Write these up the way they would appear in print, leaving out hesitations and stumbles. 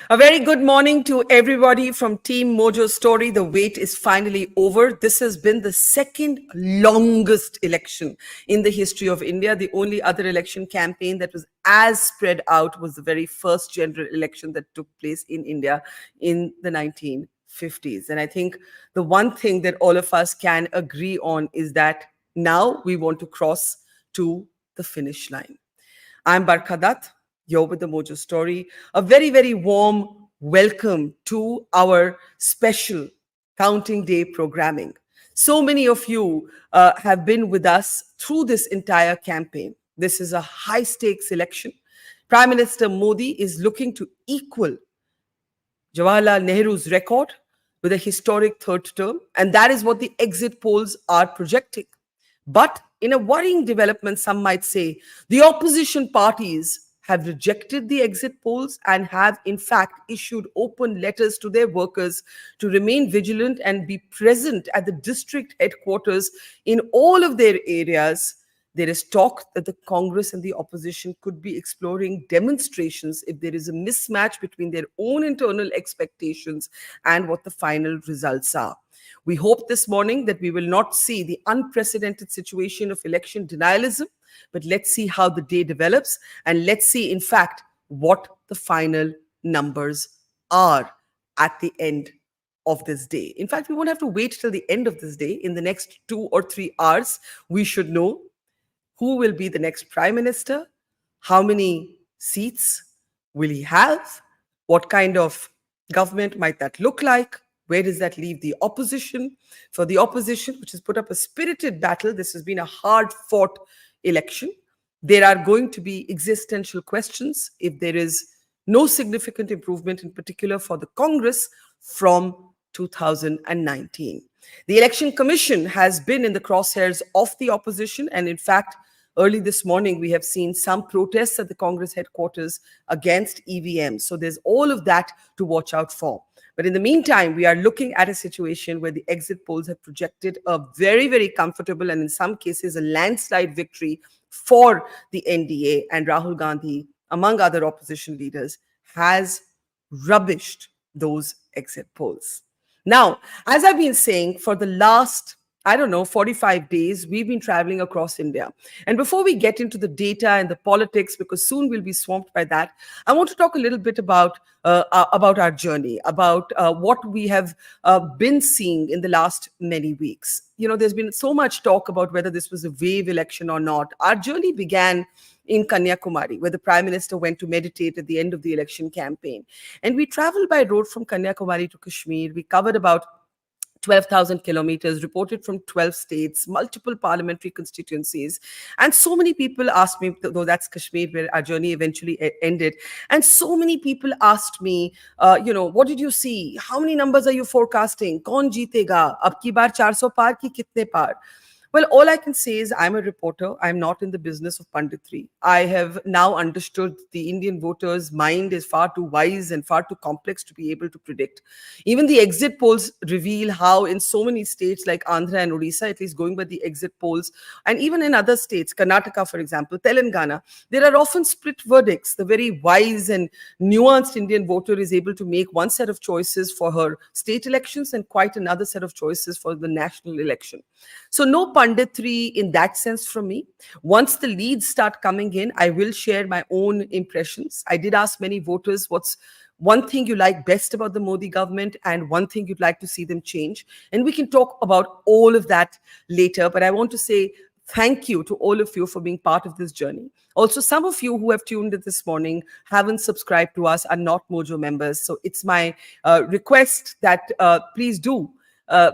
A very good morning to everybody from Team Mojo Story. The wait is finally over. This has been the second longest election in the history of India. The only other election campaign that was as spread out was the very first general election that took place in India in the 1950s. And I think the one thing that all of us can agree on is that now we want to cross to the finish line. I'm Barkha Dutt. You're with the Mojo Story. A very, very warm welcome to our special Counting Day programming. So many of you have been with us through this entire campaign. This is a high-stakes election. Prime Minister Modi is looking to equal Jawaharlal Nehru's record with a historic third term, and that is what the exit polls are projecting. But in a worrying development, some might say, the opposition parties have rejected the exit polls and have in fact issued open letters to their workers to remain vigilant and be present at the district headquarters in all of their areas. There is talk that the Congress and the opposition could be exploring demonstrations if there is a mismatch between their own internal expectations and what the final results are. We hope this morning that we will not see the unprecedented situation of election denialism, but let's see how the day develops and let's see, in fact, what the final numbers are at the end of this day. In fact, we won't have to wait till the end of this day. In the next 2 or 3 hours, we should know who will be the next prime minister, how many seats will he have, what kind of government might that look like, where does that leave the opposition? For the opposition, which has put up a spirited battle, this has been a hard-fought election. There are going to be existential questions if there is no significant improvement, in particular for the Congress from 2019. The Election Commission has been in the crosshairs of the opposition, and in fact, early this morning, we have seen some protests at the Congress headquarters against EVMs. So there's all of that to watch out for. But in the meantime, we are looking at a situation where the exit polls have projected a very, very comfortable and in some cases a landslide victory for the NDA, and Rahul Gandhi, among other opposition leaders, has rubbished those exit polls. Now, as I've been saying for the last 45 days, we've been traveling across India. And before we get into the data and the politics, because soon we'll be swamped by that, I want to talk a little bit about our journey, about what we have been seeing in the last many weeks. You know, there's been so much talk about whether this was a wave election or not. Our journey began in Kanyakumari, where the Prime Minister went to meditate at the end of the election campaign. And we traveled by road from Kanyakumari to Kashmir. We covered about 12,000 kilometers, reported from 12 states, multiple parliamentary constituencies. And so many people asked me, though that's Kashmir, where our journey eventually ended. And so many people asked me, what did you see? How many numbers are you forecasting? Kaun jeetega? Ab ki baar 400 par ki kitne par? Well, all I can say is I'm a reporter. I'm not in the business of punditry. I have now understood the Indian voter's mind is far too wise and far too complex to be able to predict. Even the exit polls reveal how in so many states like Andhra and Odisha, at least going by the exit polls, and even in other states, Karnataka, for example, Telangana, there are often split verdicts. The very wise and nuanced Indian voter is able to make one set of choices for her state elections and quite another set of choices for the national election. So no punditry in that sense from me. Once the leads start coming in, I will share my own impressions. I did ask many voters what's one thing you like best about the Modi government and one thing you'd like to see them change. And we can talk about all of that later. But I want to say thank you to all of you for being part of this journey. Also, some of you who have tuned in this morning haven't subscribed to us, are not Mojo members. So it's my request that please do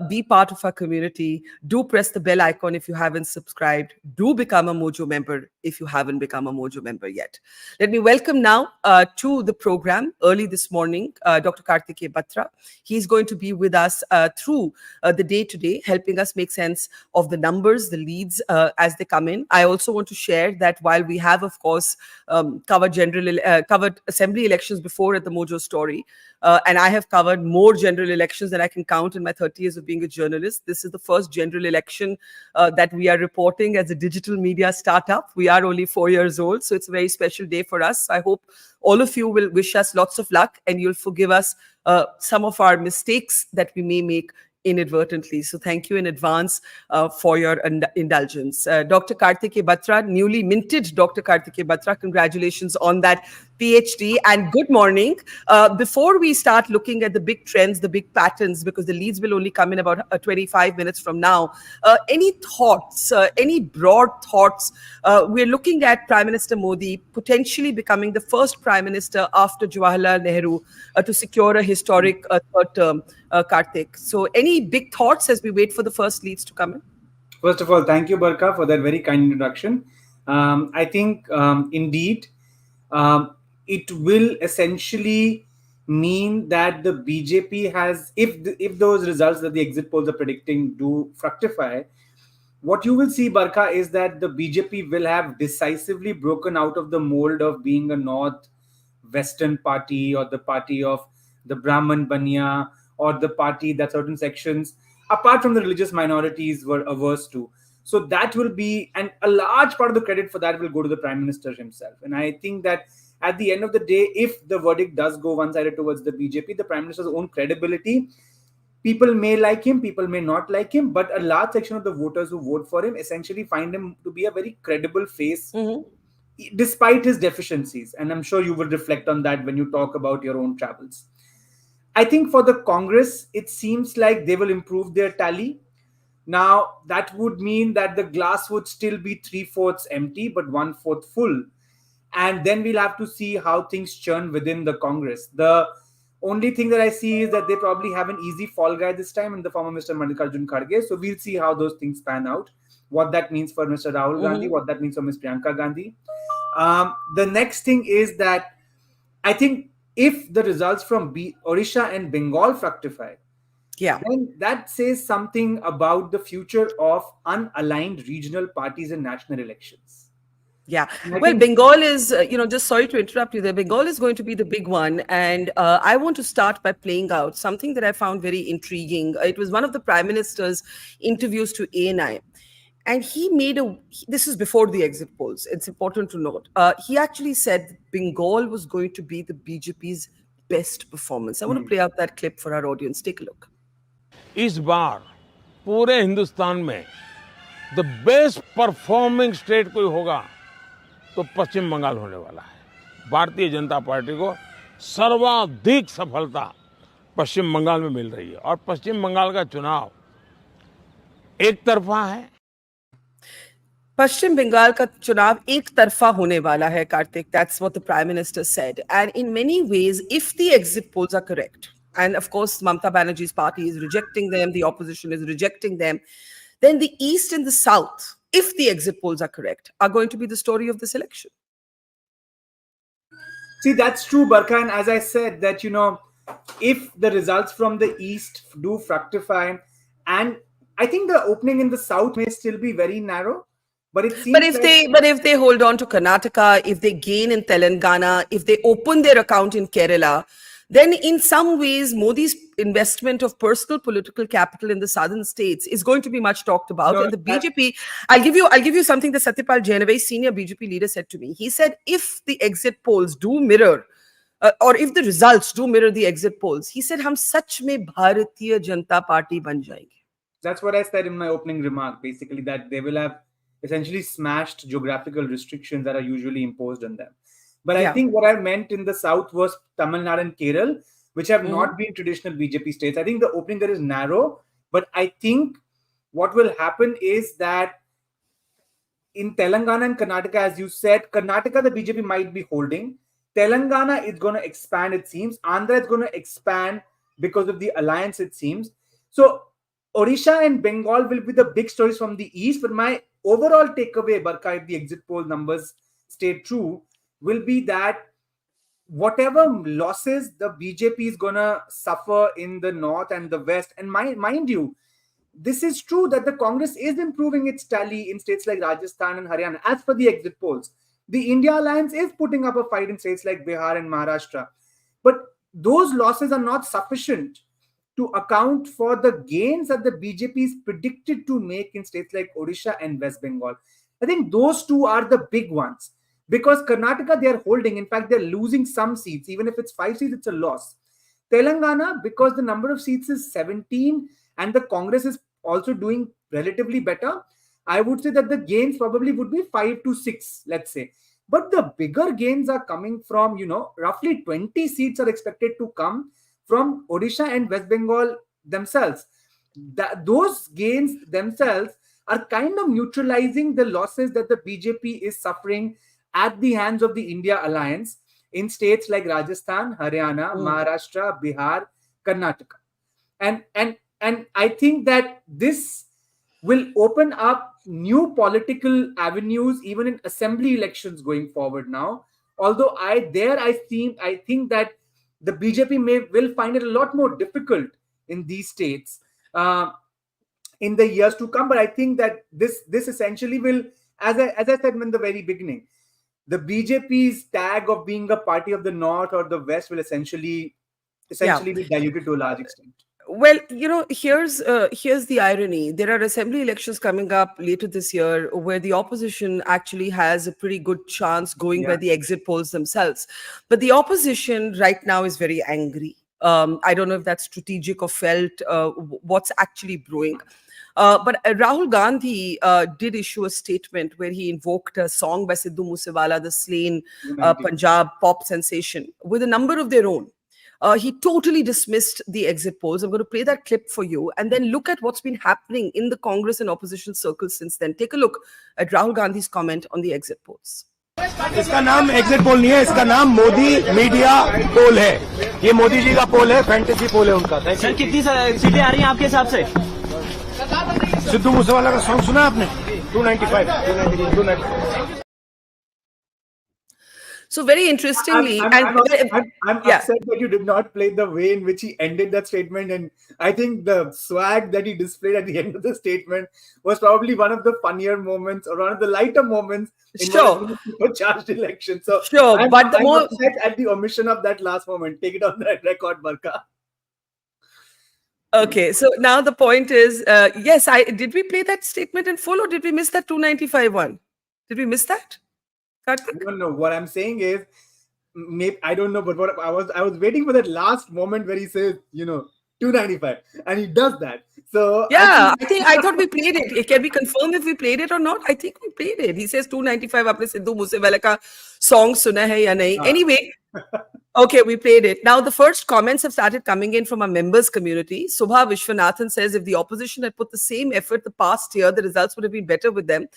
be part of our community. Do press the bell icon if you haven't subscribed. Do become a Mojo member if you haven't become a Mojo member yet. Let me welcome now to the program early this morning, Dr. Karthikeya Batra. He's going to be with us through the day today, helping us make sense of the numbers, the leads as they come in. I also want to share that while we have, of course, covered assembly elections before at the Mojo Story, and I have covered more general elections than I can count in my 30 years of being a journalist. This is the first general election that we are reporting as a digital media startup. We are only 4 years old, so it's a very special day for us. I hope all of you will wish us lots of luck and you'll forgive us some of our mistakes that we may make inadvertently. So thank you in advance for your indulgence. Dr. Kartikeya Batra, newly minted Dr. Kartikeya Batra, congratulations on that PhD and good morning. Before we start looking at the big trends, the big patterns, because the leads will only come in about 25 minutes from now, any thoughts, any broad thoughts? We're looking at Prime Minister Modi potentially becoming the first Prime Minister after Jawaharlal Nehru to secure a historic third term, Kartik. So any big thoughts as we wait for the first leads to come in? First of all, thank you, Barkha, for that very kind introduction. I think indeed it will essentially mean that the BJP has, if those results that the exit polls are predicting do fructify, what you will see, Barkha, is that the BJP will have decisively broken out of the mold of being a North-Western party or the party of the Brahman Banya or the party that certain sections, apart from the religious minorities, were averse to. So that will be, and a large part of the credit for that will go to the Prime Minister himself. And I think that at the end of the day, if the verdict does go one-sided towards the BJP, the Prime Minister's own credibility, people may like him, people may not like him, but a large section of the voters who vote for him essentially find him to be a very credible face, despite his deficiencies. And I'm sure you will reflect on that when you talk about your own travels. I think for the Congress, it seems like they will improve their tally. Now, that would mean that the glass would still be 3/4 empty, but 1/4 full. And then we'll have to see how things churn within the Congress. The only thing that I see is that they probably have an easy fall guy this time in the former Mr. Mallikarjun Kharge. So we'll see how those things pan out, what that means for Mr. Rahul Gandhi, what that means for Ms. Priyanka Gandhi. The next thing is that I think if the results from Odisha and Bengal fructify, then that says something about the future of unaligned regional parties in national elections. Yeah. Well, Bengal is, just sorry to interrupt you there. Bengal is going to be the big one. And I want to start by playing out something that I found very intriguing. It was one of the Prime Minister's interviews to ANI. And he made this is before the exit polls. It's important to note. He actually said Bengal was going to be the BJP's best performance. I want to play out that clip for our audience. Take a look. इस बार पूरे हिंदुस्तान में the best performing state कोई होगा तो पश्चिम बंगाल होने वाला है। Bharatiya Janata party को सर्वाधिक सफलता पश्चिम बंगाल में मिल रही है और पश्चिम बंगाल का चुनाव एक तरफा है। पश्चिम बंगाल का चुनाव एक तरफा होने वाला है, Kartik. That's what the Prime Minister said. And in many ways, if the exit polls are correct, and of course, Mamata Banerjee's party is rejecting them, the opposition is rejecting them, then the East and the South, if the exit polls are correct, are going to be the story of this election. See, that's true, Barkha. And as I said, that, if the results from the East do fructify, and I think the opening in the South may still be very narrow, but it seems but if they hold on to Karnataka, if they gain in Telangana, if they open their account in Kerala, then in some ways, Modi's investment of personal political capital in the southern states is going to be much talked about. And the BJP, I'll give you something that Satyapal Jain, a very senior BJP leader, said to me. He said, if the exit polls do mirror, or if the results do mirror the exit polls, he said, "Hum sach mein Bharatiya Janata Party ban jayenge." That's what I said in my opening remark, basically, that they will have essentially smashed geographical restrictions that are usually imposed on them. But I think what I meant in the South was Tamil Nadu and Kerala, which have not been traditional BJP states. I think the opening there is narrow, but I think what will happen is that in Telangana and Karnataka, as you said, Karnataka, the BJP might be holding. Telangana is going to expand, it seems. Andhra is going to expand because of the alliance, it seems. So Odisha and Bengal will be the big stories from the East. But my overall takeaway, Barkha, if the exit poll numbers stay true, will be that whatever losses the BJP is going to suffer in the North and the West, and mind you, this is true that the Congress is improving its tally in states like Rajasthan and Haryana. As per the exit polls, the India Alliance is putting up a fight in states like Bihar and Maharashtra. But those losses are not sufficient to account for the gains that the BJP is predicted to make in states like Odisha and West Bengal. I think those two are the big ones, because Karnataka, they are holding. In fact, they're losing some seats. Even if it's 5 seats, it's a loss. Telangana, because the number of seats is 17 and the Congress is also doing relatively better, I would say that the gains probably would be 5 to 6, let's say. But the bigger gains are coming from, roughly 20 seats are expected to come from Odisha and West Bengal themselves. Those gains themselves are kind of neutralizing the losses that the BJP is suffering at the hands of the India Alliance in states like Rajasthan, Haryana, Maharashtra, Bihar, Karnataka. And I think that this will open up new political avenues even in assembly elections going forward now. Although I think that the BJP will find it a lot more difficult in these states in the years to come. But I think that this essentially will, as I said in the very beginning, the BJP's tag of being a party of the North or the West will essentially be diluted to a large extent. Well, here's the irony. There are assembly elections coming up later this year where the opposition actually has a pretty good chance going by the exit polls themselves. But the opposition right now is very angry. I don't know if that's strategic or felt, what's actually brewing. But Rahul Gandhi did issue a statement where he invoked a song by Sidhu Moosewala, the slain Punjab pop sensation, with a number of their own. He totally dismissed the exit polls. I'm going to play that clip for you and then look at what's been happening in the Congress and opposition circles since then. Take a look at Rahul Gandhi's comment on the exit polls. इसका नाम exit poll नहीं है, इसका नाम Modi media पोल है। ये मोदी जी का पोल है, फैंटेसी पोल है उनका। सर कितनी सीटें आ रही हैं आपके हिसाब से? सिद्धू मूसेवाला का सॉन्ग सुना आपने? 295। So very interestingly, I'm upset that you did not play the way in which he ended that statement, and I think the swag that he displayed at the end of the statement was probably one of the funnier moments or one of the lighter moments in a supercharged election. So I'm upset at the omission of that last moment. Take it on that record, Barkha. Okay, so now the point is, yes, did we play that statement in full or did we miss that 295 one? Did we miss that? Karthik? I don't know. What I'm saying is, maybe I don't know, but what I was waiting for that last moment where he says, 295, and he does that. So yeah, I thought we played it. Can we confirm if we played it or not? I think we played it. He says 295. आपने सिद्धू मूसेवाला का song सुना है या नहीं? Anyway. Okay, we played it. Now, the first comments have started coming in from our members community. Subha Vishwanathan says if the opposition had put the same effort the past year, the results would have been better with them.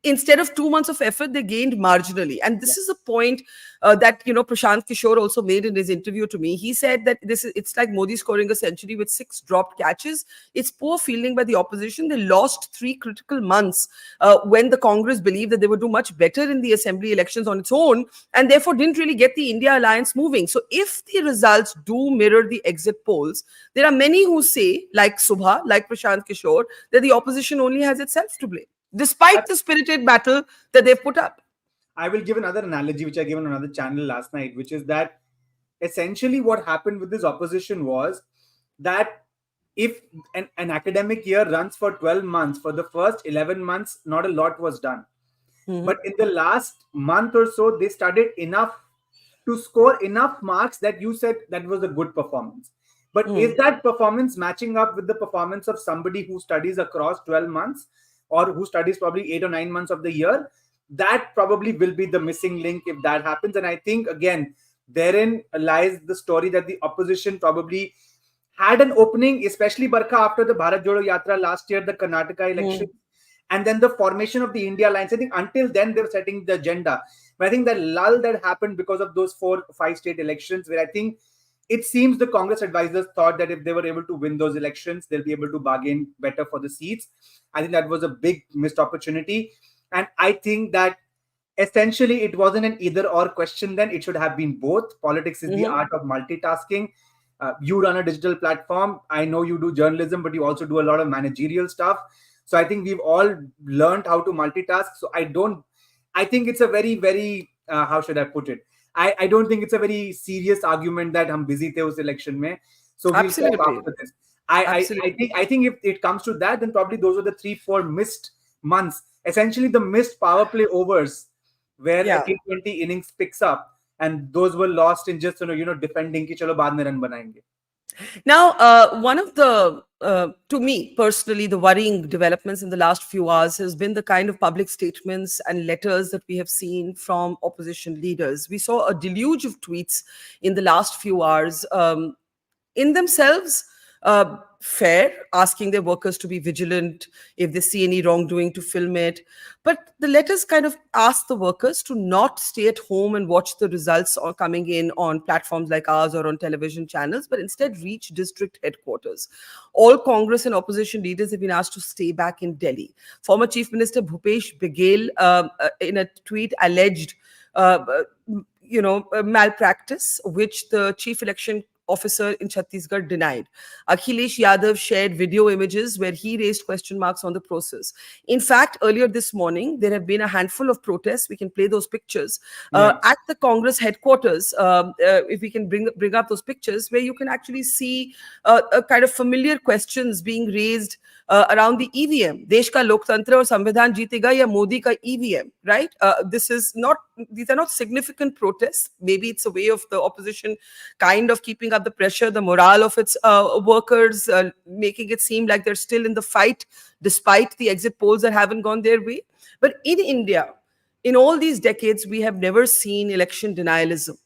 Instead of 2 months of effort, they gained marginally. And this is a point that, Prashant Kishore also made in his interview to me. He said that it's like Modi scoring a century with 6 dropped catches. It's poor fielding by the opposition. They lost 3 critical months when the Congress believed that they would do much better in the assembly elections on its own and therefore didn't really get the India Alliance moving. So if the results do mirror the exit polls, there are many who say, like Subha, like Prashant Kishore, that the opposition only has itself to blame, despite the spirited battle that they've put up. I will give another analogy, which I gave on another channel last night, which is that essentially what happened with this opposition was that if an academic year runs for 12 months, for the first 11 months, not a lot was done. Mm-hmm. But in the last month or so, they studied enough to score enough marks that you said that was a good performance. But is that performance matching up with the performance of somebody who studies across 12 months or who studies probably 8 or 9 months of the year? That probably will be the missing link if that happens. And I think, again, therein lies the story that the opposition probably had an opening, especially Barkha after the Bharat Jodo Yatra last year, the Karnataka election, and then the formation of the India Alliance. I think until then, they were setting the agenda. But I think the lull that happened because of those 4 or 5 state elections, where I think it seems the Congress advisors thought that if they were able to win those elections, they'll be able to bargain better for the seats. I think that was a big missed opportunity. And I think that essentially it wasn't an either or question then. It should have been both. Politics is the art of multitasking. You run a digital platform. I know you do journalism, but you also do a lot of managerial stuff. So I think we've all learned how to multitask. So I think it's a very, very, how should I put it? I don't think it's a very serious argument that hum busy the us election mein. So we'll talk Absolutely. after this. I think if it comes to that, then probably those are the 3-4 missed months. Essentially, the missed power play overs where Yeah. a T20 innings picks up, and those were lost in just defending ki chalo baad mein run banayenge. Now, one of the, to me personally, the worrying developments in the last few hours has been the kind of public statements and letters that we have seen from opposition leaders. We saw a deluge of tweets in the last few hours, in themselves fair, asking their workers to be vigilant if they see any wrongdoing to film it. But the letters kind of ask the workers to not stay at home and watch the results or coming in on platforms like ours or on television channels, but instead reach district headquarters. All Congress and opposition leaders have been asked to stay back in Delhi. Former Chief Minister Bhupesh Baghel, in a tweet, alleged malpractice, which the chief election officer in Chhattisgarh denied. Akhilesh Yadav shared video images where he raised question marks on the process. In fact, earlier this morning, there have been a handful of protests. We can play those pictures at the Congress headquarters. If we can bring up those pictures, where you can actually see a kind of familiar questions being raised around the EVM. Desh ka loktantra aur संविधान जीतेगा या मोदी का EVM, right? These are not significant protests. Maybe it's a way of the opposition kind of keeping up the pressure, the morale of its workers, making it seem like they're still in the fight despite the exit polls that haven't gone their way. But in India, in all these decades, we have never seen election denialism.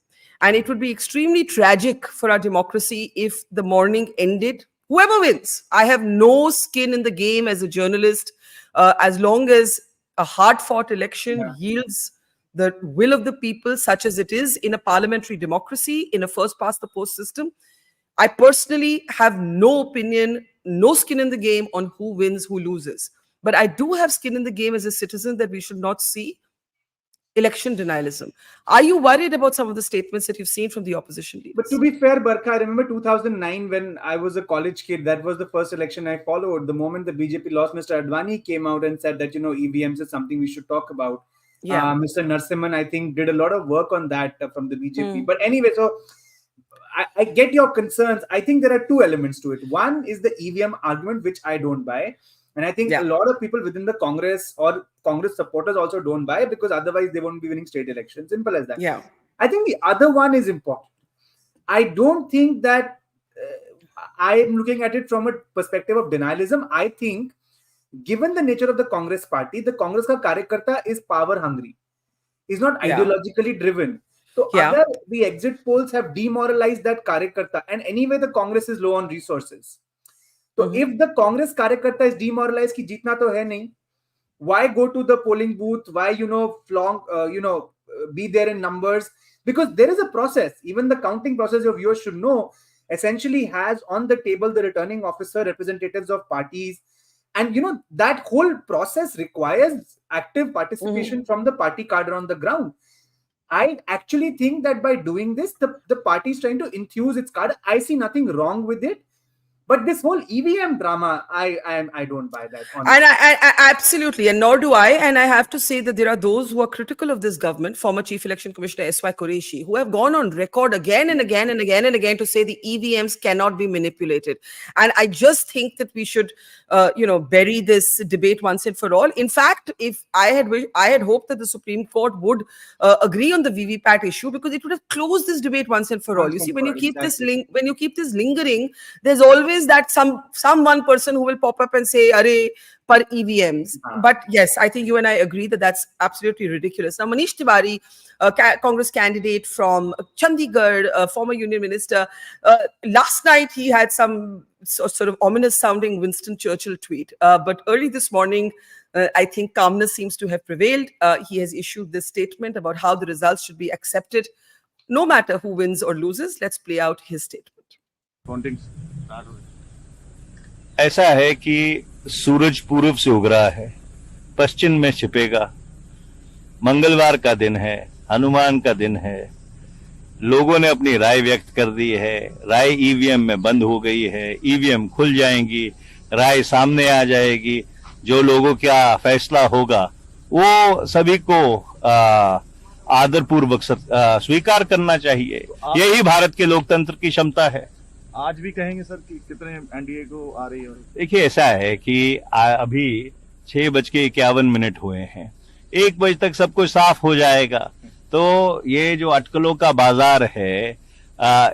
And it would be extremely tragic for our democracy if the morning ended. Whoever wins, I have no skin in the game as a journalist, as long as a hard-fought election yields the will of the people, such as it is in a parliamentary democracy, in a first-past-the-post system. I personally have no opinion, no skin in the game on who wins, who loses. But I do have skin in the game as a citizen that we should not see election denialism. Are you worried about some of the statements that you've seen from the opposition leaders? But to be fair, Barkha, I remember 2009 when I was a college kid. That was the first election I followed. The moment the BJP lost, Mr. Advani came out and said that, EVMs is something we should talk about. Yeah. Mr. Narasimhan, I think, did a lot of work on that from the BJP. But anyway, so I get your concerns. I think there are two elements to it. One is the EVM argument, which I don't buy. And I think a lot of people within the Congress or Congress supporters also don't buy, because otherwise they won't be winning state elections. Simple as that. Yeah. I think the other one is important. I don't think that I am looking at it from a perspective of denialism. I think, given the nature of the Congress party, the Congress ka karyakarta is power hungry. Is not ideologically driven. So other the exit polls have demoralized that karyakarta. And anyway, the Congress is low on resources. So if the Congress karyakarta is demoralized ki jeetna to hai nahi, why go to the polling booth? Why, be there in numbers? Because there is a process. Even the counting process, your viewers should know, essentially has on the table the returning officer, representatives of parties. And, that whole process requires active participation from the party cadre on the ground. I actually think that by doing this, the party is trying to enthuse its card. I see nothing wrong with it. But this whole EVM drama, I don't buy that. Honestly. And I absolutely, and nor do I. And I have to say that there are those who are critical of this government, former Chief Election Commissioner S.Y. Qureshi, who have gone on record again and again and again and again to say the EVMs cannot be manipulated. And I just think that we should, bury this debate once and for all. In fact, if I had hoped that the Supreme Court would agree on the VVPAT issue, because it would have closed this debate once and for all. You see, when you keep this lingering, there's always that some one person who will pop up and say, "Arey, per EVMs." But yes, I think you and I agree that that's absolutely ridiculous. Now, Manish Tiwari, Congress candidate from Chandigarh, former union minister, last night he had some sort of ominous sounding Winston Churchill tweet. But early this morning, I think calmness seems to have prevailed. He has issued this statement about how the results should be accepted, no matter who wins or loses. Let's play out his statement. ऐसा है कि सूरज पूर्व से उग रहा है, पश्चिम में छिपेगा। मंगलवार का दिन है, हनुमान का दिन है। लोगों ने अपनी राय व्यक्त कर दी है। राय ईवीएम में बंद हो गई है, ईवीएम खुल जाएंगी, राय सामने आ जाएगी। जो लोगों का फैसला होगा वो सभी को आदरपूर्वक स्वीकार करना चाहिए। यही भारत के लोकतंत्र की क्षमता है। आज भी कहेंगे सर कि कितने एनडीए को आ रही है? देखिए ऐसा है कि अभी 6:51 हुए हैं, 1 बजे तक सब कुछ साफ हो जाएगा। तो ये जो अटकलों का बाजार है,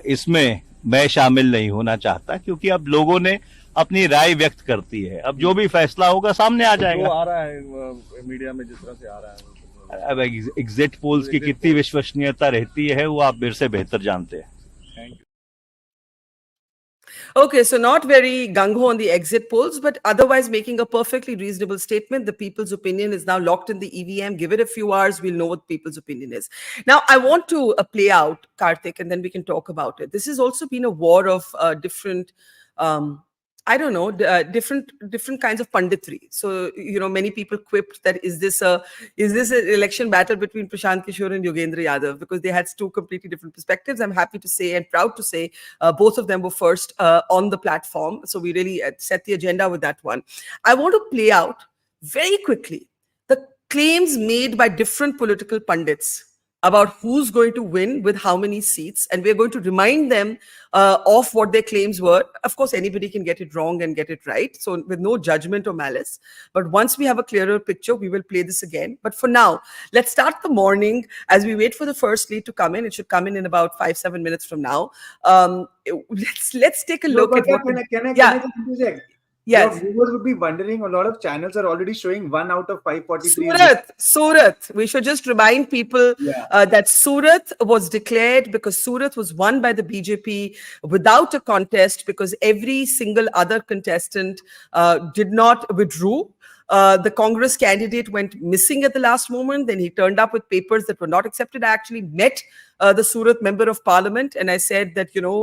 इसमें मैं शामिल नहीं होना चाहता, क्योंकि अब लोगों ने अपनी राय व्यक्त करती है। अब जो भी फैसला होगा सामने आ जाएगा। जो आ रहा है मीडिया में, जिस तरह से आ रहा है, अब एग्जिट पोल्स की कितनी विश्वसनीयता रहती है वो आप मेरे से बेहतर जानते हैं। Thank you. Okay, so not very gung-ho on the exit polls, but otherwise making a perfectly reasonable statement. The people's opinion is now locked in the EVM. Give it a few hours, we'll know what people's opinion is. Now, I want to play out, Karthik, and then we can talk about it. This has also been a war of different I don't know, different kinds of punditry. So, you know, many people quipped that is this an election battle between Prashant Kishore and Yogendra Yadav, because they had two completely different perspectives. I'm happy to say and proud to say both of them were first on the platform. So we really set the agenda with that one. I want to play out very quickly the claims made by different political pundits about who's going to win with how many seats, and we're going to remind them of what their claims were. Of course, anybody can get it wrong and get it right, so with no judgment or malice. But once we have a clearer picture, we will play this again. But for now, let's start the morning as we wait for the first lead to come in. It should come in about 5-7 minutes from now. Let's take a look at what. Can I just interject? Yes. Your viewers would be wondering, a lot of channels are already showing 1 out of 543. Surat. We should just remind people that Surat was declared because Surat was won by the BJP without a contest, because every single other contestant did not withdraw. The Congress candidate went missing at the last moment. Then he turned up with papers that were not accepted. I actually met the Surat member of parliament, and I said that, you know,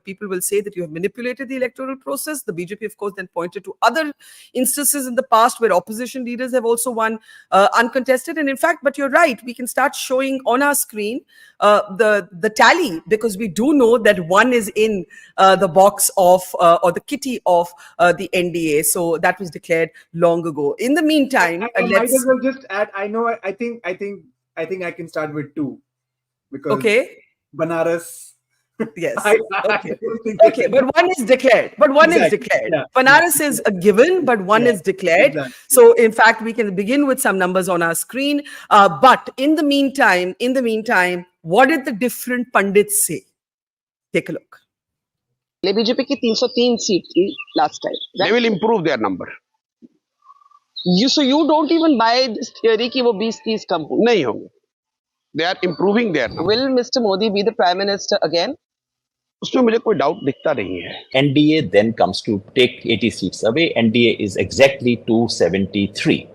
people will say that you have manipulated the electoral process. The BJP, of course, then pointed to other instances in the past where opposition leaders have also won uncontested. And in fact, but you're right, we can start showing on our screen the tally, because we do know that one is in the box of or the kitty of the NDA. So that was declared long ago. In the meantime, I might as well just add. I think I can start with two, because Banaras. Yes. Okay, but one is declared. Yeah, Banaras is a given, but one is declared. Exactly. So, in fact, we can begin with some numbers on our screen. But in the meantime, what did the different pundits say? Take a look. BJP की 303 seat थी last time. Right? They will improve their number. So you don't even buy this theory कि वो 20-30 कम होंगे? नहीं होंगे. They are improving their number. Will Mr. Modi be the Prime Minister again? उसमें मुझे कोई डाउट दिखता नहीं है. NDA then comes to take 80 seats away. NDA is exactly 273,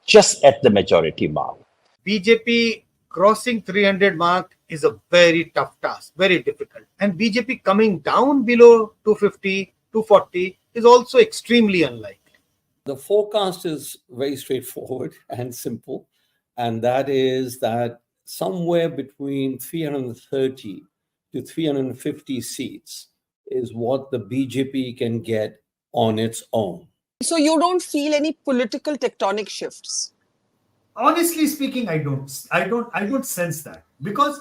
just at the majority mark. BJP crossing 300 mark is a very tough task, very difficult. And BJP coming down below 250, 240 is also extremely unlikely. The forecast is very straightforward and simple, and that is that somewhere between 330 to 350 seats is what the BJP can get on its own. So you don't feel any political tectonic shifts? Honestly speaking, I don't sense that, because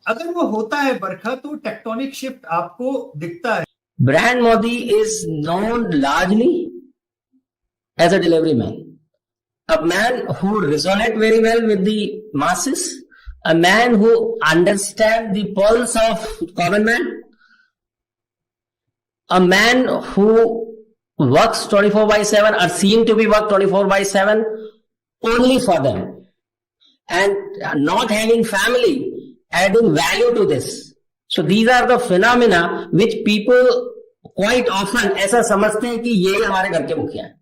अगर वो होता है बरखा, तो tectonic shift आपको दिखता है. Brand Modi is known largely as a delivery man, a man who resonates very well with the masses, a man who understands the pulse of common man, a man who works 24/7 or seen to be work 24/7 only for them, and not having family, adding value to this. So these are the phenomena which people quite often ऐसा समझते हैं कि ये हमारे घर के मुखिया हैं.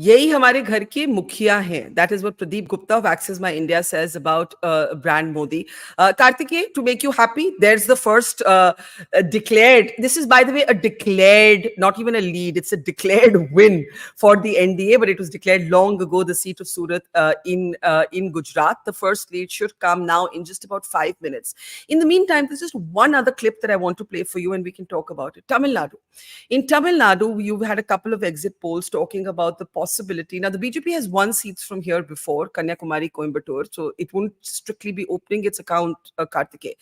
यही हमारे घर के मुखिया हैं. That is what Pradeep Gupta of Access My India says about brand Modi. Karthikeya, to make you happy, there's the first declared. This is, by the way, a declared, not even a lead. It's a declared win for the NDA, but it was declared long ago. The seat of Surat in Gujarat. The first lead should come now in just about 5 minutes. In the meantime, there's just one other clip that I want to play for you, and we can talk about it. Tamil Nadu. In Tamil Nadu, you've had a couple of exit polls talking about the possibility. Now, the BJP has won seats from here before, Kanyakumari, Coimbatore, so it won't strictly be opening its account, Kartike.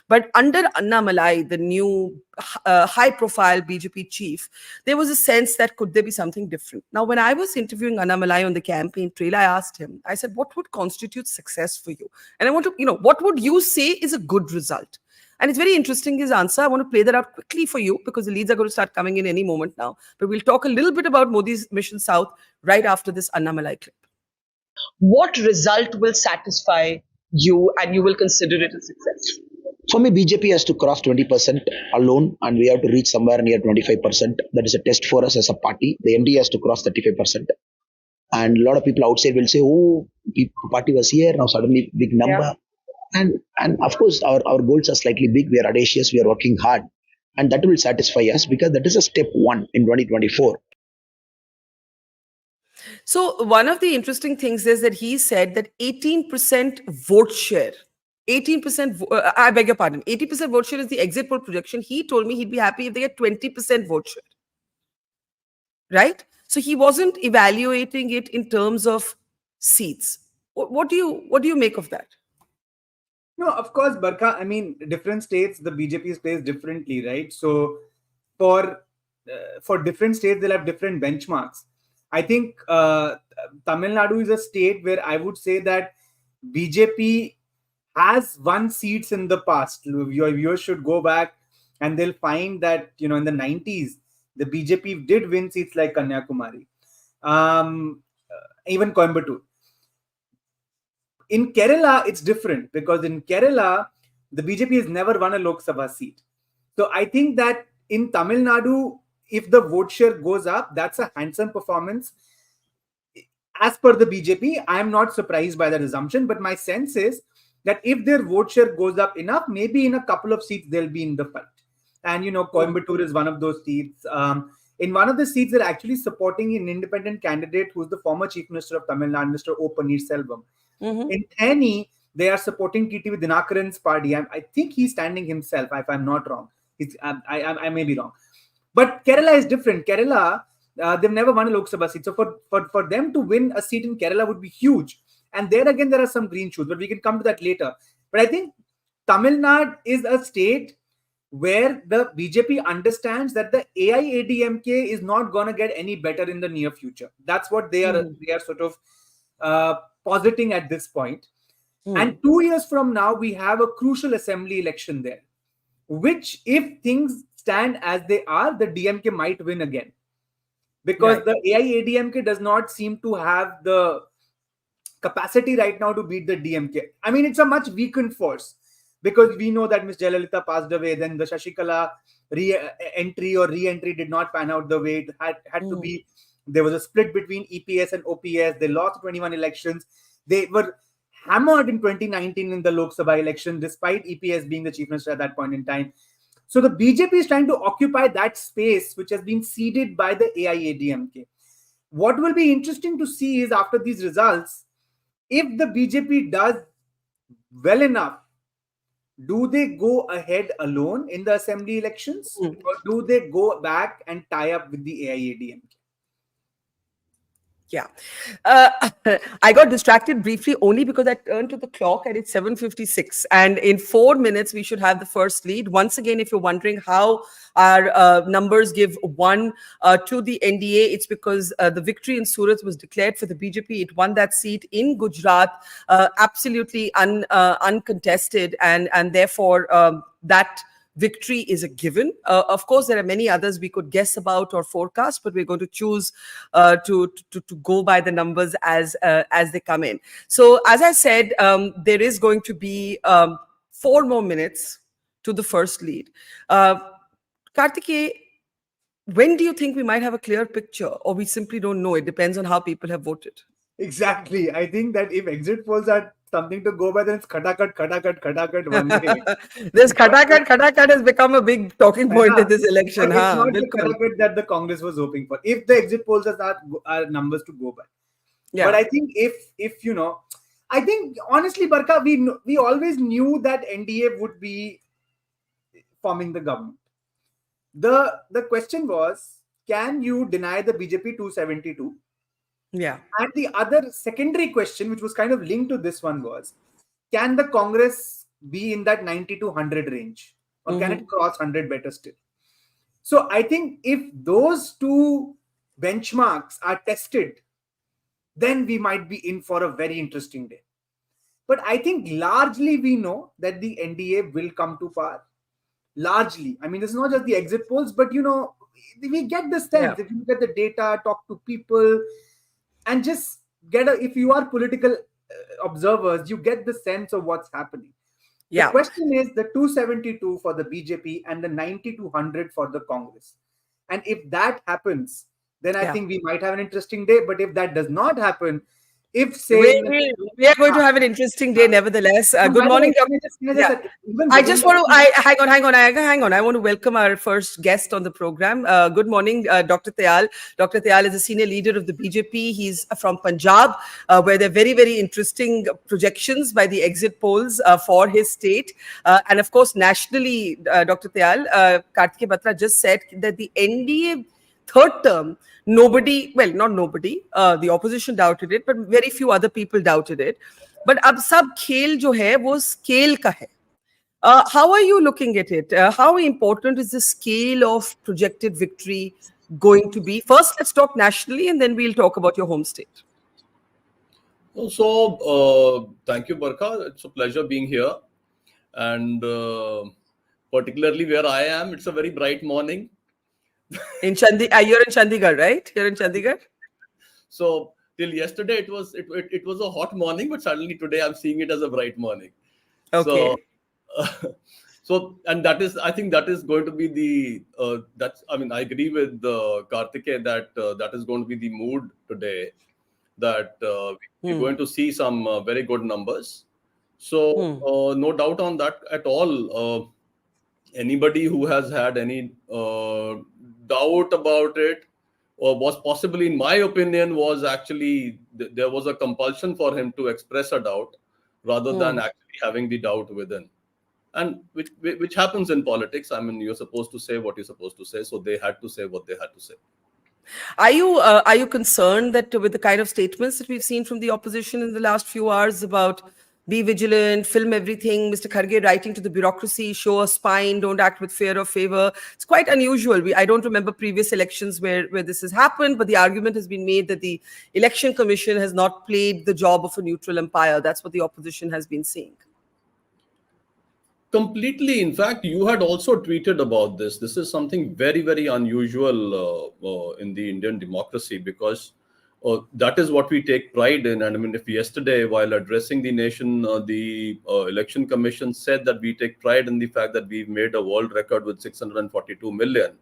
But under Annamalai, the new high-profile BJP chief, there was a sense that could there be something different. Now, when I was interviewing Annamalai on the campaign trail, I asked him, I said, what would constitute success for you? And I want to, what would you say is a good result? And it's very interesting, his answer. I want to play that out quickly for you because the leads are going to start coming in any moment now. But we'll talk a little bit about Modi's Mission South right after this Annamalai clip. What result will satisfy you and you will consider it a success? For me, BJP has to cross 20% alone and we have to reach somewhere near 25%. That is a test for us as a party. The MD has to cross 35%. And a lot of people outside will say, oh, the party was here, now suddenly big number. Yeah. And of course, our goals are slightly big. We are audacious. We are working hard. And that will satisfy us because that is a step one in 2024. So one of the interesting things is that he said that 18% vote share, 18%, I beg your pardon, 80% vote share is the exit poll projection. He told me he'd be happy if they get 20% vote share. Right? So he wasn't evaluating it in terms of seats. What do you make of that? No, of course, Barkha. I mean, different states, the BJP is placed differently, right? So for different states, they'll have different benchmarks. I think Tamil Nadu is a state where I would say that BJP has won seats in the past. Your viewers should go back and they'll find that, in the 90s, the BJP did win seats like Kanyakumari, even Coimbatore. In Kerala, it's different because in Kerala, the BJP has never won a Lok Sabha seat. So I think that in Tamil Nadu, if the vote share goes up, that's a handsome performance. As per the BJP, I am not surprised by that assumption, but my sense is that if their vote share goes up enough, maybe in a couple of seats, they'll be in the fight. And, Coimbatore is one of those seats. In one of the seats, they're actually supporting an independent candidate who's the former Chief Minister of Tamil Nadu, Mr. O. Paneerselvam. Mm-hmm. In Thani, they are supporting TTV Dinakaran's party. I think he's standing himself, if I'm not wrong. I may be wrong. But Kerala is different. Kerala, they've never won a Lok Sabha seat. So for them to win a seat in Kerala would be huge. And there again, there are some green shoots, but we can come to that later. But I think Tamil Nadu is a state where the BJP understands that the AIADMK is not going to get any better in the near future. That's what they are sort of positing at this point. And 2 years from now, we have a crucial assembly election there, which if things stand as they are, the DMK might win again. Because the AIADMK does not seem to have the capacity right now to beat the DMK. I mean, it's a much weakened force because we know that Ms. Jayalalitha passed away, then the Shashikala re-entry did not pan out the way it had to be. There was a split between EPS and OPS. They lost 21 elections. They were hammered in 2019 in the Lok Sabha election, despite EPS being the chief minister at that point in time. So the BJP is trying to occupy that space, which has been ceded by the AIADMK. What will be interesting to see is after these results, if the BJP does well enough, do they go ahead alone in the assembly elections or do they go back and tie up with the AIADMK? Yeah. I got distracted briefly only because I turned to the clock and it's 7:56. And in 4 minutes, we should have the first lead. Once again, if you're wondering how our numbers give one to the NDA, it's because the victory in Surat was declared for the BJP. It won that seat in Gujarat, absolutely uncontested. And therefore, that victory is a given. Of course, there are many others we could guess about or forecast, but we're going to choose to go by the numbers as they come in. So, as I said, there is going to be 4 more minutes to the first lead. Kartike, when do you think we might have a clear picture, or we simply don't know? It depends on how people have voted. Exactly. I think that if exit polls are something to go by, then it's khatakat one day. This khatakat has become a big talking point in this election. It's not the khatakat that the Congress was hoping for. If the exit polls are numbers to go by. Yeah. But I think if I think honestly, Barkha, we always knew that NDA would be forming the government. The question was, can you deny the BJP 272? Yeah. And the other secondary question, which was kind of linked to this one, was, can the Congress be in that 90 to 100 range? Or can it cross 100 better still? So I think if those two benchmarks are tested, then we might be in for a very interesting day. But I think largely we know that the NDA will come to power. Largely. I mean, it's not just the exit polls, but we get the sense. If you look at the data, talk to people, and just if you are political observers, you get the sense of what's happening. The question is the 272 for the BJP and the 90 to 100 for the Congress. And if that happens, then I think we might have an interesting day. But if that does not happen, if say we are going to have an interesting day, nevertheless. Good morning, Dr. I just want to hang on. I want to welcome our first guest on the program. Good morning, Dr. Tyal. Dr. Tyal is a senior leader of the BJP. He's from Punjab, where there are very, very interesting projections by the exit polls for his state. And of course, nationally, Dr. Tyal, Kartikeya Batra just said that the NDA third term, nobody, well, not nobody, the opposition doubted it, but very few other people doubted it. But ab sab khel jo hai, wo scale ka hai. How are you looking at it? How important is the scale of projected victory going to be? First, let's talk nationally, and then we'll talk about your home state. So, thank you, Barkha. It's a pleasure being here. And particularly where I am, it's a very bright morning. In you're in Chandigarh, right? You're in Chandigarh. So till yesterday it was a hot morning, but suddenly today I'm seeing it as a bright morning. Okay. So and I think that is going to be the I agree with Kartikeya that that is going to be the mood today. That we're going to see some very good numbers. So no doubt on that at all. Anybody who has had any doubt about it, or was possibly, in my opinion, was actually there was a compulsion for him to express a doubt rather than actually having the doubt within, and which happens in politics. I mean, you're supposed to say what you're supposed to say, so they had to say what they had to say. Are you concerned that with the kind of statements that we've seen from the opposition in the last few hours about be vigilant, film everything, Mr. Kharge writing to the bureaucracy, show a spine, don't act with fear or favor? It's quite unusual. I don't remember previous elections where this has happened, but the argument has been made that the Election Commission has not played the job of a neutral umpire. That's what the opposition has been saying. Completely. In fact, you had also tweeted about this. This is something very, very unusual in the Indian democracy, because that is what we take pride in. And I mean, if yesterday, while addressing the nation, the Election Commission said that we take pride in the fact that we've made a world record with 642 million,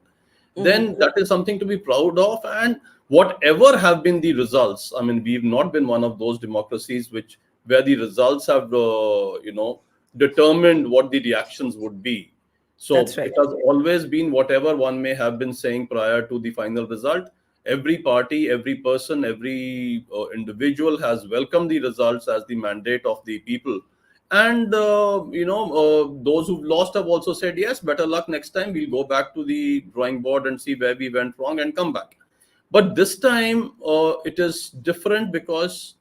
then that is something to be proud of. And whatever have been the results, I mean, we've not been one of those democracies where the results have, determined what the reactions would be. So it has always been whatever one may have been saying prior to the final result. Every party, every person, every individual has welcomed the results as the mandate of the people. And, those who've lost have also said, yes, better luck next time. We'll go back to the drawing board and see where we went wrong and come back. But this time it is different because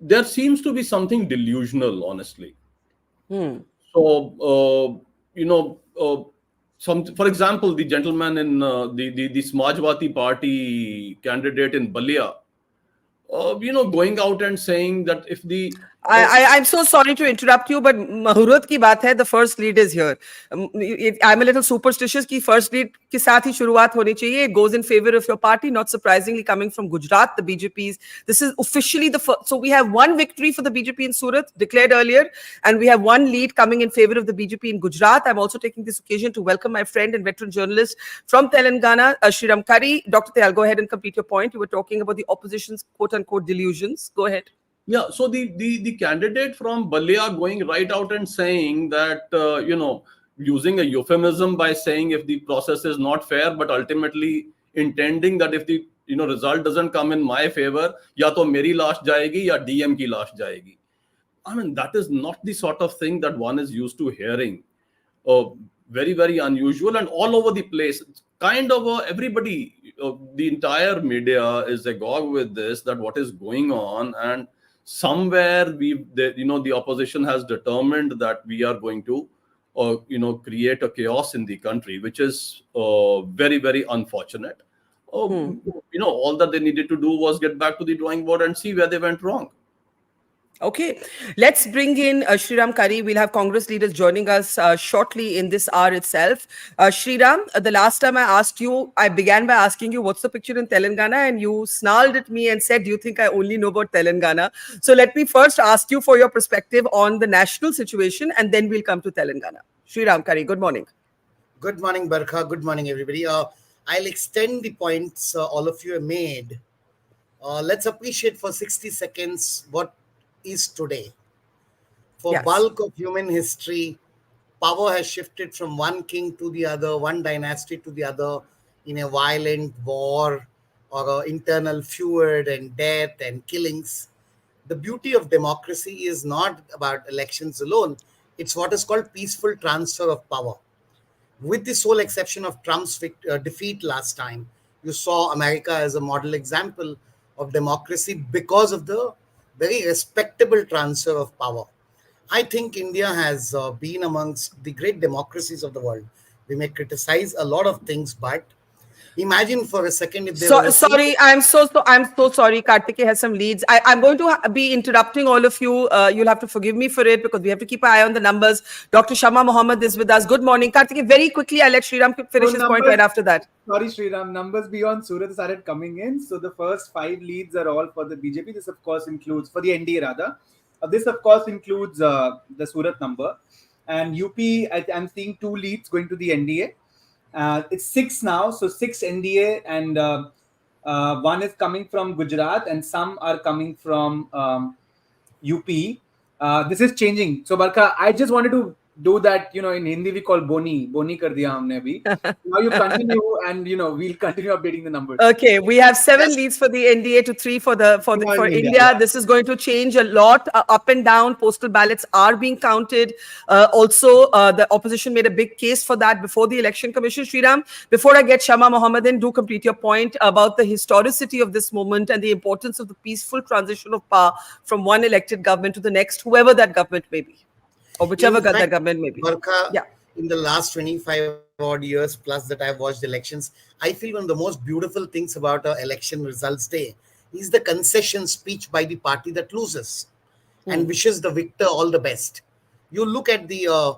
there seems to be something delusional, honestly. So, for example, the gentleman in the Samajwadi Party candidate in Balia, going out and saying that if the... I'm so sorry to interrupt you, but Mahurat ki baat hai, the first lead is here. I'm a little superstitious ki first lead ke saath hi shuruaat honi chahiye. It goes in favor of your party, not surprisingly coming from Gujarat, the BJP's. This is officially the first. So we have one victory for the BJP in Surat declared earlier, and we have one lead coming in favor of the BJP in Gujarat. I'm also taking this occasion to welcome my friend and veteran journalist from Telangana, Shriram Kari. Dr. Tyal, go ahead and complete your point. You were talking about the opposition's quote-unquote delusions. Go ahead. Yeah, so the candidate from Balia going right out and saying that, using a euphemism by saying if the process is not fair, but ultimately intending that if the result doesn't come in my favor, ya to meri lash jayegi, ya DM ki lash jayegi. I mean, that is not the sort of thing that one is used to hearing. very, very unusual and all over the place. It's kind of everybody, the entire media is agog with this, that what is going on, and somewhere the opposition has determined that we are going to create a chaos in the country, which is very, very unfortunate. All that they needed to do was get back to the drawing board and see where they went wrong. Okay, let's bring in Sriram Kari. We'll have Congress leaders joining us shortly in this hour itself. Sriram, the last time I asked you, I began by asking you, what's the picture in Telangana? And you snarled at me and said, do you think I only know about Telangana? So let me first ask you for your perspective on the national situation, and then we'll come to Telangana. Sriram Kari, good morning. Good morning, Barkha. Good morning, everybody. I'll extend the points all of you have made. Let's appreciate for 60 seconds what is today. For bulk of human history, power has shifted from one king to the other, one dynasty to the other, in a violent war or internal feud and death and killings. The beauty of democracy is not about elections alone. It's what is called peaceful transfer of power. With the sole exception of Trump's defeat last time, you saw America as a model example of democracy because of the very respectable transfer of power. I think India has been amongst the great democracies of the world. We may criticize a lot of things, but imagine for a second if there was sorry, I'm so sorry. Kartike has some leads. I'm going to be interrupting all of you. You'll have to forgive me for it because we have to keep an eye on the numbers. Dr. Shama Mohammed is with us. Good morning. Kartike, very quickly, I'll let Sriram finish his point right after that. Sorry, Sriram. Numbers beyond Surat started coming in. So the first 5 leads are all for the BJP. This, of course, includes, for the NDA rather. This, of course, includes the Surat number. And UP, I'm seeing 2 leads going to the NDA. It's 6 now, so 6 NDA, and 1 is coming from Gujarat, and some are coming from UP. This is changing. So, Barkha, I just wanted to do that. In Hindi we call boni kar diya humne abhi. Now you continue, and we'll continue updating the numbers. Okay, we have 7 leads for the NDA to 3 for India. This is going to change a lot, up and down. Postal ballots are being counted. Also, the opposition made a big case for that before the Election Commission. Sriram, before I get Shama Mohammed in, do complete your point about the historicity of this moment and the importance of the peaceful transition of power from one elected government to the next, whoever that government may be, or whichever that government may be. Barkha, in the last 25 odd years plus that I've watched elections, I feel one of the most beautiful things about our election results day is the concession speech by the party that loses and wishes the victor all the best. You look at the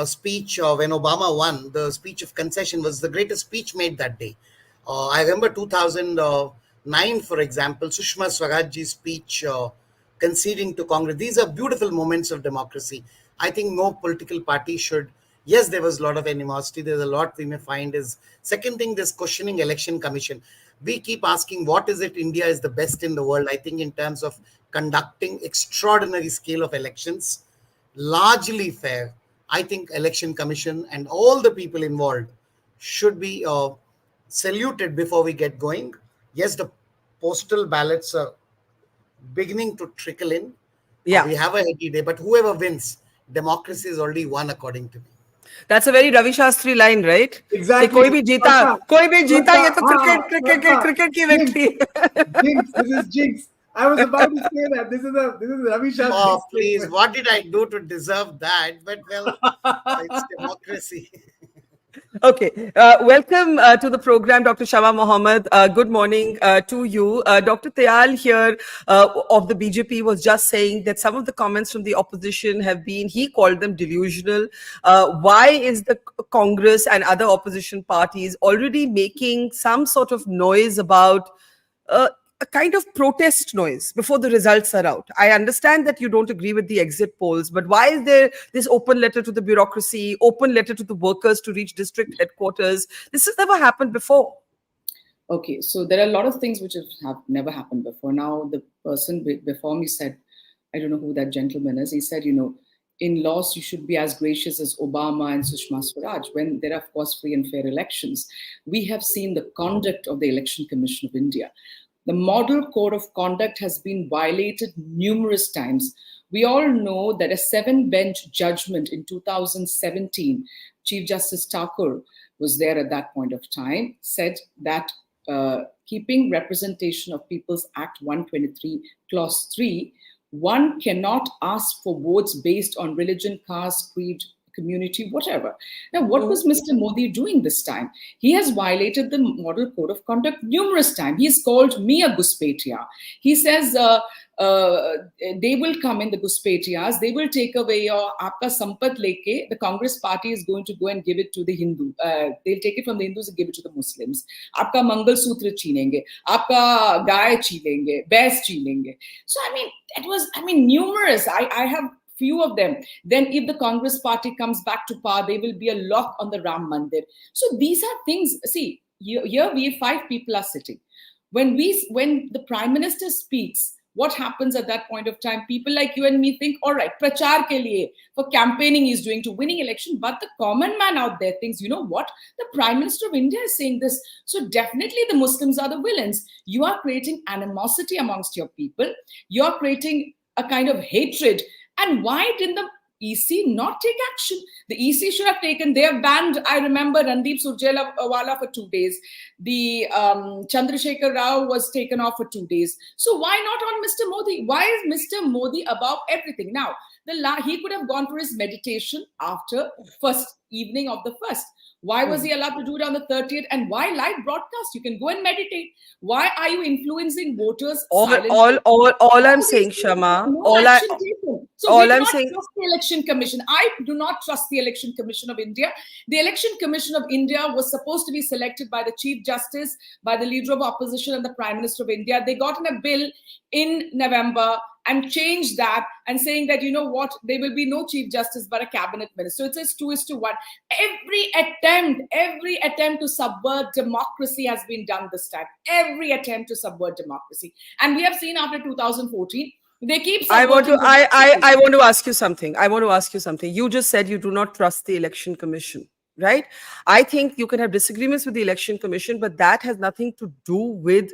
speech when Obama won, the speech of concession was the greatest speech made that day. I remember 2009, for example, Sushma Swaraj's speech conceding to Congress. These are beautiful moments of democracy. I think no political party should. Yes, there was a lot of animosity. There's a lot we may find is. Second thing, this questioning election commission. We keep asking, what is it India is the best in the world? I think in terms of conducting extraordinary scale of elections, largely fair. I think election commission and all the people involved should be saluted before we get going. Yes, the postal ballots are beginning to trickle in. Yeah, we have a heady day, but whoever wins, democracy is already won, according to me. That's a very Ravi Shastri line, right? Exactly. कोई भी जीता ये तो cricket की victory. Jinx, this is jinx. I was about to say that. This is Ravi Shastri. Oh, please, what did I do to deserve that? But well, it's democracy. Okay, welcome to the program, Dr. Shama Mohammed. Good morning to you. Dr. Tayal here of the BJP was just saying that some of the comments from the opposition have been, he called them delusional. Why is the Congress and other opposition parties already making some sort of noise about a kind of protest noise before the results are out? I understand that you don't agree with the exit polls, but why is there this open letter to the bureaucracy, open letter to the workers to reach district headquarters? This has never happened before. Okay, so there are a lot of things which have never happened before. Now, the person before me said, I don't know who that gentleman is, he said, in laws, you should be as gracious as Obama and Sushma Swaraj when there are, of course, free and fair elections. We have seen the conduct of the Election Commission of India. The model code of conduct has been violated numerous times We all know that a 7-bench judgment in 2017, Chief Justice Thakur was there at that point of time, said that keeping Representation of People's Act 123, Clause 3, one cannot ask for votes based on religion, caste, creed, community, whatever. Now, what was Mr. Modi doing this time? He has violated the Model Code of Conduct numerous times. He's called me a Ghuspetia. He says they will come in, the Ghuspetias, they will take away your aapka sampat leke. The Congress party is going to go and give it to the Hindu. They'll take it from the Hindus and give it to the Muslims. Aapka Mangal Sutra chinenge, aapka Gaay chinenge, Bears chinenge. So, I mean, numerous. I have few of them. Then if the Congress party comes back to power, there will be a lock on the Ram Mandir. So these are things, see, here we 5 people are sitting. When the Prime Minister speaks, what happens at that point of time? People like you and me think, all right, prachar ke liye, for campaigning he's doing to winning election. But the common man out there thinks, you know what? The Prime Minister of India is saying this. So definitely the Muslims are the villains. You are creating animosity amongst your people. You're creating a kind of hatred. And why didn't the EC not take action? The EC should have taken, they have banned, I remember, Randeep Surjewala for 2 days. The Chandrasekhar Rao was taken off for 2 days. So why not on Mr. Modi? Why is Mr. Modi above everything? Now, he could have gone for his meditation after first evening of the first. Why was he allowed to do it on the 30th? And why live broadcast? You can go and meditate. Why are you influencing voters? All I'm saying, Shama, So we do not trust the Election Commission. I do not trust the Election Commission of India. The Election Commission of India was supposed to be selected by the Chief Justice, by the Leader of Opposition and the Prime Minister of India. They got in a bill in November and changed that and saying that, you know what, there will be no Chief Justice but a cabinet minister. So it says 2:1. Every attempt to subvert democracy has been done this time. Every attempt to subvert democracy. And we have seen after 2014, they keep I want to ask you something. You just said you do not trust the Election Commission, right? I think you can have disagreements with the Election Commission, but that has nothing to do with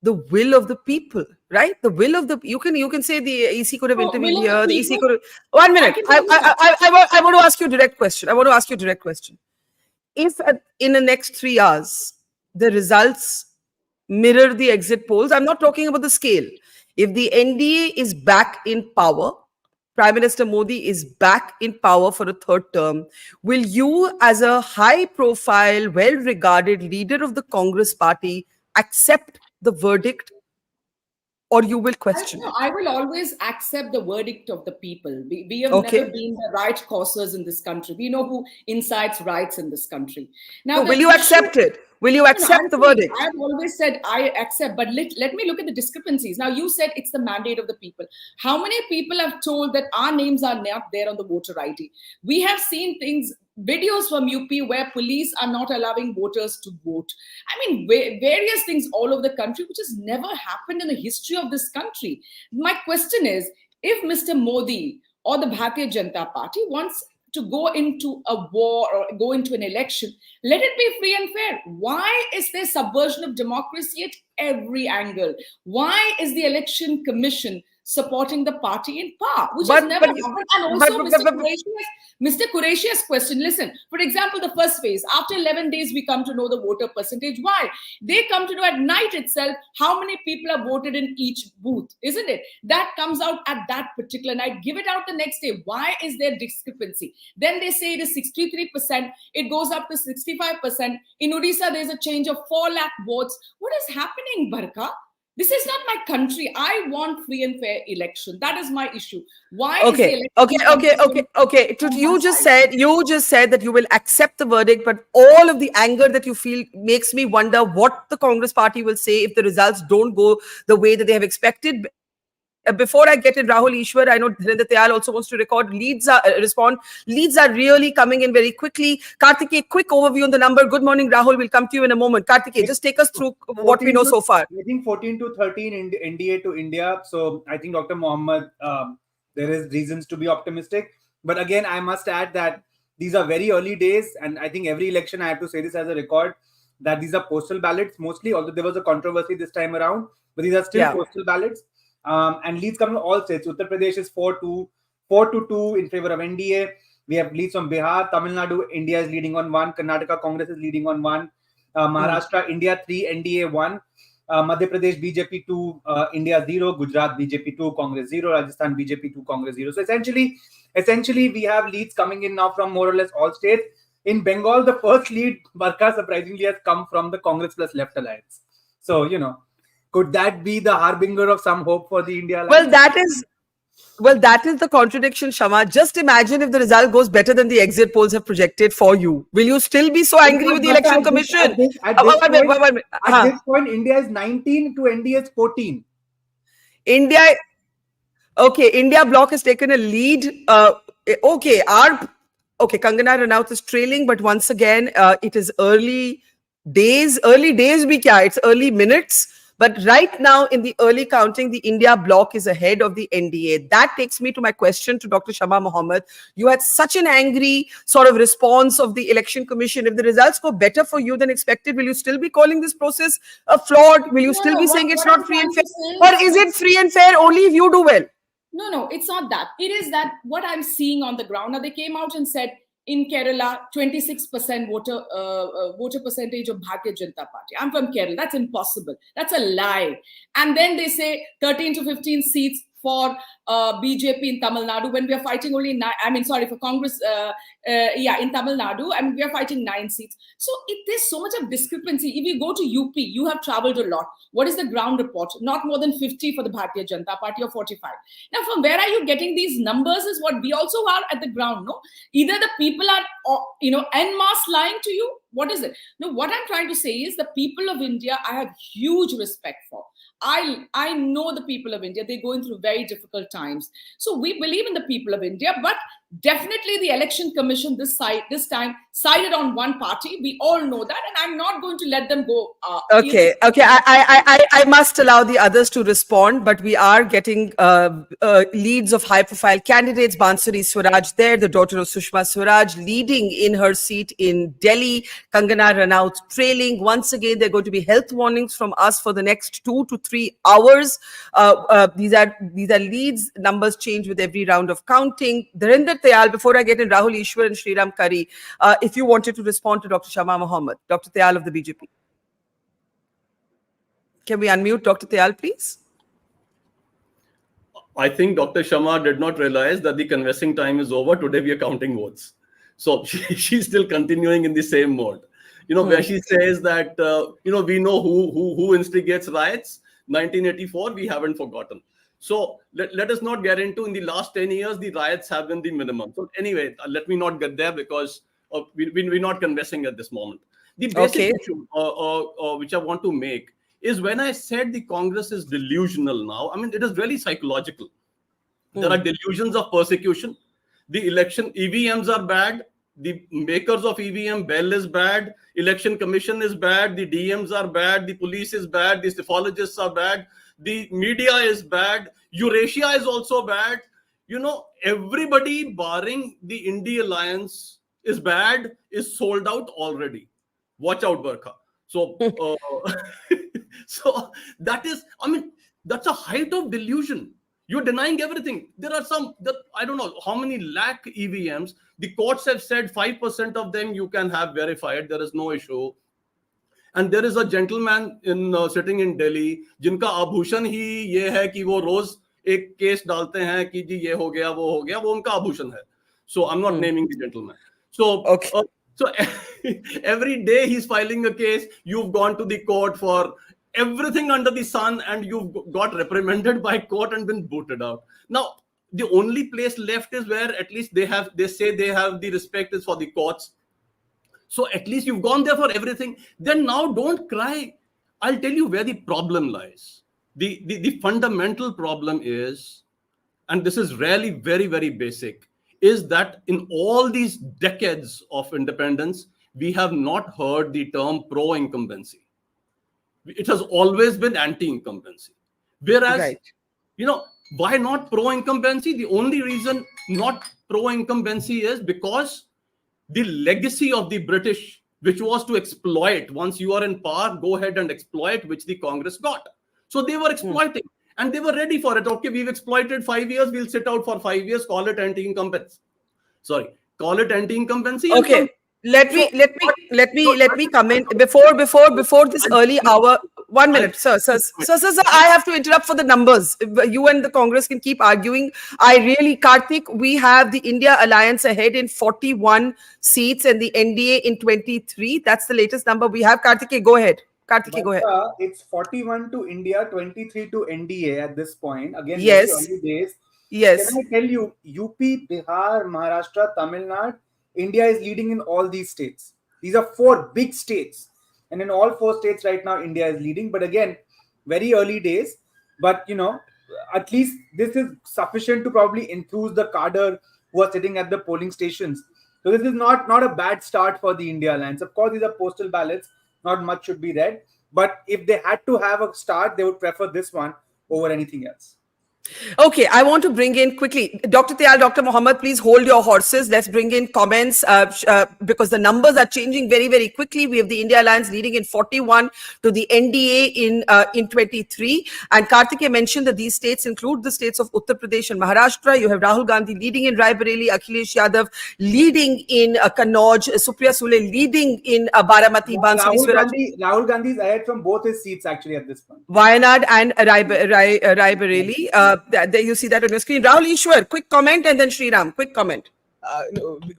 the will of the people, right? The will of the, you can say the EC could have intervened here. The EC could have, 1 minute. I want to ask you a direct question. If in the next 3 hours, the results mirror the exit polls, I'm not talking about the scale. If the NDA is back in power, Prime Minister Modi is back in power for a 3rd term, will you, as a high-profile, well-regarded leader of the Congress party, accept the verdict, or you will question it? I will always accept the verdict of the people. We have never been the right causers in this country. We know who incites riots in this country. Now, will you accept it? Will you accept the verdict? I've always said I accept, but let me look at the discrepancies. Now, you said it's the mandate of the people. How many people have told that our names are not there on the voter ID? We have seen videos from UP where police are not allowing voters to vote. I mean, various things all over the country, which has never happened in the history of this country. My question is, if Mr. Modi or the Bharatiya Janata Party wants to go into a war or go into an election, let it be free and fair. Why is there subversion of democracy at every angle? Why is the Election Commission supporting the party in power, which has never happened? And also Mr. Qureshi's question, listen, for example, the first phase, after 11 days, we come to know the voter percentage. Why? They come to know at night itself how many people have voted in each booth, isn't it? That comes out at that particular night. Give it out the next day. Why is there discrepancy? Then they say it is 63%. It goes up to 65%. In Odisha, there's a change of 4 lakh votes. What is happening, Barkha? This is not my country. I want free and fair election. That is my issue. Why? Okay. You just said that you will accept the verdict, but all of the anger that you feel makes me wonder what the Congress party will say if the results don't go the way that they have expected. Before I get in, Rahul Ishwar, I know Dhirendra Tyal also wants to respond. Leads are really coming in very quickly. Karthikeya, quick overview on the number. Good morning, Rahul. We'll come to you in a moment. Karthikeya, just take us through what we know so far. I think 14 to 13 in NDA to India. So I think Dr. Mohammed, there is reasons to be optimistic. But again, I must add that these are very early days. And I think every election, I have to say this as a record, that these are postal ballots mostly, although there was a controversy this time around. But these are still postal ballots. And leads come from all states. Uttar Pradesh is 4-2 in favor of NDA. We have leads from Bihar, Tamil Nadu, India is leading on 1. Karnataka Congress is leading on 1. Maharashtra, India 3, NDA 1. Madhya Pradesh, BJP 2, India 0. Gujarat, BJP 2, Congress 0. Rajasthan, BJP 2, Congress 0. So essentially, we have leads coming in now from more or less all states. In Bengal, the first lead, Barkha, surprisingly has come from the Congress plus Left Alliance. So, could that be the harbinger of some hope for the India Alliance? That is the contradiction, Shama. Just imagine if the result goes better than the exit polls have projected for you. Will you still be so angry with the election commission? At this point, India is 19 to NDA is 14. India Bloc has taken a lead. Kangana Ranaut is trailing, but once again, it is early days. It's early minutes. But right now, in the early counting, the India Bloc is ahead of the NDA. That takes me to my question to Dr. Shama Mohammed. You had such an angry sort of response of the election commission. If the results go better for you than expected, will you still be calling this process flawed? Will you still be saying it's not free and fair? Or is it free and fair only if you do well? No, it's not that. It is that what I'm seeing on the ground. Now, they came out and said, in Kerala, 26% voter percentage of Bharatiya Janata Party. I'm from Kerala. That's impossible. That's a lie. And then they say 13 to 15 seats for BJP in Tamil Nadu when we are fighting only 9. For Congress, in Tamil Nadu, and we are fighting 9 seats. So there's so much of discrepancy. If you go to UP, you have traveled a lot. What is the ground report? Not more than 50 for the Bharatiya Janata Party or 45. Now, from where are you getting these numbers is what we also are at the ground, no? Either the people are, en masse lying to you. What is it? No, what I'm trying to say is the people of India, I have huge respect for. I know the people of India, they're going through very difficult times. So we believe in the people of India, but definitely the election commission this time sided on one party. We all know that, and I'm not going to let them go. Okay. I must allow the others to respond, but we are getting leads of high-profile candidates. Bansuri Swaraj there, the daughter of Sushma Swaraj, leading in her seat in Delhi. Kangana Ranaut trailing. Once again, there are going to be health warnings from us for the next 2 to 3 hours. These are leads. Numbers change with every round of counting. Dharinder Tayal, before I get in Rahul Ishwar and Sriram Kari, if you wanted to respond to Dr. Shama Mohammed, Dr. Tayal of the BJP. Can we unmute Dr. Tayal, please? I think Dr. Shama did not realize that the conversing time is over. Today we are counting votes. So she's still continuing in the same mode. Where she says that, we know who instigates riots. 1984, we haven't forgotten. So let us not get into, in the last 10 years, the riots have been the minimum. So anyway, let me not get there because we're not conversing at this moment. The basic issue which I want to make is when I said the Congress is delusional now, it is really psychological. There are delusions of persecution. The election EVMs are bad. The makers of EVM, Bell is bad. Election Commission is bad. The DMs are bad. The police is bad. The psephologists are bad. The media is bad. Eurasia is also bad. Everybody barring the India Alliance is bad, is sold out already. Watch out, Barkha. So, so that is, that's a height of delusion. You're denying everything. There are I don't know how many lakh EVMs. The courts have said 5% of them you can have verified. There is no issue. And there is a gentleman sitting in Delhi, जिनका आभूषण ही ये है कि वो रोज एक case डालते हैं कि जी ये हो गया वो उनका आभूषण है. So I'm not naming the gentleman. So so every day he's filing a case. You've gone to the court for everything under the sun, and you've got reprimanded by court and been booted out. Now the only place left is where at least they say they have the respect is for the courts. So at least you've gone there for everything. Then now don't cry. I'll tell you where the problem lies. The fundamental problem is, and this is really very, very basic, is that in all these decades of independence, we have not heard the term pro-incumbency. It has always been anti-incumbency. Whereas, why not pro-incumbency? The only reason not pro-incumbency is because the legacy of the British, which was to exploit, once you are in power, go ahead and exploit, which the Congress got. So they were exploiting. and they were ready for it. Okay, we've exploited 5 years, we'll sit out for 5 years, call it anti-incumbency. Call it anti-incumbency. Okay. Let me come in before this early hour. 1 minute, sir. I have to interrupt for the numbers. You and the Congress can keep arguing. Karthik, we have the India Alliance ahead in 41 seats and the NDA in 23. That's the latest number we have. Karthik, go ahead. Go ahead. It's 41 to India, 23 to NDA at this point. Again, yes. Very early days. Yes. Can I tell you, UP, Bihar, Maharashtra, Tamil Nadu, India is leading in all these states. These are 4 big states. And in all 4 states right now, India is leading. But again, very early days. But, at least this is sufficient to probably enthuse the cadre who are sitting at the polling stations. So this is not a bad start for the India Alliance. Of course, these are postal ballots. Not much should be read. But if they had to have a start, they would prefer this one over anything else. Okay, I want to bring in quickly, Dr. Tyal, Dr. Mohammed, please hold your horses. Let's bring in comments because the numbers are changing very, very quickly. We have the India Alliance leading in 41 to the NDA in 23. And Karthike mentioned that these states include the states of Uttar Pradesh and Maharashtra. You have Rahul Gandhi leading in Raebareli, Akhilesh Yadav leading in Kannauj, Supriya Sule leading in Baramati, Rahul Gandhi is ahead from both his seats actually at this point. Wayanad and Raebareli. There you see that on your screen. Rahul Ishwar, quick comment, and then Sriram, quick comment.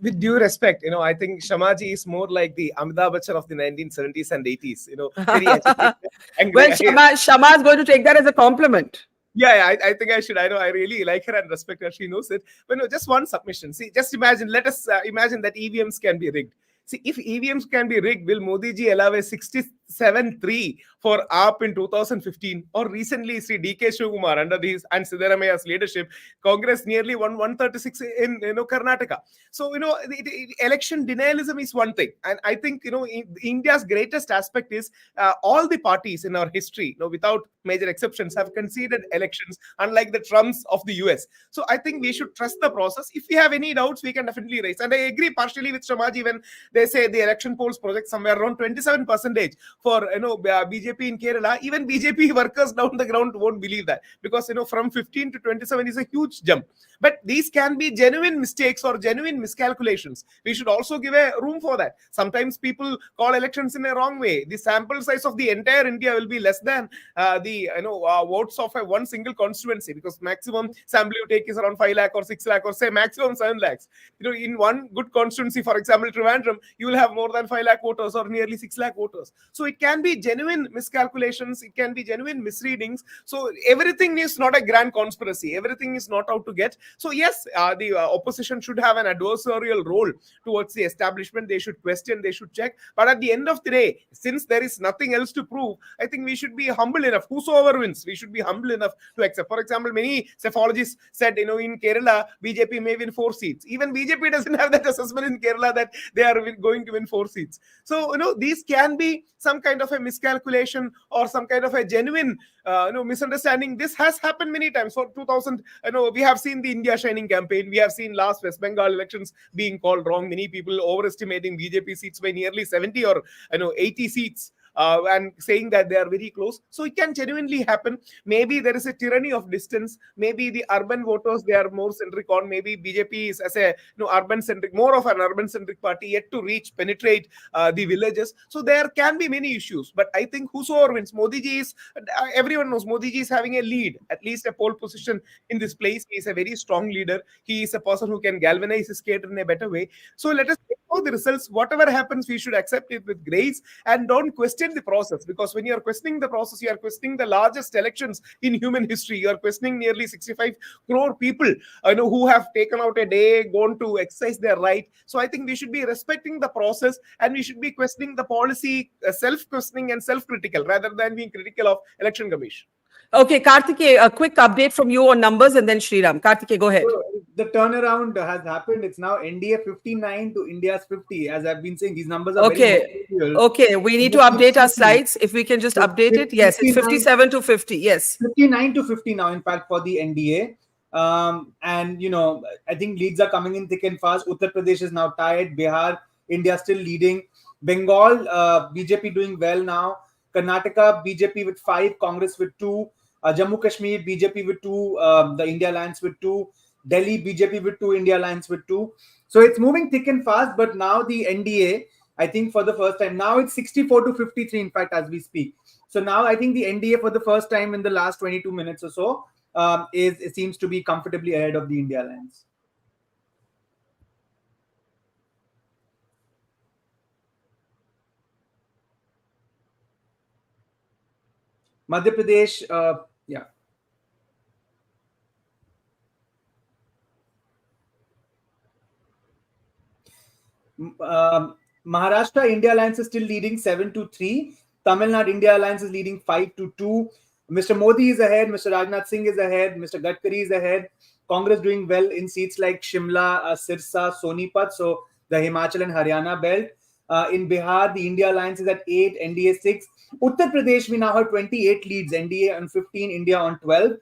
With due respect, I think Shamaji is more like the Amitabh Bachchan of the 1970s and 80s. Very educated. Well, Shama is going to take that as a compliment. Yeah, I think I should. I know I really like her and respect her. She knows it. But no, just one submission. See, just imagine. Let us imagine that EVMs can be rigged. See, if EVMs can be rigged, will Modi ji allow a 67-3 for AAP in 2015? Or recently, Sri D.K. Shivakumar under his and Siddaramaia's leadership, Congress nearly won 136 in Karnataka. So the election denialism is one thing, and I think India's greatest aspect is all the parties in our history, without major exceptions, have conceded elections, unlike the Trumps of the US. So I think we should trust the process. If we have any doubts, we can definitely raise. And I agree partially with Shamaji when they say the election polls project somewhere around 27% for BJP in Kerala. Even BJP workers down the ground won't believe that, because from 15 to 27 is a huge jump. But these can be genuine mistakes or genuine miscalculations. We should also give a room for that. Sometimes people call elections in a wrong way. The sample size of the entire India will be less than the votes of one single constituency, because maximum sample you take is around 5 lakh or 6 lakh or say maximum 7 lakhs. In one good constituency, for example, Trivandrum, you will have more than 5 lakh voters or nearly 6 lakh voters. So it can be genuine miscalculations. It can be genuine misreadings. So everything is not a grand conspiracy. Everything is not out to get. So yes, the opposition should have an adversarial role towards the establishment. They should question, they should check. But at the end of the day, since there is nothing else to prove, I think we should be humble enough. Whosoever wins, we should be humble enough to accept. For example, many psephologists said, in Kerala, BJP may win 4 seats. Even BJP doesn't have that assessment in Kerala that they are going to win 4 seats. So, these can be some kind of a miscalculation or some kind of a genuine misunderstanding. This has happened many times. For 2000, we have seen the India Shining campaign. We have seen last West Bengal elections being called wrong. Many people overestimating BJP seats by nearly 70 or 80 seats. And saying that they are very close. So it can genuinely happen. Maybe there is a tyranny of distance. Maybe the urban voters, they are more centric on. Maybe BJP is as a urban centric, more of an urban centric party, yet to penetrate the villages. So there can be many issues. But I think whosoever wins, Modi ji is, everyone knows Modi ji is having a lead, at least a pole position in this place. He is a very strong leader. He is a person who can galvanize his cadre in a better way. So let us take out the results. Whatever happens, we should accept it with grace and don't question the process, because when you are questioning the process, you are questioning the largest elections in human history. You are questioning nearly 65 crore people who have taken out a day, gone to exercise their right. So I think we should be respecting the process and we should be questioning the policy, self-questioning and self-critical rather than being critical of election commission. Okay, Karthike, a quick update from you on numbers and then Sriram. Karthike, go ahead. So the turnaround has happened. It's now NDA 59 to India's 50. As I've been saying, these numbers are very material. Okay, we need to update our slides. If we can just update it. Yes, it's 57 to 50. Yes. 59 to 50 now, in fact, for the NDA. And, I think leads are coming in thick and fast. Uttar Pradesh is now tied. Bihar, India still leading. Bengal, BJP doing well now. Karnataka, BJP with 5, Congress with 2. Jammu Kashmir, BJP with 2, the India Alliance with 2, Delhi, BJP with 2, India Alliance with 2. So it's moving thick and fast, but now the NDA, I think for the first time, now it's 64 to 53, in fact, as we speak. So now I think the NDA for the first time in the last 22 minutes or so, it seems to be comfortably ahead of the India Alliance. Madhya Pradesh, yeah. Maharashtra India Alliance is still leading 7-3. Tamil Nadu India Alliance is leading 5-2. Mr. Modi is ahead. Mr. Rajnath Singh is ahead. Mr. Gadkari is ahead. Congress doing well in seats like Shimla, Sirsa, Sonipat. So the Himachal and Haryana belt. In Bihar, the India Alliance is at 8, NDA 6. Uttar Pradesh, we now have 28 leads. NDA on 15, India on 12.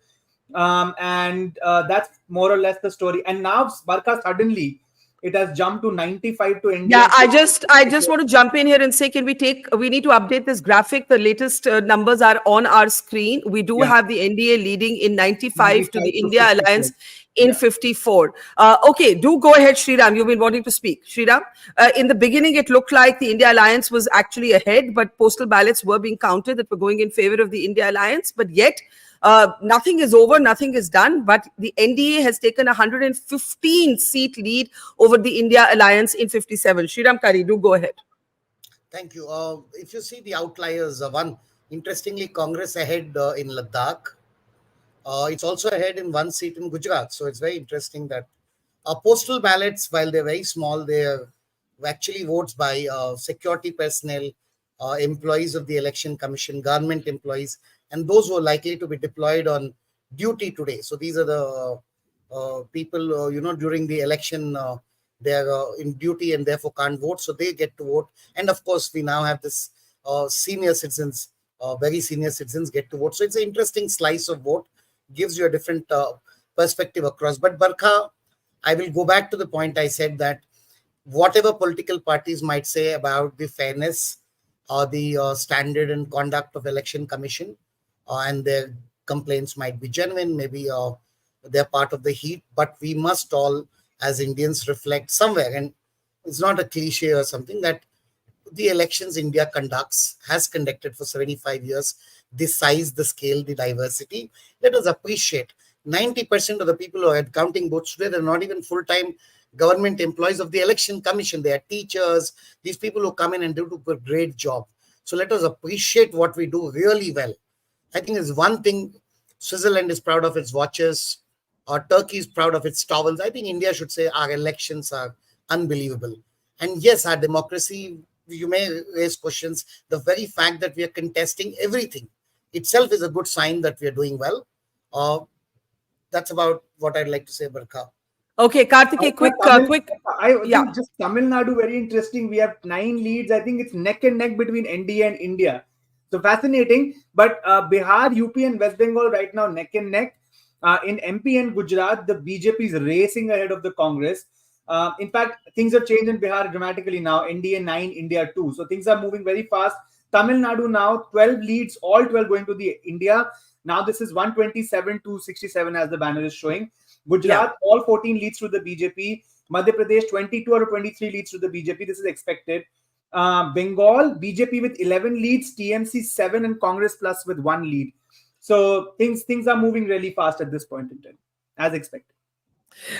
And that's more or less the story. And now Barkha suddenly, it has jumped to 95 to India. Yeah, I just want to jump in here and say, we need to update this graphic. The latest numbers are on our screen. We do have the NDA leading in 95 to the India 54. Alliance in 54. Okay, do go ahead, Sriram. You've been wanting to speak. Sriram, in the beginning, it looked like the India Alliance was actually ahead, but postal ballots were being counted that were going in favor of the India Alliance. But yet, nothing is over, nothing is done, but the NDA has taken a 115-seat lead over the India Alliance in 57. Sriram Kari, do go ahead. Thank you. If you see the outliers, interestingly, Congress ahead in Ladakh. It's also ahead in 1 seat in Gujarat. So it's very interesting that postal ballots, while they're very small, they're actually votes by security personnel, employees of the Election Commission, government employees, and those who are likely to be deployed on duty today. So these are the people, during the election, they're in duty and therefore can't vote. So they get to vote. And of course, we now have this senior citizens, very senior citizens get to vote. So it's an interesting slice of vote, gives you a different perspective across. But Barkha, I will go back to the point I said that whatever political parties might say about the fairness or the standard and conduct of Election Commission, and their complaints might be genuine, maybe they're part of the heat, but we must all as Indians reflect somewhere, and it's not a cliche or something, that the elections India has conducted for 75 years, the size, the scale, the diversity, let us appreciate 90% of the people who are counting votes today, they're not even full-time government employees of the Election Commission. They are teachers, these people who come in and do a great job. So let us appreciate what we do really well. I think it's one thing. Switzerland is proud of its watches, or Turkey is proud of its towels. I think India should say our elections are unbelievable. And yes, our democracy, you may raise questions. The very fact that we are contesting everything itself is a good sign that we are doing well. That's about what I'd like to say, Barkha. Okay, Karthikeya, quick. I think just Tamil Nadu, very interesting. We have 9 leads. I think it's neck and neck between NDA and India. So fascinating. But Bihar, UP and West Bengal right now neck and neck. In MP and Gujarat, the BJP is racing ahead of the Congress. In fact, things have changed in Bihar dramatically now. NDA 9, India 2. So things are moving very fast. Tamil Nadu now 12 leads, all 12 going to the India. Now this is 127 to 67 as the banner is showing. Gujarat, all 14 leads to the BJP. Madhya Pradesh, 22 or 23 leads to the BJP. This is expected. Bengal, BJP with 11 leads, TMC 7 and Congress Plus with 1 lead. So things are moving really fast at this point in time, as expected.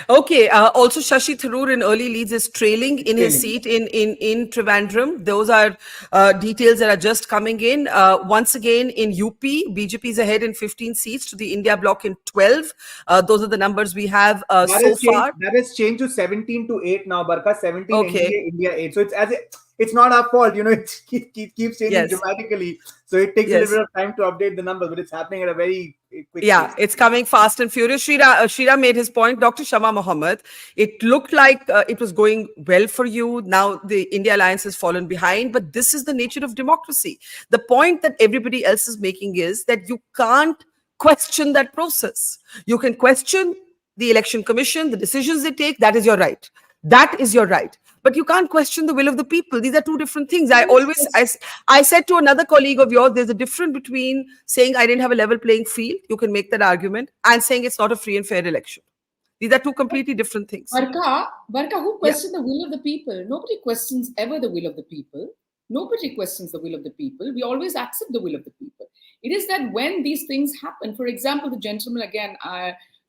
Okay. Also, Shashi Tharoor in early leads is trailing in his seat in Trivandrum. Those are details that are just coming in. Once again, in UP, BJP is ahead in 15 seats to the India Bloc in 12. Those are the numbers we have so far. That has changed to 17 to 8 now, Barkha. 17 NDA, India 8. So it's not our fault, it keeps changing dramatically. So it takes a little bit of time to update the numbers, but it's happening at a very quick pace. It's coming fast and furious. Shira made his point. Dr. Shama Mohammed, it looked like it was going well for you. Now the India Alliance has fallen behind, but this is the nature of democracy. The point that everybody else is making is that you can't question that process. You can question the Election Commission, the decisions they take. That is your right. That is your right. but you can't question the will of the people. These are two different things. I said to another colleague of yours, there's a difference between saying I didn't have a level playing field, you can make that argument, and saying it's not a free and fair election. These are two completely different things. Barkha, who questioned the will of the people? Nobody questions ever the will of the people. Nobody questions the will of the people. We always accept the will of the people. It is that when these things happen, for example, the gentleman again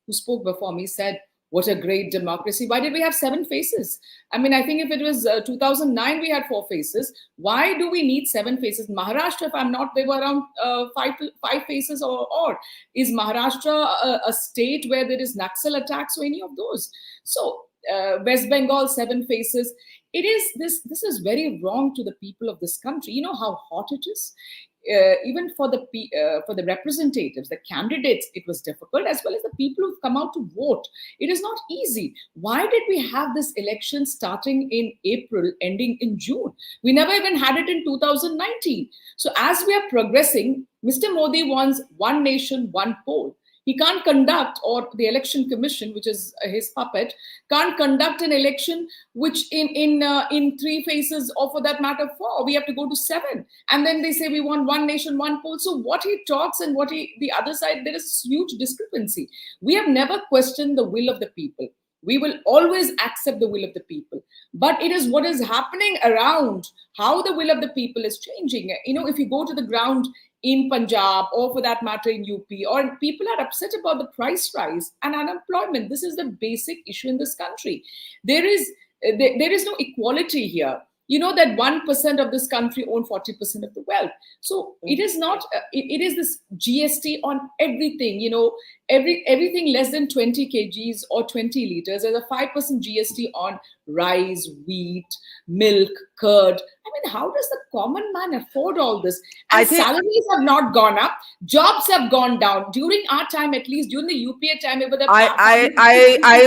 who spoke before me said, what a great democracy. Why did we have 7 faces? I mean, I think if it was 2009, we had 4 faces. Why do we need 7 faces? Maharashtra, if I'm not, they were around 5 faces or is Maharashtra a state where there is Naxal attacks or any of those? So West Bengal, 7 faces. It is this is very wrong to the people of this country. You know how hot it is? Even for the representatives, the candidates, it was difficult, as well as the people who've come out to vote. It is not easy. Why did we have this election starting in April, ending in June? We never even had it in 2019. So as we are progressing, Mr. Modi wants one nation, one poll. He can't conduct, or the election commission, which is his puppet, can't conduct an election which in 3 phases, or for that matter 4. We have to go to 7, and then they say we want one nation, one poll. So what he talks and the other side, there is huge discrepancy. We have never questioned the will of the people. We will always accept the will of the people. But it is what is happening around, how the will of the people is changing. You know, if you go to the ground in Punjab, or for that matter in UP, or people are upset about the price rise and unemployment. This is the basic issue in this country. There is no equality here. You know that 1% of this country own 40% of the wealth. So it is not, it is this GST on everything, you know, everything less than 20 kgs or 20 liters. There's a 5% GST on rice, wheat, milk, curd. I mean, how does the common man afford all this? And salaries have not gone up. Jobs have gone down. During our time, at least during the UPA time,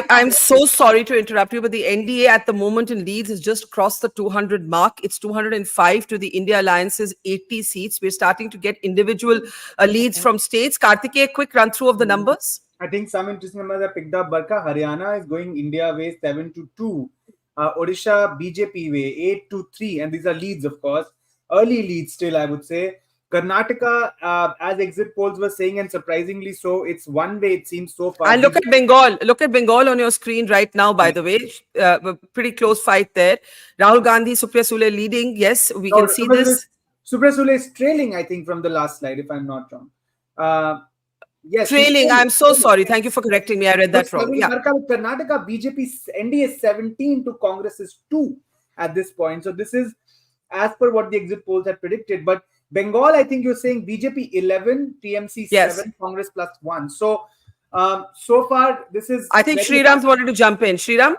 I'm so sorry to interrupt you, but the NDA at the moment in Leeds has just crossed the 200 mark. It's 205 to the India Alliance's 80 seats. We're starting to get individual leads from states. Karthikeya, a quick run through of the numbers. I think some interesting numbers are picked up. Barkha, Haryana is going India way 7-2. Odisha, BJP way 8-3. And these are leads, of course. Early leads still, I would say. Karnataka, as exit polls were saying, and surprisingly so, it's one way it seems so far. And look at Bengal. Look at Bengal on your screen right now, by the way. Pretty close fight there. Rahul Gandhi, Supriya Sule leading. Yes, we can see this. Supriya Sule is trailing, I think, from the last slide, if I'm not wrong. Yes, trailing. I'm so sorry. Thank you for correcting me. I read that wrong. Yeah. Karnataka, BJP, NDA is 17 to Congress is 2 at this point. So this is as per what the exit polls had predicted. But Bengal, I think you're saying BJP 11, TMC 7, Congress +1. So, so far, this is... I think Sriram's wanted to jump in. Sriram?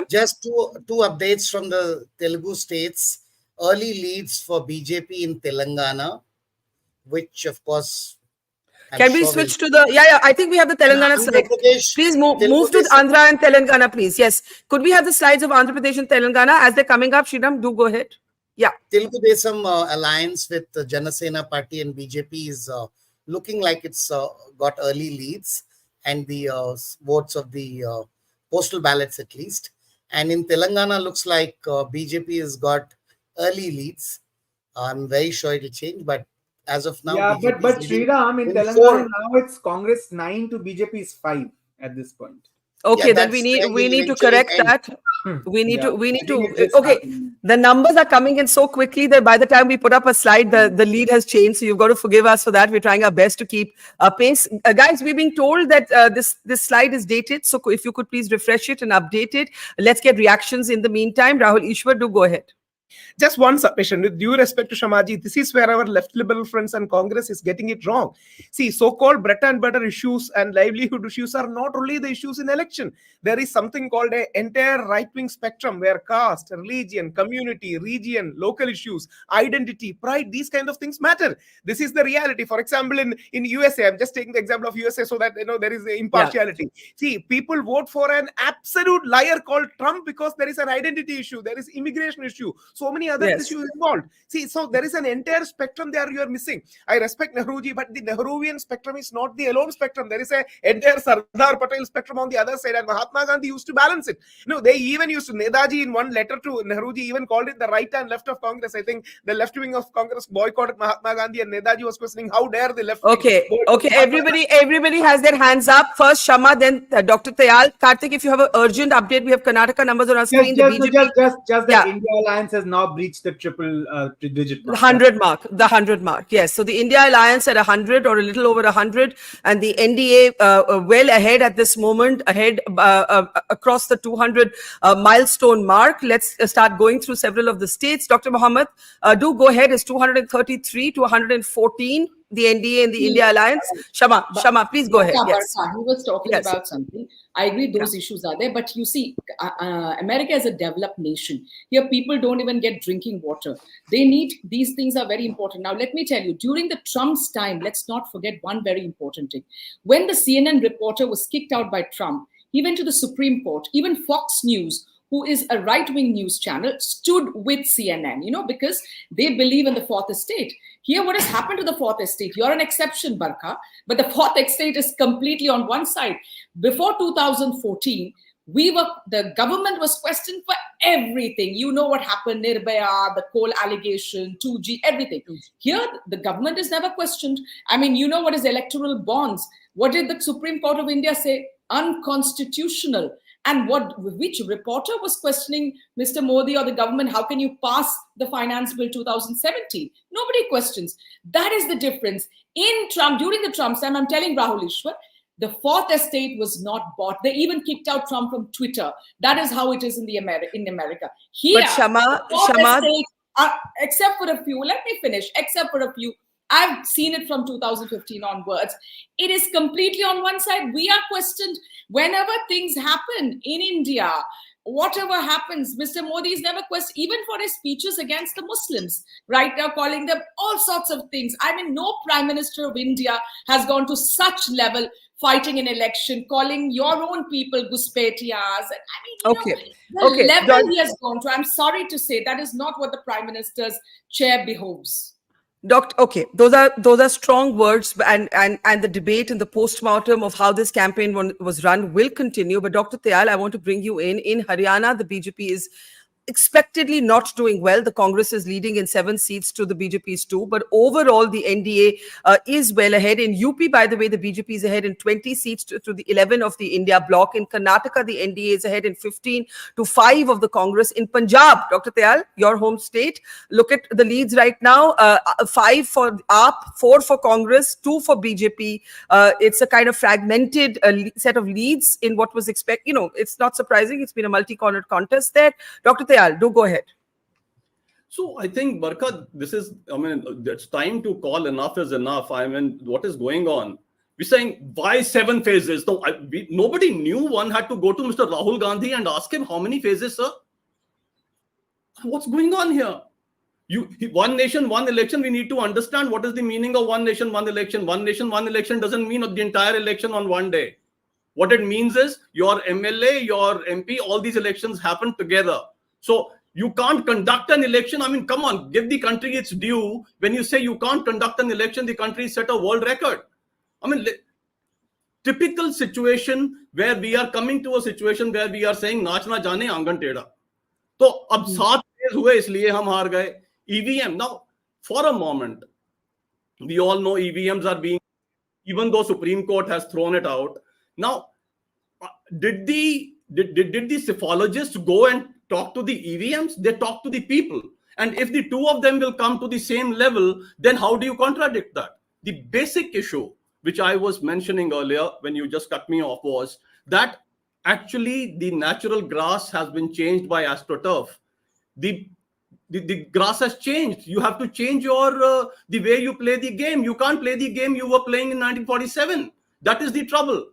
Just two updates from the Telugu states. Early leads for BJP in Telangana, which, of course... Can we switch to the... Yeah, I think we have the Telangana slide. Please move to Andhra and Telangana, please. Yes. Could we have the slides of Andhra Pradesh and Telangana as they're coming up? Sriram, do go ahead. Yeah. Telugu Desam alliance with the Janasena party and BJP is looking like it's got early leads and the votes of the postal ballots at least. And in Telangana, looks like BJP has got early leads. I'm very sure it will change, but as of now, yeah, BJP but Sriram, in Telangana now it's Congress 9 to BJP is 5 at this point. Okay, Yeah, then we need to correct that. We need to. Okay, the numbers are coming in so quickly that by the time we put up a slide, the lead has changed. So you've got to forgive us for that. We're trying our best to keep pace, guys. We're being told that this slide is dated. So if you could please refresh it and update it. Let's get reactions in the meantime. Rahul, Ishwar, do go ahead. Just one submission. With due respect to Shamaji, this is where our left liberal friends and Congress is getting it wrong. See, so-called bread and butter issues and livelihood issues are not only the issues in election. There is something called an entire right-wing spectrum where caste, religion, community, region, local issues, identity, pride, these kind of things matter. This is the reality. For example, in USA, I'm just taking the example of USA so that there is impartiality. Yeah. See, people vote for an absolute liar called Trump because there is an identity issue, there is immigration issue. so many other Yes. issues involved. See, so there is an entire spectrum there you are missing. I respect Nehruji, but the Nehruvian spectrum is not the alone spectrum. There is a entire Sardar Patel spectrum on the other side, and Mahatma Gandhi used to balance it. They even used to, Nedaji in one letter to Nehruji even called it the right and left of Congress. I think the left wing of Congress boycotted Mahatma Gandhi, and Nedaji was questioning how dare the left wing. Okay. Everybody has their hands up. First Shama, then Dr. Tayal. Karthik, if you have an urgent update, we have Karnataka numbers on our screen. Just BJP, the India Alliance has now breached the triple digit mark. The 100 mark. Yes. So the India Alliance at 100 or a little over 100, and the NDA well ahead at this moment, ahead across the 200 milestone mark. Let's start going through several of the states. Dr. Mohammed, do go ahead. It's 233 to 114. The NDA and the India Alliance. Shama, please go ahead. Yes. He was talking about something. I agree those issues are there. But you see, America is a developed nation. Here, people don't even get drinking water. They need, these things are very important. Now, let me tell you, during the Trump's time, let's not forget one very important thing. When the CNN reporter was kicked out by Trump, he went to the Supreme Court. Even Fox News, who is a right-wing news channel, stood with CNN, because they believe in the fourth estate. Here, what has happened to the fourth estate? You're an exception, Barkha, but the fourth estate is completely on one side. Before 2014, the government was questioned for everything. You know what happened, Nirbhaya, the coal allegation, 2G, everything. Here, the government is never questioned. I mean, you know what is electoral bonds? What did the Supreme Court of India say? Unconstitutional. And which reporter was questioning Mr. Modi or the government? How can you pass the Finance Bill 2017? Nobody questions. That is the difference. During the Trump time, I'm telling Rahul Ishwar, the fourth estate was not bought. They even kicked out Trump from Twitter. That is how it is in America. Here, but Shama, estate, except for a few, let me finish, except for a few, I've seen it from 2015 onwards. It is completely on one side. We are questioned whenever things happen in India. Whatever happens, Mr. Modi is never questioned, even for his speeches against the Muslims. Right now, calling them all sorts of things. I mean, no Prime Minister of India has gone to such level fighting an election, calling your own people Guspetias. I mean, the level he has gone to, I'm sorry to say, that is not what the Prime Minister's chair behoves. Okay, those are strong words, and the debate and the postmortem of how this campaign was run will continue. But Dr. Tayal, I want to bring you in. In Haryana, the BJP is expectedly not doing well. The Congress is leading in 7 seats to the BJP's 2, but overall the NDA is well ahead. In UP, by the way, the BJP is ahead in 20 seats to the 11 of the India Bloc. In Karnataka, the NDA is ahead in 15 to 5 of the Congress. In Punjab, Dr. Tayal, your home state, look at the leads right now: 5 for AAP, 4 for Congress, 2 for BJP. It's a kind of fragmented set of leads in what was expected. It's not surprising. It's been a multi-cornered contest there. Dr. Tayal, do go ahead. So I think, Barkha, it's time to call enough is enough. What is going on? We're saying, why 7 phases? No, nobody knew one had to go to Mr. Rahul Gandhi and ask him, how many phases, sir? What's going on here? One nation, one election. We need to understand what is the meaning of one nation, one election. One nation, one election doesn't mean the entire election on one day. What it means is your MLA, your MP, all these elections happen together. So you can't conduct an election. I mean, come on, give the country its due. When you say you can't conduct an election, the country set a world record. I mean, typical situation where we are coming to a situation where we are saying, naach na jane angan teda. So, ab 7 days hue, isliye hum haar gaye. EVM. Now, for a moment, we all know EVMs are being, even though Supreme Court has thrown it out. Now, did the psephologists go and talk to the EVMs? They talk to the people. And if the 2 of them will come to the same level, then how do you contradict that? The basic issue, which I was mentioning earlier when you just cut me off, was that actually the natural grass has been changed by AstroTurf. The grass has changed. You have to change the way you play the game. You can't play the game you were playing in 1947. That is the trouble.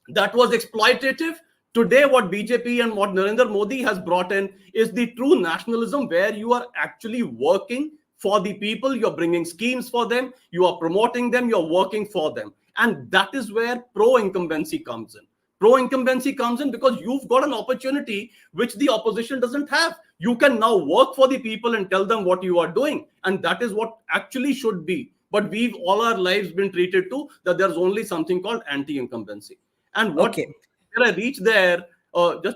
That was exploitative. Today, what BJP and what Narendra Modi has brought in is the true nationalism, where you are actually working for the people. You're bringing schemes for them. You are promoting them. You're working for them. And that is where pro-incumbency comes in. Pro-incumbency comes in because you've got an opportunity which the opposition doesn't have. You can now work for the people and tell them what you are doing. And that is what actually should be. But we've all our lives been treated to that there's only something called anti-incumbency. And where I reach there,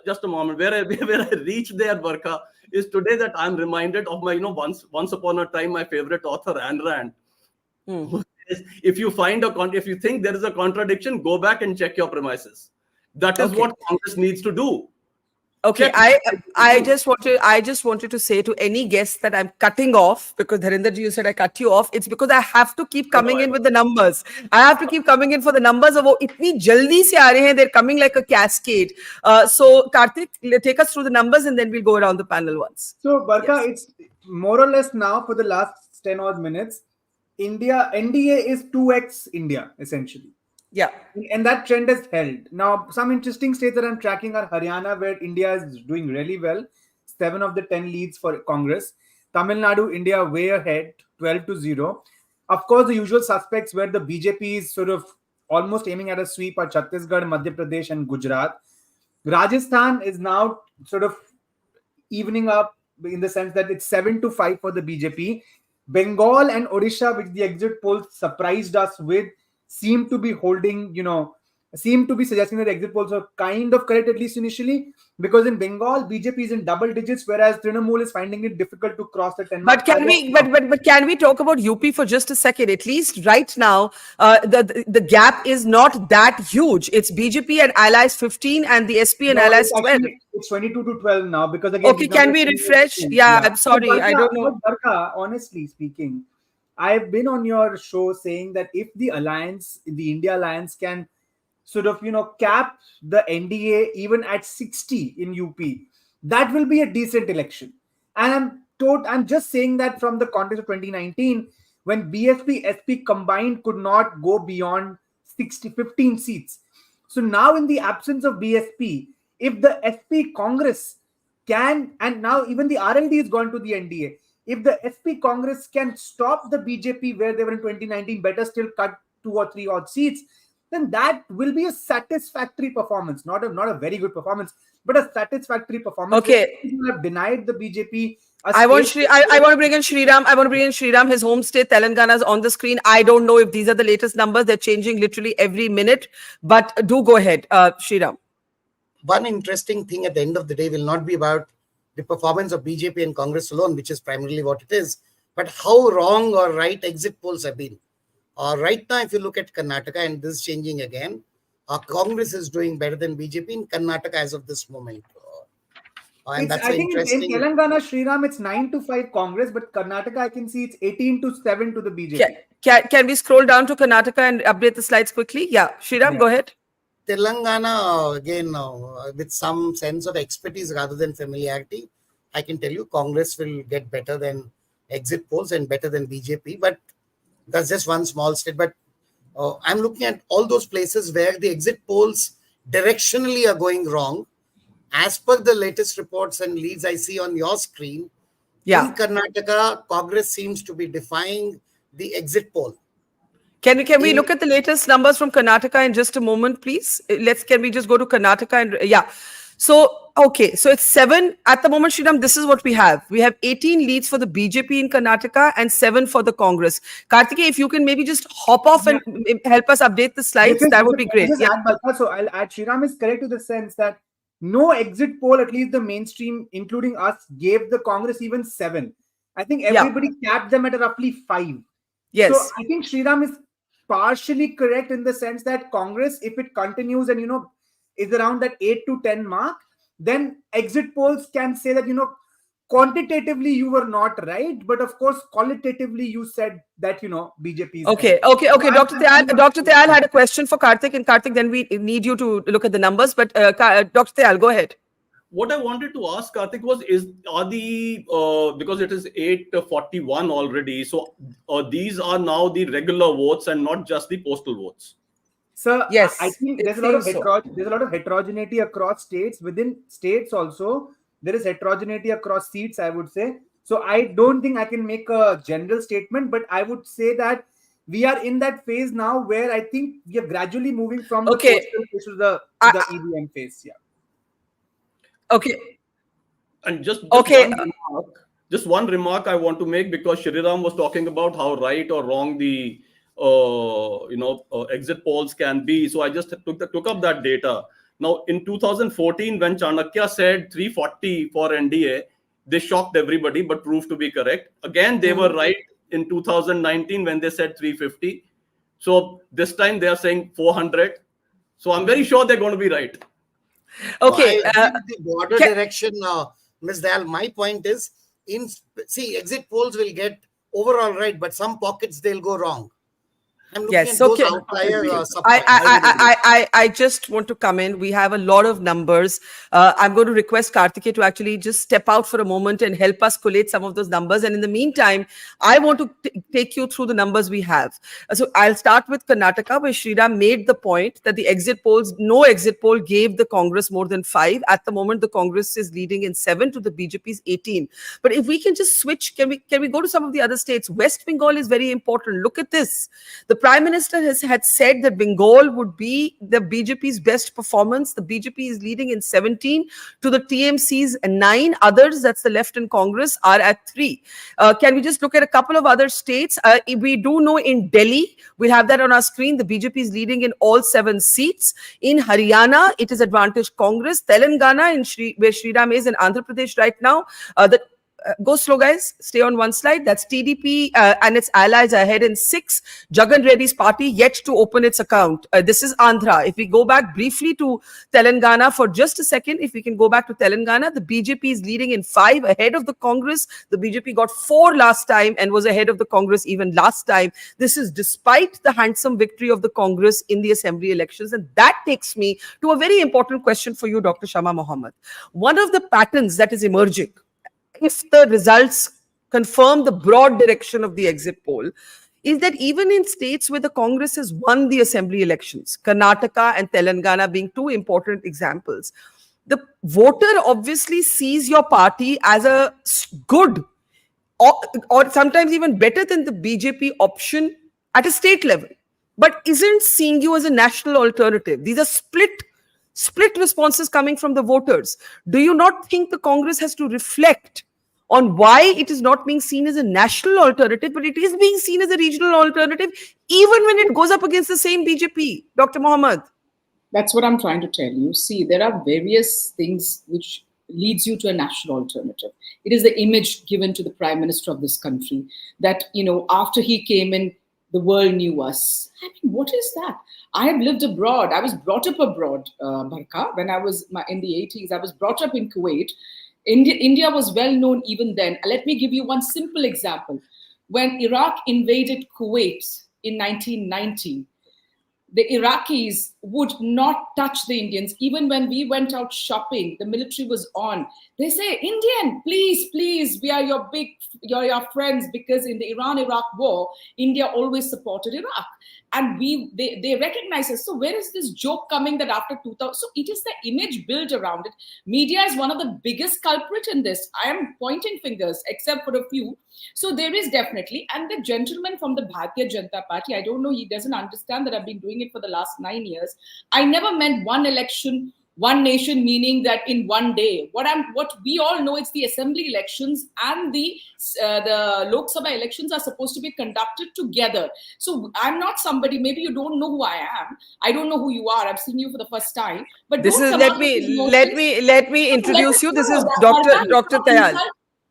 just a moment, where I reach there, Barkha, is today that I'm reminded of my, once upon a time, my favorite author, Ayn Rand. If you if you think there is a contradiction, go back and check your premises. That is what Congress needs to do. Okay, I just wanted to say to any guest that I'm cutting off, because Dharinder ji, you said I cut you off. It's because I have to keep coming in with the numbers. I have to keep coming in for the numbers of itni jaldi se aa rahe hain, they're coming like a cascade. So Karthik, take us through the numbers and then we'll go around the panel once. So Barkha, it's more or less now for the last 10 odd minutes, NDA is 2x India essentially. Yeah. And that trend has held. Now, some interesting states that I'm tracking are Haryana, where India is doing really well. 7 of the 10 leads for Congress. Tamil Nadu, India way ahead, 12-0. Of course, the usual suspects where the BJP is sort of almost aiming at a sweep are Chhattisgarh, Madhya Pradesh and Gujarat. Rajasthan is now sort of evening up in the sense that it's 7-5 for the BJP. Bengal and Odisha, which the exit polls surprised us with, seem to be holding, seem to be suggesting that the exit polls are kind of correct, at least initially, because in Bengal, BJP is in double digits, whereas Trinamool is finding it difficult to cross the 10. But can we talk about UP for just a second? At least right now, the gap is not that huge. It's BJP and allies 15 and the SP and allies 12. It's 22-12 now, because again. Okay, can we refresh? Yeah, I'm sorry, Barkha, I don't know. Barkha, honestly speaking, I've been on your show saying that if the alliance, the India alliance, can sort of, cap the NDA even at 60 in UP, that will be a decent election. And I'm just saying that from the context of 2019, when BSP, SP combined could not go beyond 15 seats. So now in the absence of BSP, if the SP Congress can, and now even the RLD has gone to the NDA, if the SP Congress can stop the BJP where they were in 2019, better still cut 2 or 3 odd seats, then that will be a satisfactory performance. Not a very good performance, but a satisfactory performance. Okay. People have denied the BJP. I want to bring in Sriram. I want to bring in Sriram. His home state, Telangana, is on the screen. I don't know if these are the latest numbers. They're changing literally every minute. But do go ahead, Sriram. One interesting thing at the end of the day will not be about the performance of BJP and Congress alone, which is primarily what it is, but how wrong or right exit polls have been. Right now, if you look at Karnataka, and this is changing again, Congress is doing better than BJP in Karnataka as of this moment. And that's I think interesting. in Telangana, Sriram, it's 9-5 Congress, but Karnataka, I can see it's 18-7 to the BJP. Can we scroll down to Karnataka and update the slides quickly? Yeah, Sriram, go ahead. Telangana, again, with some sense of expertise rather than familiarity, I can tell you Congress will get better than exit polls and better than BJP. But that's just one small state. But I'm looking at all those places where the exit polls directionally are going wrong. As per the latest reports and leads I see on your screen, in Karnataka, Congress seems to be defying the exit poll. Can we look at the latest numbers from Karnataka in just a moment, please? Can we just go to Karnataka and yeah. So, okay. So it's 7 at the moment, Sriram. This is what we have. We have 18 leads for the BJP in Karnataka and 7 for the Congress. Karthikeya, if you can maybe just hop off and help us update the slides, that would be great. Yeah. So I'll add, Sriram is correct to the sense that no exit poll, at least the mainstream, including us, gave the Congress even 7. I think everybody capped them at roughly 5. Yes. So I think Sriram is partially correct in the sense that Congress, if it continues and, is around that 8-10 mark, then exit polls can say that, quantitatively you were not right, but of course, qualitatively you said that, BJP is Okay. Dr. Tyal had a question for Karthik, and Karthik, then we need you to look at the numbers, but Dr. Tyal, go ahead. What I wanted to ask Karthik was, because it is 8:41 already, so these are now the regular votes and not just the postal votes? So yes, I think there's a lot of heterogeneity across states. Within states also, there is heterogeneity across seats, I would say. So I don't think I can make a general statement, but I would say that we are in that phase now where I think we are gradually moving from the postal phase to the EVM phase. Yeah. Okay. And just Okay. just one remark I want to make, because Shriram was talking about how right or wrong the exit polls can be. So I just took up that data. Now, in 2014, when Chanakya said 340 for NDA, they shocked everybody, but proved to be correct. Again, they were right in 2019 when they said 350. So this time they are saying 400. So I'm very sure they're going to be right. Okay. I agree with the border direction, Ms. Dayal. My point is, exit polls will get overall right, but some pockets they'll go wrong. I'm looking at those outlier I just want to come in. We have a lot of numbers. I'm going to request Karthike to actually just step out for a moment and help us collate some of those numbers. And in the meantime, I want to take you through the numbers we have. So I'll start with Karnataka, where Sriram made the point that the exit polls, no exit poll gave the Congress more than 5. At the moment, the Congress is leading in 7 to the BJP's 18. But if we can just switch, can we go to some of the other states? West Bengal is very important. Look at this. The Prime Minister had said that Bengal would be the BJP's best performance. The BJP is leading in 17 to the TMC's 9. Others, that's the left in Congress, are at 3. Can we just look at a couple of other states? We do know in Delhi, we'll have that on our screen, the BJP is leading in all 7 seats. In Haryana, it is advantage Congress. Telangana, where Sriram is, in Andhra Pradesh right now, go slow, guys. Stay on one slide. That's TDP and its allies ahead in 6. Jagan Reddy's party yet to open its account. This is Andhra. If we go back briefly to Telangana for just a second, if we can go back to Telangana, the BJP is leading in 5 ahead of the Congress. The BJP got 4 last time and was ahead of the Congress even last time. This is despite the handsome victory of the Congress in the assembly elections. And that takes me to a very important question for you, Dr. Shama Mohammed. One of the patterns that is emerging, if the results confirm the broad direction of the exit poll, is that even in states where the Congress has won the assembly elections, Karnataka and Telangana being 2 important examples, the voter obviously sees your party as a good or sometimes even better than the BJP option at a state level, but isn't seeing you as a national alternative. These are split responses coming from the voters. Do you not think the Congress has to reflect on why it is not being seen as a national alternative, but it is being seen as a regional alternative, even when it goes up against the same BJP? Dr. Mohammed. That's what I'm trying to tell you. See, there are various things which leads you to a national alternative. It is the image given to the Prime Minister of this country that, after he came in, the world knew us. I mean, what is that? I have lived abroad. I was brought up abroad, Barkha, when I was in the 80s. I was brought up in Kuwait. India was well known even then. Let me give you one simple example. When Iraq invaded Kuwait in 1990, the Iraqis would not touch the Indians. Even when we went out shopping, the military was on. They say, Indian, please, we are your friends, because in the Iran-Iraq war, India always supported Iraq. And they recognize us. So where is this joke coming that after 2000? So it is the image built around it. Media is one of the biggest culprit in this. I am pointing fingers, except for a few. So there is definitely, and the gentleman from the Bharatiya Janata Party, I don't know, he doesn't understand that I've been doing it for the last 9 years. I never meant one election, one nation, meaning that in one day. What we all know, it's the assembly elections and the Lok Sabha elections are supposed to be conducted together. So I'm not somebody, maybe you don't know who I am. I don't know who you are. I've seen you for the first time. But this is let me introduce you. This is Dr. Tayal.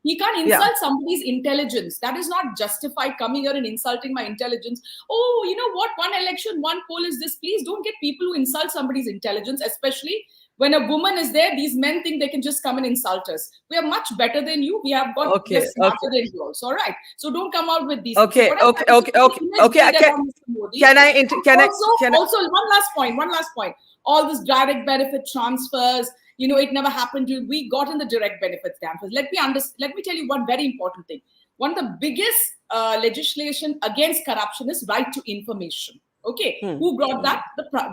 He can't insult somebody's intelligence. That is not justified, coming here and insulting my intelligence. Oh, you know what? One election, one poll is this. Please don't get people who insult somebody's intelligence, especially when a woman is there. These men think they can just come and insult us. We are much better than you. We have got smarter than you also. All right. So don't come out with these. Okay. Also, one last point. All this direct benefit transfers, it never happened to you. We got in the direct benefits transfers. Let me tell you one very important thing. One of the biggest legislation against corruption is right to information. Okay. Who brought that?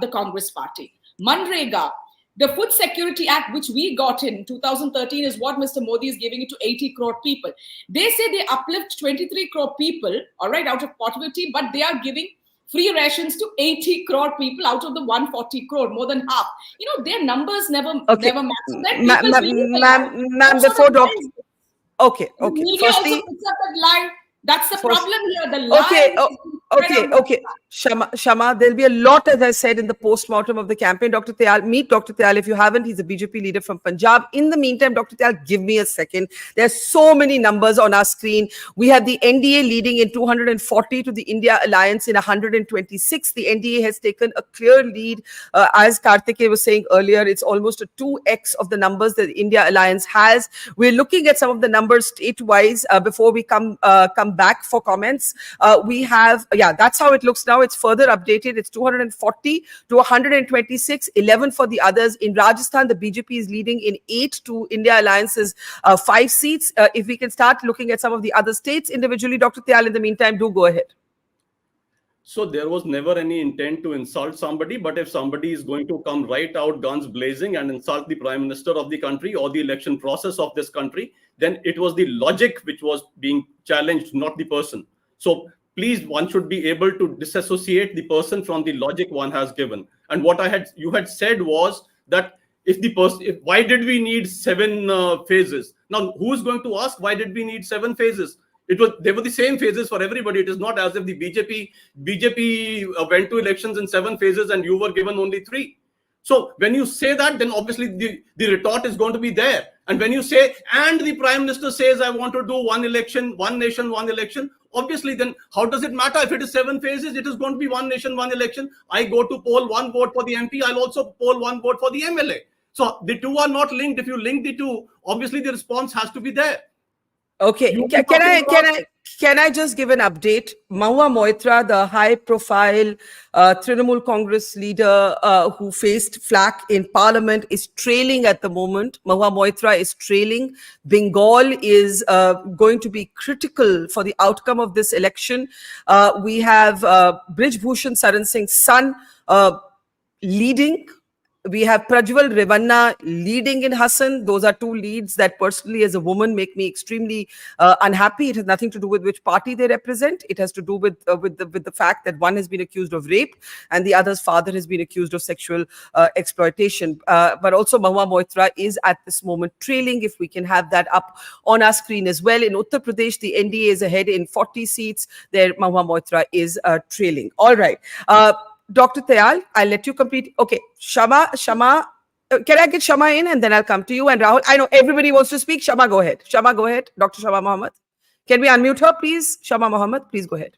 The Congress party. Manrega, the Food Security Act, which we got in 2013, is what Mr. Modi is giving it to 80 crore people. They say they uplift 23 crore people, all right, out of poverty, but they are giving free rations to 80 crore people out of the 140 crore, more than half. Their numbers never match. So that people believe a lie. Ma'am, before Dr. Okay. The media also Firstly, puts up that lie. That's the problem here. The lie. Okay. Shama, there'll be a lot, as I said, in the post-mortem of the campaign. Dr. Tyal, meet Dr. Tyal if you haven't. He's a BJP leader from Punjab. In the meantime, Dr. Tyal, give me a second. There's so many numbers on our screen. We have the NDA leading in 240 to the India Alliance in 126. The NDA has taken a clear lead. As Karthike was saying earlier, it's almost a 2x of the numbers that the India Alliance has. We're looking at some of the numbers state-wise before we come back for comments. We have, that's how it looks now. It's further updated. It's 240 to 126, 11 for the others. In Rajasthan, the BJP is leading in 8 to India Alliance's 5 seats. If we can start looking at some of the other states individually, Dr. Tyal, in the meantime, do go ahead. So there was never any intent to insult somebody, but if somebody is going to come right out guns blazing and insult the prime minister of the country or the election process of this country, then it was the logic which was being challenged, not the person. So please, one should be able to disassociate the person from the logic one has given. And what you had said was that why did we need 7 phases? Now, who is going to ask why did we need 7 phases? They were the same phases for everybody. It is not as if the BJP went to elections in 7 phases and you were given only 3. So when you say that, then obviously the retort is going to be there. And when you say, and the prime minister says, I want to do one election, one nation, one election, obviously then how does it matter if it is 7 phases? It is going to be one nation, one election. I go to poll 1 vote for the MP. I'll also poll 1 vote for the MLA. So the two are not linked. If you link the two, obviously the response has to be there. Okay, can I just give an update? Mahua Moitra, the high-profile Trinamool Congress leader who faced flak in Parliament, is trailing at the moment. Mahua Moitra is trailing. Bengal is going to be critical for the outcome of this election. We have Brij Bhushan Saran Singh's son leading. We have Prajwal Revanna leading in Hassan. Those are 2 leads that personally as a woman make me extremely unhappy. It has nothing to do with which party they represent. It has to do with the fact that one has been accused of rape and the other's father has been accused of sexual exploitation. But also Mahua Moitra is at this moment trailing. If we can have that up on our screen as well. In Uttar Pradesh, the NDA is ahead in 40 seats. There Mahua Moitra is trailing. All right. Dr. Tyal, I'll let you complete. Okay, Shama, can I get Shama in and then I'll come to you and Rahul? I know everybody wants to speak. Shama, go ahead. Dr. Shama Mohammed. Can we unmute her, please? Shama Mohammed, please go ahead.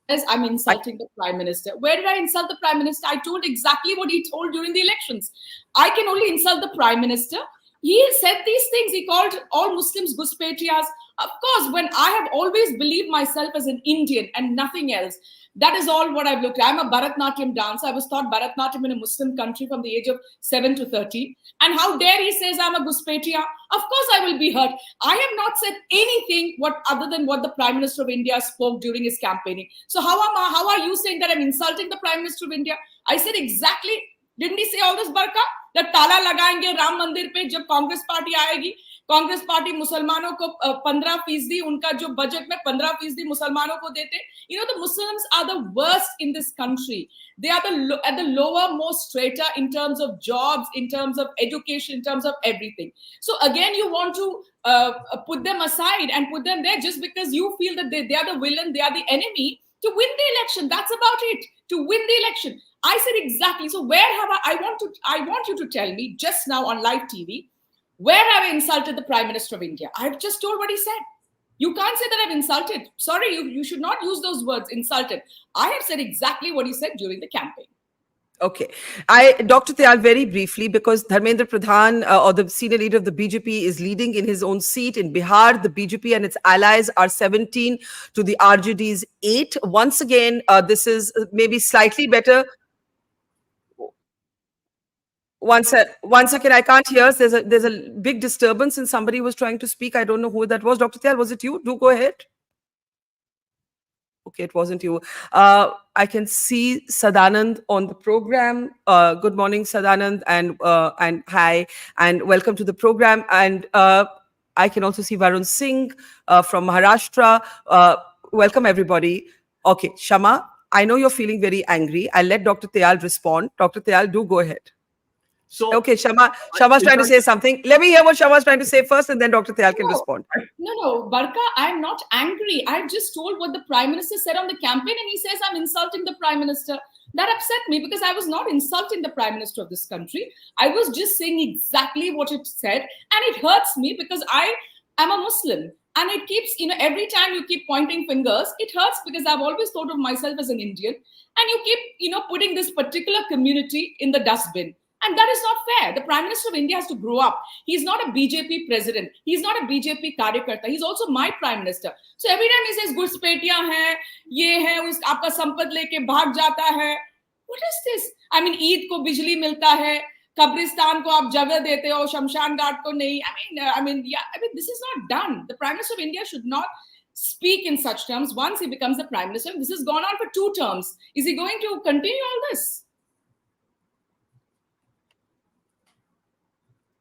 Yes, I'm insulting the Prime Minister. Where did I insult the Prime Minister? I told exactly what he told during the elections. I can only insult the Prime Minister. He said these things. He called all Muslims Guspetias. Of course, when I have always believed myself as an Indian and nothing else, that is all what I've looked at. I'm a Bharatnatyam dancer. I was taught Bharatnatyam in a Muslim country from the age of 7 to 13. And how dare he says I'm a Guspetia? Of course I will be hurt. I have not said anything other than what the Prime Minister of India spoke during his campaigning. So how are you saying that I'm insulting the Prime Minister of India? I said exactly. Didn't he say all this, Barkha? That tala lagaenge Ram Mandir pe jab Congress party aayegi. Congress party मुसलमानों को 15% उनका जो budget में 15% मुसलमानों को देते. The Muslims are the worst in this country. They are at the lower most strata in terms of jobs, in terms of education, in terms of everything. So again, you want to put them aside and put them there just because you feel that they are the villain, they are the enemy to win the election. That's about it. To win the election. I said exactly. So where have I want you to tell me just now on live TV. Where have I insulted the Prime Minister of India? I've just told what he said. You can't say that I've insulted. Sorry, you should not use those words, insulted. I have said exactly what he said during the campaign. Okay. Dr. Tyal, very briefly, because Dharmendra Pradhan, or the senior leader of the BJP, is leading in his own seat. In Bihar, the BJP and its allies are 17 to the RJD's 8. Once again, this is maybe slightly better. One second, I can't hear. There's a big disturbance and somebody was trying to speak. I don't know who that was. Dr. Tyal, was it you? Do go ahead. Okay, it wasn't you. I can see Sadanand on the program. Good morning, Sadanand, and hi, and welcome to the program. And I can also see Varun Singh from Maharashtra. Welcome, everybody. Okay, Shama, I know you're feeling very angry. I'll let Dr. Tayal respond. Dr. Tayal, do go ahead. So, okay, Shama's trying to say something. Let me hear what Shama's trying to say first, and then Dr. Tayal can respond. No, Barkha, I'm not angry. I just told what the Prime Minister said on the campaign, and he says I'm insulting the Prime Minister. That upset me because I was not insulting the Prime Minister of this country. I was just saying exactly what it said, and it hurts me because I am a Muslim. And it keeps, every time you keep pointing fingers, it hurts because I've always thought of myself as an Indian. And you keep, putting this particular community in the dustbin. And that is not fair. The Prime Minister of India has to grow up. He's not a BJP president. He's not a BJP karyakarta. He's also my Prime Minister. So every time he says, घुसपैठियां हैं, ये है, आपका संपत्ति लेके भाग जाता है. What is this? I mean, Eid को बिजली मिलता है, कब्रिस्तान को आप जगह देते हो, शमशान घाट को नहीं. I mean, this is not done. The Prime Minister of India should not speak in such terms once he becomes the Prime Minister. This has gone on for 2 terms. Is he going to continue all this?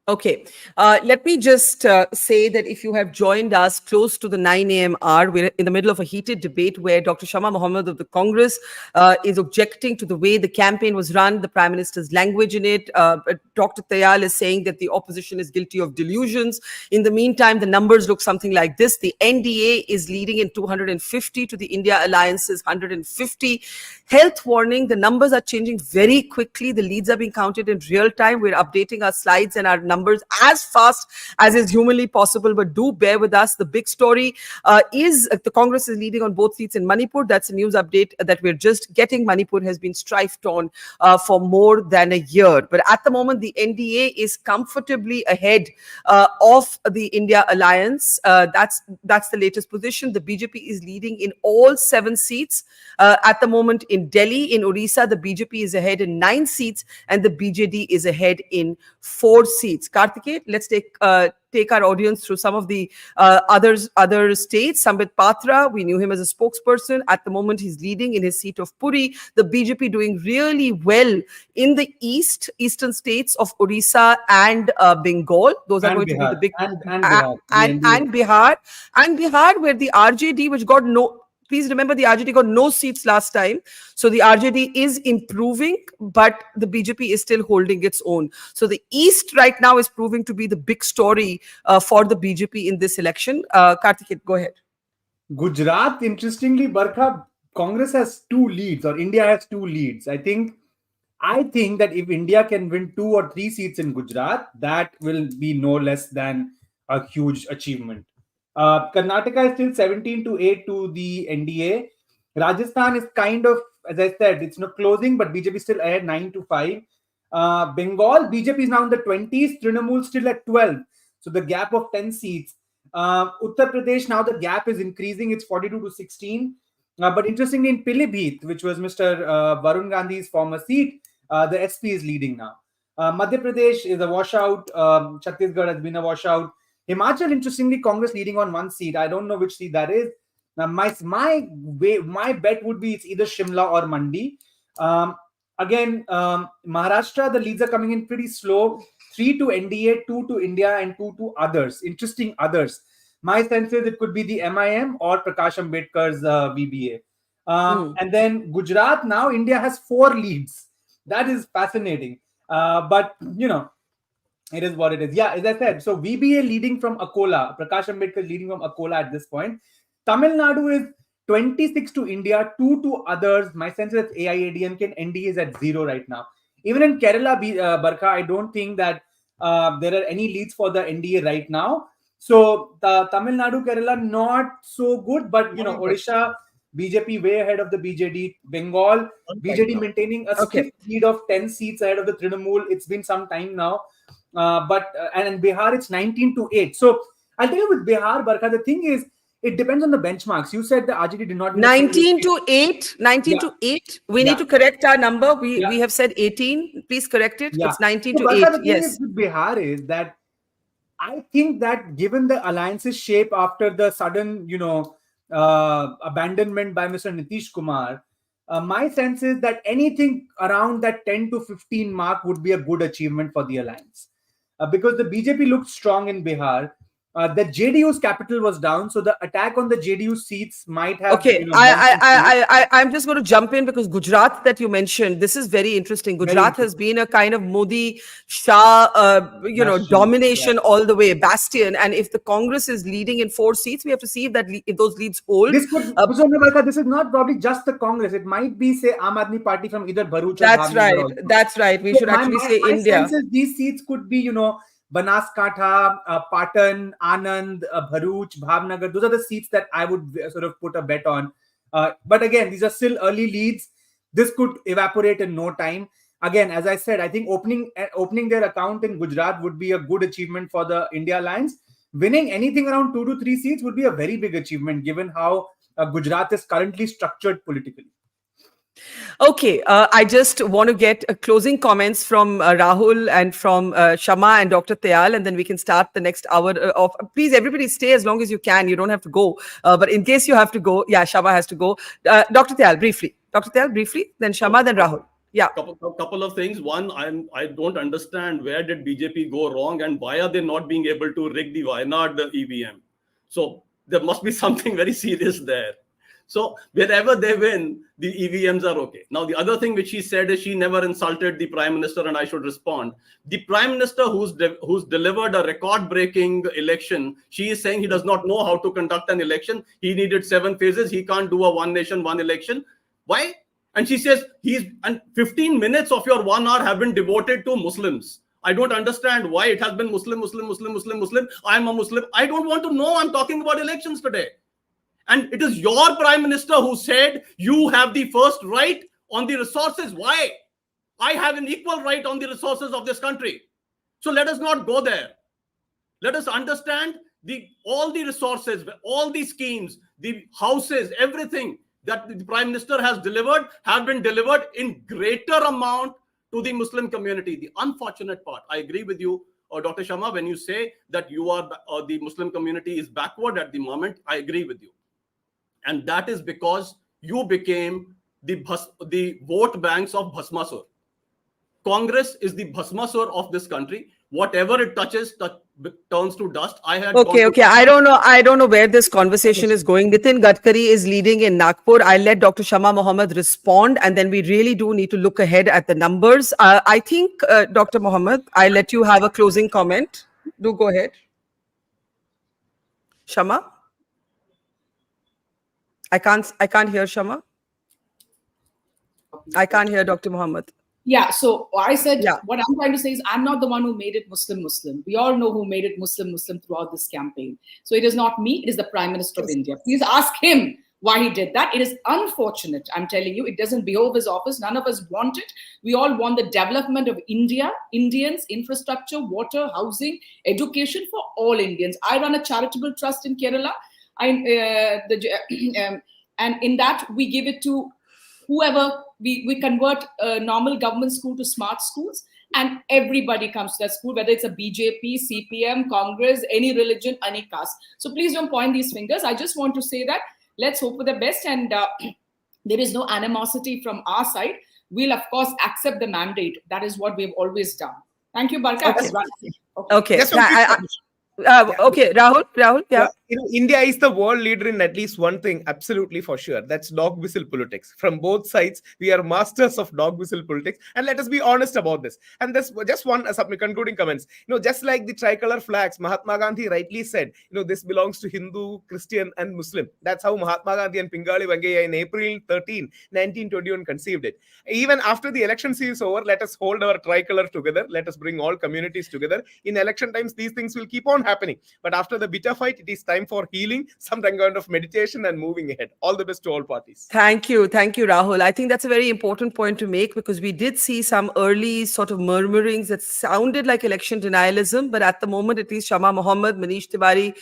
Okay, let me just say that if you have joined us close to the 9 a.m. hour, we're in the middle of a heated debate where Dr. Shama Mohammed of the Congress is objecting to the way the campaign was run, the Prime Minister's language in it. Dr. Tayal is saying that the opposition is guilty of delusions. In the meantime, the numbers look something like this. The NDA is leading in 250 to the India Alliance's 150. Health warning, the numbers are changing very quickly. The leads are being counted in real time. We're updating our slides and our numbers as fast as is humanly possible, but do bear with us. The big story is the Congress is leading on both seats in Manipur. That's a news update that we're just getting. Manipur has been strifed on for more than a year. But at the moment, the NDA is comfortably ahead of the India Alliance. That's the latest position. The BJP is leading in all 7 seats. At the moment in Delhi, in Orissa, the BJP is ahead in 9 seats and the BJD is ahead in 4 seats. Karthikeya, let's take our audience through some of the other states. Sambit Patra, we knew him as a spokesperson. At the moment, he's leading in his seat of Puri. The BJP doing really well in the eastern states of Orissa and Bengal. Those are going to be the big and Bihar. And Bihar, where the RJD, which got no. Please remember the RJD got no seats last time. So the RJD is improving, but the BJP is still holding its own. So the East right now is proving to be the big story for the BJP in this election. Karthikeya, go ahead. Gujarat, interestingly, Barkha, Congress has 2 leads or India has 2 leads. I think that if India can win 2 or 3 seats in Gujarat, that will be no less than a huge achievement. Karnataka is still 17-8 to the NDA. Rajasthan is kind of, as I said, it's not closing, but BJP still ahead 9-5. Bengal, BJP is now in the 20s, Trinamool still at 12. So the gap of 10 seats. Uttar Pradesh, now the gap is increasing, it's 42-16. But interestingly, in Pilibhit, which was Mr. Varun Gandhi's former seat, the SP is leading now. Madhya Pradesh is a washout. Chhattisgarh has been a washout. Himachal, interestingly, Congress leading on 1 seat. I don't know which seat that is. Now, my bet would be it's either Shimla or Mandi. Again, Maharashtra, the leads are coming in pretty slow. 3 to NDA, 2 to India, and 2 to others. Interesting others. My sense is it could be the MIM or Prakash Ambedkar's VBA. And then Gujarat, now India has 4 leads. That is fascinating. But, it is what it is. Yeah, as I said, so VBA leading from Akola, Prakash Ambedkar leading from Akola at this point. Tamil Nadu is 26 to India, 2 to others. My sense is AIADMK and NDA is at 0 right now. Even in Kerala, Barkha, I don't think that there are any leads for the NDA right now. So the Tamil Nadu, Kerala, not so good, but Odisha, BJP way ahead of the BJD. Bengal, BJD maintaining a stiff lead of 10 seats ahead of the Trinamool. It's been some time now. And in Bihar, it's 19-8. So I'll tell you with Bihar, Barkha, the thing is, it depends on the benchmarks. You said the RJD did not... 19-8. 19-8. We need to correct our number. We have said 18. Please correct it. It's 19-8. So Barkha, the thing is with Bihar is that I think that given the alliance's shape after the sudden, abandonment by Mr. Nitish Kumar, my sense is that anything around that 10 to 15 mark would be a good achievement for the alliance. Because the BJP looked strong in Bihar. the JDU's capital was down, so the attack on the JDU seats might have. Okay, I'm just going to jump in because Gujarat that you mentioned, this is very interesting. Gujarat has been a kind of Modi Shah, domination all the way, bastion. And if the Congress is leading in 4 seats, we have to see if those leads hold. This could, this is not probably just the Congress. It might be, say, Aam Aadmi Party from either Bharuch or That's right. That's right. We should actually say India. My sense is these seats could be, Banaskantha, Patan, Anand, Bharuch, Bhavnagar. Those are the seats that I would sort of put a bet on. But again, these are still early leads. This could evaporate in no time. Again, as I said, I think opening their account in Gujarat would be a good achievement for the India Alliance. Winning anything around 2 to 3 seats would be a very big achievement given how Gujarat is currently structured politically. Okay, I just want to get closing comments from Rahul and from Shama and Dr. Tayal, and then we can start the next hour of. Please, everybody, stay as long as you can. You don't have to go, but in case you have to go, yeah, Shama has to go. Dr. Tayal, briefly. Dr. Tayal, briefly. Then Shama, then Rahul. Yeah. Couple of things. One, I don't understand where did BJP go wrong and why are they not being able to rig the Wayanad EVM? So there must be something very serious there. So wherever they win, the EVMs are okay. Now, the other thing which she said is she never insulted the Prime Minister and I should respond. The Prime Minister who's delivered a record-breaking election, she is saying he does not know how to conduct an election. He needed 7 phases. He can't do a one nation, one election. Why? And she says, 15 minutes of your 1 hour have been devoted to Muslims. I don't understand why it has been Muslim. I'm a Muslim. I don't want to know. I'm talking about elections today. And it is your Prime Minister who said you have the first right on the resources. Why? I have an equal right on the resources of this country. So let us not go there. Let us understand all the resources, all the schemes, the houses, everything that the Prime Minister has delivered have been delivered in greater amount to the Muslim community. The unfortunate part, I agree with you, Dr. Sharma, when you say that the Muslim community is backward at the moment, I agree with you. And that is because you became the vote banks of Bhasmasur. Congress is the Bhasmasur of this country. Whatever it touches turns to dust. Okay. I don't know where this conversation is going. Nitin Gadkari is leading in Nagpur. I'll let Dr. Shama Mohammed respond, and then we really do need to look ahead at the numbers. I think, Dr. Mohammed, I'll let you have a closing comment. Do go ahead. Shama? I can't hear Shama. I can't hear Dr. Mohammed. Yeah, so I said, what I'm trying to say is I'm not the one who made it Muslim. We all know who made it Muslim throughout this campaign. So it is not me, it is the Prime Minister of India. Please ask him why he did that. It is unfortunate, I'm telling you. It doesn't behove his office. None of us want it. We all want the development of India, Indians, infrastructure, water, housing, education for all Indians. I run a charitable trust in Kerala. And in that, we give it to whoever. We convert a normal government school to smart schools, and everybody comes to that school, whether it's a BJP, CPM, Congress, any religion, any caste. So please don't point these fingers. I just want to say that let's hope for the best, and there is no animosity from our side. We'll, of course, accept the mandate. That is what we've always done. Thank you, Barkha. Okay. Okay, Rahul, yeah. India is the world leader in at least one thing, absolutely for sure. That's dog whistle politics. From both sides, we are masters of dog whistle politics. And let us be honest about this. And this just one concluding comments. Just like the tricolor flags, Mahatma Gandhi rightly said, this belongs to Hindu, Christian, and Muslim. That's how Mahatma Gandhi and Pingali Vangaya in April 13, 1921 conceived it. Even after the election is over, let us hold our tricolor together. Let us bring all communities together. In election times, these things will keep on happening. But after the bitter fight, it is time for healing, some kind of meditation, and moving ahead. All the best to all parties. Thank you, Rahul. I think that's a very important point to make, because we did see some early sort of murmurings that sounded like election denialism, but at the moment, at least Shama Mohammed, Manish Tiwari,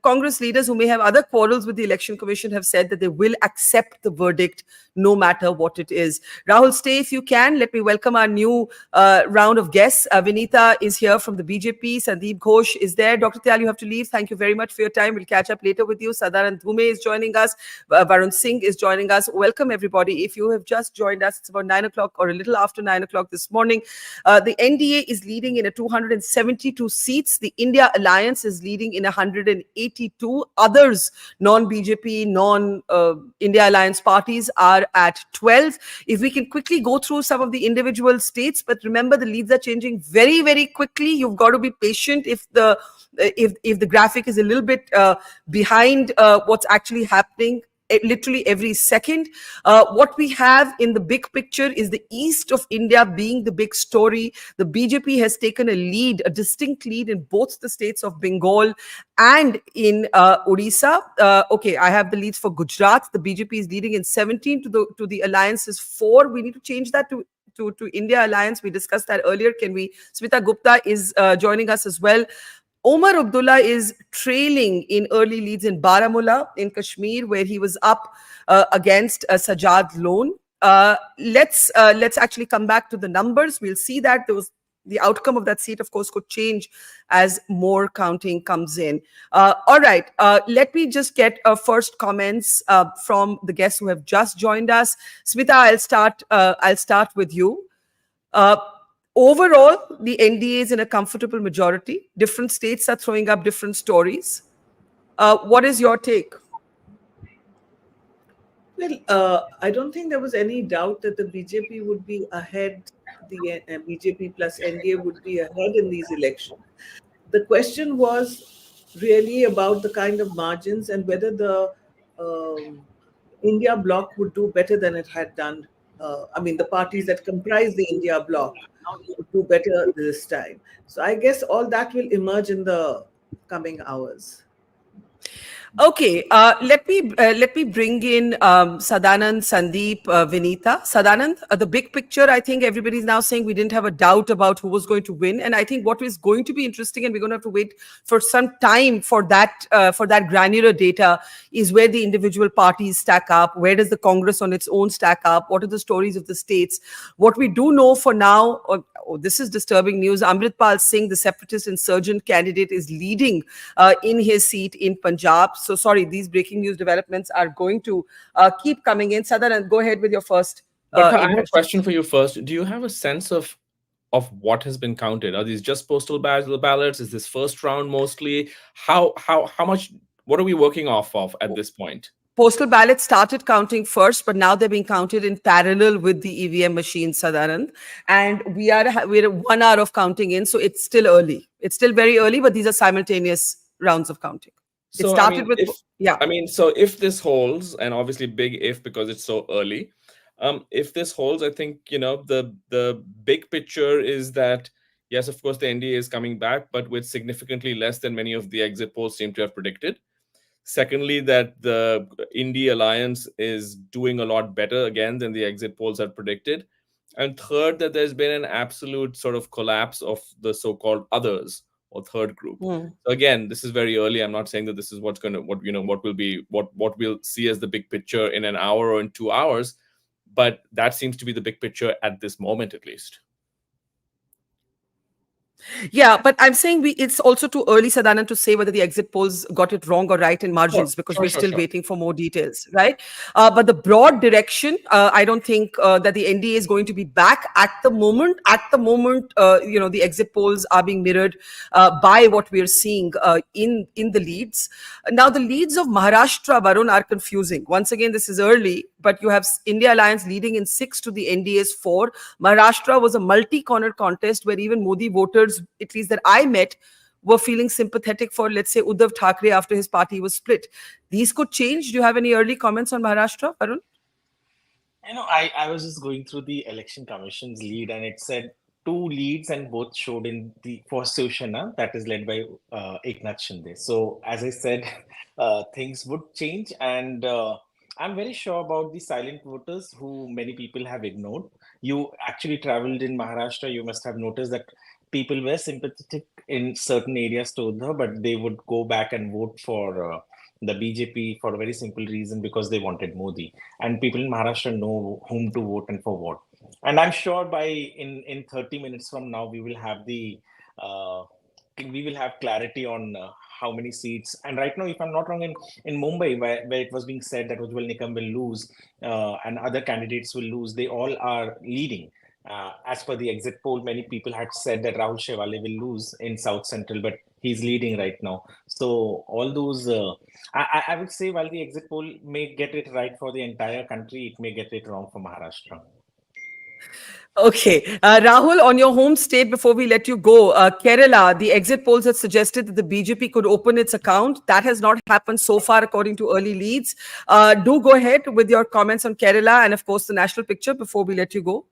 Congress leaders who may have other quarrels with the Election Commission have said that they will accept the verdict no matter what it is. Rahul, stay if you can. Let me welcome our new round of guests. Vinita is here from the BJP. Sandeep Ghosh is is there. Dr. Tyal, you have to leave. Thank you very much for your time. We'll catch up later with you. Sadanand Dhume is joining us. Varun Singh is joining us. Welcome, everybody. If you have just joined us, it's about 9 o'clock or a little after 9 o'clock this morning. The NDA is leading in 272 seats. The India Alliance is leading in 182. Others, non-BJP, non-India Alliance parties are at 12. If we can quickly go through some of the individual states, but remember the leads are changing very, very quickly. You've got to be patient if the graphic is a little bit behind what's actually happening. Literally every second. What we have in the big picture is the east of India being the big story. The BJP has taken a distinct lead in both the states of Bengal and in Odisha. Okay, I have the leads for Gujarat. The BJP is leading in 17 to the alliance's 4. We need to change that to India Alliance. We discussed that earlier. Smita Gupta is joining us as well. Omar Abdullah is trailing in early leads in Baramulla in Kashmir, where he was up against Sajjad Lone. Let's actually come back to the numbers. We'll see that the outcome of that seat, of course, could change as more counting comes in. All right, let me just get first comments from the guests who have just joined us. Smita, I'll start with you. Overall, the NDA is in a comfortable majority. Different states are throwing up different stories. What is your take? Well, I don't think there was any doubt that the BJP would be ahead, the BJP plus NDA would be ahead in these elections. The question was really about the kind of margins and whether the India Bloc would do better than it had done. The parties that comprise the India Bloc would do better this time. So I guess all that will emerge in the coming hours. Okay, let me bring in Sadanand, Sandeep, Vinita. Sadanand, the big picture, I think everybody's now saying we didn't have a doubt about who was going to win. And I think what is going to be interesting, and we're going to have to wait for some time for that granular data, is where the individual parties stack up. Where does the Congress on its own stack up? What are the stories of the states? What we do know for now, this is disturbing news. Amritpal Singh, the separatist insurgent candidate, is leading in his seat in Punjab. So sorry, these breaking news developments are going to keep coming in. Sadanand, go ahead with your first. I have a question for you first. Do you have a sense of what has been counted? Are these just postal ballots? Is this first round mostly? How much? What are we working off of at this point? Postal ballots started counting first, but now they're being counted in parallel with the EVM machines, Sadanand. And we're 1 hour of counting in, so it's still early. It's still very early, but these are simultaneous rounds of counting. So, it started so if this holds, and obviously big if because it's so early, if this holds, I think, the big picture is that, yes, of course, the NDA is coming back, but with significantly less than many of the exit polls seem to have predicted. Secondly, that the India Alliance is doing a lot better again than the exit polls had predicted. And third, that there's been an absolute sort of collapse of the so-called others or third group. So again, this is very early. I'm not saying that this is what we'll see as the big picture in an hour or in 2 hours, but that seems to be the big picture at this moment, at least. Yeah, but I'm saying it's also too early, Sadanand, to say whether the exit polls got it wrong or right in margins, because we're still waiting for more details, right? But the broad direction, I don't think that the NDA is going to be back at the moment. At the moment, the exit polls are being mirrored by what we're seeing in the leads. Now, the leads of Maharashtra, Varun, are confusing. Once again, this is early, but you have India Alliance leading in 6 to the NDA's 4. Maharashtra was a multi-corner contest where even Modi voters, at least that I met, were feeling sympathetic for, let's say, Uddhav Thackeray after his party was split. These could change. Do you have any early comments on Maharashtra, Varun? I was just going through the Election Commission's lead, and it said 2 leads, and both showed in the for Shiv Sena, that is led by Eknath Shinde. So, as I said, things would change, and I'm very sure about the silent voters who many people have ignored. You actually traveled in Maharashtra. You must have noticed that people were sympathetic in certain areas to Uddhav, but they would go back and vote for the BJP for a very simple reason, because they wanted Modi. And people in Maharashtra know whom to vote and for what. And I'm sure in 30 minutes from now, we will have the we will have clarity on how many seats. And right now, if I'm not wrong, in Mumbai, where it was being said that Ujjwal Nikam will lose and other candidates will lose, they all are leading. As per the exit poll, many people had said that Rahul Shewale will lose in South Central, but he's leading right now. So all those, I would say, while the exit poll may get it right for the entire country, it may get it wrong for Maharashtra. Okay. Rahul, on your home state, before we let you go, Kerala, the exit polls had suggested that the BJP could open its account. That has not happened so far, according to early leads. Do go ahead with your comments on Kerala and, of course, the national picture before we let you go.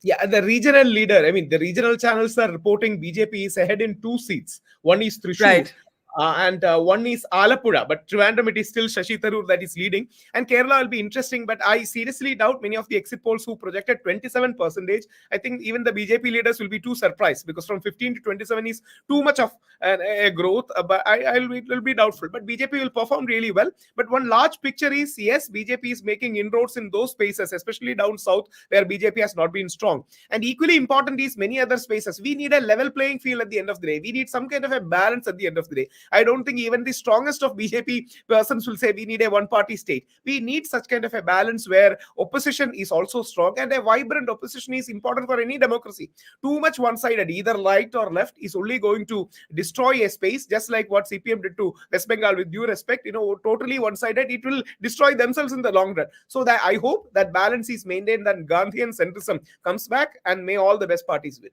Yeah, the regional leader, I mean, the regional channels are reporting BJP is ahead in 2 seats. One is Thrissur. Right. And one is Alappuzha, but Trivandrum, it is still Shashi Tharoor that is leading. And Kerala will be interesting, but I seriously doubt many of the exit polls who projected 27%. I think even the BJP leaders will be too surprised, because from 15 to 27 is too much of a growth. But it will be doubtful. But BJP will perform really well. But one large picture is, yes, BJP is making inroads in those spaces, especially down south, where BJP has not been strong. And equally important is many other spaces. We need a level playing field at the end of the day. We need some kind of a balance at the end of the day. I don't think even the strongest of BJP persons will say we need a one-party state. We need such kind of a balance where opposition is also strong, and a vibrant opposition is important for any democracy. Too much one-sided, either right or left, is only going to destroy a space, just like what CPM did to West Bengal. With due respect, totally one-sided, it will destroy themselves in the long run. So that I hope that balance is maintained, that Gandhian centrism comes back, and may all the best parties win.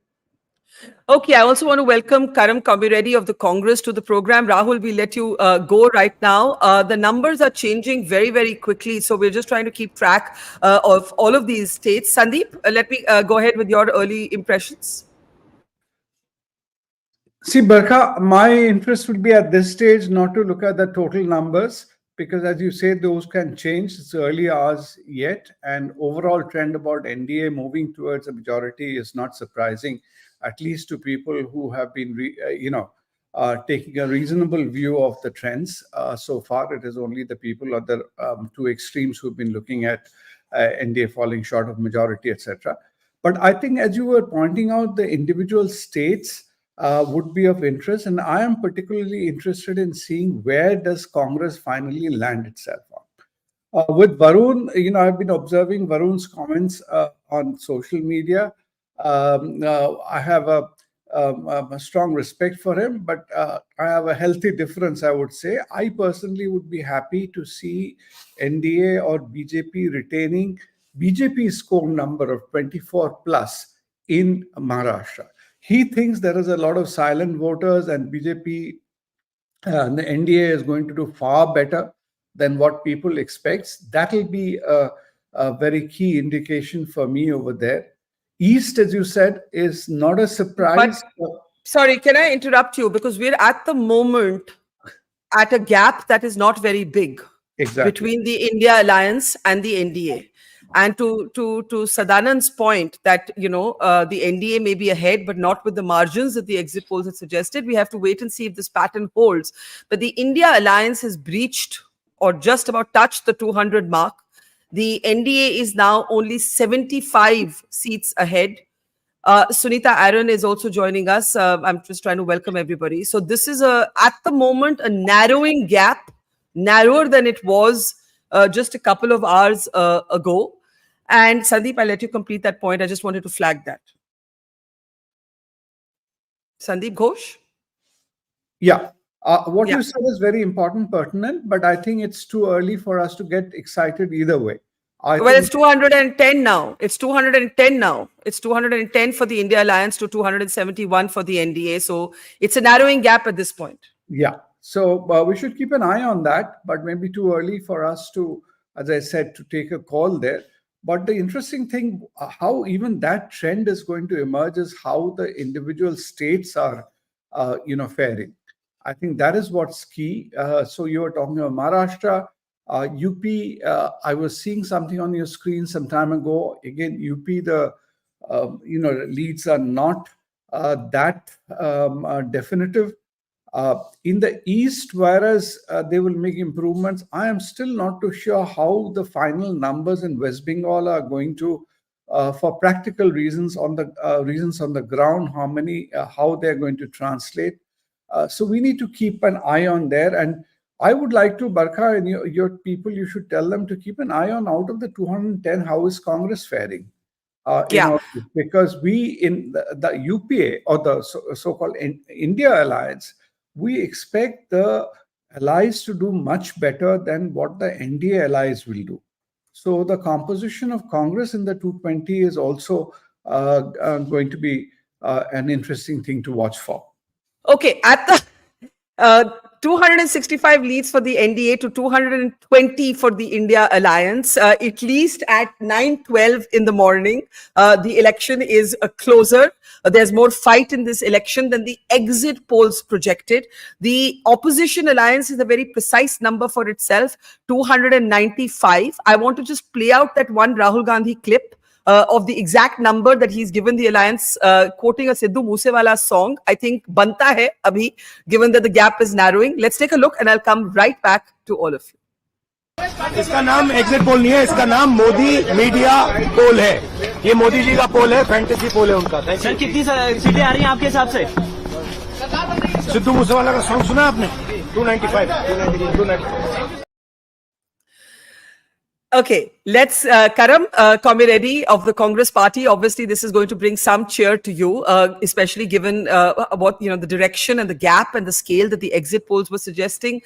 Okay, I also want to welcome Karam Kambireddy of the Congress to the program. Rahul, we let you go right now. The numbers are changing very, very quickly, so we're just trying to keep track of all of these states. Sandeep, let me go ahead with your early impressions. See, Barkha, my interest would be at this stage not to look at the total numbers, because as you say, those can change. It's early hours yet, and overall trend about NDA moving towards a majority is not surprising, at least to people who have been, taking a reasonable view of the trends. So far, it is only the people at the two extremes who've been looking at NDA falling short of majority, etc. But I think, as you were pointing out, the individual states would be of interest, and I am particularly interested in seeing where does Congress finally land itself on. With Varun, I've been observing Varun's comments on social media. I have a strong respect for him, but I have a healthy difference, I would say. I personally would be happy to see NDA or BJP retaining BJP's score number of 24 plus in Maharashtra. He thinks there is a lot of silent voters, and BJP, the NDA is going to do far better than what people expect. That will be a very key indication for me over there. East, as you said, is not a surprise. But, sorry, can I interrupt you? Because we're at the moment at a gap that is not very big between the India Alliance and the NDA. And to Sadanand's point that, the NDA may be ahead, but not with the margins that the exit polls had suggested. We have to wait and see if this pattern holds. But the India Alliance has breached or just about touched the 200 mark. The NDA is now only 75 seats ahead. Sunita Aaron is also joining us. I'm just trying to welcome everybody. So this is at the moment, a narrowing gap, narrower than it was just a couple of hours ago. And Sandeep, I'll let you complete that point. I just wanted to flag that. Sandeep Ghosh? Yeah. What you said is very important, pertinent, but I think it's too early for us to get excited either way. It's 210 now. It's 210 now. It's 210 for the India Alliance to 271 for the NDA. So it's a narrowing gap at this point. Yeah. So we should keep an eye on that, but maybe too early for us to, as I said, to take a call there. But the interesting thing, how even that trend is going to emerge is how the individual states are, faring. I think that is what's key. So you were talking about Maharashtra, UP. I was seeing something on your screen some time ago. Again, UP, the leads are not that definitive. In the East, whereas they will make improvements, I am still not too sure how the final numbers in West Bengal are going to, for practical reasons on the ground, how they're going to translate. So we need to keep an eye on there. And I would like to, Barkha, and your people, you should tell them to keep an eye on out of the 210, how is Congress faring? Because we in the UPA or the so-called India alliance, we expect the allies to do much better than what the NDA allies will do. So the composition of Congress in the 220 is also going to be an interesting thing to watch for. Okay, at the 265 leads for the NDA to 220 for the India Alliance. At least at 9:12 in the morning, the election is closer. There's more fight in this election than the exit polls projected. The opposition alliance is a very precise number for itself, 295. I want to just play out that one Rahul Gandhi clip of the exact number that he's given the alliance, quoting a Sidhu Moosewala song. I think banta hai abhi, given that the gap is narrowing. Let's take a look and I'll come right back to all of you. इसका नाम exit poll नहीं है, इसका नाम Modi media पोल है। ये मोदी जी का पोल है, फैंटेसी पोल है उनका। सर कितनी सीटें आ रही हैं आपके हिसाब से? सिद्धू मूसेवाला का सॉन्ग सुना आपने? 295, 295। Okay, let's, Karam, Komiredi of the Congress party. Obviously, this is going to bring some cheer to you, especially given what, the direction and the gap and the scale that the exit polls were suggesting.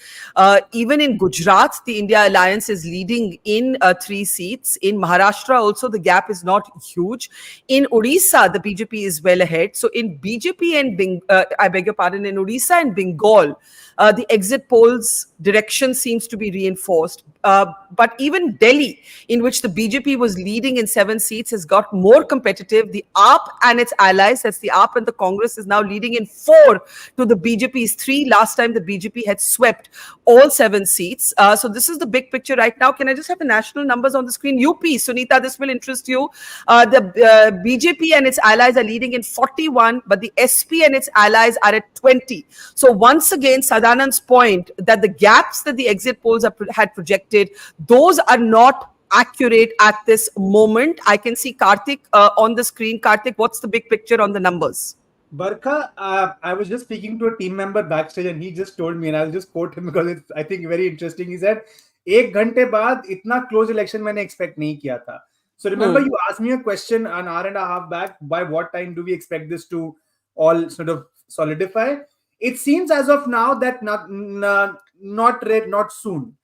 Even in Gujarat, the India Alliance is leading in 3 seats. In Maharashtra also, the gap is not huge. In Odisha, the BJP is well ahead. So in BJP and, I beg your pardon, in Odisha and Bengal, the exit polls direction seems to be reinforced. But even Delhi, in which the BJP was leading in 7 seats, has got more competitive. The AAP and its allies, that's the AAP and the Congress, is now leading in 4 to the BJP's 3. Last time the BJP had swept all 7 seats. So this is the big picture right now. Can I just have the national numbers on the screen? UP, Sunita, this will interest you. The BJP and its allies are leading in 41, but the SP and its allies are at 20. So once again, Sadanand's point that the gaps that the exit polls had projected, those are not accurate at this moment. I can see Karthik on the screen. Karthik, what's the big picture on the numbers? Barkha, I was just speaking to a team member backstage and he just told me, and I'll just quote him because it's, I think, very interesting. He said, 1 घंटे बाद इतना close election मैंने expect नहीं किया था. So remember you asked me a question an hour and a half back, by what time do we expect this to all sort of solidify? It seems as of now that not soon.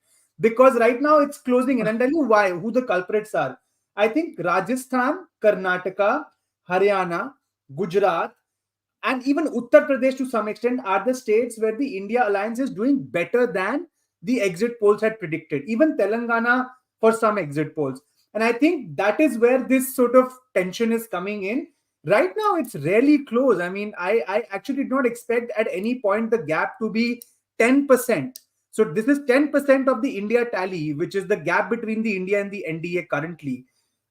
Because right now it's closing in. And I'll tell you why, who the culprits are. I think Rajasthan, Karnataka, Haryana, Gujarat, and even Uttar Pradesh to some extent are the states where the India Alliance is doing better than the exit polls had predicted. Even Telangana for some exit polls. And I think that is where this sort of tension is coming in. Right now, it's really close. I mean, I actually did not expect at any point the gap to be 10%. So this is 10% of the India tally, which is the gap between the India and the NDA currently.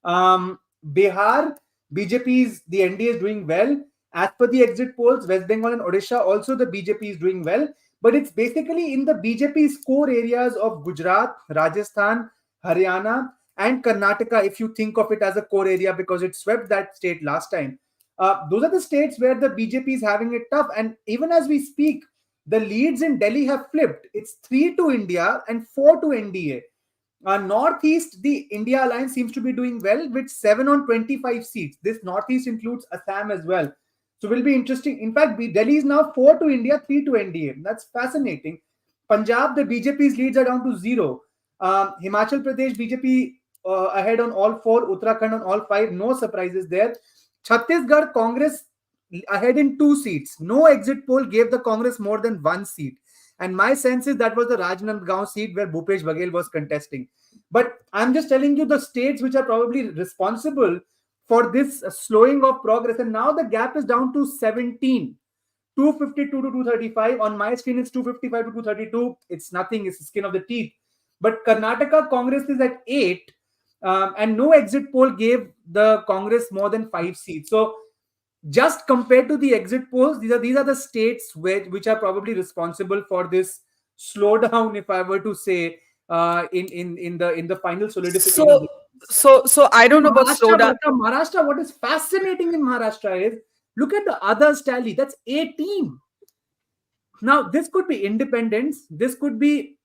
Bihar, the NDA is doing well. As per the exit polls, West Bengal and Odisha, also the BJP is doing well. But it's basically in the BJP's core areas of Gujarat, Rajasthan, Haryana, and Karnataka, if you think of it as a core area, because it swept that state last time. Those are the states where the BJP is having it tough. And even as we speak, the leads in Delhi have flipped. It's 3 to India and 4 to NDA. Northeast, the India Alliance seems to be doing well with 7 on 25 seats. This Northeast includes Assam as well. So will be interesting. In fact, Delhi is now 4 to India, 3 to NDA. That's fascinating. Punjab, the BJP's leads are down to 0. Himachal Pradesh, BJP ahead on all 4. Uttarakhand on all 5. No surprises there. Chhattisgarh, Congress ahead in 2 seats. No exit poll gave the Congress more than 1 seat. And my sense is that was the Rajnandgaon seat where Bhupesh Baghel was contesting. But I'm just telling you the states which are probably responsible for this slowing of progress. And now the gap is down to 17. 252 to 235. On my screen, it's 255 to 232. It's nothing. It's the skin of the teeth. But Karnataka Congress is at 8. And no exit poll gave the Congress more than 5 seats. So just compared to the exit polls, these are the states which are probably responsible for this slowdown, if I were to say, in the final solidification. So I don't know about slowdown. Maharashtra, what is fascinating in Maharashtra is look at the others tally. That's 18. Now, this could be independence. This could be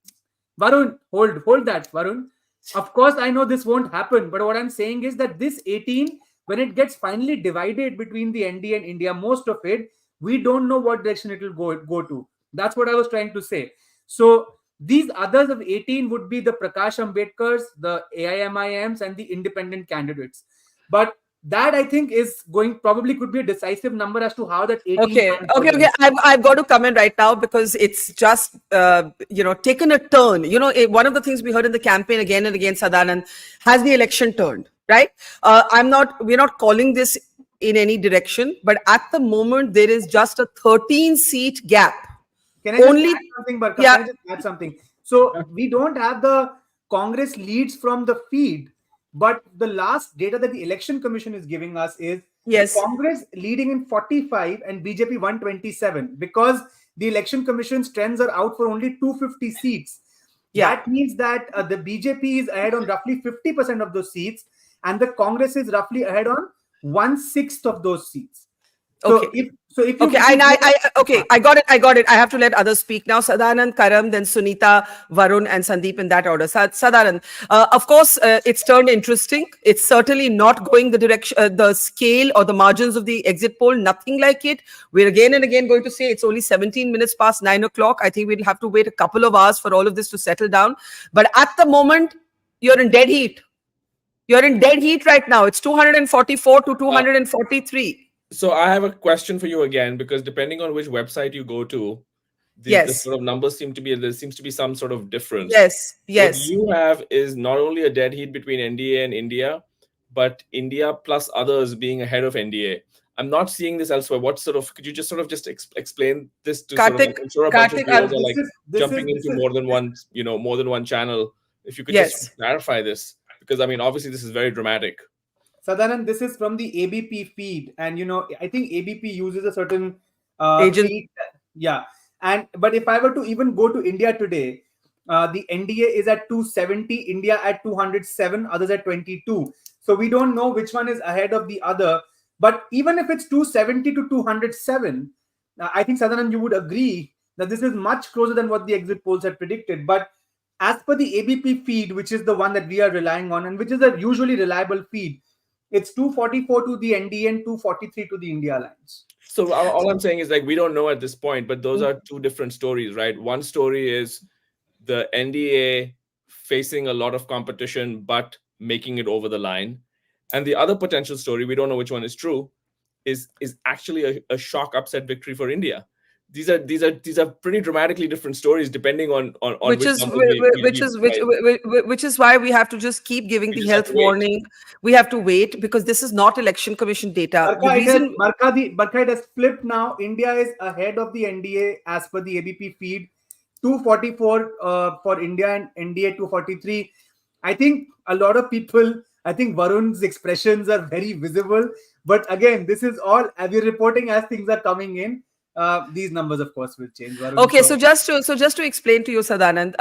Varun. Hold that, Varun. Of course, I know this won't happen, but what I'm saying is that this 18, when it gets finally divided between the ND and India, most of it, we don't know what direction it will go to. That's what I was trying to say. So these others of 18 would be the Prakash Ambedkars, the AIMIMs, and the independent candidates. But that I think is probably could be a decisive number as to how that 18. Okay. I've got to come in right now because it's just taken a turn. One of the things we heard in the campaign again and again, Sadanand, has the election turned, right? We're not calling this in any direction, but at the moment there is just a 13-seat gap. Can I just add something, Barkha? Yeah. Can I just add something? So we don't have the Congress leads from the feed, but the last data that the Election Commission is giving us is Congress leading in 45 and BJP 127, because the Election Commission's trends are out for only 250 seats. That means that the BJP is ahead on roughly 50% of those seats, and the Congress is roughly ahead on 1/6 of those seats. I got it. I have to let others speak now. Sadanand, Karam, then Sunita, Varun, and Sandeep in that order. Sadanand, of course, it's turned interesting. It's certainly not going the direction, the scale or the margins of the exit poll. Nothing like it. We're again and again going to say it's only 17 minutes past 9 o'clock. I think we'll have to wait a couple of hours for all of this to settle down. But at the moment, you're in dead heat. You're in dead heat right now. It's 244 to 243. So I have a question for you again, because depending on which website you go to, the sort of numbers seems to be some sort of difference. Yes. What you have is not only a dead heat between NDA and India, but India plus others being ahead of NDA. I'm not seeing this elsewhere. Could you just explain this to Karthik, I'm sure a bunch of viewers are jumping into more than one channel. If you could just clarify this, because obviously this is very dramatic. Sadanand, this is from the ABP feed, and I think ABP uses a certain agent. Feed. But if I were to even go to India today, the NDA is at 270, India at 207, others at 22. So we don't know which one is ahead of the other. But even if it's 270 to 207, I think Sadanand, you would agree that this is much closer than what the exit polls had predicted. But as per the ABP feed, which is the one that we are relying on, and which is a usually reliable feed, it's 244 to the NDA and 243 to the India Alliance. So all I'm saying is we don't know at this point, but those are two different stories, right? One story is the NDA facing a lot of competition, but making it over the line. And the other potential story, we don't know which one is true, is actually a shock upset victory for India. These are pretty dramatically different stories depending on which is why we have to just keep giving the health warning. We have to wait because this is not Election Commission data. Barkha, it has flipped now. India is ahead of the NDA as per the ABP feed. 244 for India and NDA 243. I think a lot of people, I think Varun's expressions are very visible. But again, this is all we're reporting as things are coming in. These numbers, of course, will change. Varun, okay, so just to explain to you, Sadanand,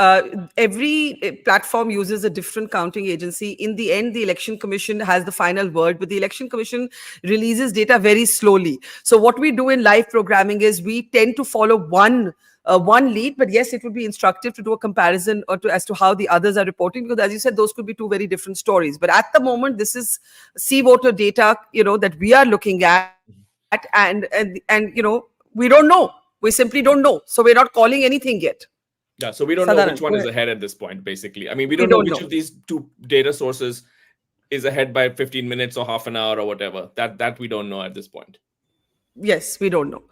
every platform uses a different counting agency. In the end, the Election Commission has the final word, but the Election Commission releases data very slowly. So what we do in live programming is we tend to follow one lead, but yes, it would be instructive to do a comparison as to how the others are reporting, because as you said, those could be two very different stories. But at the moment, this is C-voter data, that we are looking at, and we don't know. We simply don't know. So we're not calling anything yet. Yeah, so we don't know which one is ahead at this point, basically. We don't know which of these two data sources is ahead by 15 minutes or half an hour or whatever. That we don't know at this point. Yes, we don't know.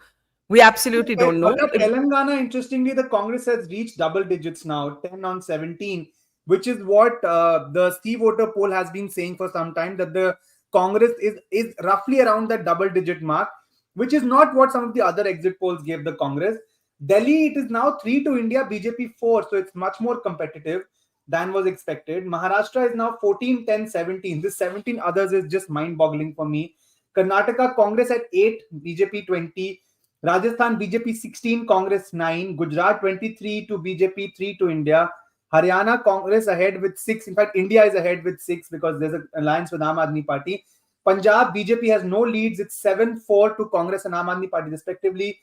We absolutely don't know. Telangana, interestingly, the Congress has reached double digits now, 10 on 17, which is what the C-voter poll has been saying for some time, that the Congress is roughly around that double-digit mark, which is not what some of the other exit polls gave the Congress. Delhi, it is now 3 to India, BJP 4, so it's much more competitive than was expected. Maharashtra is now 14, 10, 17. This 17 others is just mind-boggling for me. Karnataka, Congress at 8, BJP 20. Rajasthan, BJP 16, Congress 9. Gujarat 23 to BJP, 3 to India. Haryana, Congress ahead with 6. In fact, India is ahead with 6 because there's an alliance with Aam Aadmi Party. Punjab, BJP has no leads. It's 7-4 to Congress and Aam Aadmi Party respectively.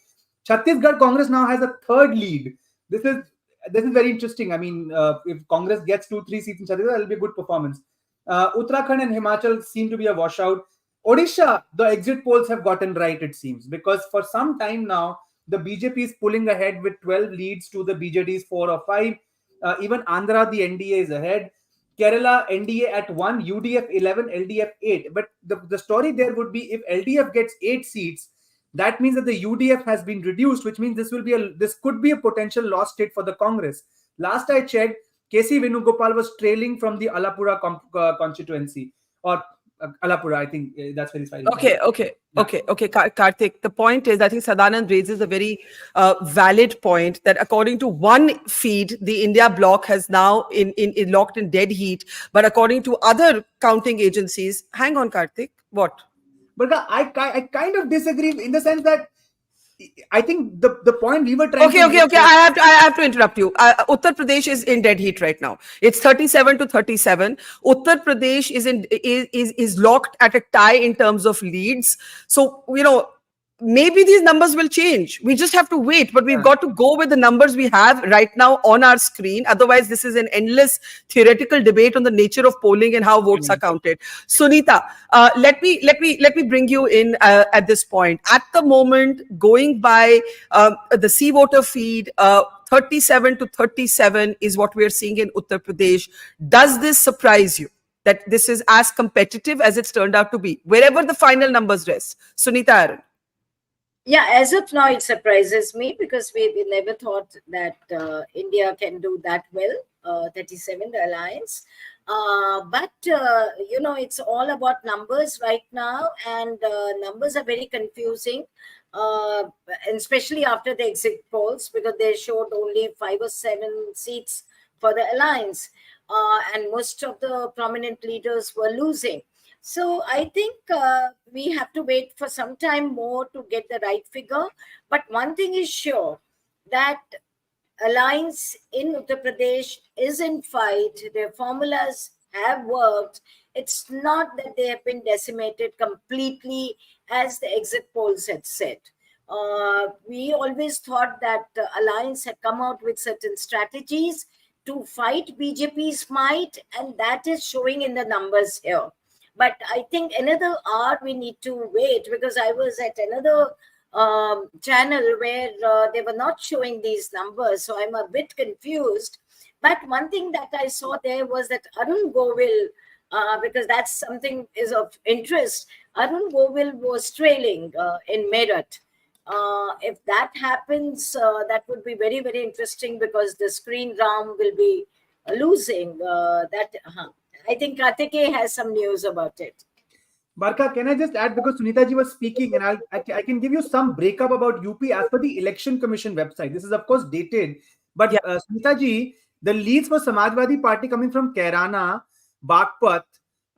Chhattisgarh Congress now has a third lead. This is very interesting. I mean, if Congress gets 2-3 seats in Chhattisgarh, that'll be a good performance. Uttarakhand and Himachal seem to be a washout. Odisha, the exit polls have gotten right, it seems, because for some time now, the BJP is pulling ahead with 12 leads to the BJD's 4 or 5. Even Andhra, the NDA is ahead. Kerala, NDA at 1, UDF 11, LDF 8. But the story there would be if LDF gets 8 seats, that means that the UDF has been reduced, which means this could be a potential lost state for the Congress. Last I checked, KC Venugopal was trailing from the Alapura constituency, or Alapura, I think that's where he's fighting. Okay. Karthik, the point is, I think Sadanand raises a very valid point that according to one feed, the India Bloc has now locked in dead heat. But according to other counting agencies, hang on, Karthik, what? But I kind of disagree in the sense that I think the point we were trying to make. I have to interrupt you. Uttar Pradesh is in dead heat right now. It's 37-37. Uttar Pradesh is locked at a tie in terms of leads. So, maybe these numbers will change. We just have to wait, but we've got to go with the numbers we have right now on our screen. Otherwise, this is an endless theoretical debate on the nature of polling and how votes are counted. Sunita, let me bring you in at this point. At the moment, going by the C voter feed, 37-37 is what we are seeing in Uttar Pradesh. Does this surprise you that this is as competitive as it's turned out to be, wherever the final numbers rest? Sunita Aaron. Yeah, as of now, it surprises me because we never thought that India can do that well, 37, the alliance. But it's all about numbers right now, and numbers are very confusing, and especially after the exit polls, because they showed only 5 or 7 seats for the alliance, and most of the prominent leaders were losing. So I think we have to wait for some time more to get the right figure. But one thing is sure, that alliance in Uttar Pradesh is in fight. Their formulas have worked. It's not that they have been decimated completely as the exit polls had said. We always thought that alliance had come out with certain strategies to fight BJP's might, and that is showing in the numbers here. But I think another hour we need to wait, because I was at another channel where they were not showing these numbers. So I'm a bit confused. But one thing that I saw there was that Arun Govil, because that's something is of interest, Arun Govil was trailing in Meerut. If that happens, that would be very, very interesting, because the screen round will be losing I think Karthike has some news about it. Barkha, can I just add, because Sunita ji was speaking, and I can give you some breakup about UP as per the Election Commission website. This is of course dated, but Sunita ji, the leads for Samajwadi Party coming from Kairana, Bagpat.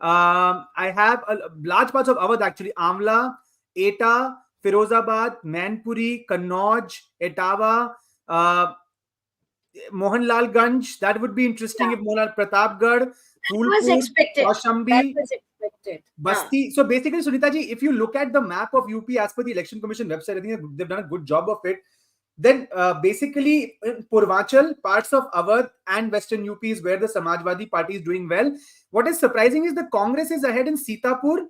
I have a large parts of Awadh actually: Amla, Eta, Firozabad, Manpuri, Kannauj, Etawah, Mohanlalganj. That would be interesting if Mohanlal Pratapgarh. That was expected. Basti. So basically, Sunita ji, if you look at the map of UP as per the Election Commission website, I think they've done a good job of it. Then basically, in Purvachal, parts of Awadh and Western UP is where the Samajwadi Party is doing well. What is surprising is the Congress is ahead in Sitapur.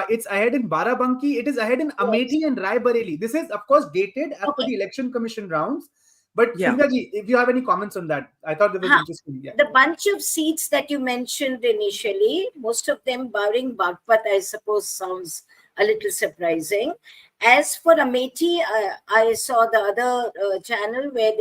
It's ahead in Barabanki. It is ahead in Amethi and Rai Bareli. This is, of course, dated as per the Election Commission rounds. But Sunita ji, if you have any comments on that, I thought that was interesting. Yeah. The bunch of seats that you mentioned initially, most of them barring Bagpat, I suppose sounds a little surprising. As for Amethi, I saw the other channel where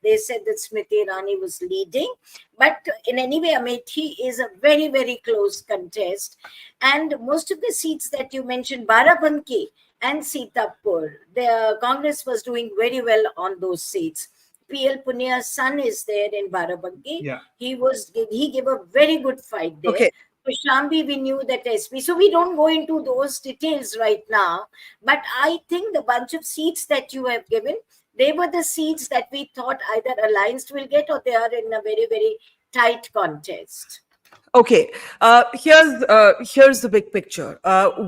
they said that Smriti Irani was leading. But in any way, Amethi is a very, very close contest. And most of the seats that you mentioned, Barabanki and Sitapur, the Congress was doing very well on those seats. PL Punya's son is there in Barabanki. Yeah. He gave a very good fight there. Okay. So Shambi, we knew that SP. So we don't go into those details right now. But I think the bunch of seats that you have given, they were the seats that we thought either Alliance will get, or they are in a very, very tight contest. Okay, here's the big picture.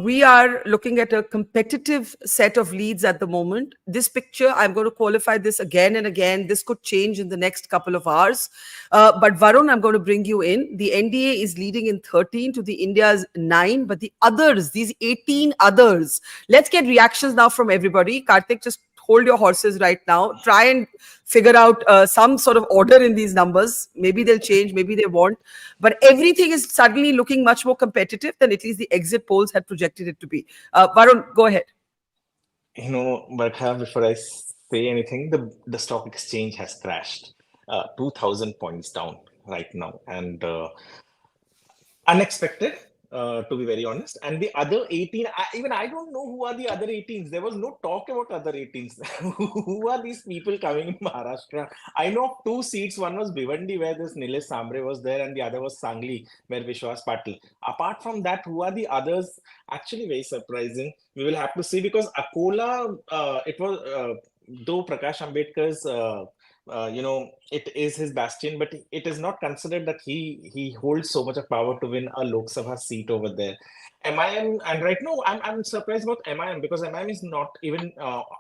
We are looking at a competitive set of leads at the moment. This picture, I'm going to qualify this again and again. This could change in the next couple of hours. But Varun, I'm going to bring you in. The NDA is leading in 13 to the India's 9, but the others, these 18 others. Let's get reactions now from everybody. Karthik, just hold your horses right now. Try and figure out some sort of order in these numbers. Maybe they'll change, maybe they won't. But everything is suddenly looking much more competitive than at least the exit polls had projected it to be. Varun, go ahead. Barkha, before I say anything, the stock exchange has crashed 2,000 points down right now. And unexpected, to be very honest. And the other 18, even I don't know who are the other 18s. There was no talk about other 18s. Who are these people coming in Maharashtra? I know of 2 seats. One was Bhiwandi, where this Nilesh Sambre was there, and the other was Sangli, where Vishwas Patil. Apart from that, who are the others? Actually, very surprising. We will have to see, because Akola, it was, though Prakash Ambedkar's it is his bastion, but it is not considered that he holds so much of power to win a Lok Sabha seat over there. MIM, and right now I'm surprised about MIM, because MIM is not even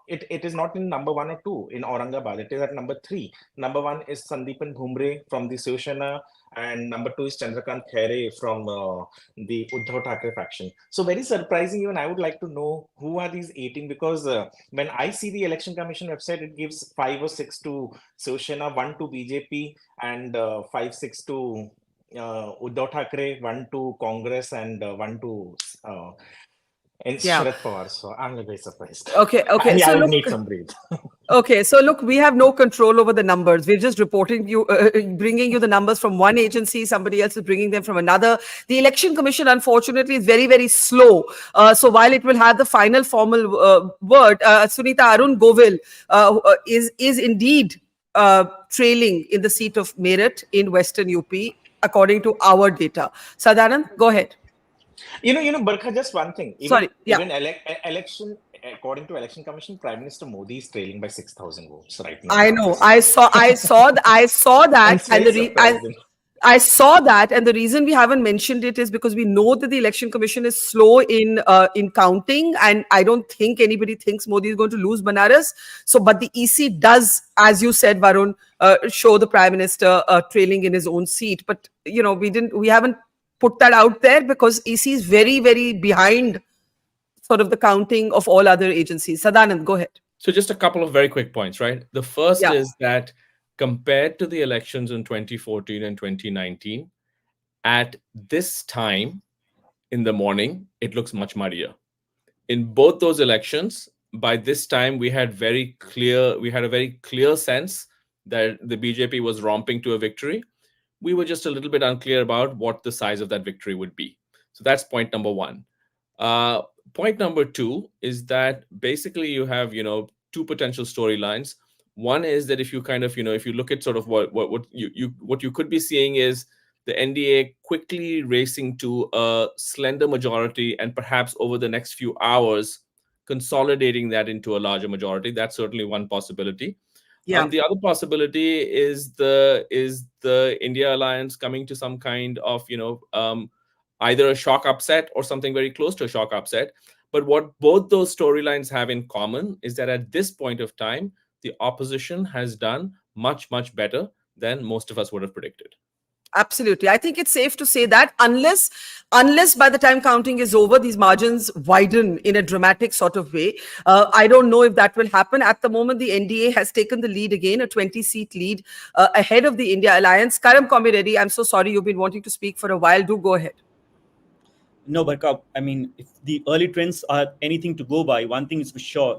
it is not in number 1 or 2 in Aurangabad. It is at number 3. Number 1 is Sandeepan Bhumre from the Shiv Sena, and number 2 is Chandrakant Khaire from the Uddhav Thackeray faction. So very surprising. Even I would like to know who are these 18, because when I see the Election Commission website, it gives 5 or 6 to Shiv Sena, 1 to BJP, and 5, 6 to Uddhav Thackeray, 1 to Congress, and 1 to Sharad Pawar. So I'm very surprised. Okay. So I would need some breathe. Okay, so look, we have no control over the numbers. We're just reporting you, bringing you the numbers from one agency. Somebody else is bringing them from another. The Election Commission, unfortunately, is very, very slow. So while it will have the final formal word, Sunita Arun Govil is indeed trailing in the seat of Meerut in Western UP, according to our data. Sadanand, go ahead. Barkha, just one thing. Even election, according to Election Commission, Prime Minister Modi is trailing by 6,000 votes right now. I know. I saw that, I saw that, and the reason we haven't mentioned it is because we know that the Election Commission is slow in counting, and I don't think anybody thinks Modi is going to lose Banaras. So, but the EC does, as you said, Varun, show the Prime Minister trailing in his own seat. But we haven't put that out there because EC is very, very behind sort of the counting of all other agencies. Sadanand, go ahead. So just a couple of very quick points, right? The first is that compared to the elections in 2014 and 2019, at this time in the morning, it looks much muddier. In both those elections, by this time, we had a very clear sense that the BJP was romping to a victory. We were just a little bit unclear about what the size of that victory would be. So that's point number 1. Point number 2 is that basically you have, 2 potential storylines. One is that if you if you look at sort of what you could be seeing is the NDA quickly racing to a slender majority, and perhaps over the next few hours consolidating that into a larger majority. That's certainly one possibility. The other possibility is the India alliance coming to some kind of either a shock upset or something very close to a shock upset. But what both those storylines have in common is that at this point of time, the opposition has done much, much better than most of us would have predicted. Absolutely. I think it's safe to say that unless by the time counting is over, these margins widen in a dramatic sort of way. I don't know if that will happen. At the moment, the NDA has taken the lead again, a 20-seat lead ahead of the India Alliance. Karam Komiredi, I'm so sorry, you've been wanting to speak for a while. Do go ahead. No, Barkha, I mean, if the early trends are anything to go by, one thing is for sure,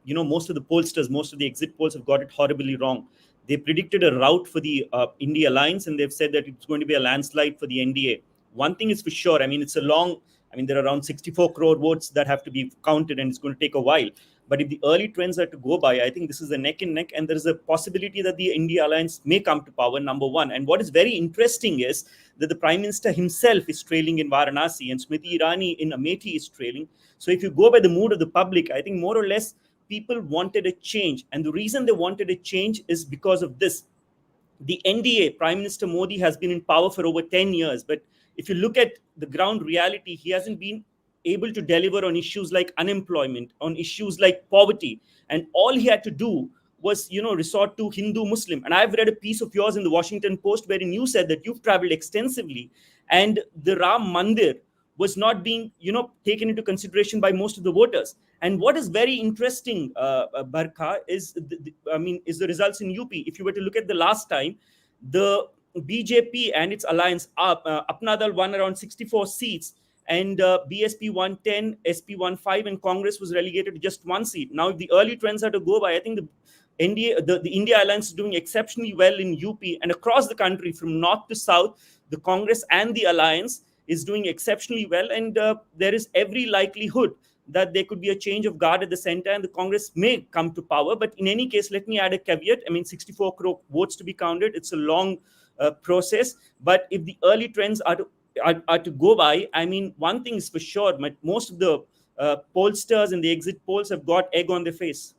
most of the pollsters, most of the exit polls have got it horribly wrong. They predicted a rout for the India Alliance, and they've said that it's going to be a landslide for the NDA. One thing is for sure, there are around 64 crore votes that have to be counted, and it's going to take a while. But if the early trends are to go by, I think this is a neck and neck, and there is a possibility that the India Alliance may come to power, number 1. And what is very interesting is that the Prime Minister himself is trailing in Varanasi, and Smriti Irani in Amethi is trailing. So if you go by the mood of the public, I think more or less people wanted a change. And the reason they wanted a change is because of this. the NDA, Prime Minister Modi, has been in power for over 10 years. But if you look at the ground reality, he hasn't been able to deliver on issues like unemployment, on issues like poverty. And all he had to do was, resort to Hindu-Muslim. And I've read a piece of yours in the Washington Post wherein you said that you've traveled extensively and the Ram Mandir was not being, taken into consideration by most of the voters. And what is very interesting, Barkha, is the results in UP. If you were to look at the last time, the BJP and its alliance, Apna Dal, won around 64 seats, and BSP won 10, SP won 5, and Congress was relegated to just 1 seat. Now, if the early trends are to go by, I think the India Alliance is doing exceptionally well in UP and across the country from north to south. The Congress and the Alliance is doing exceptionally well, and there is every likelihood that there could be a change of guard at the center and the Congress may come to power. But in any case, let me add a caveat. 64 crore votes to be counted. It's a long process. But if the early trends are to go by, one thing is for sure, most of the pollsters and the exit polls have got egg on their face.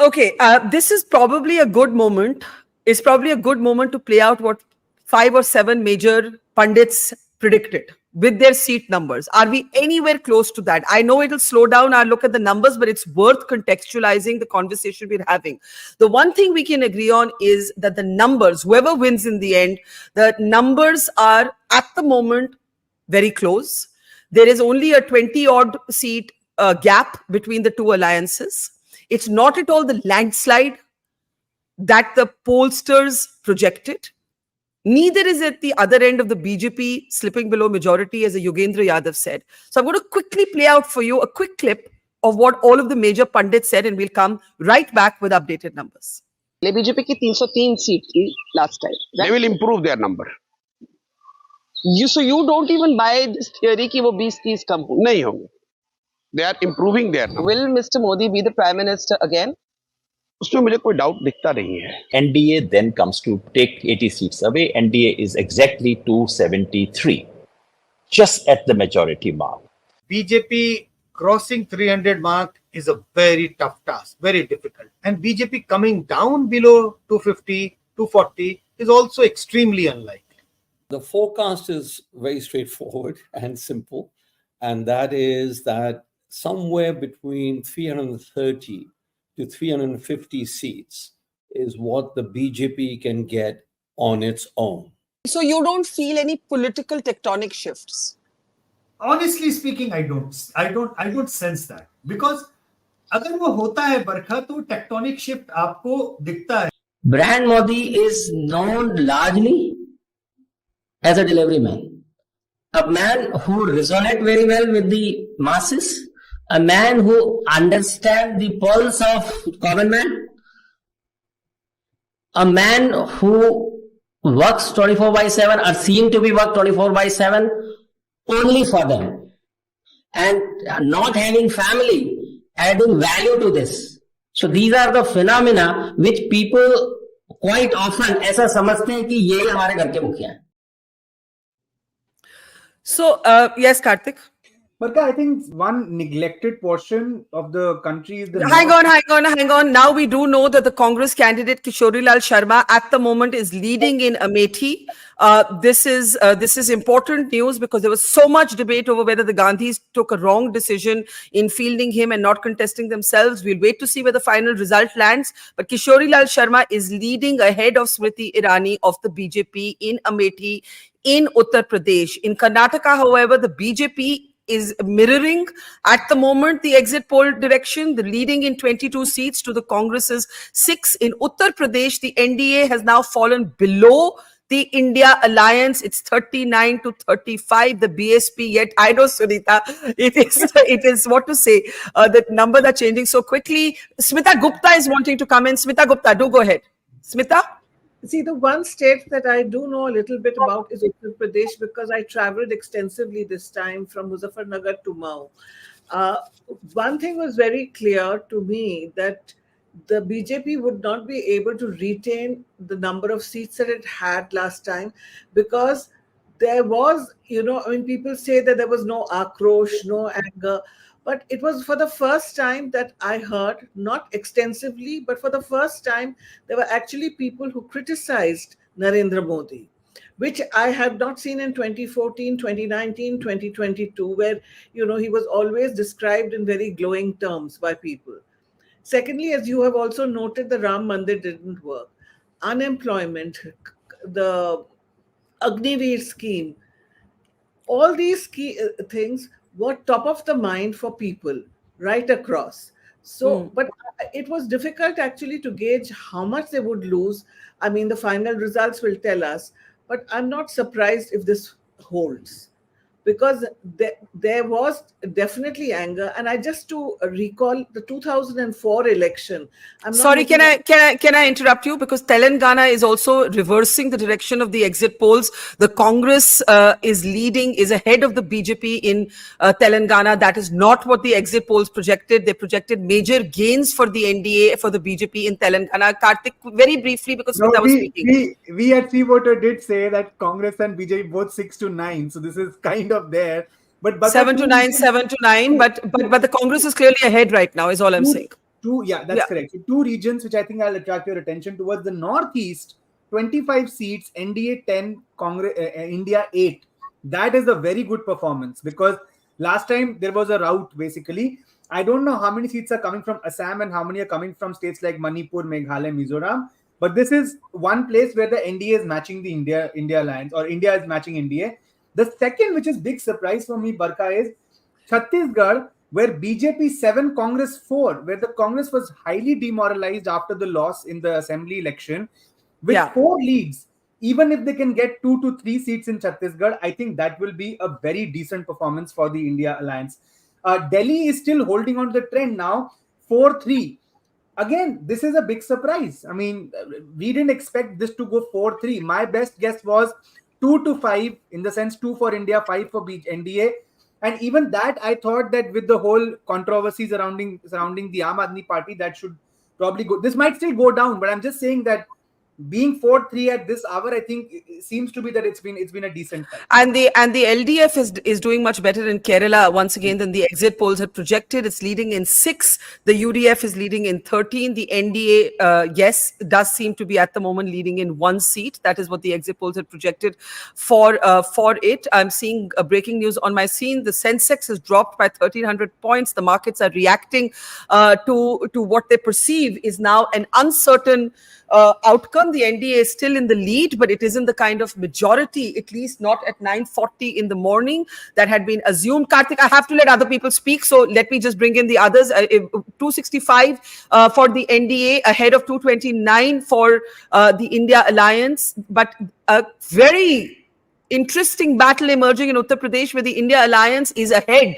Okay, this is probably a good moment. It's probably a good moment to play out what 5 or 7 major pundits predicted with their seat numbers. Are we anywhere close to that? I know it'll slow down our look at the numbers, but it's worth contextualizing the conversation we're having. The one thing we can agree on is that the numbers, whoever wins in the end, the numbers are at the moment very close. There is only a 20-odd seat gap between the two alliances. It's not at all the landslide that the pollsters projected. Neither is it the other end of the BJP slipping below majority, as Yogendra Yadav said. So I'm going to quickly play out for you a quick clip of what all of the major pundits said, and we'll come right back with updated numbers. BJP की 303 seats last time. Right? They will improve their number. So you don't even buy this theory कि वो 20-30 कम हो? नहीं होंगे. They are improving their number. Will Mr. Modi be the Prime Minister again? उसमें मुझे कोई doubt दिखता नहीं है. NDA then comes to take 80 seats away. NDA is exactly 273, just at the majority mark. BJP crossing 300 mark is a very tough task, very difficult. And BJP coming down below 250, 240 is also extremely unlikely. The forecast is very straightforward and simple, and that is that somewhere between 330 to 350 seats is what the BJP can get on its own. So you don't feel any political tectonic shifts? Honestly speaking, I don't sense that, because अगर वो होता है बरखा तो tectonic shift आपको दिखता है. Brand Modi is known largely as a delivery man, a man who resonates very well with the masses, a man who understands the pulse of common man, a man who works 24/7 or seem to be work 24/7 only for them, and not having family adding value to this. So these are the phenomena which people quite often ऐसा समझते हैं कि ये हमारे घर के मुखिया हैं. So, yes, Karthik. But I think one neglected portion of the country is the... Hang on. Now we do know that the Congress candidate Kishori Lal Sharma at the moment is leading in Amethi. This is important news because there was so much debate over whether the Gandhis took a wrong decision in fielding him and not contesting themselves. We'll wait to see where the final result lands. But Kishori Lal Sharma is leading ahead of Smriti Irani of the BJP in Amethi in Uttar Pradesh. In Karnataka, however, the BJP is mirroring at the moment the exit poll direction, the leading in 22 seats to the Congress's 6. In Uttar Pradesh, the NDA has now fallen below the India Alliance. It's 39 to 35. The BSP, yet I know, Sunita, it is what to say. The numbers are changing so quickly. Smita Gupta is wanting to come in. Smita Gupta, do go ahead. Smita? See, the one state that I do know a little bit about is Uttar Pradesh because I traveled extensively this time from Muzaffarnagar to Mau. One thing was very clear to me, that the BJP would not be able to retain the number of seats that it had last time because there was, people say that there was no akrosh, no anger, But it was for the first time that I heard, not extensively, but for the first time, there were actually people who criticized Narendra Modi, which I have not seen in 2014, 2019, 2022, where, he was always described in very glowing terms by people. Secondly, as you have also noted, the Ram Mandir didn't work. Unemployment, the Agniveer scheme, all these key things were top of the mind for people right across. So, but it was difficult actually to gauge how much they would lose. I mean, the final results will tell us, but I'm not surprised if this holds, because there was definitely anger. And I just to recall the 2004 election. Sorry, can I interrupt you, because Telangana is also reversing the direction of the exit polls. The Congress is ahead of the BJP in Telangana. That is not what the exit polls projected. They projected major gains for the NDA, for the BJP in Telangana. Karthik, very briefly, because No, Smita was speaking. we at Sea Voter did say that Congress and BJP both 6 to 9. So this is kind of there. But 7 to 9, 7 to 9. But the Congress is clearly ahead right now, is all I'm saying. That's correct. So two regions which I think I'll attract your attention towards: the Northeast, 25 seats, NDA 10, Congress, India 8. That is a very good performance, because last time there was a rout basically. I don't know how many seats are coming from Assam and how many are coming from states like Manipur, Meghalaya, Mizoram. But this is one place where the NDA is matching the India alliance, or India is matching NDA. The second, which is big surprise for me, Barkha, is Chhattisgarh, where BJP 7, Congress 4, where the Congress was highly demoralized after the loss in the assembly election, with 4 leads. Even if they can get 2 to 3 seats in Chhattisgarh, I think that will be a very decent performance for the India alliance. Delhi is still holding on to the trend now, 4-3. Again, this is a big surprise. I mean, we didn't expect this to go 4-3. My best guess was 2 to 5, in the sense 2 for India, 5 for NDA. And even that, I thought that with the whole controversy surrounding the Aam Aadmi Party, that should probably go. This might still go down, but I'm just saying that being 4-3 at this hour, I think it seems to be that it's been a decent fight. And the LDF is doing much better in Kerala once again than the exit polls had projected. It's leading in 6. The UDF is leading in 13. The NDA, yes, does seem to be at the moment leading in 1 seat. That is what the exit polls had projected for it. I'm seeing breaking news on my scene. The Sensex has dropped by 1,300 points. The markets are reacting to what they perceive is now an uncertain outcome. The NDA is still in the lead, but it isn't the kind of majority, at least not at 9:40 in the morning, that had been assumed. Karthik, I have to let other people speak, so let me just bring in the others. 265 for the NDA, ahead of 229 for the India Alliance, but a very interesting battle emerging in Uttar Pradesh, where the India Alliance is ahead.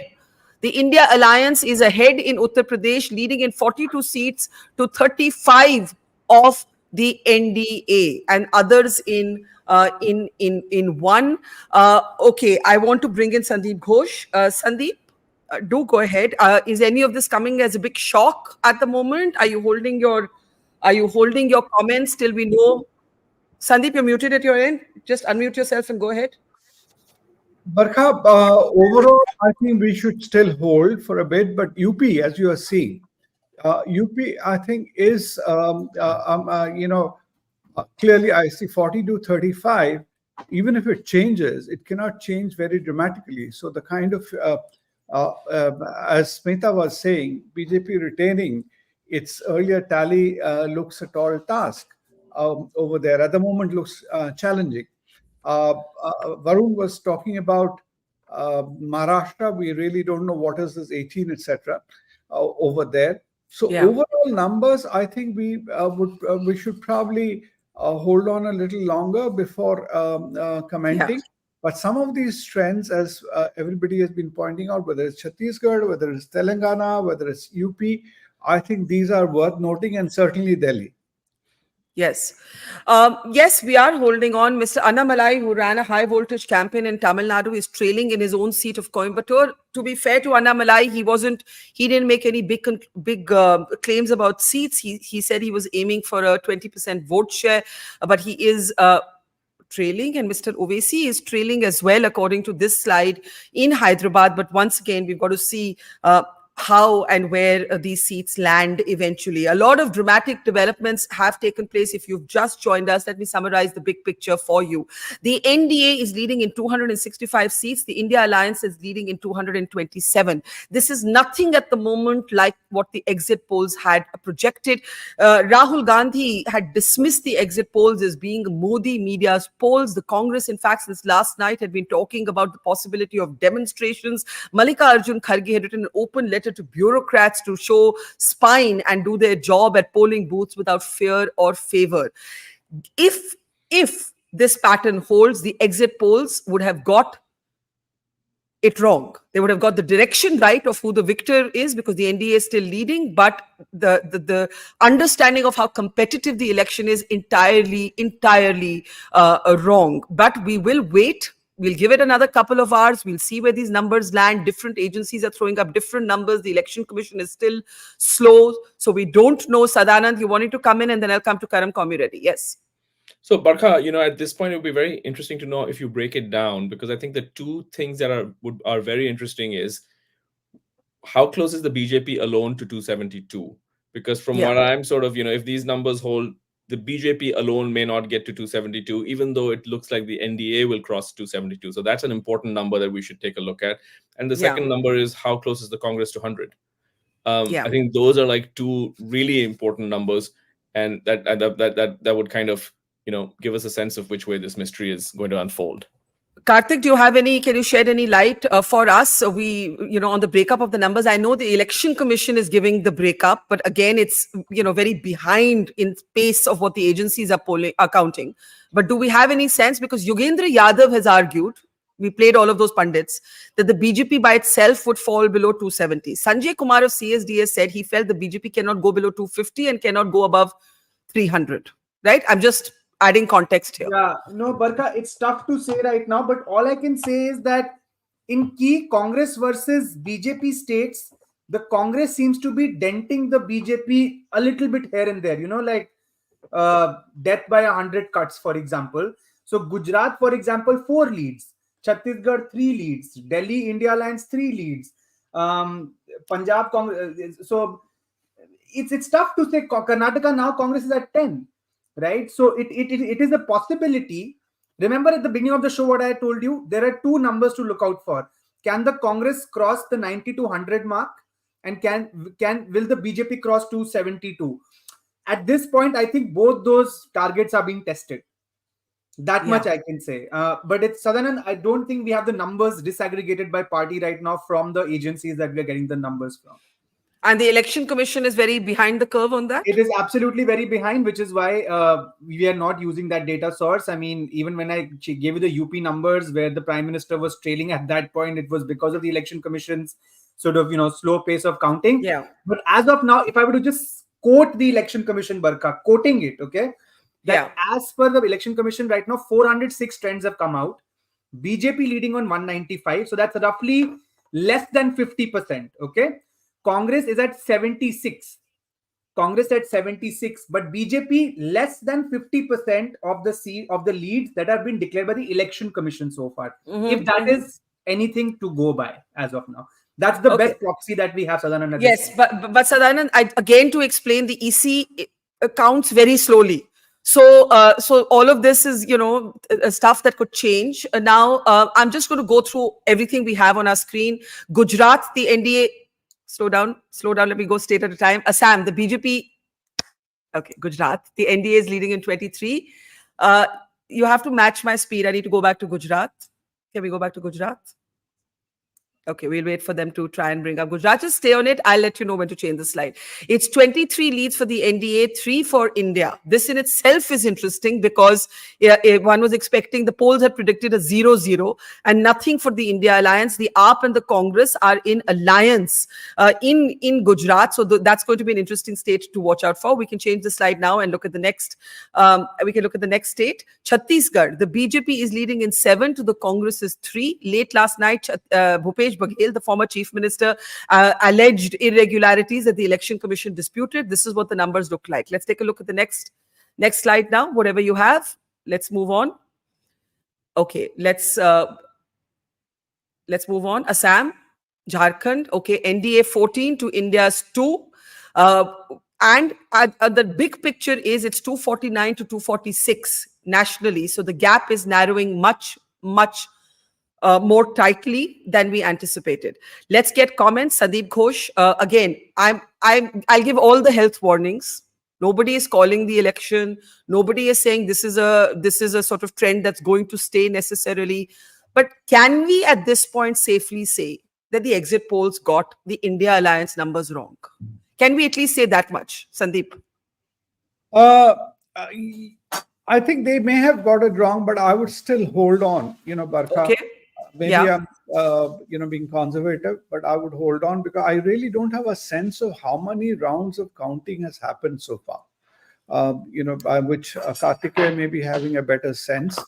The India Alliance is ahead in Uttar Pradesh, leading in 42 seats to 35 of the NDA, and others in 1. Okay, I want to bring in Sandeep Ghosh. Sandeep, do go ahead. Is any of this coming as a big shock at the moment? Are you holding your comments till we know? Sandeep, you're muted at your end. Just unmute yourself and go ahead. Barkha, overall, I think we should still hold for a bit, but UP, as you are seeing, UP, I think, is, clearly I see 40 to 35. Even if it changes, it cannot change very dramatically. So the kind of, as Smita was saying, BJP retaining its earlier tally looks a tall task over there. At the moment, looks challenging. Varun was talking about Maharashtra. We really don't know what is this 18, etc. Over there. So overall numbers, I think we should probably hold on a little longer before commenting. But some of these trends, as everybody has been pointing out, whether it's Chhattisgarh, whether it's Telangana, whether it's UP, I think these are worth noting, and certainly Delhi. Yes. Yes, we are holding on. Mr. Annamalai, who ran a high voltage campaign in Tamil Nadu, is trailing in his own seat of Coimbatore. To be fair to Annamalai, he didn't make any big claims about seats. He said he was aiming for a 20% vote share, but he is trailing, and Mr. Owaisi is trailing as well, according to this slide, in Hyderabad. But once again, we've got to see how and where these seats land eventually. A lot of dramatic developments have taken place. If you've just joined us, let me summarize the big picture for you. The NDA is leading in 265 seats. The India Alliance is leading in 227. This is nothing at the moment like what the exit polls had projected. Rahul Gandhi had dismissed the exit polls as being Modi media's polls. The Congress, in fact, since last night had been talking about the possibility of demonstrations. Mallikarjun Kharge had written an open letter to bureaucrats to show spine and do their job at polling booths without fear or favor. If this pattern holds, the exit polls would have got it wrong. They would have got the direction right of who the victor is because the NDA is still leading, but the understanding of how competitive the election is entirely wrong. But we will wait. We'll give it another couple of hours. We'll see where these numbers land. Different agencies are throwing up different numbers. The Election Commission is still slow. So we don't know. Sadanand, you wanted to come in and then I'll come to Karam Komiredi. Yes. So Barkha, at this point, it would be very interesting to know if you break it down, because I think the two things that are very interesting is how close is the BJP alone to 272? Because from what I'm sort of, if these numbers hold, the BJP alone may not get to 272, even though it looks like the NDA will cross 272. So that's an important number that we should take a look at. And the second number is how close is the Congress to 100? I think those are like two really important numbers, and that would kind of give us a sense of which way this mystery is going to unfold. Karthik, can you shed any light for us? We, on the breakup of the numbers, I know the Election Commission is giving the breakup, but again, it's, very behind in pace of what the agencies are counting. But do we have any sense? Because Yogendra Yadav has argued, we played all of those pundits, that the BJP by itself would fall below 270. Sanjay Kumar of CSDS said he felt the BJP cannot go below 250 and cannot go above 300, right? I'm just adding context here. Yeah, no, Barkha, it's tough to say right now, but all I can say is that in key Congress versus BJP states, the Congress seems to be denting the BJP a little bit here and there, like death by 100 cuts, for example. So Gujarat, for example, 4 leads, Chhattisgarh 3 leads, Delhi India Alliance 3 leads, Punjab Congress. So it's tough to say. Karnataka now Congress is at 10. Right, so it is a possibility. Remember at the beginning of the show what I told you, there are 2 numbers to look out for. Can the Congress cross the 90 to 100 mark, and will the BJP cross 272? At this point, I think both those targets are being tested. That much I can say. But it's Sadanand, I don't think we have the numbers disaggregated by party right now from the agencies that we are getting the numbers from. And the Election Commission is very behind the curve on that? It is absolutely very behind, which is why we are not using that data source. I mean, even when I gave you the UP numbers where the Prime Minister was trailing at that point, it was because of the Election Commission's sort of, slow pace of counting. Yeah. But as of now, if I were to just quote the Election Commission, Barkha, quoting it, okay? That as per the Election Commission right now, 406 trends have come out. BJP leading on 195. So that's roughly less than 50%, okay? Congress is at 76. Congress at 76, but BJP less than 50% of the leads that have been declared by the Election Commission so far. If that is anything to go by as of now, that's the best proxy that we have, Sadanand. Yes, but Sadanand, again to explain, the EC counts very slowly. So all of this is, stuff that could change. Now, I'm just going to go through everything we have on our screen. Gujarat, the NDA. Slow down. Let me go state at a time. Assam, the BJP. Okay, Gujarat. The NDA is leading in 23. You have to match my speed. I need to go back to Gujarat. Can we go back to Gujarat? Okay, we'll wait for them to try and bring up Gujarat. Just stay on it. I'll let you know when to change the slide. It's 23 leads for the NDA, 3 for India. This in itself is interesting because one was expecting, the polls had predicted a 0-0 and nothing for the India Alliance. The AAP and the Congress are in alliance in Gujarat. So that's going to be an interesting state to watch out for. We can change the slide now and look at the next. We can look at the next state. Chhattisgarh, the BJP is leading in 7 to the Congress is 3. Late last night, Bhupesh Baghel, the former chief minister, alleged irregularities that the Election Commission disputed. This is what the numbers look like. Let's take a look at the next slide now. Whatever you have, let's move on. Okay, let's move on. Assam. Jharkhand, okay, NDA 14 to India's 2. And the big picture is it's 249 to 246 nationally. So the gap is narrowing much, much more tightly than we anticipated. Let's get comments. Sandeep Ghosh, again, I'll give all the health warnings. Nobody is calling the election. Nobody is saying this is a sort of trend that's going to stay necessarily. But can we at this point safely say that the exit polls got the India Alliance numbers wrong? Can we at least say that much, Sandeep? I think they may have got it wrong, but I would still hold on, Barkha. Okay. Maybe I'm, being conservative, but I would hold on because I really don't have a sense of how many rounds of counting has happened so far. By which Kartikeya may be having a better sense.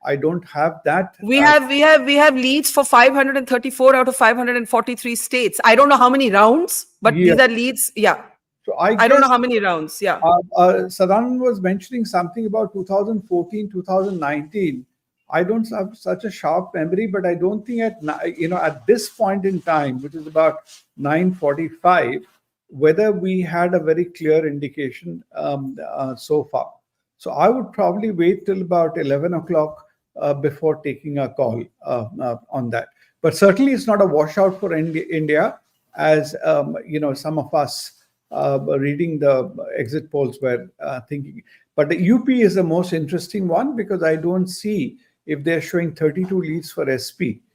I don't have that. We have leads for 534 out of 543 states. I don't know how many rounds, but these are leads. Yeah. So I don't know how many rounds. Yeah. Sadanand was mentioning something about 2014, 2019. I don't have such a sharp memory, but I don't think at this point in time, which is about 9:45, whether we had a very clear indication so far. So I would probably wait till about 11 o'clock before taking a call on that. But certainly it's not a washout for India, as some of us reading the exit polls were thinking. But the UP is the most interesting one because I don't see if they're showing 32 leads for SP,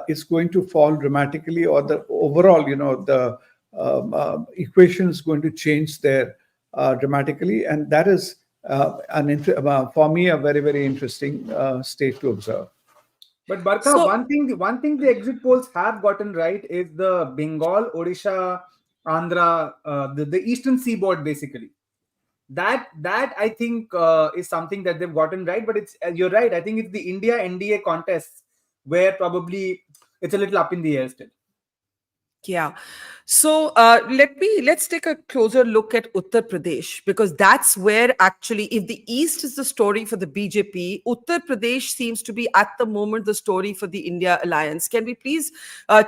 it's going to fall dramatically, or the overall, the equation is going to change there dramatically, and that is for me a very, very interesting state to observe. But Barkha, one thing the exit polls have gotten right is the Bengal, Odisha, Andhra, the eastern seaboard basically. That I think is something that they've gotten right. But you're right. I think it's the India NDA contests where probably it's a little up in the air still. Yeah. So let's take a closer look at Uttar Pradesh, because that's where actually, if the East is the story for the BJP, Uttar Pradesh seems to be at the moment the story for the India Alliance. Can we please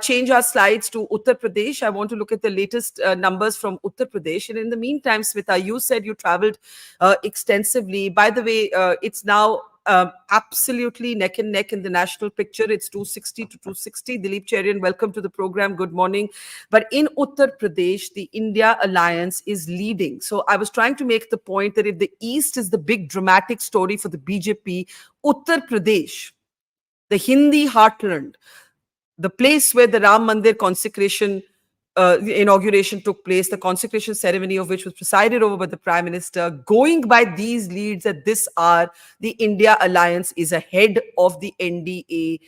change our slides to Uttar Pradesh? I want to look at the latest numbers from Uttar Pradesh. And in the meantime, Smita, you said you traveled extensively. By the way, it's now absolutely neck and neck in the national picture. It's 260 to 260. Dilip Cherian, welcome to the program. Good morning. But in Uttar Pradesh, the India Alliance is leading. So I was trying to make the point that if the East is the big dramatic story for the BJP, Uttar Pradesh, the Hindi heartland, the place where the Ram Mandir consecration the inauguration took place, the consecration ceremony of which was presided over by the Prime Minister. Going by these leads at this hour, the India Alliance is ahead of the NDA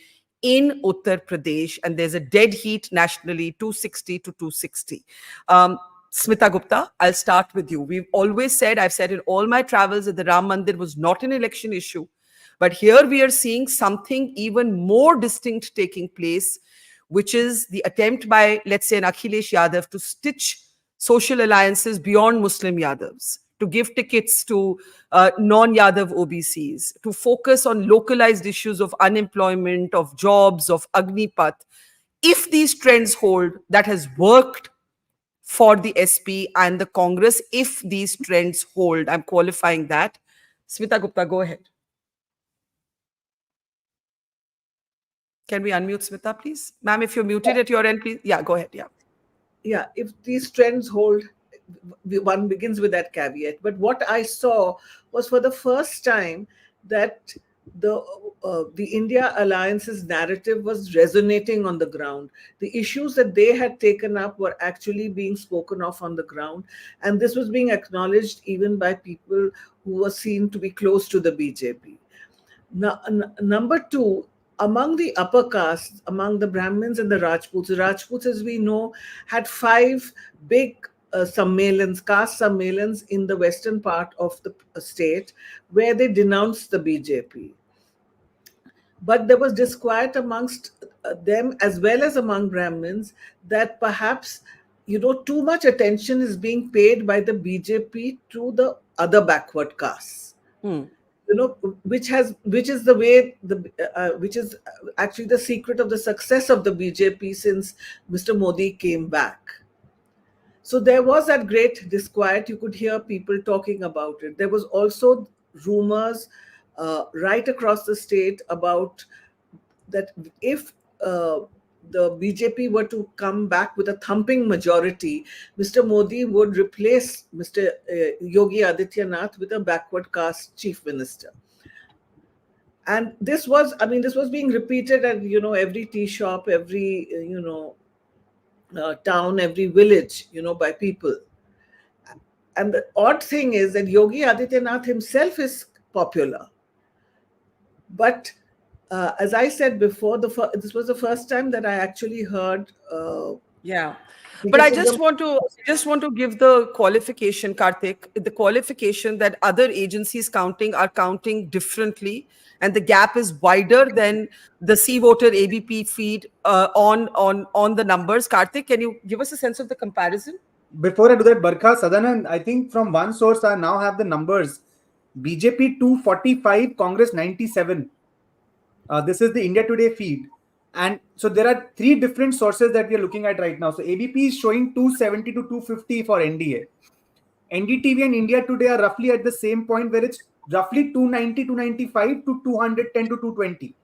in Uttar Pradesh, and there's a dead heat nationally, 260 to 260. Smita Gupta, I'll start with you. We've always said, I've said in all my travels, that the Ram Mandir was not an election issue. But here we are seeing something even more distinct taking place, which is the attempt by, let's say, an Akhilesh Yadav to stitch social alliances beyond Muslim Yadavs, to give tickets to non-Yadav OBCs, to focus on localized issues of unemployment, of jobs, of Agnipath. If these trends hold, that has worked for the SP and the Congress. If these trends hold, I'm qualifying that. Smita Gupta, go ahead. Can we unmute Smita, please? Ma'am, if you're muted at your end, please. Yeah, go ahead. Yeah. Yeah, if these trends hold, one begins with that caveat. But what I saw was for the first time that the India Alliance's narrative was resonating on the ground. The issues that they had taken up were actually being spoken of on the ground. And this was being acknowledged even by people who were seen to be close to the BJP. Number two, among the upper castes, among the Brahmins and the Rajputs, as we know, had 5 big caste sammelans in the western part of the state where they denounced the BJP. But there was disquiet amongst them as well as among Brahmins that perhaps, too much attention is being paid by the BJP to the other backward castes. which is the way which is actually the secret of the success of the BJP since Mr. Modi came back. So there was that great disquiet. You could hear people talking about it. There was also rumors right across the state about that if the BJP were to come back with a thumping majority, Mr. Modi would replace Mr. Yogi Adityanath with a backward caste chief minister. And this was being repeated at, every tea shop, every, town, every village, by people. And the odd thing is that Yogi Adityanath himself is popular. But as I said before, this was the first time that I actually heard. But I just want to give the qualification, Karthik, the qualification that other agencies are counting differently, and the gap is wider than the C voter ABP feed on the numbers. Karthik, can you give us a sense of the comparison? Before I do that, Barkha, Sadanand, I think from one source I now have the numbers. BJP 245, Congress 97. This is the India Today feed. And so there are three different sources that we are looking at right now. So ABP is showing 270 to 250 for NDA. NDTV and India Today are roughly at the same point where it's roughly 290, 295 to 210 to 220.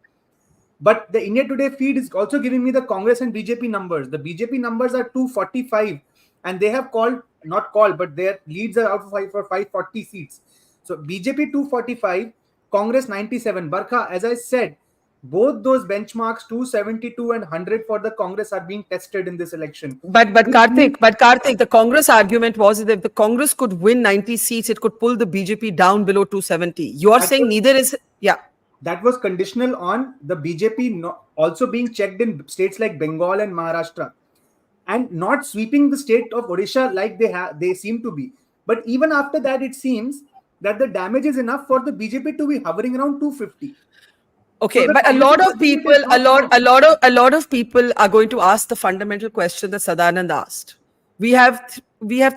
But the India Today feed is also giving me the Congress and BJP numbers. The BJP numbers are 245 and they have but their leads are out for 540 seats. So BJP 245, Congress 97. Barkha, as I said, both those benchmarks, 272 and 100 for the Congress, are being tested in this election. But Karthik, the Congress argument was that if the Congress could win 90 seats, it could pull the BJP down below 270. You are saying neither is, That was conditional on the BJP also being checked in states like Bengal and Maharashtra, and not sweeping the state of Odisha like they seem to be. But even after that, it seems that the damage is enough for the BJP to be hovering around 250. Okay, So but a lot of people are going to ask the fundamental question that Sadanand asked. We have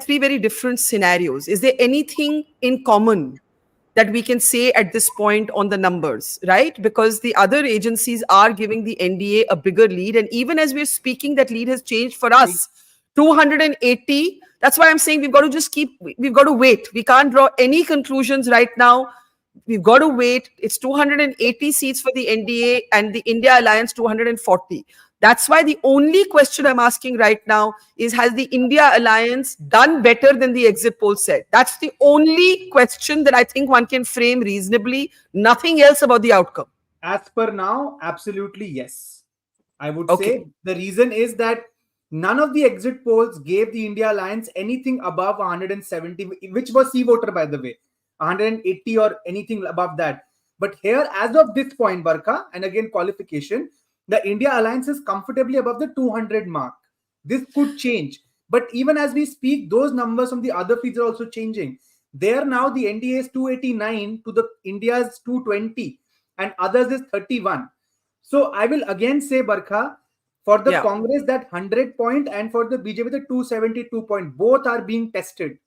three very different scenarios. Is there anything in common that we can say at this point on the numbers, right? Because the other agencies are giving the NDA a bigger lead, and even as we're speaking, that lead has changed for us. 280. That's why I'm saying we've got to wait. We can't draw any conclusions right now. We've got to wait. It's 280 seats for the NDA and the India Alliance 240. That's why the only question I'm asking right now is, has the India Alliance done better than the exit poll said? That's the only question that I think one can frame reasonably. Nothing else about the outcome. As per now, absolutely yes. I would say the reason is that none of the exit polls gave the India Alliance anything above 170, which was C voter, by the way. 180 or anything above that. But here, as of this point, Barkha, and again qualification, the India Alliance is comfortably above the 200 mark. This could change. But even as we speak, those numbers from the other feeds are also changing. There now the NDA is 289 to the India's 220 and others is 31. So I will again say, Barkha, for the Congress that 100 point and for the BJP the 272 point, both are being tested.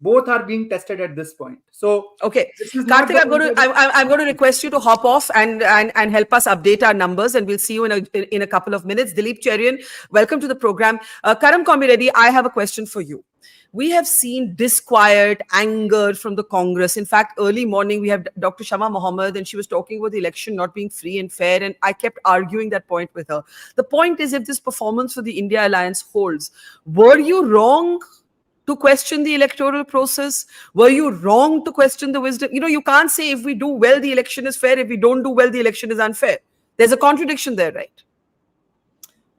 Both are being tested at this point. So Karthik, I'm going to request you to hop off and help us update our numbers, and we'll see you in a couple of minutes. Dilip Cherian, welcome to the program. Karam Komiredi, I have a question for you. We have seen disquiet, anger from the Congress. In fact, early morning, we have Dr. Shama Mohammed, and she was talking about the election not being free and fair, and I kept arguing that point with her. The point is, if this performance for the India Alliance holds, were you wrong to question the electoral process? Were you wrong to question the wisdom? You can't say if we do well, the election is fair. If we don't do well, the election is unfair. There's a contradiction there, right?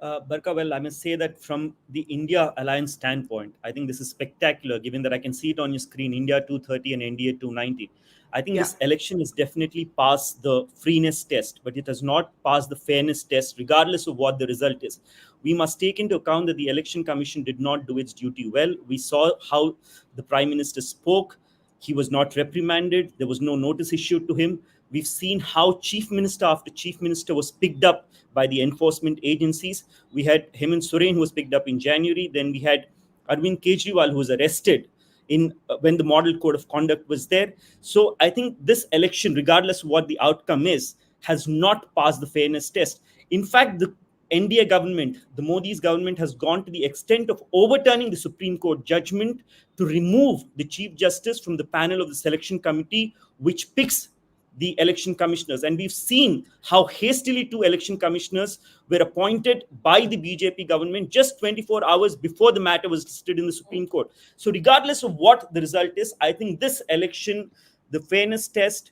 Barkha, well, I must say that from the India Alliance standpoint, I think this is spectacular, given that I can see it on your screen, India 230 and NDA 290. I think this election has definitely passed the freeness test, but it has not passed the fairness test, regardless of what the result is. We must take into account that the Election Commission did not do its duty well. We saw how the Prime Minister spoke. He was not reprimanded. There was no notice issued to him. We've seen how Chief Minister after Chief Minister was picked up by the enforcement agencies. We had Hemant Soren, who was picked up in January. Then we had Arvind Kejriwal, who was arrested in when the model code of conduct was there. So I think this election, regardless of what the outcome is, has not passed the fairness test. In fact, the NDA government, the Modi's government, has gone to the extent of overturning the Supreme Court judgment to remove the Chief Justice from the panel of the selection committee, which picks the election commissioners. And we've seen how hastily 2 election commissioners were appointed by the BJP government just 24 hours before the matter was listed in the Supreme Court. So regardless of what the result is, I think this election, the fairness test,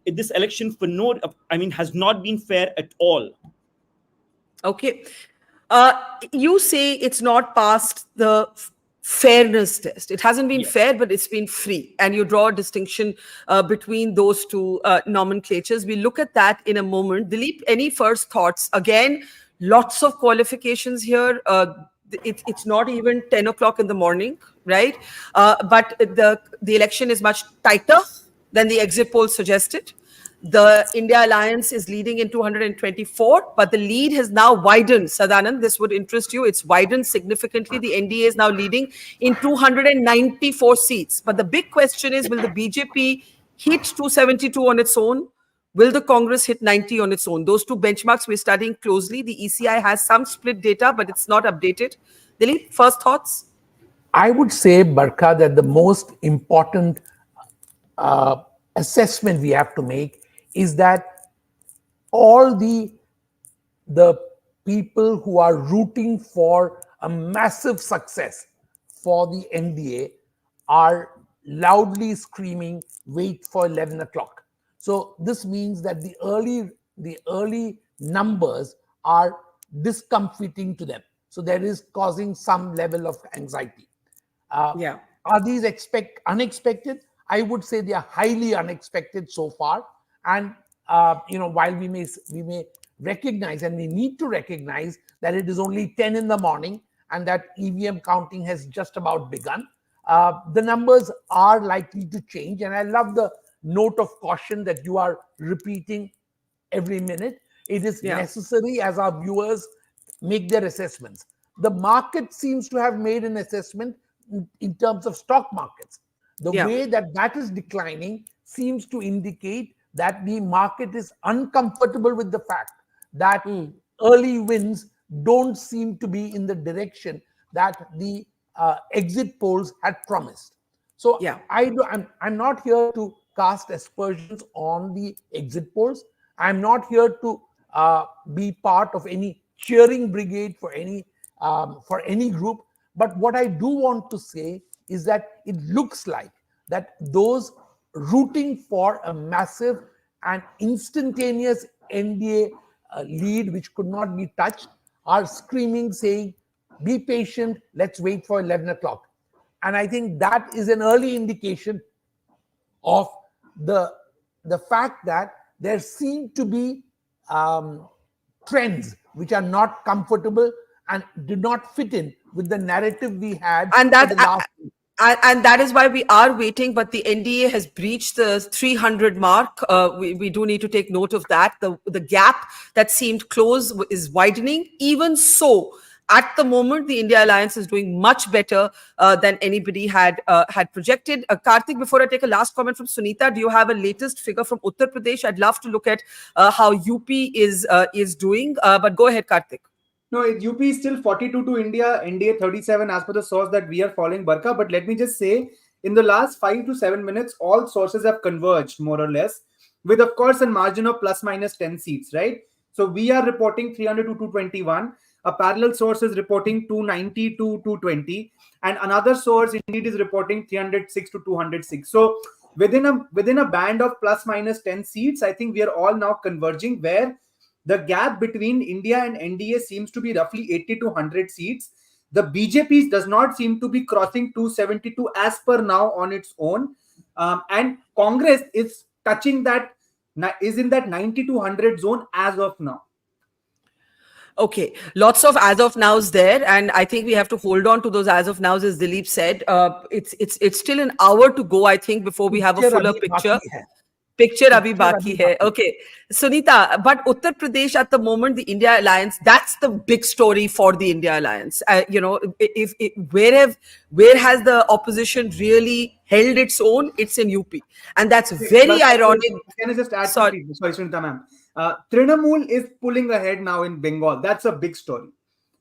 this election has not been fair at all. Okay. You say it's not passed the fairness test. It hasn't been fair, but it's been free. And you draw a distinction between those two nomenclatures. We'll look at that in a moment. Dilip, any first thoughts? Again, lots of qualifications here. It's not even 10 o'clock in the morning, right? But the election is much tighter than the exit poll suggested. The India Alliance is leading in 224, but the lead has now widened. Sadanand, this would interest you. It's widened significantly. The NDA is now leading in 294 seats. But the big question is, will the BJP hit 272 on its own? Will the Congress hit 90 on its own? Those two benchmarks we're studying closely. The ECI has some split data, but it's not updated. Dilip, first thoughts? I would say, Barkha, that the most important assessment we have to make is that all the people who are rooting for a massive success for the NDA are loudly screaming, wait for 11 o'clock. So this means that the early numbers are discomfiting to them. So there is causing some level of anxiety. Are these unexpected? I would say they are highly unexpected so far. And while we may recognize, and we need to recognize, that it is only 10 in the morning and that EVM counting has just about begun, the numbers are likely to change. And I love the note of caution that you are repeating every minute. It is necessary as our viewers make their assessments. The market seems to have made an assessment in terms of stock markets. The way that is declining seems to indicate that the market is uncomfortable with the fact that early wins don't seem to be in the direction that the exit polls had promised. So I'm not here to cast aspersions on the exit polls. I'm not here to be part of any cheering brigade for any group. But what I do want to say is that it looks like that those rooting for a massive and instantaneous NDA lead, which could not be touched, are screaming, saying, be patient, let's wait for 11 o'clock. And I think that is an early indication of the fact that there seem to be trends which are not comfortable and do not fit in with the narrative we had and for the last week. And that is why we are waiting, but the NDA has breached the 300 mark. We do need to take note of that. The gap that seemed close is widening. Even so, at the moment, the India Alliance is doing much better than anybody had projected. Karthik, before I take a last comment from Sunita, do you have a latest figure from Uttar Pradesh? I'd love to look at how UP is doing, but go ahead, Karthik. No, UP is still 42 to India, NDA 37 as per the source that we are following, Barkha. But let me just say, in the last 5 to 7 minutes, all sources have converged more or less, with of course a margin of plus minus 10 seats, right? So we are reporting 300 to 221. A parallel source is reporting 290 to 220, and another source indeed is reporting 306 to 206. So within a band of plus minus 10 seats, I think we are all now converging, where the gap between India and NDA seems to be roughly 80 to 100 seats. The BJP does not seem to be crossing 272 as per now on its own. And Congress is touching that, is in that 90 to 100 zone as of now. Okay, lots of as of nows there, and I think we have to hold on to those as of nows, as Dilip said. It's still an hour to go, I think, before we have a fuller picture. Picture abhi baki hai. Okay. Sunita, but Uttar Pradesh at the moment, the India Alliance, that's the big story for the India Alliance. Where has the opposition really held its own? It's in UP. And that's very ironic. Can I just add Sorry. something? Sorry, Sunita ma'am. Trinamool is pulling ahead now in Bengal. That's a big story.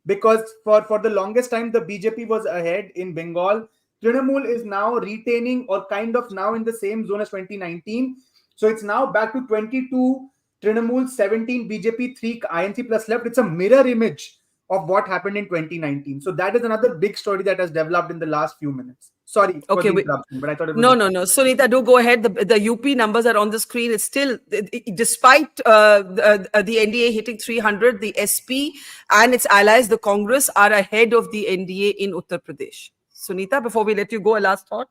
Because for the longest time, the BJP was ahead in Bengal. Trinamool is now retaining or kind of now in the same zone as 2019. So it's now back to 22 Trinamool, 17 BJP, 3 INC plus left. It's a mirror image of what happened in 2019. So that is another big story that has developed in the last few minutes. Sorry for the interruption, but I thought it was... No. Sunita, do go ahead. The UP numbers are on the screen. It's still, despite the NDA hitting 300, the SP and its allies, the Congress, are ahead of the NDA in Uttar Pradesh. Sunita, before we let you go, a last thought.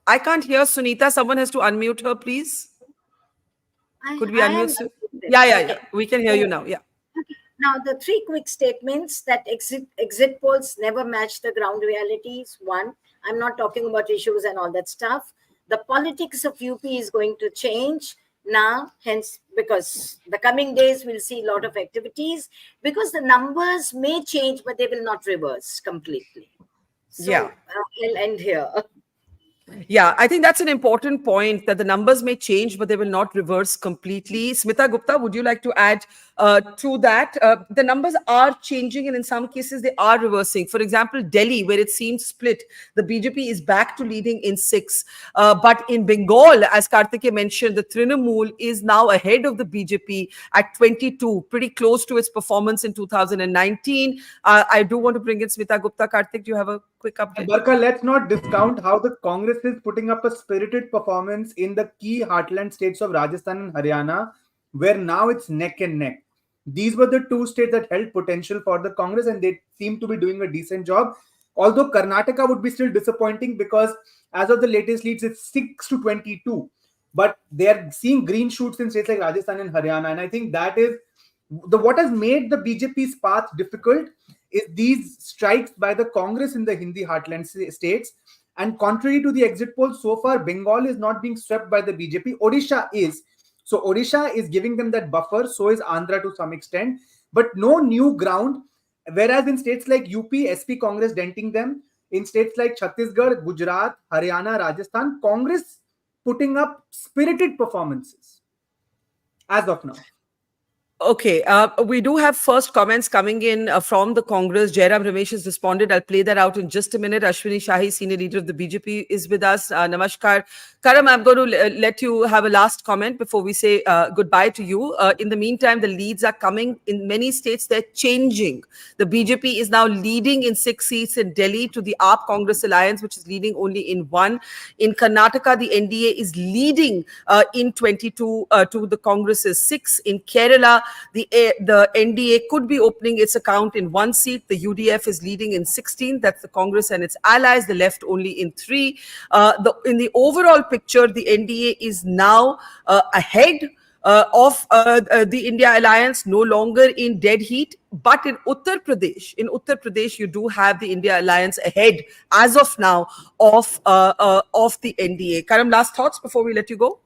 I can't hear Sunita. Someone has to unmute her, please. Could we unmute? Yeah. We can hear you now. Yeah. Okay. Now, the 3 quick statements that exit polls never match the ground realities. 1, I'm not talking about issues and all that stuff. The politics of UP is going to change now, hence, because the coming days we'll see a lot of activities, because the numbers may change, but they will not reverse completely. So, I'll end here. Yeah, I think that's an important point, that the numbers may change, but they will not reverse completely. Smita Gupta, would you like to add to that? The numbers are changing, and in some cases they are reversing. For example, Delhi, where it seemed split, the BJP is back to leading in 6. But in Bengal, as Kartike mentioned, the Trinamool is now ahead of the BJP at 22, pretty close to its performance in 2019. I do want to bring in Smita Gupta. Kartik, do you have a quick update? Barkha, let's not discount how the Congress is putting up a spirited performance in the key heartland states of Rajasthan and Haryana, where now it's neck and neck. These were the 2 states that held potential for the Congress, and they seem to be doing a decent job. Although Karnataka would be still disappointing, because as of the latest leads, it's 6-22. But they are seeing green shoots in states like Rajasthan and Haryana. And I think that is what has made the BJP's path difficult, is these strikes by the Congress in the Hindi heartland states. And contrary to the exit polls, so far, Bengal is not being swept by the BJP. Odisha is. So Odisha is giving them that buffer. So is Andhra to some extent. But no new ground. Whereas in states like UP, SP Congress denting them. In states like Chhattisgarh, Gujarat, Haryana, Rajasthan, Congress putting up spirited performances as of now. Okay, we do have first comments coming in from the Congress. Jairam Ramesh has responded. I'll play that out in just a minute. Ashwini Shahi, senior leader of the BJP, is with us. Namaskar. Karam, I'm going to let you have a last comment before we say goodbye to you. In the meantime, the leads are coming. In many states, they're changing. The BJP is now leading in 6 seats in Delhi to the AAP Congress Alliance, which is leading only in 1. In Karnataka, the NDA is leading in 22 to the Congress's 6. In Kerala, the NDA could be opening its account in 1 seat. The UDF is leading in 16. That's the Congress and its allies. The left only in 3. In the overall picture, the NDA is now ahead of the India Alliance, no longer in dead heat. But in Uttar Pradesh, you do have the India Alliance ahead as of now of the NDA. Karam, last thoughts before we let you go?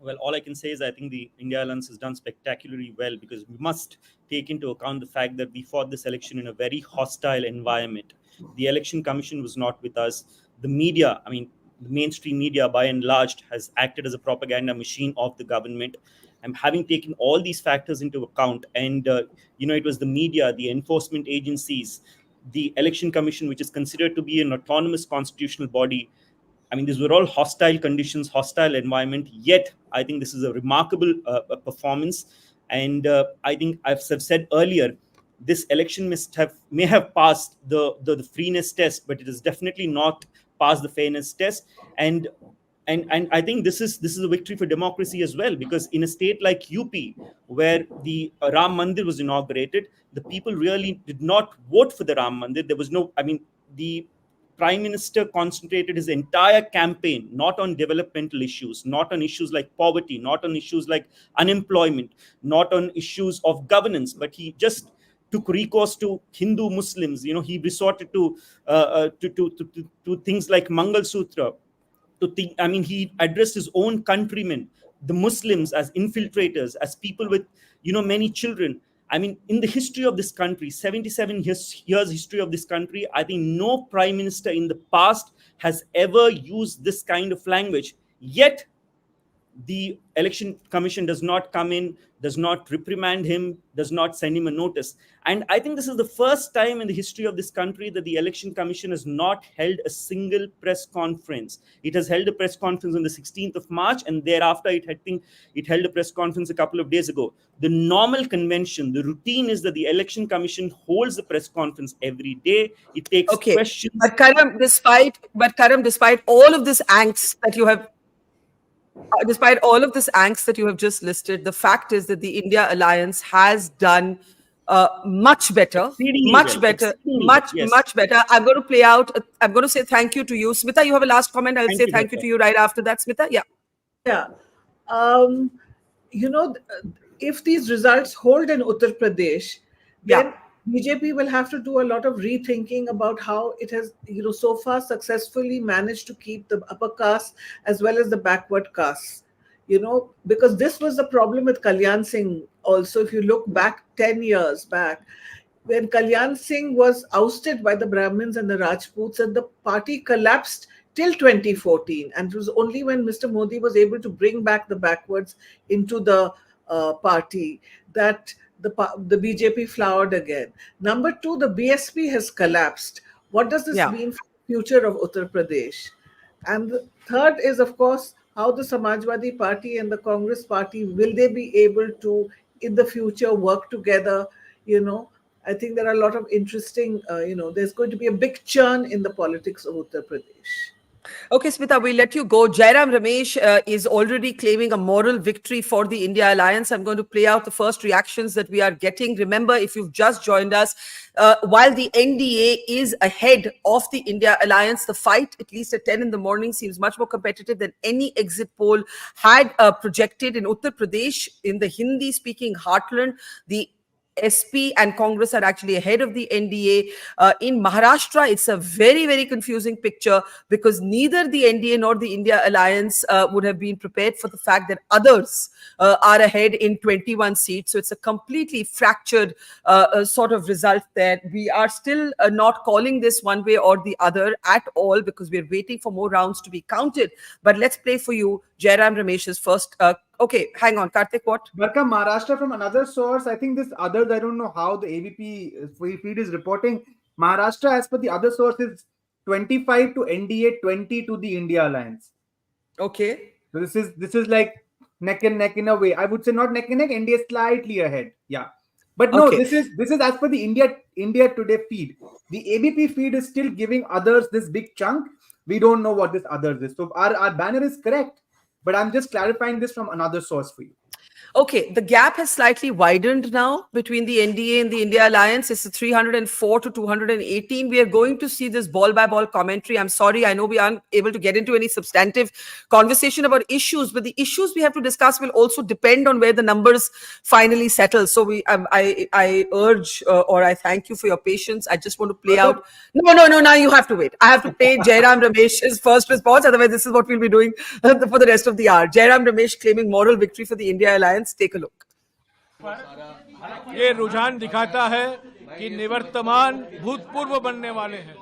Well, all I can say is I think the India Alliance has done spectacularly well, because we must take into account the fact that we fought this election in a very hostile environment. The Election Commission was not with us. The media, the mainstream media by and large, has acted as a propaganda machine of the government. And having taken all these factors into account, and it was the media, the enforcement agencies, the Election Commission, which is considered to be an autonomous constitutional body. These were all hostile conditions, hostile environment, yet I think this is a remarkable performance. And I think I've said earlier, this election may have passed the freeness test, but it has definitely not passed the fairness test. And I think this is a victory for democracy as well, because in a state like UP, where the Ram Mandir was inaugurated, the people really did not vote for the Ram Mandir. There was no, the Prime Minister concentrated his entire campaign not on developmental issues, not on issues like poverty, not on issues like unemployment, not on issues of governance, but he just took recourse to Hindu Muslims. He resorted to things like Mangal Sutra. He addressed his own countrymen, the Muslims, as infiltrators, as people with many children. In the history of this country, 77 years history of this country, I think no prime minister in the past has ever used this kind of language. Yet the election commission does not come in, does not reprimand him, does not send him a notice. And I think this is the first time in the history of this country that the election commission has not held a single press conference. It has held a press conference on the 16th of March, and thereafter it held a press conference a couple of days ago. The normal convention, the routine is that the election commission holds a press conference every day. It takes questions. But Karam, despite all of this angst that you have just listed, the fact is that the India Alliance has done much better. Much better. I'm going to say thank you to you. Smita, you have a last comment. I'll say thank you to you right after that, Smita. Yeah. Yeah. If these results hold in Uttar Pradesh, then BJP will have to do a lot of rethinking about how it has, so far successfully managed to keep the upper caste as well as the backward castes, because this was the problem with Kalyan Singh also. If you look back 10 years back, when Kalyan Singh was ousted by the Brahmins and the Rajputs, and the party collapsed till 2014. And it was only when Mr. Modi was able to bring back the backwards into the party that the BJP flowered again. Number two, the BSP has collapsed. What does this mean for the future of Uttar Pradesh? And the third is, of course, how the Samajwadi Party and the Congress Party, will they be able to, in the future, work together? I think there are a lot of interesting, there's going to be a big churn in the politics of Uttar Pradesh. Okay, Smita, we'll let you go. Jairam Ramesh is already claiming a moral victory for the India Alliance. I'm going to play out the first reactions that we are getting. Remember, if you've just joined us, while the NDA is ahead of the India Alliance, the fight, at least at 10 in the morning, seems much more competitive than any exit poll had projected. In Uttar Pradesh, in the Hindi-speaking heartland, the SP and Congress are actually ahead of the NDA. In Maharashtra, it's a very, very confusing picture because neither the NDA nor the India Alliance would have been prepared for the fact that others are ahead in 21 seats. So it's a completely fractured sort of result there. We are still not calling this one way or the other at all because we're waiting for more rounds to be counted. But let's play for you Jairam Ramesh's first. Okay, hang on, Karthik, what? Barkha, Maharashtra from another source. I think this others, I don't know how the ABP feed is reporting. Maharashtra, as per the other source, is 25 to NDA, 20 to the India Alliance. Okay. So this is like neck and neck in a way. I would say not neck and neck. NDA slightly ahead. Yeah. But no, this is as per the India Today feed. The ABP feed is still giving others this big chunk. We don't know what this others is. So our banner is correct. But I'm just clarifying this from another source for you. Okay, the gap has slightly widened now between the NDA and the India Alliance. It's 304 to 218. We are going to see this ball-by-ball commentary. I'm sorry, I know we aren't able to get into any substantive conversation about issues, but the issues we have to discuss will also depend on where the numbers finally settle. So I urge or I thank you for your patience. I just want to play out. No, now you have to wait. I have to play Jairam Ramesh's first response. Otherwise, this is what we'll be doing for the rest of the hour. Jairam Ramesh claiming moral victory for the India Alliance. Take a look. ये रुझान दिखाता है कि निवर्तमान भूतपूर्व बनने वाले हैं.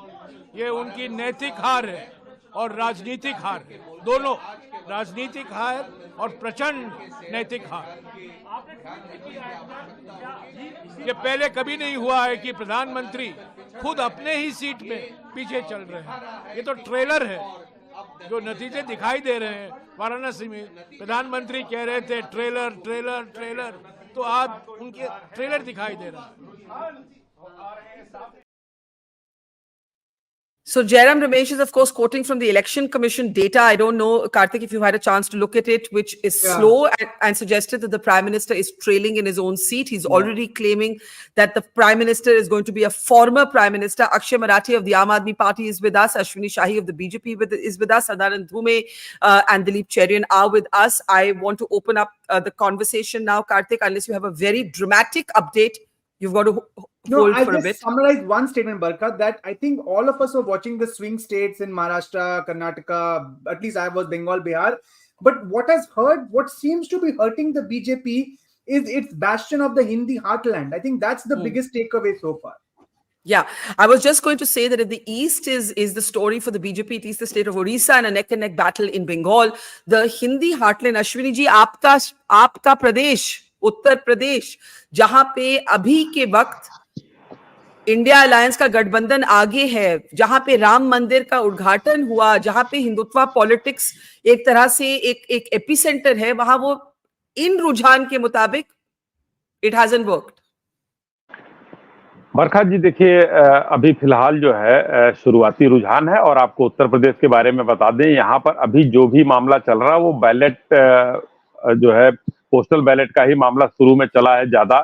ये उनकी नैतिक हार है और राजनीतिक हार है. दोनों राजनीतिक हार और प्रचंड नैतिक हार. ये पहले कभी नहीं हुआ है कि प्रधानमंत्री खुद अपने ही सीट में पीछे चल रहे हैं. ये तो ट्रेलर है. जो नतीजे दिखाई दे रहे हैं वाराणसी में, प्रधानमंत्री कह रहे थे ट्रेलर ट्रेलर ट्रेलर, तो आज उनके ट्रेलर दिखाई दे रहा है. So Jairam Ramesh is, of course, quoting from the Election Commission data. I don't know, Karthik, if you had a chance to look at it, which is slow and suggested that the Prime Minister is trailing in his own seat. He's already claiming that the Prime Minister is going to be a former Prime Minister. Akshay Marathi of the Aam Aadmi Party is with us. Ashwini Shahi of the BJP is with us. Sadaran Dhume and Dilip Cherian are with us. I want to open up the conversation now, Karthik, unless you have a very dramatic update You've got to No, hold I'll for a just bit. summarize one statement, Barkha, that I think all of us were watching the swing states in Maharashtra, Karnataka, at least I was Bengal, Bihar. But what seems to be hurting the BJP is its bastion of the Hindi heartland. I think that's the biggest takeaway so far. Yeah, I was just going to say that in the east is the story for the BJP. It is the state of Orissa and a neck-and-neck battle in Bengal. The Hindi heartland, Ashwini ji, आपका प्रदेश, उत्तर प्रदेश, जहां पे अभी के वक्त India alliance का गठबंधन आगे है, जहां पे राम मंदिर का उद्घाटन हुआ, जहां पे हिंदुत्व पॉलिटिक्स एक तरह से एक एपिसेंटर है, वहां वो इन रुझान के मुताबिक इट हैजंट वर्कड। बरखा जी देखिए, अभी फिलहाल जो है शुरुआती रुझान है, और आपको उत्तर प्रदेश के बारे में बता दें, यहाँ पर अभी जो भी मामला चल रहा है वो बैलेट जो है पोस्टल बैलेट का ही मामला शुरू में चला है ज्यादा।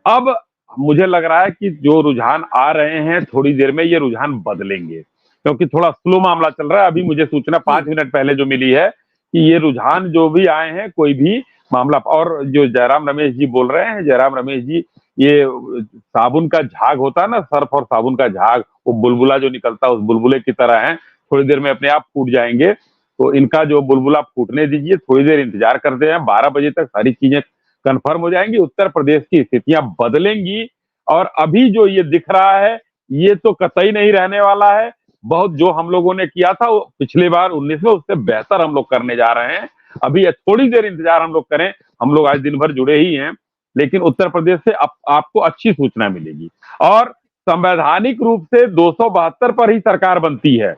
अब मुझे लग रहा है कि जो रुझान आ रहे हैं थोड़ी देर में ये रुझान बदलेंगे, क्योंकि थोड़ा स्लो मामला चल रहा है। अभी मुझे सूचना 5 मिनट पहले जो मिली है कि ये रुझान जो भी आए हैं, कोई भी मामला, और जो जयराम रमेश जी बोल रहे हैं, जयराम रमेश जी, ये साबुन का झाग होता है ना, सर्फ और साबुन का झाग, वो बुलबुला जो निकलता है उस बुलबुले की तरह है, थोड़ी देर में अपने आप फूट जाएंगे। तो इनका जो बुलबुला फूटने दीजिए, थोड़ी देर इंतजार करते हैं, 12 बजे तक सारी चीजें कंफर्म हो जाएंगी, उत्तर प्रदेश की स्थितियां बदलेंगी। और अभी जो ये दिख रहा है ये तो कतई नहीं रहने वाला है। बहुत जो हम लोगों ने किया था वो पिछले बार 19 में, उससे बेहतर हम लोग करने जा रहे हैं। अभी थोड़ी देर इंतजार हम लोग करें, हम लोग आज दिन भर जुड़े ही हैं, लेकिन उत्तर प्रदेश से आपको अच्छी सूचना मिलेगी। और संवैधानिक रूप से 272 पर ही सरकार बनती है,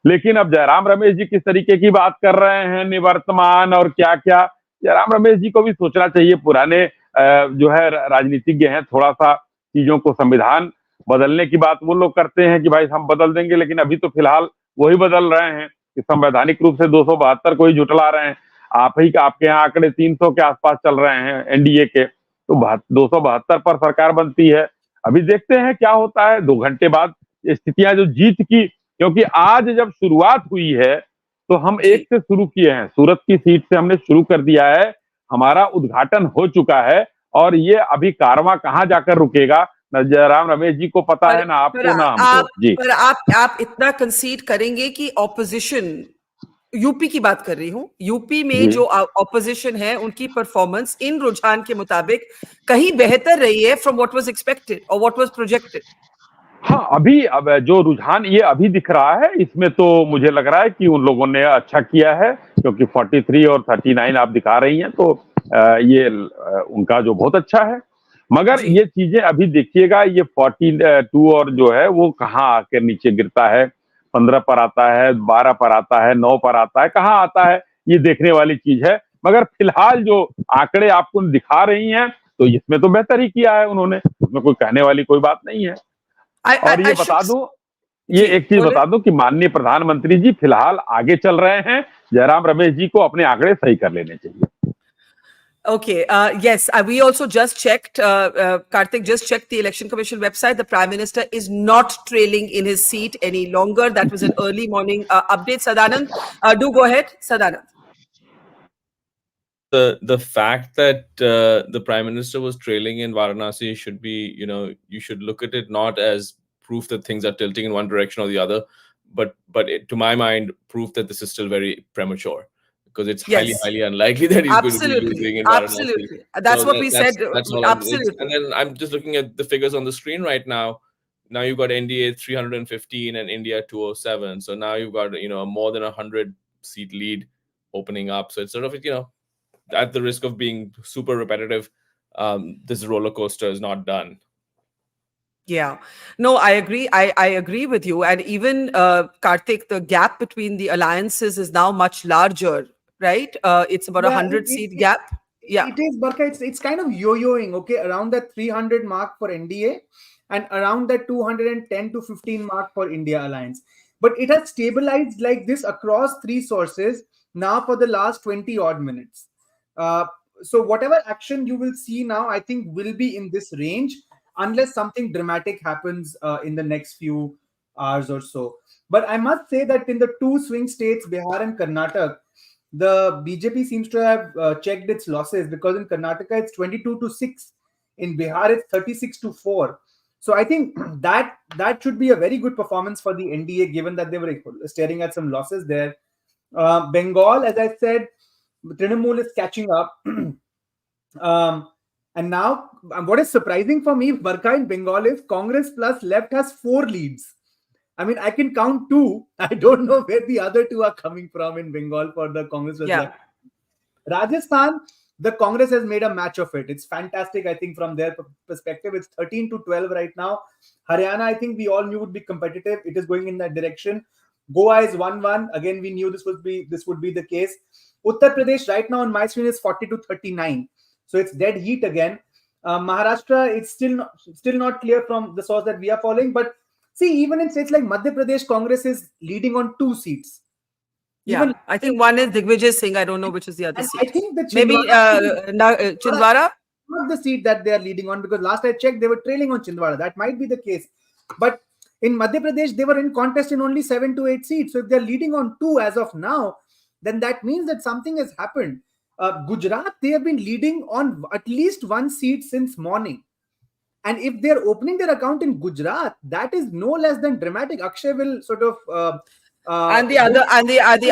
लेकिन अब जयराम रमेश जी किस तरीके की बात कर रहे हैं, निवर्तमान और क्या क्या, जयराम रमेश जी को भी सोचना चाहिए। पुराने जो है राजनीतिज्ञ हैं, थोड़ा सा चीजों को, संविधान बदलने की बात वो लोग करते हैं कि भाई हम बदल देंगे, लेकिन अभी तो फिलहाल वही बदल रहे हैं कि संवैधानिक रूप से 272 को ही झुटला रहे हैं। आपके यहाँ आंकड़े 300 के आसपास चल रहे हैं एनडीए के, तो 272 पर सरकार बनती है। अभी देखते हैं क्या होता है 2 घंटे बाद स्थितियां जो जीत की, क्योंकि आज जब शुरुआत हुई है तो हम एक से शुरू किए हैं, सूरत की सीट से हमने शुरू कर दिया है, हमारा उद्घाटन हो चुका है, और ये अभी कारवां कहाँ जाकर रुकेगा न जयराम रमेश जी को पता है, ना आपको ना हमको। जी, पर आप इतना कंसीड करेंगे कि ऑपोजिशन, यूपी की बात कर रही हूँ, यूपी में जो ऑपोजिशन है उनकी परफॉर्मेंस इन रुझान के मुताबिक कहीं बेहतर रही है फ्रॉम व्हाट वाज एक्सपेक्टेड और व्हाट वाज प्रोजेक्टेड? हाँ, अभी अब जो रुझान ये अभी दिख रहा है, इसमें तो मुझे लग रहा है कि उन लोगों ने अच्छा किया है, क्योंकि 43 और 39 आप दिखा रही हैं, तो ये उनका जो बहुत अच्छा है। मगर ये चीजें अभी देखिएगा, ये 42 और जो है वो कहाँ आकर नीचे गिरता है, 15 पर आता है, 12 पर आता है, 9 पर आता है, कहाँ आता है, ये देखने वाली चीज है। मगर फिलहाल जो आंकड़े आपको दिखा रही हैं, तो इसमें तो बेहतर ही किया है उन्होंने, उसमें कोई कहने वाली कोई बात नहीं है। और ये बता दूं, ये एक चीज बता दूं कि माननीय प्रधानमंत्री जी फिलहाल आगे चल रहे हैं, जयराम रमेश जी को अपने आंकड़े सही कर लेने चाहिए। Okay, yes, we also just checked, Karthik just checked the Election Commission website. The Prime Minister is not trailing in his seat any longer. That was an early morning update. Sadanand, do go ahead, Sadanand. The fact that the Prime Minister was trailing in Varanasi should be, you should look at it not as proof that things are tilting in one direction or the other, but to my mind, proof that this is still very premature. Because it's highly unlikely that he's going to be losing in Varanasi. Absolutely. That's what we said. That's all. Absolutely. And then I'm just looking at the figures on the screen right now. Now you've got NDA 315 and India 207. So now you've got, a more than 100 seat lead opening up. So it's sort of, at the risk of being super repetitive, this roller coaster is not done. Yeah, no, I agree. I agree with you. And even Karthik, the gap between the alliances is now much larger. Right, it's about 100-seat gap. Yeah, it is, Barkha. It's kind of yo-yoing. Okay, around that 300 mark for NDA, and around that 210 to 15 mark for India Alliance. But it has stabilized like this across 3 sources now for the last 20 odd minutes. So whatever action you will see now, I think will be in this range, unless something dramatic happens in the next few hours or so. But I must say that in the 2 swing states, Bihar and Karnataka, the BJP seems to have checked its losses, because in Karnataka it's 22 to 6 In Bihar, it's 36-4. So I think that should be a very good performance for the NDA, given that they were staring at some losses there. Bengal, as I said, Trinamool is catching up. And now, what is surprising for me, Barkha, in Bengal is Congress plus left has 4 leads. I mean, I can count 2. I don't know where the other 2 are coming from in Bengal for the Congress plus left. Rajasthan, the Congress has made a match of it. It's fantastic, I think, from their perspective. It's 13-12 right now. Haryana, I think we all knew would be competitive. It is going in that direction. Goa is 1-1. Again, we knew this would be the case. Uttar Pradesh right now on my screen is 40-39. So it's dead heat again. Maharashtra, it's still not clear from the source that we are following. But see, even in states like Madhya Pradesh, Congress is leading on 2 seats. Yeah, I think one is Digvijay Singh. I don't know which is the other seat. I think the Chhindwara. Not the seat that they are leading on, because last I checked, they were trailing on Chhindwara. That might be the case. But in Madhya Pradesh, they were in contest in only 7 to 8 seats. So if they're leading on 2 as of now, then that means that something has happened. Gujarat, they have been leading on at least 1 seat since morning. And if they're opening their account in Gujarat, that is no less than dramatic. Akshay will sort of... and the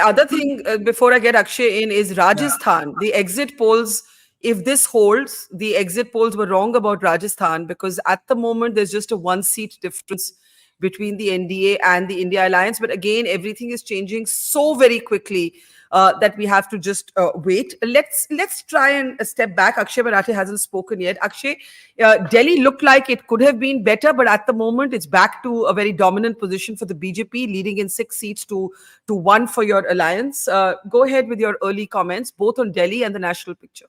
other thing before I get Akshay in is Rajasthan. The exit polls, if this holds, the exit polls were wrong about Rajasthan, because at the moment there's just a 1 seat difference between the NDA and the India Alliance. But again, everything is changing so very quickly that we have to just wait. Let's try and step back. Akshay Marathe hasn't spoken yet. Akshay, Delhi looked like it could have been better, but at the moment it's back to a very dominant position for the BJP, leading in 6 seats to 1 for your alliance. Go ahead with your early comments, both on Delhi and the national picture.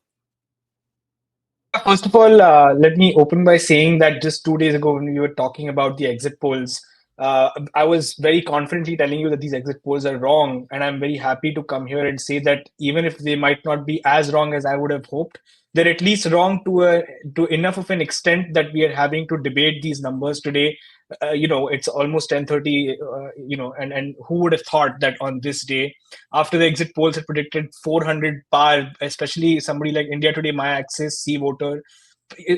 First of all, let me open by saying that just 2 days ago, when we were talking about the exit polls, I was very confidently telling you that these exit polls are wrong. And I'm very happy to come here and say that even if they might not be as wrong as I would have hoped, they're at least wrong to enough of an extent that we are having to debate these numbers today. It's almost 10:30, and who would have thought that on this day, after the exit polls had predicted 400 par, especially somebody like India Today, My Access, C Voter,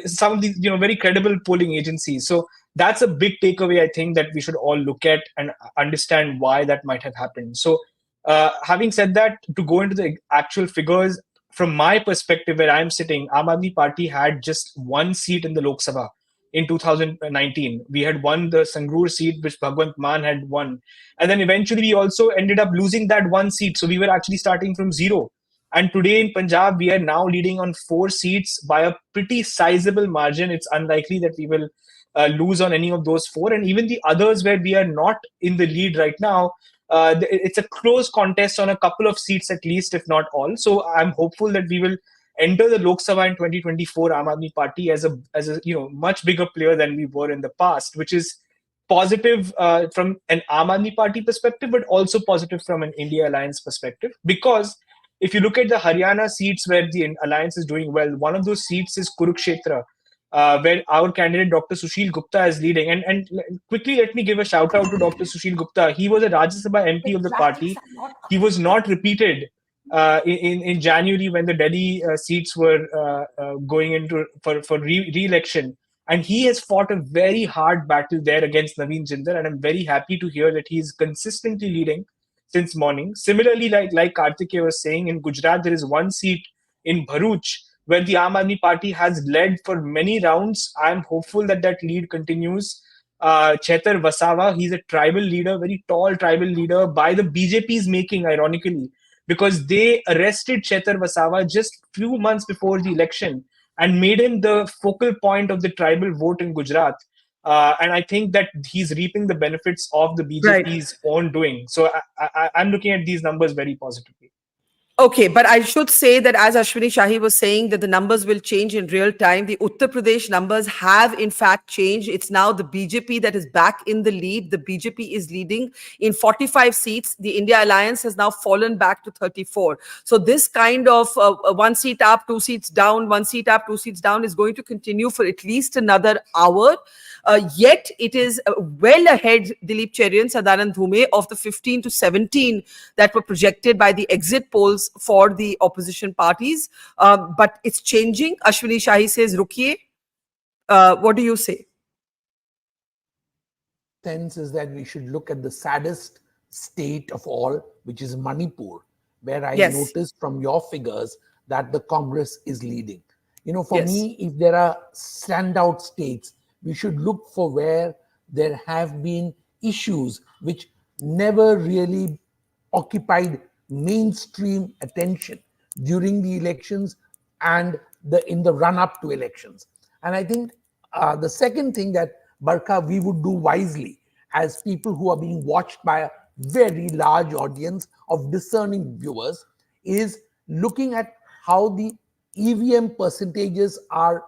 some of these, very credible polling agencies. So that's a big takeaway, I think, that we should all look at and understand why that might have happened. So having said that, to go into the actual figures, from my perspective, where I'm sitting, Aam Aadmi Party had just 1 seat in the Lok Sabha. In 2019, we had won the Sangrur seat, which Bhagwant Mann had won. And then eventually we also ended up losing that 1 seat. So we were actually starting from 0. And today in Punjab, we are now leading on 4 seats by a pretty sizable margin. It's unlikely that we will lose on any of those 4. And even the others where we are not in the lead right now, it's a close contest on a couple of seats at least, if not all. So I'm hopeful that we will enter the Lok Sabha in 2024, Aam Aadmi Party, as a much bigger player than we were in the past, which is positive from an Aam Aadmi Party perspective, but also positive from an India Alliance perspective. Because if you look at the Haryana seats where the Alliance is doing well, one of those seats is Kurukshetra, where our candidate Dr. Sushil Gupta is leading. And quickly, let me give a shout out to Dr. Sushil Gupta. He was a Rajya Sabha MP of the party. He was not repeated in January when the Delhi seats were going into for re-election, and he has fought a very hard battle there against Naveen Jindal, and I'm very happy to hear that he is consistently leading since morning. Similarly, like Karthikeya was saying, in Gujarat there is 1 seat in Bharuch where the Aam Aadmi Party has led for many rounds. I'm hopeful that lead continues. Chetar Vasawa, he's a tribal leader, very tall tribal leader by the BJP's making, ironically, because they arrested Chetar Vasawa just few months before the election and made him the focal point of the tribal vote in Gujarat. And I think that he's reaping the benefits of the BJP's own doing. So I'm looking at these numbers very positively. Okay, but I should say that as Ashwini Shahi was saying, that the numbers will change in real time. The Uttar Pradesh numbers have in fact changed. It's now the BJP that is back in the lead. The BJP is leading in 45 seats. The India Alliance has now fallen back to 34. So this kind of 1 seat up, 2 seats down, 1 seat up, 2 seats down is going to continue for at least another hour. Yet it is well ahead, Dilip Cherry and Sadanand Dhume, of the 15 to 17 that were projected by the exit polls for the opposition parties. But it's changing. Ashwini Shahi says, Rukiye. What do you say? Sense is that we should look at the saddest state of all, which is Manipur, where I Yes. noticed from your figures that the Congress is leading. For Yes. me, if there are standout states, we should look for where there have been issues which never really occupied mainstream attention during the elections and in the run-up to elections. And I think the second thing that, Barkha, we would do wisely as people who are being watched by a very large audience of discerning viewers is looking at how the EVM percentages are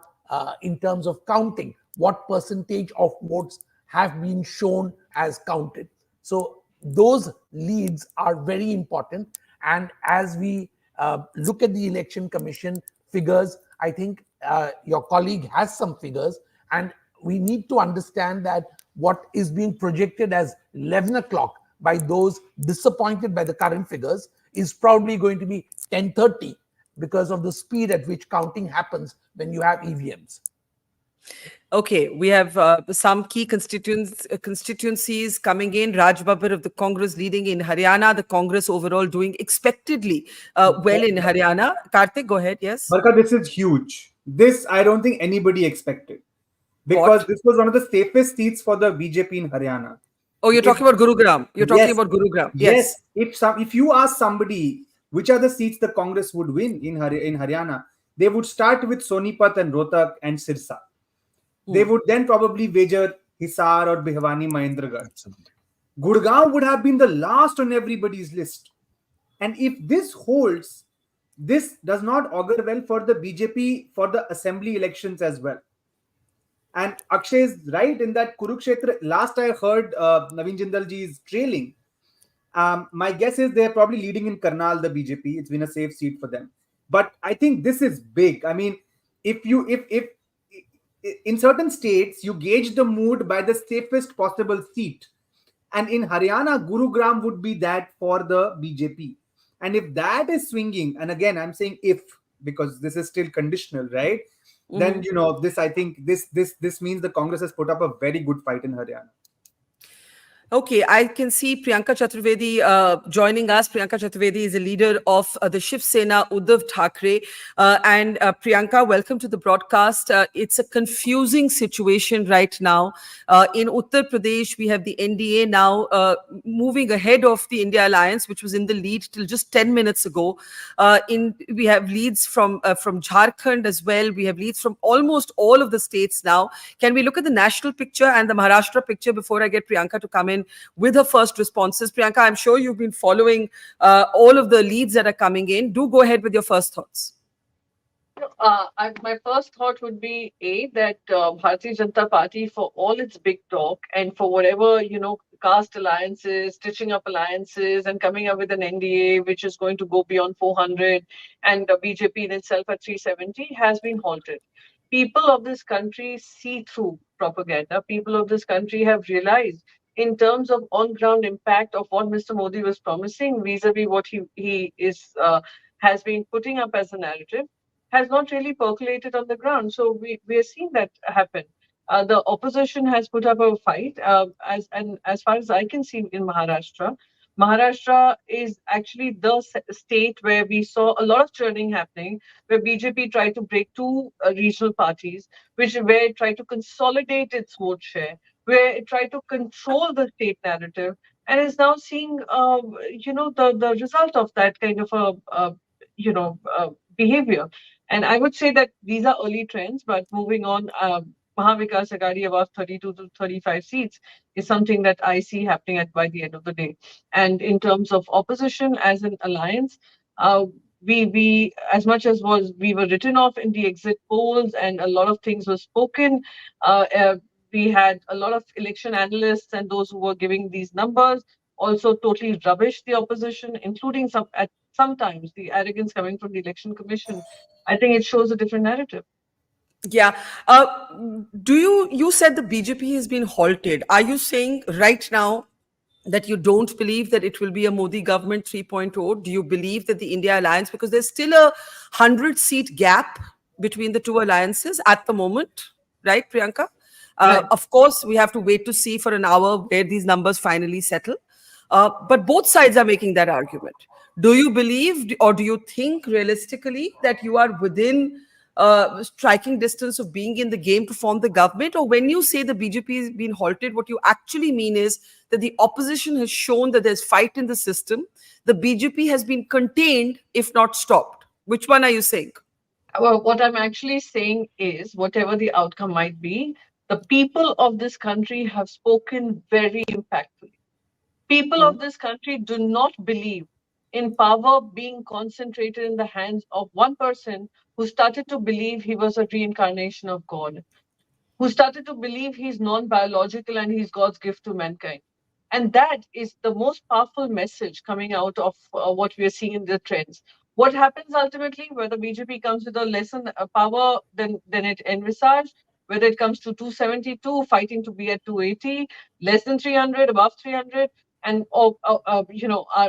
in terms of counting, what percentage of votes have been shown as counted. So those leads are very important. And as we look at the Election Commission figures, I think your colleague has some figures, and we need to understand that what is being projected as 11 o'clock by those disappointed by the current figures is probably going to be 10:30 because of the speed at which counting happens when you have EVMs. Okay, we have some key constituencies coming in. Raj Babbar of the Congress leading in Haryana. The Congress overall doing expectedly well in Haryana. Karthik, go ahead. Yes. Barkha, this is huge. This I don't think anybody expected, because this was one of the safest seats for the BJP in Haryana. Oh, you're talking about Gurugram. You're talking about Gurugram. Yes. If you ask somebody which are the seats the Congress would win in Haryana, they would start with Sonipat and Rohtak and Sirsa. They would then probably wager Hisar or Bhiwani Mahendragarh. Gurgaon would have been the last on everybody's list. And if this holds, this does not augur well for the BJP for the assembly elections as well. And Akshay is right in that Kurukshetra, last I heard Naveen Jindalji is trailing. My guess is they're probably leading in Karnal, the BJP. It's been a safe seat for them. But I think this is big. I mean, if in certain states, you gauge the mood by the safest possible seat. And in Haryana, Gurugram would be that for the BJP. And if that is swinging, and again, I'm saying if, because this is still conditional, right? Then, this, I think this means the Congress has put up a very good fight in Haryana. Okay, I can see Priyanka Chaturvedi joining us. Priyanka Chaturvedi is a leader of the Shiv Sena, Uddhav Thackeray. And Priyanka, welcome to the broadcast. It's a confusing situation right now. In Uttar Pradesh, we have the NDA now moving ahead of the India Alliance, which was in the lead till just 10 minutes ago. We have leads from Jharkhand as well. We have leads from almost all of the states now. Can we look at the national picture and the Maharashtra picture before I get Priyanka to come in with her first responses? Priyanka, I'm sure you've been following all of the leads that are coming in. Do go ahead with your first thoughts. My first thought would be that Bharatiya Janata Party, for all its big talk and for whatever, caste alliances, stitching up alliances and coming up with an NDA which is going to go beyond 400 and BJP in itself at 370 has been halted. People of this country see through propaganda. People of this country have realized in terms of on-ground impact of what Mr. Modi was promising vis-a-vis what he has been putting up as a narrative has not really percolated on the ground. So we are seeing that happen. The opposition has put up a fight. As far as I can see in Maharashtra, Maharashtra is actually the state where we saw a lot of churning happening, where BJP tried to break two regional parties, where it tried to consolidate its vote share, where it tried to control the state narrative, and is now seeing, the result of that kind of behavior. And I would say that these are early trends, but moving on, Mahavikas Aghadi above 32 to 35 seats is something that I see happening by the end of the day. And in terms of opposition as an alliance, we as much as we were written off in the exit polls and a lot of things were spoken, we had a lot of election analysts and those who were giving these numbers also totally rubbish the opposition, including sometimes the arrogance coming from the Election Commission. I think it shows a different narrative. Yeah. You said the BJP has been halted. Are you saying right now that you don't believe that it will be a Modi government 3.0? Do you believe that the India Alliance, because there's still a 100-seat gap between the two alliances at the moment? right, Priyanka? Right. Of course, we have to wait to see for an hour where these numbers finally settle. But both sides are making that argument. Do you believe or do you think realistically that you are within striking distance of being in the game to form the government? Or when you say the BJP is being halted, what you actually mean is that the opposition has shown that there's fight in the system. The BJP has been contained, if not stopped. Which one are you saying? Well, what I'm actually saying is, whatever the outcome might be, the people of this country have spoken very impactfully. People of this country do not believe in power being concentrated in the hands of one person who started to believe he was a reincarnation of God, who started to believe he's non-biological and he's God's gift to mankind. And that is the most powerful message coming out of what we are seeing in the trends. What happens ultimately, whether BJP comes with a lesser power than it envisaged, whether it comes to 272, fighting to be at 280, less than 300, above 300, and our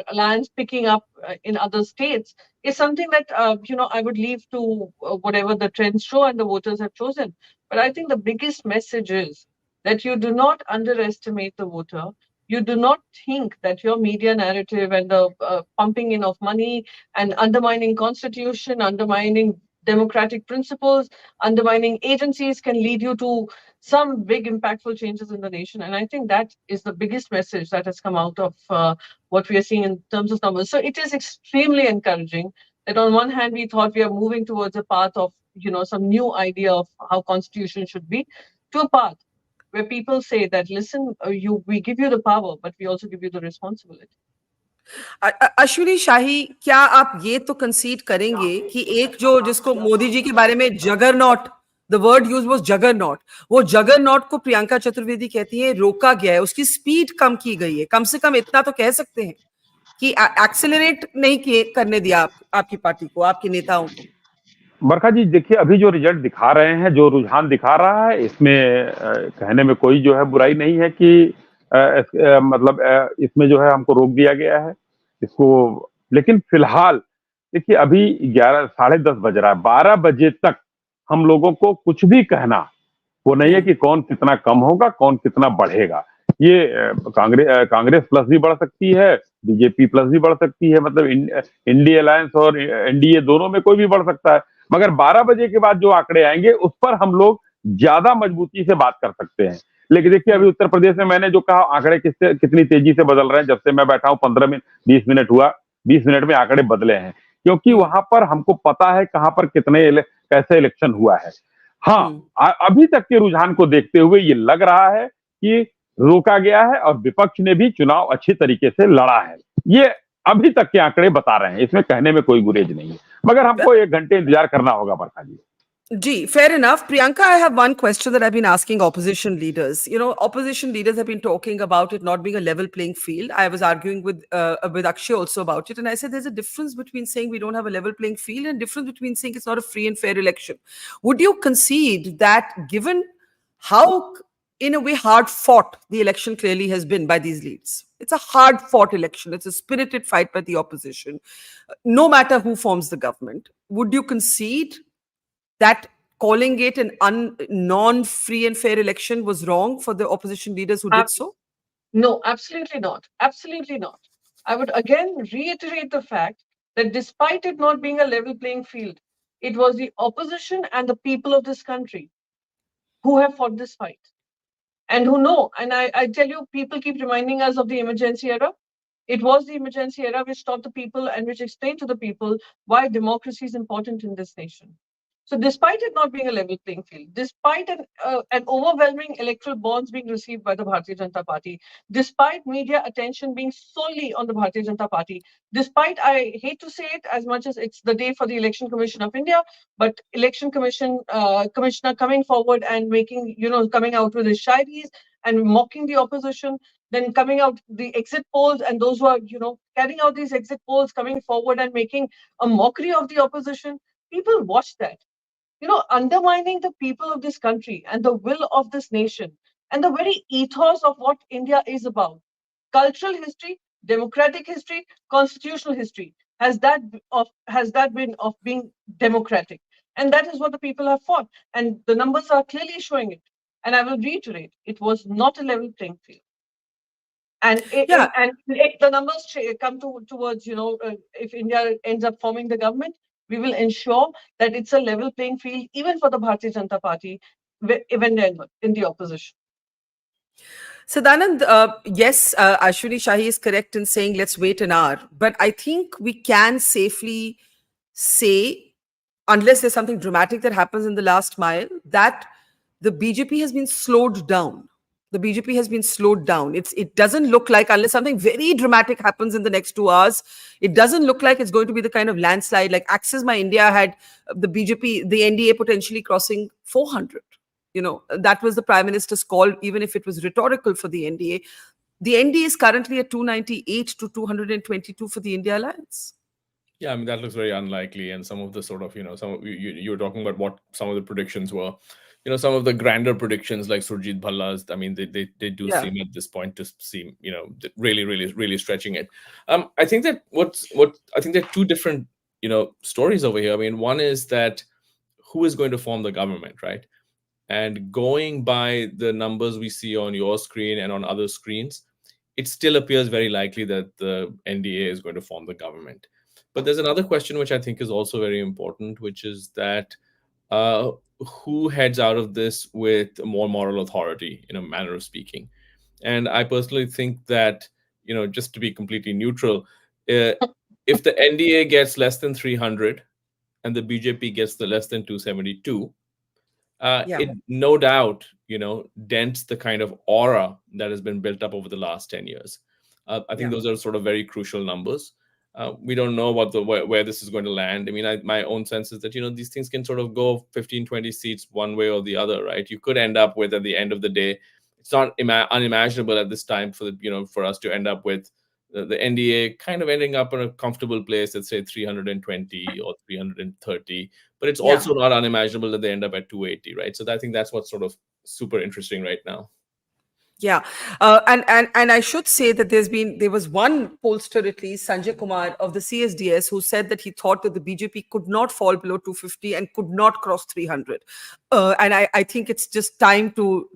alliance picking up in other states, is something that I would leave to whatever the trends show and the voters have chosen. But I think the biggest message is that you do not underestimate the voter. You do not think that your media narrative and the pumping in of money and undermining constitution, undermining democratic principles, undermining agencies can lead you to some big impactful changes in the nation. And I think that is the biggest message that has come out of what we are seeing in terms of numbers. So it is extremely encouraging that on one hand, we thought we are moving towards a path of, some new idea of how constitution should be, to a path where people say that, listen, we give you the power, but we also give you the responsibility. Ashwini शाही, क्या आप ये तो कंसीड करेंगे कि एक जो जिसको मोदी जी के बारे में juggernaut, the word use was juggernaut, वो जगरनॉट को प्रियंका चतुर्वेदी कहती है रोका गया है, उसकी स्पीड कम की गई है, कम से कम इतना तो कह सकते हैं कि एक्सेलरेट नहीं करने दिया आपकी पार्टी को, आपके नेताओं को। बरखा जी, देखिए अभी जो रिजल्ट दिखा रहे हैं, जो रुझान दिखा रहा है, इसमें कहने में कोई जो है बुराई नहीं है कि मतलब इसमें जो है हमको रोक दिया गया है इसको। लेकिन फिलहाल देखिए अभी 11 साढ़े 10 बज रहा है, 12 बजे तक हम लोगों को कुछ भी कहना वो नहीं है कि कौन कितना कम होगा, कौन कितना बढ़ेगा। ये कांग्रेस प्लस भी बढ़ सकती है, बीजेपी प्लस भी बढ़ सकती है, मतलब इंडिया अलायंस और एनडीए दोनों में कोई भी बढ़ सकता है। मगर 12 बजे के बाद जो आंकड़े आएंगे उस पर हम लोग ज्यादा मजबूती से बात कर सकते हैं। लेकिन देखिए अभी उत्तर प्रदेश में मैंने जो कहा, आंकड़े कितनी तेजी से बदल रहे हैं। जब से मैं बैठा हूं 15 मिनट 20 मिनट हुआ, 20 मिनट में आंकड़े बदले हैं, क्योंकि वहां पर हमको पता है कहां पर कैसे इलेक्शन हुआ है। हाँ, अभी तक के रुझान को देखते हुए ये लग रहा है कि रोका गया है और विपक्ष ने भी चुनाव अच्छी तरीके से लड़ा है। ये अभी तक के आंकड़े बता रहे हैं, इसमें कहने में कोई गुरेज नहीं है, मगर हमको 1 घंटे इंतजार करना होगा बरखा जी। Gee, fair enough. Priyanka, I have one question that I've been asking opposition leaders. Opposition leaders have been talking about it not being a level playing field. I was arguing with Akshay also about it. And I said there's a difference between saying we don't have a level playing field and difference between saying it's not a free and fair election. Would you concede that given how, in a way, hard fought the election clearly has been by these leads? It's a hard fought election. It's a spirited fight by the opposition, no matter who forms the government. Would you concede that calling it an non-free and fair election was wrong for the opposition leaders who did so? No, absolutely not. Absolutely not. I would again reiterate the fact that despite it not being a level playing field, it was the opposition and the people of this country who have fought this fight and who know. And I tell you, people keep reminding us of the emergency era. It was the emergency era which taught the people and which explained to the people why democracy is important in this nation. So despite it not being a level playing field, despite an overwhelming electoral bonds being received by the Bharatiya Janata Party, despite media attention being solely on the Bharatiya Janata Party, despite, I hate to say it as much as it's the day for the Election Commission of India, but Election Commissioner coming forward and coming out with his shairis and mocking the opposition, then coming out the exit polls and those who are, carrying out these exit polls, coming forward and making a mockery of the opposition. People watch that. Undermining the people of this country and the will of this nation and the very ethos of what India is about. Cultural history, democratic history, constitutional history has that been of being democratic. And that is what the people have fought. And the numbers are clearly showing it. And I will reiterate, it was not a level playing field. And the numbers come towards, if India ends up forming the government, we will ensure that it's a level playing field, even for the Bharatiya Janata Party, when they're in the opposition. Sadanand, yes, Ashwini Shahi is correct in saying let's wait an hour. But I think we can safely say, unless there's something dramatic that happens in the last mile, that the BJP has been slowed down. The BJP has been slowed down. It doesn't look like, unless something very dramatic happens in the next 2 hours, it doesn't look like it's going to be the kind of landslide like Axis My India had the BJP, the NDA potentially crossing 400. That was the Prime Minister's call, even if it was rhetorical for the NDA. The NDA is currently at 298 to 222 for the India Alliance. Yeah, I mean, that looks very unlikely. And some of the sort of, you were talking about what some of the predictions were. Some of the grander predictions like Surjit Bhalla's, I mean, they do seem at this point to seem, really, really, really stretching it. I think that I think there are two different, stories over here. I mean, one is that who is going to form the government, right? And going by the numbers we see on your screen and on other screens, it still appears very likely that the NDA is going to form the government. But there's another question which I think is also very important, which is that who heads out of this with more moral authority, in a manner of speaking. And I personally think that, just to be completely neutral, if the NDA gets less than 300 and the BJP gets the less than 272, it no doubt, dents the kind of aura that has been built up over the last 10 years. I think those are sort of very crucial numbers. We don't know where this is going to land. I mean, my own sense is that, these things can sort of go 15, 20 seats one way or the other, right? You could end up with, at the end of the day, it's not unimaginable at this time for us to end up with the NDA kind of ending up in a comfortable place, let's say 320 or 330. But it's also not unimaginable that they end up at 280, right? So I think that's what's sort of super interesting right now. Yeah, and I should say that there was one pollster, at least Sanjay Kumar of the CSDS, who said that he thought that the BJP could not fall below 250 and could not cross 300. And I think it's just time to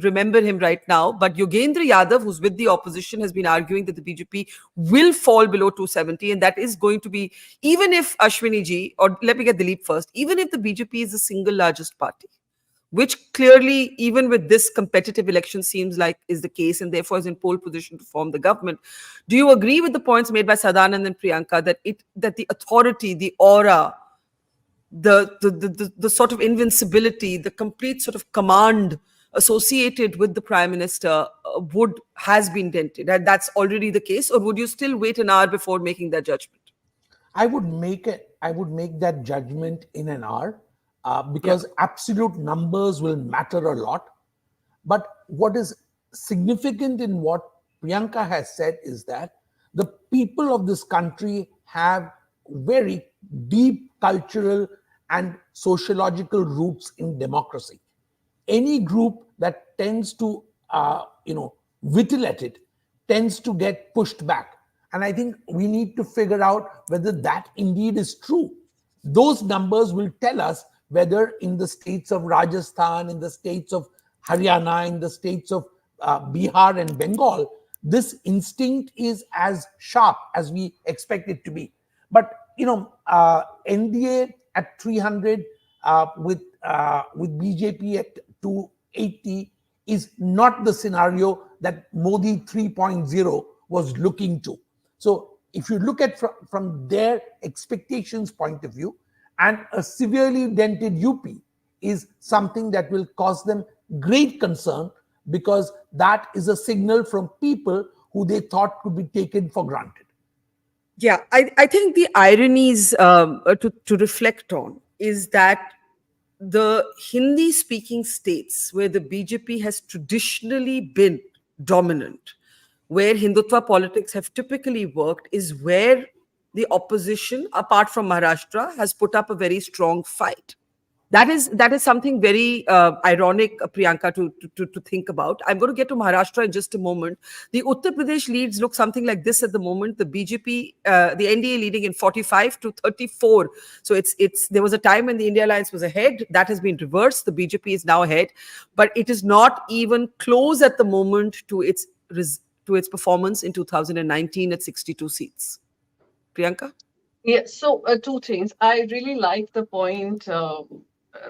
remember him right now. But Yogendra Yadav, who's with the opposition, has been arguing that the BJP will fall below 270, and that is going to be, even if Ashwini ji, or let me get Dilip first, even if the BJP is the single largest party, which clearly, even with this competitive election, seems like is the case, and therefore is in pole position to form the government. Do you agree with the points made by Sadanand and Priyanka that the authority, the aura, the sort of invincibility, the complete sort of command associated with the Prime Minister has been dented? And that's already the case, or would you still wait an hour before making that judgment? I would make that judgment in an hour. Because absolute numbers will matter a lot. But what is significant in what Priyanka has said is that the people of this country have very deep cultural and sociological roots in democracy. Any group that tends to, whittle at it tends to get pushed back. And I think we need to figure out whether that indeed is true. Those numbers will tell us whether in the states of Rajasthan, in the states of Haryana, in the states of Bihar and Bengal, this instinct is as sharp as we expect it to be. But, NDA at 300 with BJP at 280 is not the scenario that Modi 3.0 was looking to. So if you look at from their expectations point of view, and a severely dented UP is something that will cause them great concern, because that is a signal from people who they thought could be taken for granted. Yeah, I think the ironies to reflect on is that the Hindi-speaking states where the BJP has traditionally been dominant, where Hindutva politics have typically worked, is where the opposition, apart from Maharashtra, has put up a very strong fight. That is something very ironic, Priyanka, to think about. I'm going to get to Maharashtra in just a moment. The Uttar Pradesh leads look something like this at the moment. The BJP, the NDA leading in 45 to 34. So there was a time when the India Alliance was ahead. That has been reversed. The BJP is now ahead, but it is not even close at the moment to its performance in 2019 at 62 seats. Priyanka? Yeah, so two things. I really like the point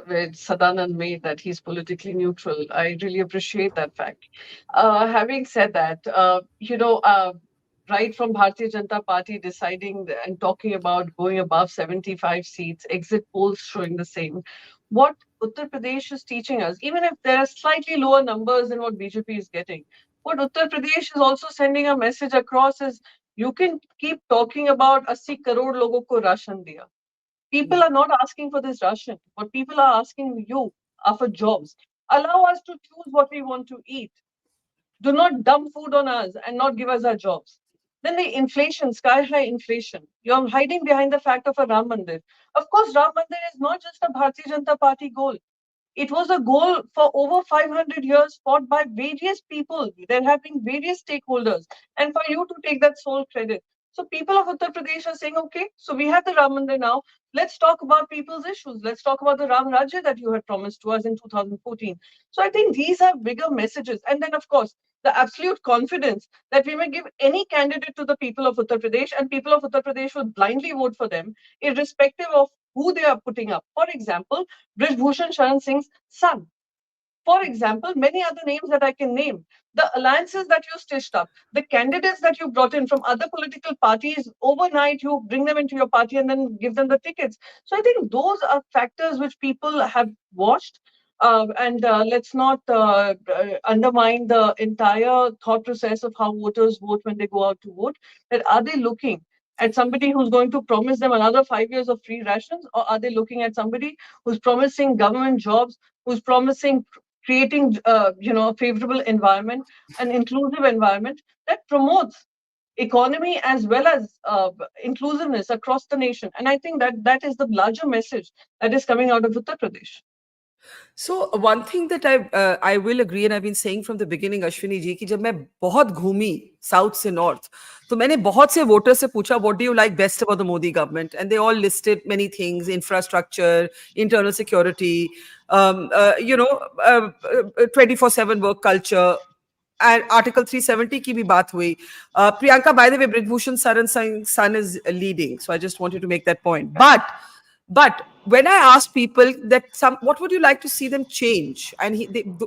where Sadanand made that he's politically neutral. I really appreciate that fact. Having said that, right from Bharatiya Janata Party deciding and talking about going above 75 seats, exit polls showing the same. What Uttar Pradesh is teaching us, even if there are slightly lower numbers than what BJP is getting, what Uttar Pradesh is also sending a message across is you can keep talking about 80 crore logo ko ration diya. People are not asking for this ration. What people are asking you are for jobs. Allow us to choose what we want to eat. Do not dump food on us and not give us our jobs. Then the inflation, sky high inflation. You're hiding behind the fact of a Ram Mandir. Of course, Ram Mandir is not just a Bharatiya Janata Party goal. It was a goal for over 500 years fought by various people. There have been various stakeholders. And for you to take that sole credit. So people of Uttar Pradesh are saying, okay, so we have the Ram Mandir now. Let's talk about people's issues. Let's talk about the Ram Rajya that you had promised to us in 2014. So I think these are bigger messages. And then, of course, the absolute confidence that we may give any candidate to the people of Uttar Pradesh and people of Uttar Pradesh would blindly vote for them, irrespective of who they are putting up. For example, Brij Bhushan Sharan Singh's son. For example, many other names that I can name. The alliances that you stitched up, the candidates that you brought in from other political parties, overnight you bring them into your party and then give them the tickets. So I think those are factors which people have watched. And let's not undermine the entire thought process of how voters vote when they go out to vote. That are they looking at somebody who's going to promise them another 5 years of free rations, or are they looking at somebody who's promising government jobs, who's promising creating a favorable environment, an inclusive environment that promotes economy as well as inclusiveness across the nation? And I think that is the larger message that is coming out of Uttar Pradesh. So one thing that I will agree, and I've been saying from the beginning, Ashwini ji, कि जब मैं बहुत घूमी south से north, तो मैंने बहुत से वोटर से पूछा, what do you like best about the Modi government? And they all listed many things: infrastructure, internal security, 24/7 work culture. And Article 370 की भी बात हुई. Priyanka, by the way, Brij Bhushan Saran Singh's son is leading, so I just wanted to make that point. But when I asked people that what would you like to see them change, and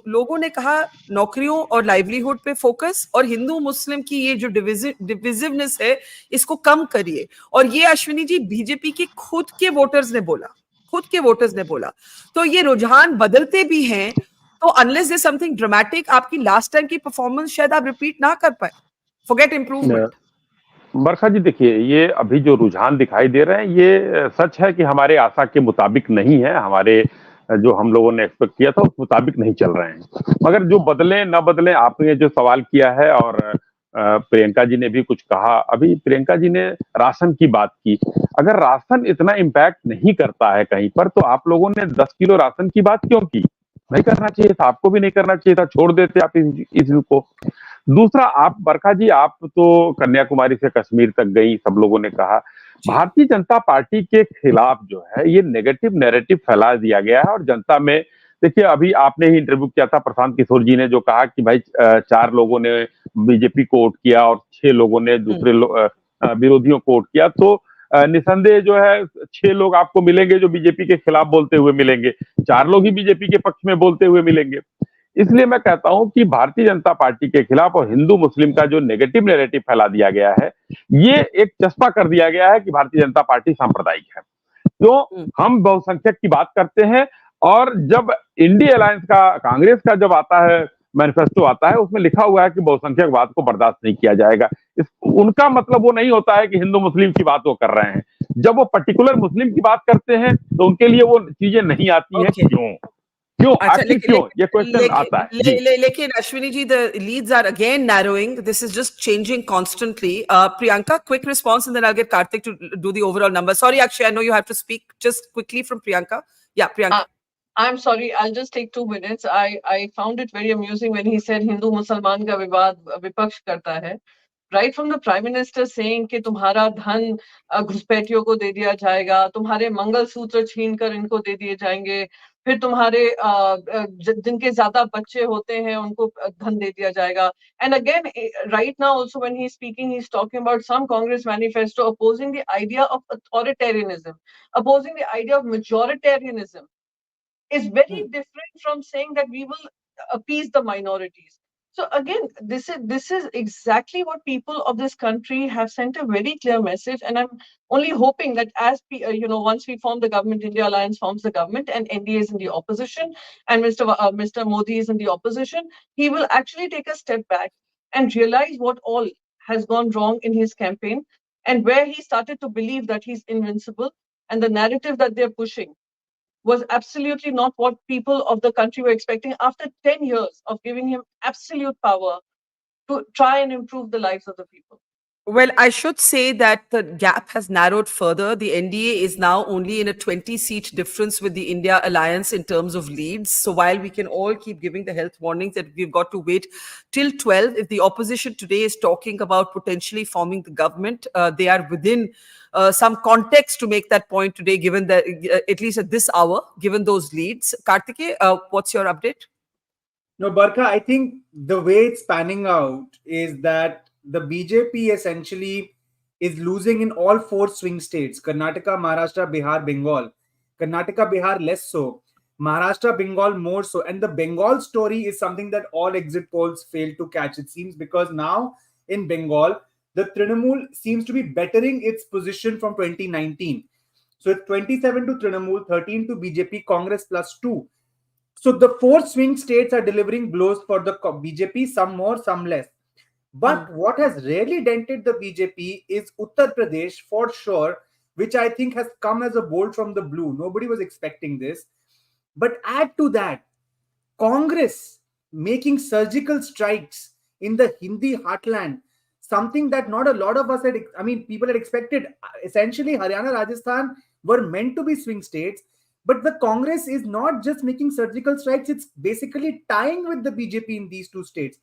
लोगों ने कहा नौकरियों और livelihood पे focus, और हिंदू मुस्लिम की ये जो divisiveness है इसको कम करिए. और ये अश्विनी जी बीजेपी के खुद के वोटर्स ने बोला. तो ये रुझान बदलते भी हैं. तो unless there's something dramatic, आपकी last time की performance शायद आप repeat ना कर पाए. Forget improvement. बरखा जी, देखिए, ये अभी जो रुझान दिखाई दे रहे हैं, ये सच है कि हमारे आशा के मुताबिक नहीं है. हमारे जो हम लोगों ने एक्सपेक्ट किया था उस मुताबिक नहीं चल रहे हैं. मगर जो बदले न बदले, आपने जो सवाल किया है, और प्रियंका जी ने भी कुछ कहा. अभी प्रियंका जी ने राशन की बात की. अगर राशन इतना इम्पैक्ट नहीं करता है कहीं पर, तो आप लोगों ने 10 किलो राशन की बात क्यों की? नहीं करना चाहिए था, आपको भी नहीं करना चाहिए था, छोड़ देते आप इस को. दूसरा, आप बरखा जी, आप तो कन्याकुमारी से कश्मीर तक गई, सब लोगों ने कहा. भारतीय जनता पार्टी के खिलाफ जो है ये नेगेटिव नैरेटिव फैला दिया गया है. और जनता में, देखिए, अभी आपने ही इंटरव्यू किया था प्रशांत किशोर जी ने, जो कहा कि भाई 4 लोगों ने बीजेपी को वोट किया और 6 लोगों ने दूसरे विरोधियों को वोट किया. तो निसंदेह जो है 6 लोग आपको मिलेंगे जो बीजेपी के खिलाफ बोलते हुए मिलेंगे, 4 लोग ही बीजेपी के पक्ष में बोलते हुए मिलेंगे. इसलिए मैं कहता हूं कि भारतीय जनता पार्टी के खिलाफ और हिंदू मुस्लिम का जो नेगेटिव नैरेटिव फैला दिया गया है, ये एक चस्पा कर दिया गया है कि भारतीय जनता पार्टी सांप्रदायिक है. तो हम बहुसंख्यक की बात करते हैं, और जब इंडिया अलायंस का, कांग्रेस का जब आता है मैनिफेस्टो आता है, उसमें लिखा हुआ है कि बहुसंख्यकवाद को बर्दाश्त नहीं किया जाएगा. उनका मतलब वो नहीं होता है कि हिंदू मुस्लिम की बात वो कर रहे हैं. जब वो पर्टिकुलर मुस्लिम की बात करते हैं तो उनके लिए वो चीजें नहीं आती हैं. क्यों आखिर क्यों, ये क्वेश्चन आता है. लेकिन Ashwini ji, the leads are again narrowing. This is just changing constantly. Priyanka, quick response, and then I'll get Karthik to do the overall number. Sorry, Akshay, I know you have to speak. Just quickly from Priyanka. Yeah, Priyanka. I'm sorry, I'll just take 2 minutes. I found it very amusing when he said Hindu Musalman ka vivad vipaksh karta hai. Right from the Prime Minister saying कि तुम्हारा धन घुसपैठियों को दे दिया जाएगा, तुम्हारे मंगलसूत्र छीन कर इनको दे दिए जाएंगे, फिर तुम्हारे जिनके ज्यादा बच्चे होते हैं उनको धन दे दिया जाएगा. And again, right now also when he's speaking, he's talking about some Congress manifesto opposing the idea of authoritarianism, opposing the idea of majoritarianism. Is very different from saying that we will appease the minorities. So again, this is exactly what people of this country have sent a very clear message, and I'm only hoping that as once we form the government, India Alliance forms the government, and NDA is in the opposition, and Mr. Modi is in the opposition, he will actually take a step back and realize what all has gone wrong in his campaign, and where he started to believe that he's invincible, and the narrative that they're pushing was absolutely not what people of the country were expecting after 10 years of giving him absolute power to try and improve the lives of the people. Well, I should say that the gap has narrowed further. The NDA is now only in a 20-seat difference with the India Alliance in terms of leads. So while we can all keep giving the health warnings that we've got to wait till 12, if the opposition today is talking about potentially forming the government, they are within some context to make that point today, given that, at least at this hour, given those leads. Kartike, what's your update? No, Barkha, I think the way it's panning out is that the BJP essentially is losing in all 4 swing states: Karnataka, Maharashtra, Bihar, Bengal. Karnataka, Bihar less so. Maharashtra, Bengal more so. And the Bengal story is something that all exit polls fail to catch, it seems, because now in Bengal, the Trinamool seems to be bettering its position from 2019. So it's 27 to Trinamool, 13 to BJP, Congress +2. So the 4 swing states are delivering blows for the BJP, some more, some less. But what has really dented the BJP is Uttar Pradesh for sure, which I think has come as a bolt from the blue. Nobody was expecting this. But add to that, Congress making surgical strikes in the Hindi heartland, something that not a lot of us had, people had expected. Essentially, Haryana, Rajasthan were meant to be swing states. But the Congress is not just making surgical strikes, it's basically tying with the BJP in these 2 states.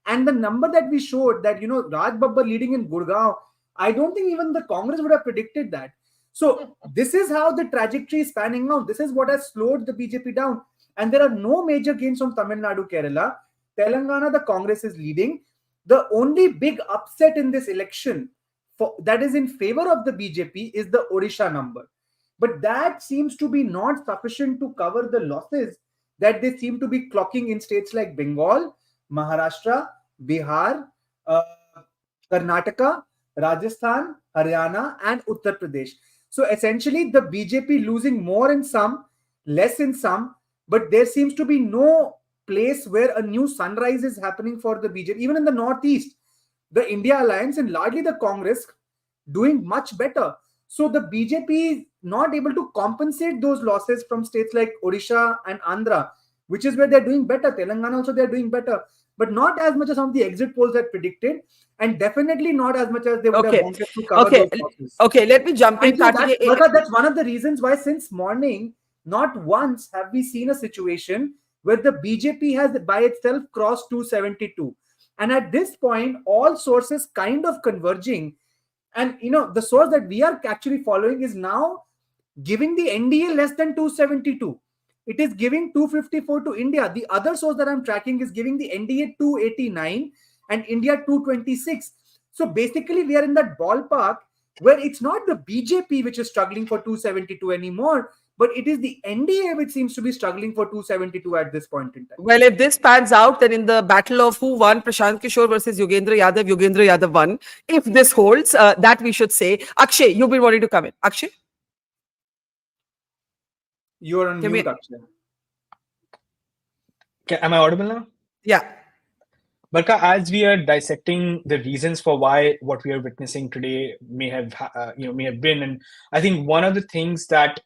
And the number that we showed that, Raj Babbar leading in Gurgaon, I don't think even the Congress would have predicted that. So this is how the trajectory is panning out. This is what has slowed the BJP down. And there are no major gains from Tamil Nadu, Kerala. Telangana, the Congress is leading. The only big upset in this election that is in favor of the BJP is the Odisha number. But that seems to be not sufficient to cover the losses that they seem to be clocking in states like Bengal, Maharashtra, Bihar, Karnataka, Rajasthan, Haryana, and Uttar Pradesh. So essentially, the BJP losing more in some, less in some, but there seems to be no place where a new sunrise is happening for the BJP. Even in the Northeast, the India Alliance and largely the Congress doing much better. So the BJP is not able to compensate those losses from states like Odisha and Andhra, which is where they're doing better. Telangana also they're doing better, but not as much as some of the exit polls had predicted, and definitely not as much as they would have wanted to cover those losses. Okay, let me jump in. So that's one of the reasons why since morning, not once have we seen a situation where the BJP has by itself crossed 272. And at this point, all sources kind of converging. And, the source that we are actually following is now giving the NDA less than 272. It is giving 254 to India. The other source that I'm tracking is giving the NDA 289 and India 226. So basically, we are in that ballpark where it's not the BJP which is struggling for 272 anymore, but it is the NDA which seems to be struggling for 272 at this point in time. Well, if this pans out, then in the battle of who won, Prashant Kishore versus Yogendra Yadav won. If this holds, that we should say. Akshay, you've been wanting to come in. Akshay? You're on mute, Akshay. Am I audible now? Yeah. Barkha, as we are dissecting the reasons for why what we are witnessing today may have been, and I think one of the things that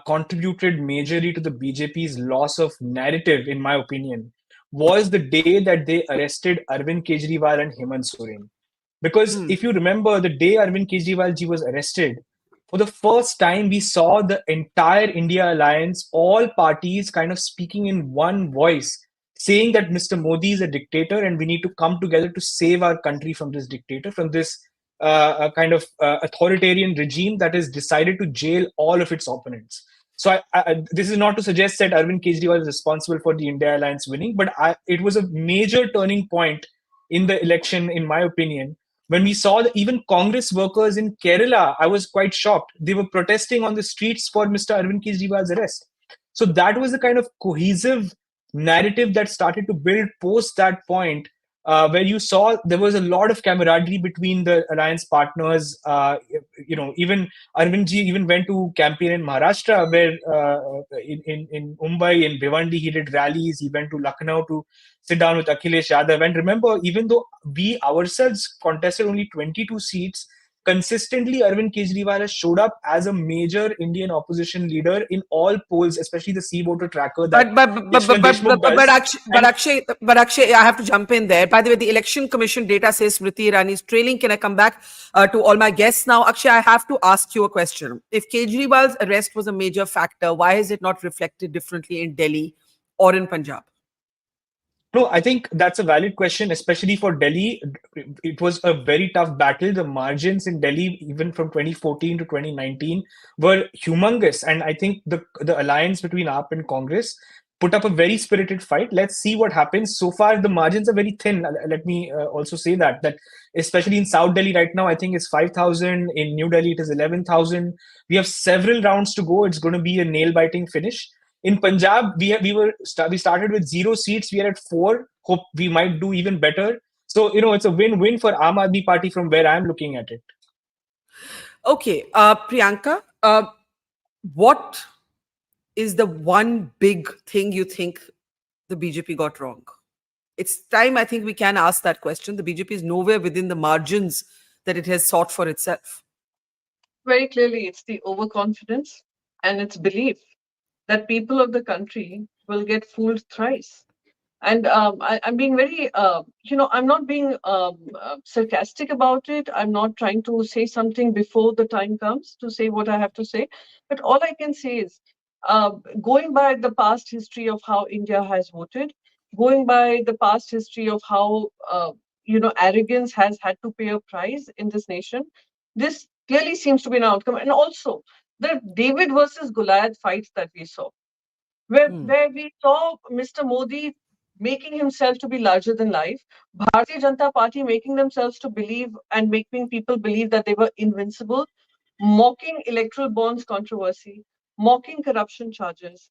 contributed majorly to the BJP's loss of narrative, in my opinion, was the day that they arrested Arvind Kejriwal and Hemant Soren. Because if you remember, the day Arvind Kejriwal ji was arrested, for the first time, we saw the entire India alliance, all parties kind of speaking in one voice, saying that Mr. Modi is a dictator and we need to come together to save our country from this dictator, from this authoritarian regime that has decided to jail all of its opponents. So this is not to suggest that Arvind Kejriwal is responsible for the India alliance winning, but it was a major turning point in the election, in my opinion, when we saw that even Congress workers in Kerala. I was quite shocked. They were protesting on the streets for Mr. Arvind Kejriwal's arrest. So that was the kind of cohesive narrative that started to build post that point, where you saw there was a lot of camaraderie between the alliance partners. Even Arvindji even went to campaign in Maharashtra, where in Mumbai, in Bhiwandi, he did rallies. He went to Lucknow to sit down with Akhilesh Yadav. And remember, even though we ourselves contested only 22 seats, consistently Arvind Kejriwal has showed up as a major Indian opposition leader in all polls, especially the C voter tracker that but Akshay, I have to jump in there. By the way, the election commission data says Smriti Irani is trailing. Can I come back to all my guests now? Akshay, I have to ask you a question. If Kejriwal's arrest was a major factor, why is it not reflected differently in Delhi or in Punjab? No, I think that's a valid question, especially for Delhi. It was a very tough battle. The margins in Delhi, even from 2014 to 2019, were humongous. And I think the alliance between AAP and Congress put up a very spirited fight. Let's see what happens. So far, the margins are very thin. Let me also say that especially in South Delhi right now, I think it's 5,000. In New Delhi, it is 11,000. We have several rounds to go. It's going to be a nail-biting finish. In Punjab, we started with 0 seats. We are at 4. Hope we might do even better. So, it's a win-win for Aam Aadmi Party from where I'm looking at it. Okay, Priyanka, what is the one big thing you think the BJP got wrong? It's time, I think we can ask that question. The BJP is nowhere within the margins that it has sought for itself. Very clearly, it's the overconfidence and its belief that people of the country will get fooled thrice. And I'm being very, I'm not being sarcastic about it. I'm not trying to say something before the time comes to say what I have to say. But all I can say is, going by the past history of how India has voted, going by the past history of how, arrogance has had to pay a price in this nation, this clearly seems to be an outcome. And also, the David versus Goliath fights that we saw, where we saw Mr. Modi making himself to be larger than life, Bharatiya Janata Party making themselves to believe and making people believe that they were invincible, mocking electoral bonds controversy, mocking corruption charges,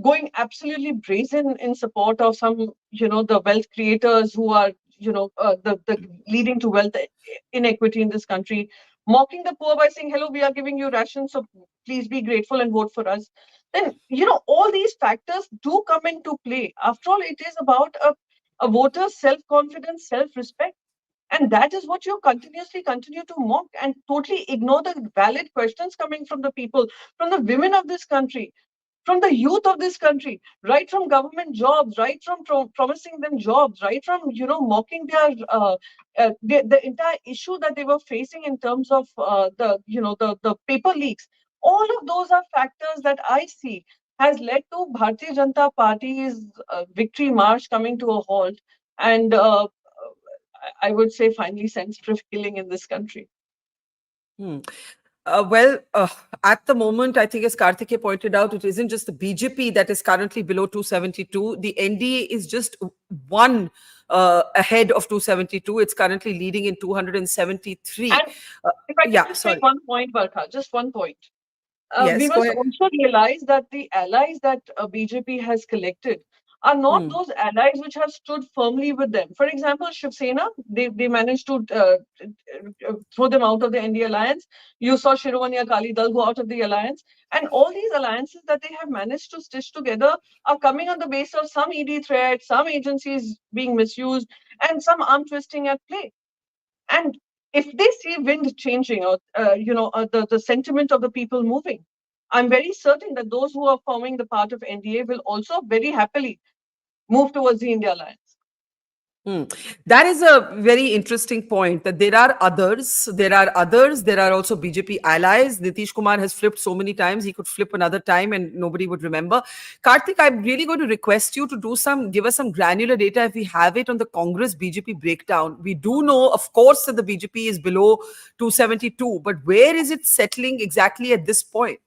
going absolutely brazen in support of some, the wealth creators who are, the leading to wealth inequity in this country, mocking the poor by saying, hello, we are giving you rations, so please be grateful and vote for us. Then, all these factors do come into play. After all, it is about a voter's self-confidence, self-respect. And that is what you continuously continue to mock and totally ignore the valid questions coming from the people, from the women of this country, from the youth of this country, right from government jobs, right from promising them jobs, right from, mocking the entire issue that they were facing in terms of the paper leaks. All of those are factors that I see has led to Bharatiya Janata Party's victory march coming to a halt. And I would say finally sense prevailing in this country. At the moment, I think as Karthike pointed out, it isn't just the BJP that is currently below 272. The NDA is just one ahead of 272. It's currently leading in 273. And if I can just make one point, Barkha, just one point. Yes, we must also realize that the allies that BJP has collected are not those allies which have stood firmly with them. For example, Shiv Sena, they managed to throw them out of the NDA alliance. You saw Shiromani Akali Dal go out of the alliance. And all these alliances that they have managed to stitch together are coming on the basis of some ED threat, some agencies being misused, and some arm twisting at play. And if they see wind changing or, the sentiment of the people moving, I'm very certain that those who are forming the part of NDA will also very happily move towards the India alliance. That is a very interesting point, that there are others, there are also BJP allies. Nitish Kumar has flipped so many times, he could flip another time and nobody would remember. Karthik, I'm really going to request you to give us some granular data if we have it on the Congress BJP breakdown. We do know, of course, that the BJP is below 272, but where is it settling exactly at this point?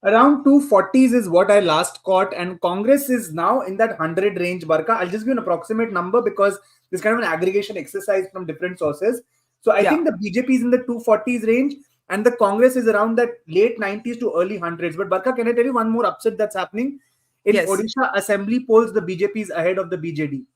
Around 240s is what I last caught, and Congress is now in that 100 range, Barkha. I'll just give an approximate number because this kind of an aggregation exercise from different sources. So I think the BJP is in the 240s range and the Congress is around that late 90s to early 100s. But Barkha, can I tell you one more upset that's happening? In Odisha assembly polls, the BJP is ahead of the BJD.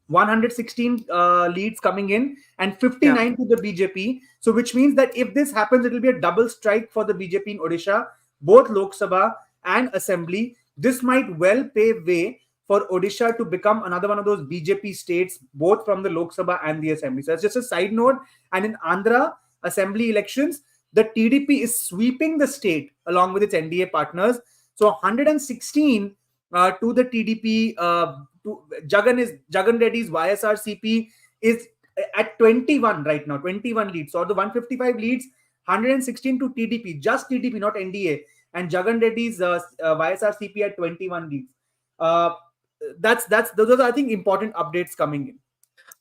116 leads coming in and 59 to the BJP. So which means that if this happens, it will be a double strike for the BJP in Odisha, both Lok Sabha and Assembly. This might well pave way for Odisha to become another one of those BJP states, both from the Lok Sabha and the Assembly. So that's just a side note. And in Andhra Assembly elections, the TDP is sweeping the state along with its NDA partners. So 116 to the TDP. Jagan Reddy's YSRCP is at 21 right now, 21 leads. So the 155 leads, 116 to TDP, just TDP, not NDA. And Jagan Reddy's YSRCP at 21 leads. Those are, I think, important updates coming in.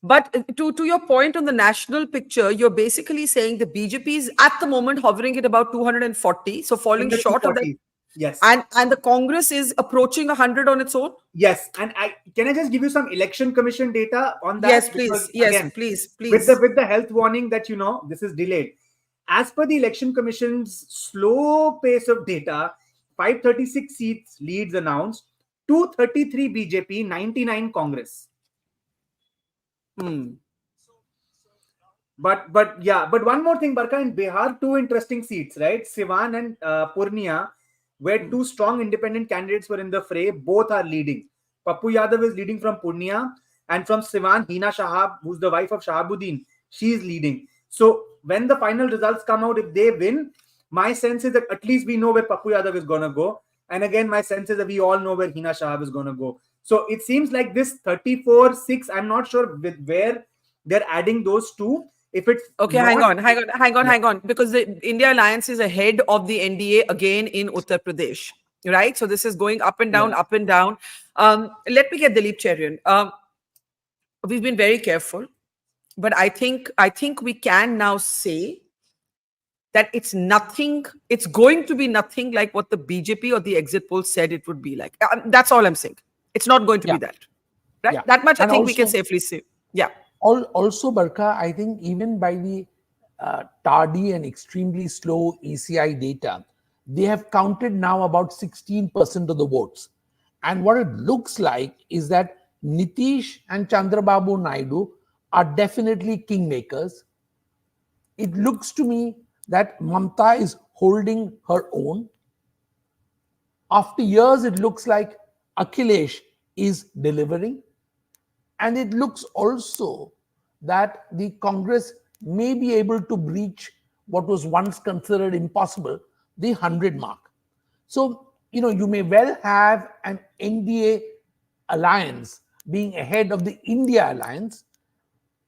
But to your point on the national picture, you're basically saying the BJP is at the moment hovering at about 240, so falling short of that. Yes. And the Congress is approaching 100 on its own? Yes. And can I just give you some election commission data on that? Yes, please. Because, yes, again, please. With the health warning that, this is delayed. As per the election commission's slow pace of data, 536 seats leads announced, 233 BJP, 99 Congress. But one more thing, Barkha, in Bihar, two interesting seats, right? Siwan and Purnia, where two strong independent candidates were in the fray. Both are leading. Pappu Yadav is leading from Purnia, and from Siwan, Hina Shahab, who's the wife of Shahabuddin, she is leading. So when the final results come out, if they win, my sense is that at least we know where Pappu Yadav is going to go. And again, my sense is that we all know where Hina Shahab is going to go. So it seems like this 34-6, I'm not sure where they're adding those two. If it's okay, hang on, because the India Alliance is ahead of the NDA again in Uttar Pradesh, right? So this is going up and down, up and down. Let me get Dilip Cherian. We've been very careful, but I think we can now say that it's going to be nothing like what the BJP or the exit poll said it would be like. That's all I'm saying. It's not going to be that, right? That much I think we can safely say. Yeah. Also, Barkha, I think even by the tardy and extremely slow ECI data, they have counted now about 16% of the votes. And what it looks like is that Nitish and Chandrababu Naidu are definitely kingmakers. It looks to me that Mamta is holding her own. After years, it looks like Akhilesh is delivering. And it looks also that the Congress may be able to breach what was once considered impossible, the 100 mark. So, you may well have an NDA alliance being ahead of the India alliance,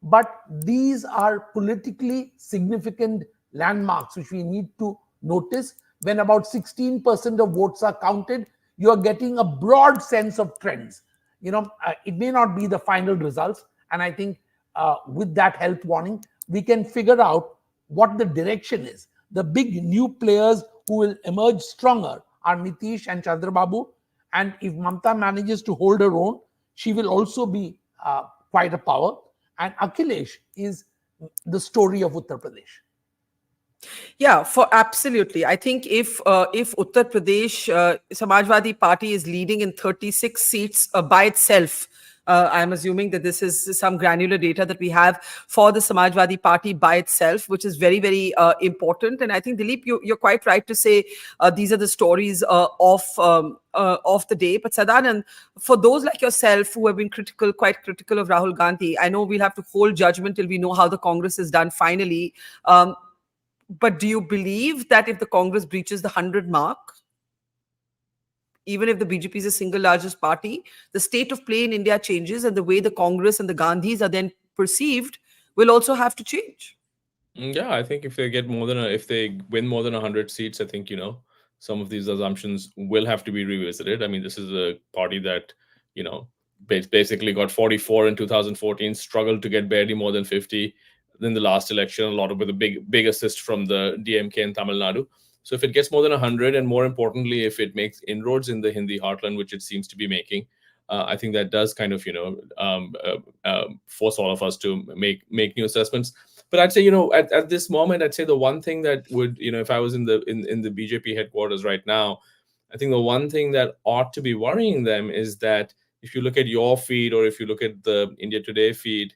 but these are politically significant landmarks which we need to notice. When about 16% of votes are counted, you are getting a broad sense of trends. It may not be the final results. And I think with that health warning, we can figure out what the direction is. The big new players who will emerge stronger are Nitish and Chandrababu. And if Mamta manages to hold her own, she will also be quite a power. And Akhilesh is the story of Uttar Pradesh. Yeah, absolutely. I think if Uttar Pradesh Samajwadi Party is leading in 36 seats by itself, I'm assuming that this is some granular data that we have for the Samajwadi Party by itself, which is very, very important. And I think, Dilip, you're quite right to say these are the stories of the day. But Sadanand, for those like yourself who have been quite critical of Rahul Gandhi, I know we'll have to hold judgment till we know how the Congress is done finally. But do you believe that if the Congress breaches the 100 mark, even if the BJP is the single largest party, the state of play in India changes, and the way the Congress and the Gandhis are then perceived will also have to change. Yeah, I think if they get if they win more than 100 seats, I think, some of these assumptions will have to be revisited. I mean, this is a party that, basically got 44 in 2014, struggled to get barely more than 50 in the last election, a lot of with a big assist from the DMK in Tamil Nadu. So if it gets more than 100, and more importantly, if it makes inroads in the Hindi heartland, which it seems to be making, I think that does kind of, force all of us to make new assessments. But I'd say, at this moment, I'd say the one thing that would, if I was in the BJP headquarters right now, I think the one thing that ought to be worrying them is that if you look at your feed, or if you look at the India Today feed,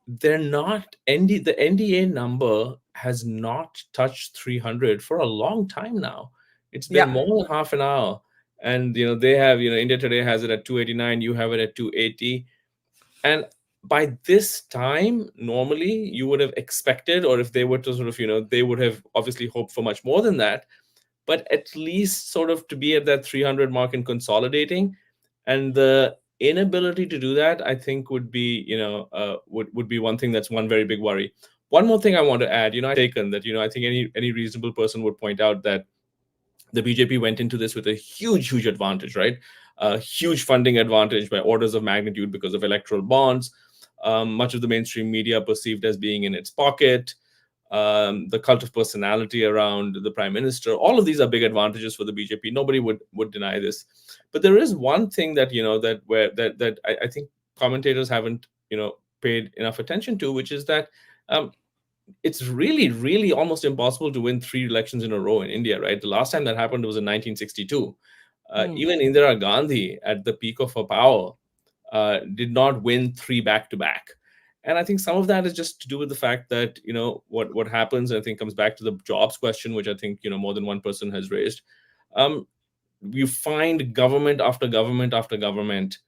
they're not the NDA number has not touched 300 for a long time now. It's been more than half an hour. And, they have, India Today has it at 289, you have it at 280. And by this time, normally you would have expected, or if they were to sort of, they would have obviously hoped for much more than that, but at least sort of to be at that 300 mark and consolidating. And the inability to do that, I think, would be, would be one thing that's one very big worry. One more thing I want to add, I've taken that, I think any reasonable person would point out that the BJP went into this with a huge advantage, right? A huge funding advantage by orders of magnitude because of electoral bonds. Much of the mainstream media perceived as being in its pocket. The cult of personality around the prime minister. All of these are big advantages for the BJP. Nobody would deny this. But there is one thing that, that I think commentators haven't, paid enough attention to, which is that it's really almost impossible to win 3 elections in a row in India, right? The last time that happened was in 1962. Even Indira Gandhi, at the peak of her power, did not win 3 back-to-back. And I think some of that is just to do with the fact that, what happens, I think, comes back to the jobs question, which I think, more than one person has raised. You find government after government after government,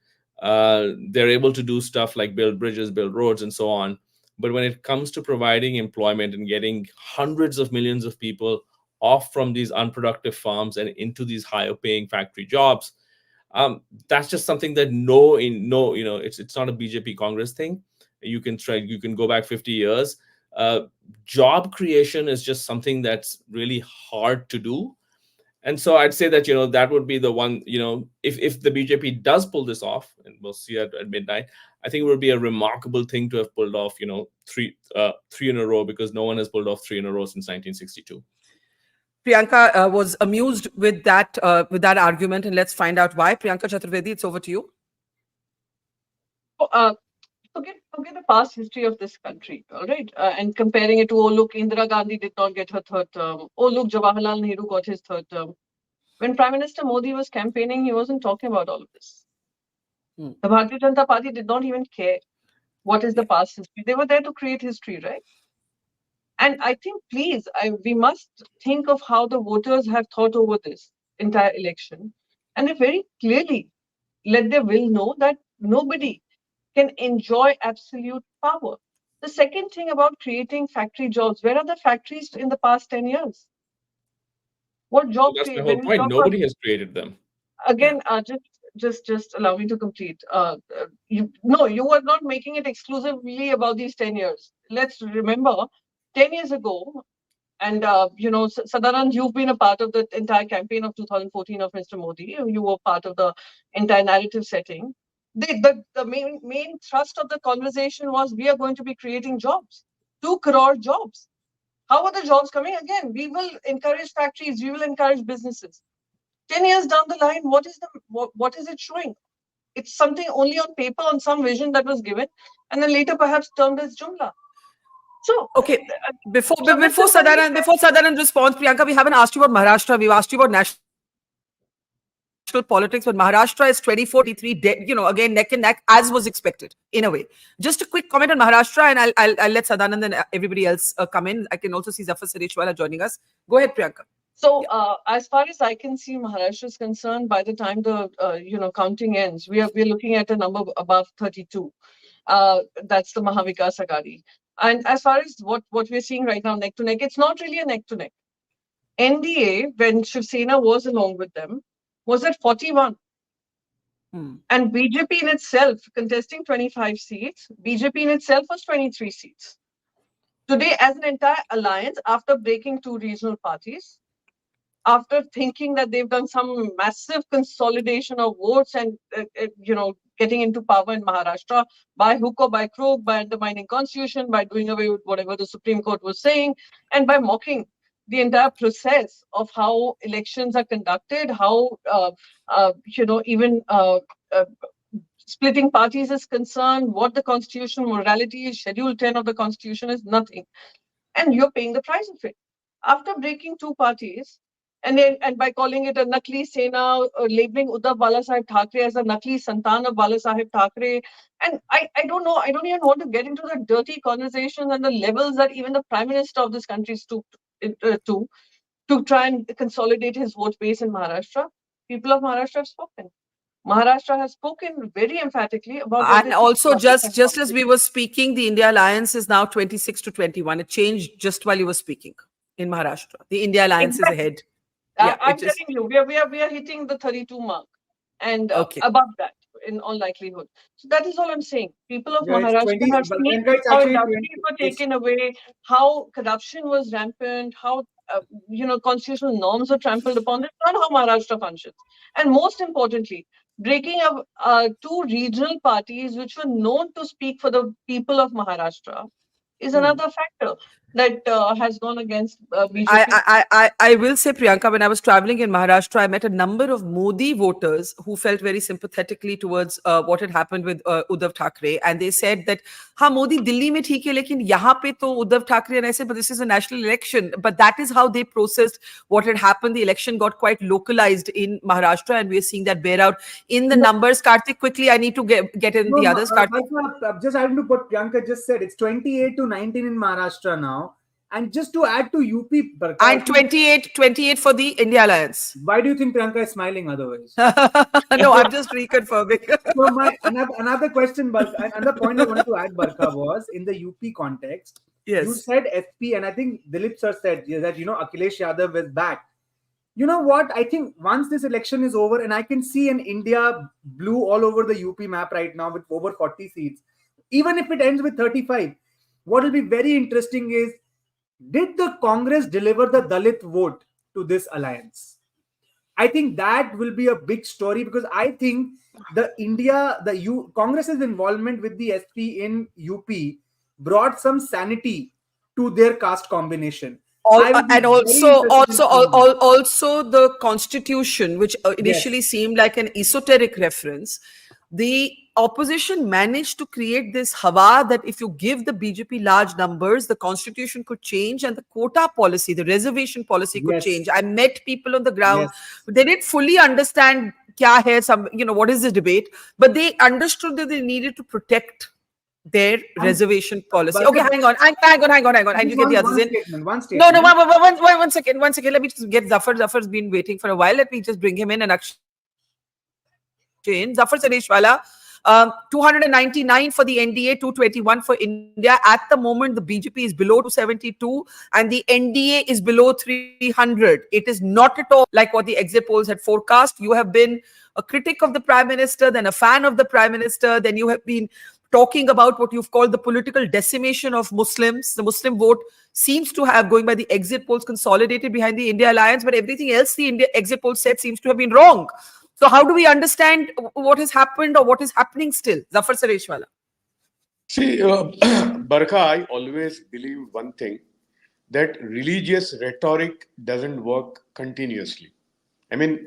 they're able to do stuff like build bridges, build roads, and so on. But when it comes to providing employment and getting hundreds of millions of people off from these unproductive farms and into these higher paying factory jobs, that's just something that it's not a BJP Congress thing. You can go back 50 years. Job creation is just something that's really hard to do. And so I'd say that, that would be the one, if the BJP does pull this off, and we'll see at midnight, I think it would be a remarkable thing to have pulled off, 3 in a row, because no one has pulled off 3 in a row since 1962. Priyanka was amused with that argument, and let's find out why. Priyanka Chaturvedi, it's over to you. Forget the past history of this country, all right? And comparing it to, oh, look, Indira Gandhi did not get her 3rd term. Oh, look, Jawaharlal Nehru got his 3rd term. When Prime Minister Modi was campaigning, he wasn't talking about all of this. The Bharatiya Janata Party did not even care what is the past history. They were there to create history, right? And I think, please, we must think of how the voters have thought over this entire election. And they very clearly let their will know that nobody can enjoy absolute power. The second thing about creating factory jobs, where are the factories in the past 10 years? What job? That's the whole point. Nobody has created them. Again, just allow me to complete. You were not making it exclusively about these 10 years. Let's remember, 10 years ago, and Sadanand, you've been a part of the entire campaign of 2014 of Mr. Modi. You were part of the entire narrative setting. The main thrust of the conversation was, we are going to be creating jobs, 2 crore jobs. How are the jobs coming? Again, we will encourage factories, we will encourage businesses. 10 years down the line, what is it showing? It's something only on paper, on some vision that was given, and then later perhaps termed as Jumla. So, okay, before Sadanand responds, Priyanka, we haven't asked you about Maharashtra. We've asked you about national politics, but Maharashtra is 24-23, again, neck and neck, as was expected, in a way. Just a quick comment on Maharashtra, and I'll let Sadanand and everybody else come in. I can also see Zafar Sareshwala joining us. Go ahead, Priyanka. So, as far as I can see, Maharashtra is concerned, by the time the counting ends, we're looking at a number above 32. That's the Mahavikas Aghadi. And as far as what we're seeing right now, neck to neck, it's not really a neck to neck. NDA, when Shiv Sena was along with them, was at 41. Hmm. And BJP in itself, contesting 25 seats, BJP in itself was 23 seats. Today, as an entire alliance, after breaking two regional parties, after thinking that they've done some massive consolidation of votes and, getting into power in Maharashtra by hook or by crook, by undermining constitution, by doing away with whatever the Supreme Court was saying, and by mocking the entire process of how elections are conducted, how, even splitting parties is concerned, what the constitutional morality is, Schedule 10 of the constitution is nothing. And you're paying the price of it. After breaking two parties, and by calling it a Nakli Sena, or labeling Uddhav Balasaheb Thackeray as a Nakli Santan of Balasaheb Thackeray. And I don't know, I don't even want to get into the dirty conversations and the levels that even the Prime Minister of this country stooped to try and consolidate his vote base in Maharashtra. People of Maharashtra have spoken. Maharashtra has spoken very emphatically about what And also, just as we were speaking, the India Alliance is now 26 to 21. It changed just while you were speaking in Maharashtra. The India Alliance is ahead. Yeah, I'm telling you, we are hitting the 32 mark and above that in all likelihood. So that is all I'm saying. People of Maharashtra have seen how industries were taken away, how corruption was rampant, how constitutional norms were trampled upon. That's not how Maharashtra functions. And most importantly, breaking up two regional parties which were known to speak for the people of Maharashtra is another factor that has gone against BJP. I will say, Priyanka, when I was traveling in Maharashtra, I met a number of Modi voters who felt very sympathetically towards what had happened with Uddhav Thackeray. And they said that, ha, Modi Delhi mein theek hai, lekin yahan pe to Uddhav Thackeray. And I said, but this is a national election. But that is how they processed what had happened. The election got quite localized in Maharashtra. And we are seeing that bear out in the numbers. Karthik, quickly, I need to get in the others. Karthik. Just having to put Priyanka just said, it's 28 to 19 in Maharashtra now. And just to add to UP, Barkha, and 28 for the India Alliance. Why do you think Priyanka is smiling otherwise? No, I'm just reconfirming. So my another question, another point I wanted to add, Barkha, was in the UP context. Yes. You said FP, and I think Dilip sir said that Akhilesh Yadav is back. You know what? I think once this election is over, and I can see an India blue all over the UP map right now with over 40 seats. Even if it ends with 35, what will be very interesting is, did the Congress deliver the Dalit vote to this alliance? I think that will be a big story, because I think Congress's involvement with the SP in UP brought some sanity to their caste combination. And also the constitution, which initially seemed like an esoteric reference, the opposition managed to create this hawa that if you give the BJP large numbers, the constitution could change and the quota policy, the reservation policy could change. I met people on the ground. They didn't fully understand what is this debate, but they understood that they needed to protect their reservation policy. Okay, hang on. I need to get the others in. One statement. No, one second. Let me just get Zafar. Zafar's been waiting for a while. Let me just bring him in and Zafar Sareshwala, 299 for the NDA, 221 for India. At the moment, the BJP is below 272 and the NDA is below 300. It is not at all like what the exit polls had forecast. You have been a critic of the Prime Minister, then a fan of the Prime Minister, then you have been talking about what you've called the political decimation of Muslims. The Muslim vote seems to have, going by the exit polls, consolidated behind the India Alliance, but everything else the India exit polls said seems to have been wrong. So how do we understand what has happened or what is happening still? Zafar Sareshwala. See, Barkha, I always believe one thing, that religious rhetoric doesn't work continuously. I mean,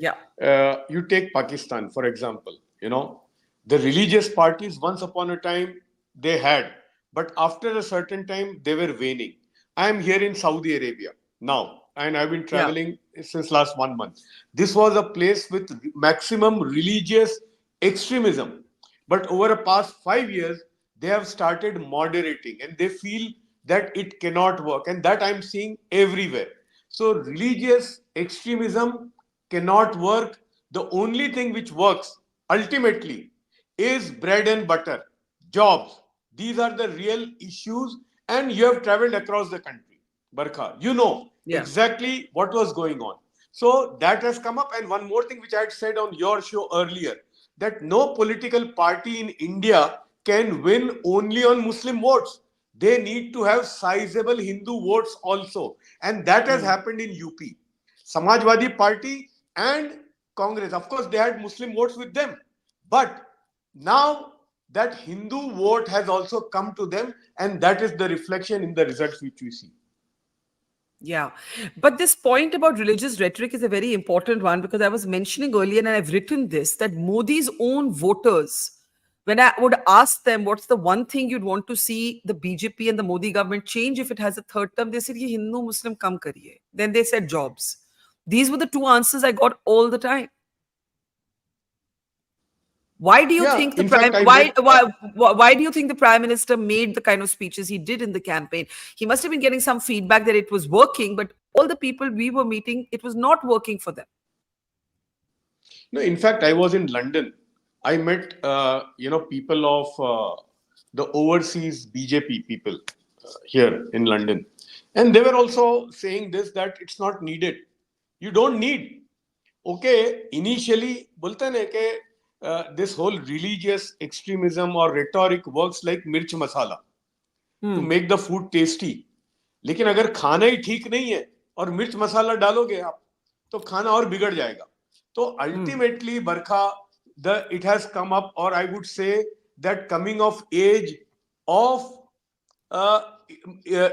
you take Pakistan, for example, the religious parties once upon a time they had, but after a certain time they were waning. I am here in Saudi Arabia now, and I've been traveling since last 1 month. This was a place with maximum religious extremism. But over the past 5 years, they have started moderating and they feel that it cannot work. And that I'm seeing everywhere. So religious extremism cannot work. The only thing which works ultimately is bread and butter, jobs. These are the real issues. And you have traveled across the country, Barkha. You know exactly what was going on. So that has come up. And one more thing which I had said on your show earlier, that no political party in India can win only on Muslim votes. They need to have sizable Hindu votes also. And that has happened in UP. Samajwadi Party and Congress, of course, they had Muslim votes with them. But now that Hindu vote has also come to them, and that is the reflection in the results which we see. Yeah. But this point about religious rhetoric is a very important one, because I was mentioning earlier, and I've written this, that Modi's own voters, when I would ask them what's the one thing you'd want to see the BJP and the Modi government change if it has a third term, they said, "Ye Hindu Muslim kam kariye." Then they said jobs. These were the two answers I got all the time. Why do you think the why do you think the Prime Minister made the kind of speeches he did in the campaign? He must have been getting some feedback that it was working, but all the people we were meeting, it was not working for them. No, in fact, I was in London. I met people of the overseas BJP people here in London, and they were also saying this, that it's not needed. You don't need. Okay, initially, bolte hain ke this whole religious extremism or rhetoric works like mirch masala to make the food tasty. लेकिन अगर खाना ही ठीक नहीं है और मिर्च मसाला डालोगे आप, तो खाना और बिगड़ जाएगा. So ultimately, Barkha, it has come up, or I would say that coming of age of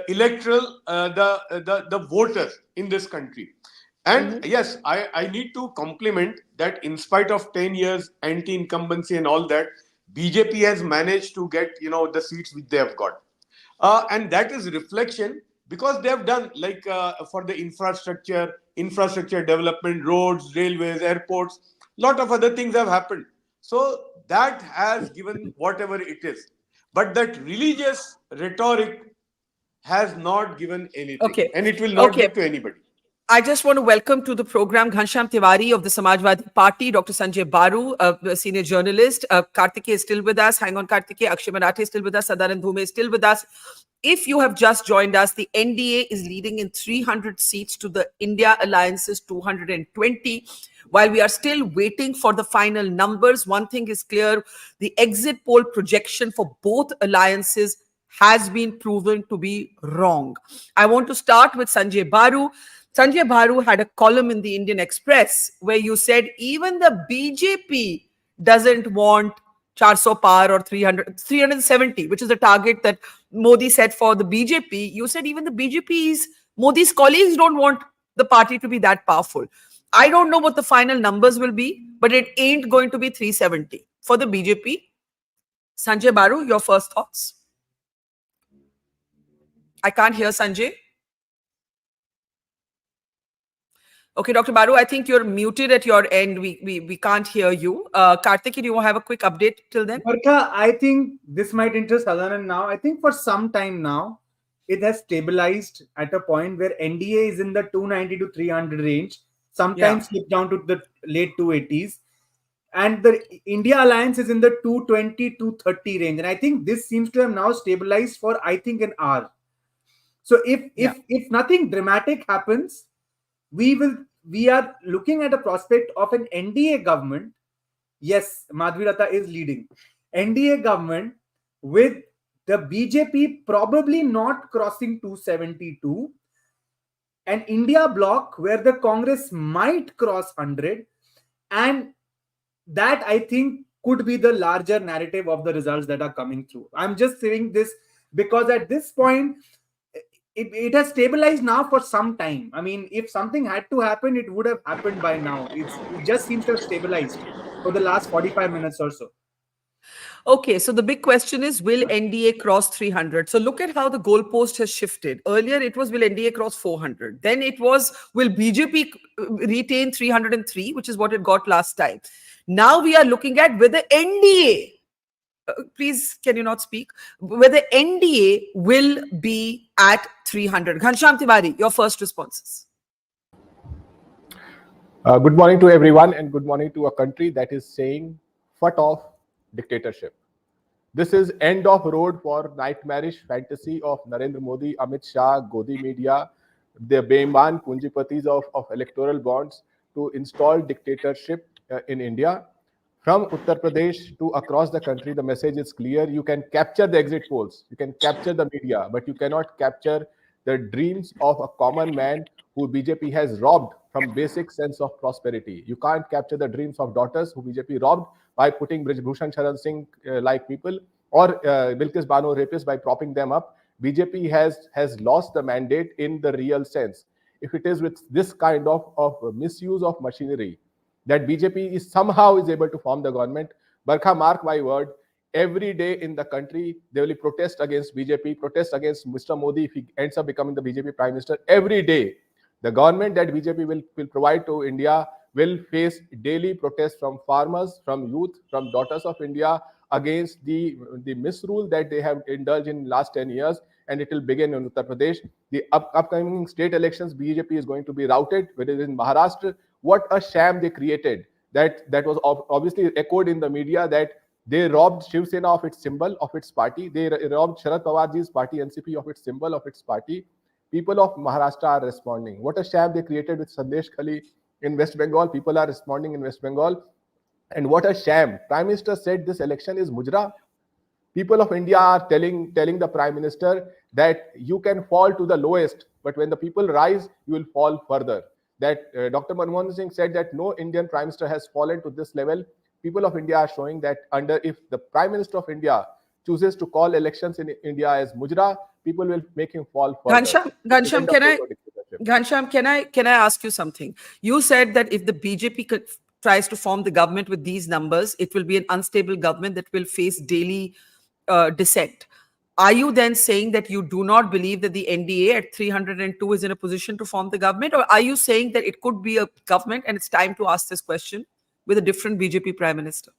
electoral the voters in this country. And yes, I need to compliment that in spite of 10 years anti-incumbency and all that, BJP has managed to get the seats which they have got, and that is reflection because they have done like for the infrastructure development, roads, railways, airports, lot of other things have happened. So that has given whatever it is, but that religious rhetoric has not given anything, and it will not give to anybody. I just want to welcome to the program Ghanshyam Tiwari of the Samajwadi Party, Dr. Sanjay Baru, a senior journalist. Kartike is still with us. Hang on, Kartike. Akshay Marathe is still with us. Sadanand Dhume is still with us. If you have just joined us, the NDA is leading in 300 seats to the India Alliance's 220. While we are still waiting for the final numbers, one thing is clear. The exit poll projection for both alliances has been proven to be wrong. I want to start with Sanjay Baru. Sanjay Baru had a column in the Indian Express where you said even the BJP doesn't want 400 par or 370, which is the target that Modi set for the BJP. You said even the BJP's, Modi's colleagues don't want the party to be that powerful. I don't know what the final numbers will be, but it ain't going to be 370 for the BJP. Sanjay Baru, your first thoughts? I can't hear Sanjay. Okay, Dr. Baru, I think you're muted at your end. We can't hear you. Karthik, do you have a quick update till then? Barkha, I think this might interest Sadanand now. I think for some time now, it has stabilized at a point where NDA is in the 290 to 300 range, sometimes slipped down to the late 280s. And the India Alliance is in the 220 to 30 range. And I think this seems to have now stabilized for, I think, an hour. So if nothing dramatic happens, we are looking at a prospect of an NDA government. Yes, Madhvirata is leading. NDA government with the BJP probably not crossing 272. An India Bloc where the Congress might cross 100. And that, I think, could be the larger narrative of the results that are coming through. I'm just saying this because at this point, it has stabilized now for some time. I mean, if something had to happen, it would have happened by now. It just seems to have stabilized for the last 45 minutes or so. Okay, so the big question is, will NDA cross 300? So look at how the goalpost has shifted. Earlier, it was, will NDA cross 400? Then it was, will BJP retain 303, which is what it got last time? Now we are looking at whether NDA, please, can you not speak? Whether NDA will be at 300. Ghanshyam Tiwari, your first responses. Good morning to everyone, and good morning to a country that is saying, "Fut off dictatorship." This is end of road for nightmarish fantasy of Narendra Modi, Amit Shah, Godi media, the Beiman Punjipatis of electoral bonds to install dictatorship in India. From Uttar Pradesh to across the country, the message is clear. You can capture the exit polls, you can capture the media, but you cannot capture the dreams of a common man who BJP has robbed from basic sense of prosperity. You can't capture the dreams of daughters who BJP robbed by putting Brijbhushan Sharan Singh like people, or Bilkis Bano rapists by propping them up. BJP has lost the mandate in the real sense. If it is with this kind of misuse of machinery that BJP is somehow is able to form the government, Barkha, mark my word, every day in the country, they will protest against BJP, protest against Mr. Modi if he ends up becoming the BJP Prime Minister. Every day, the government that BJP will provide to India will face daily protests from farmers, from youth, from daughters of India against the misrule that they have indulged in last 10 years. And it will begin in Uttar Pradesh. The upcoming state elections, BJP is going to be routed, whether it is in Maharashtra. What a sham they created. That was obviously echoed in the media, that they robbed Shiv Sena of its symbol, of its party. They robbed Sharad Pawarji's party, NCP, of its symbol, of its party. People of Maharashtra are responding. What a sham they created with Sandesh Khali in West Bengal. People are responding in West Bengal. And what a sham. Prime Minister said this election is mujra. People of India are telling the Prime Minister that you can fall to the lowest, but when the people rise, you will fall further. That Dr. Manmohan Singh said that no Indian Prime Minister has fallen to this level. People of India are showing that if the Prime Minister of India chooses to call elections in India as mujra, people will make him fall further. Ghanshyam, can I ask you something? You said that if the BJP tries to form the government with these numbers, it will be an unstable government that will face daily dissent. Are you then saying that you do not believe that the NDA at 302 is in a position to form the government? Or are you saying that it could be a government and it's time to ask this question with a different BJP Prime Minister?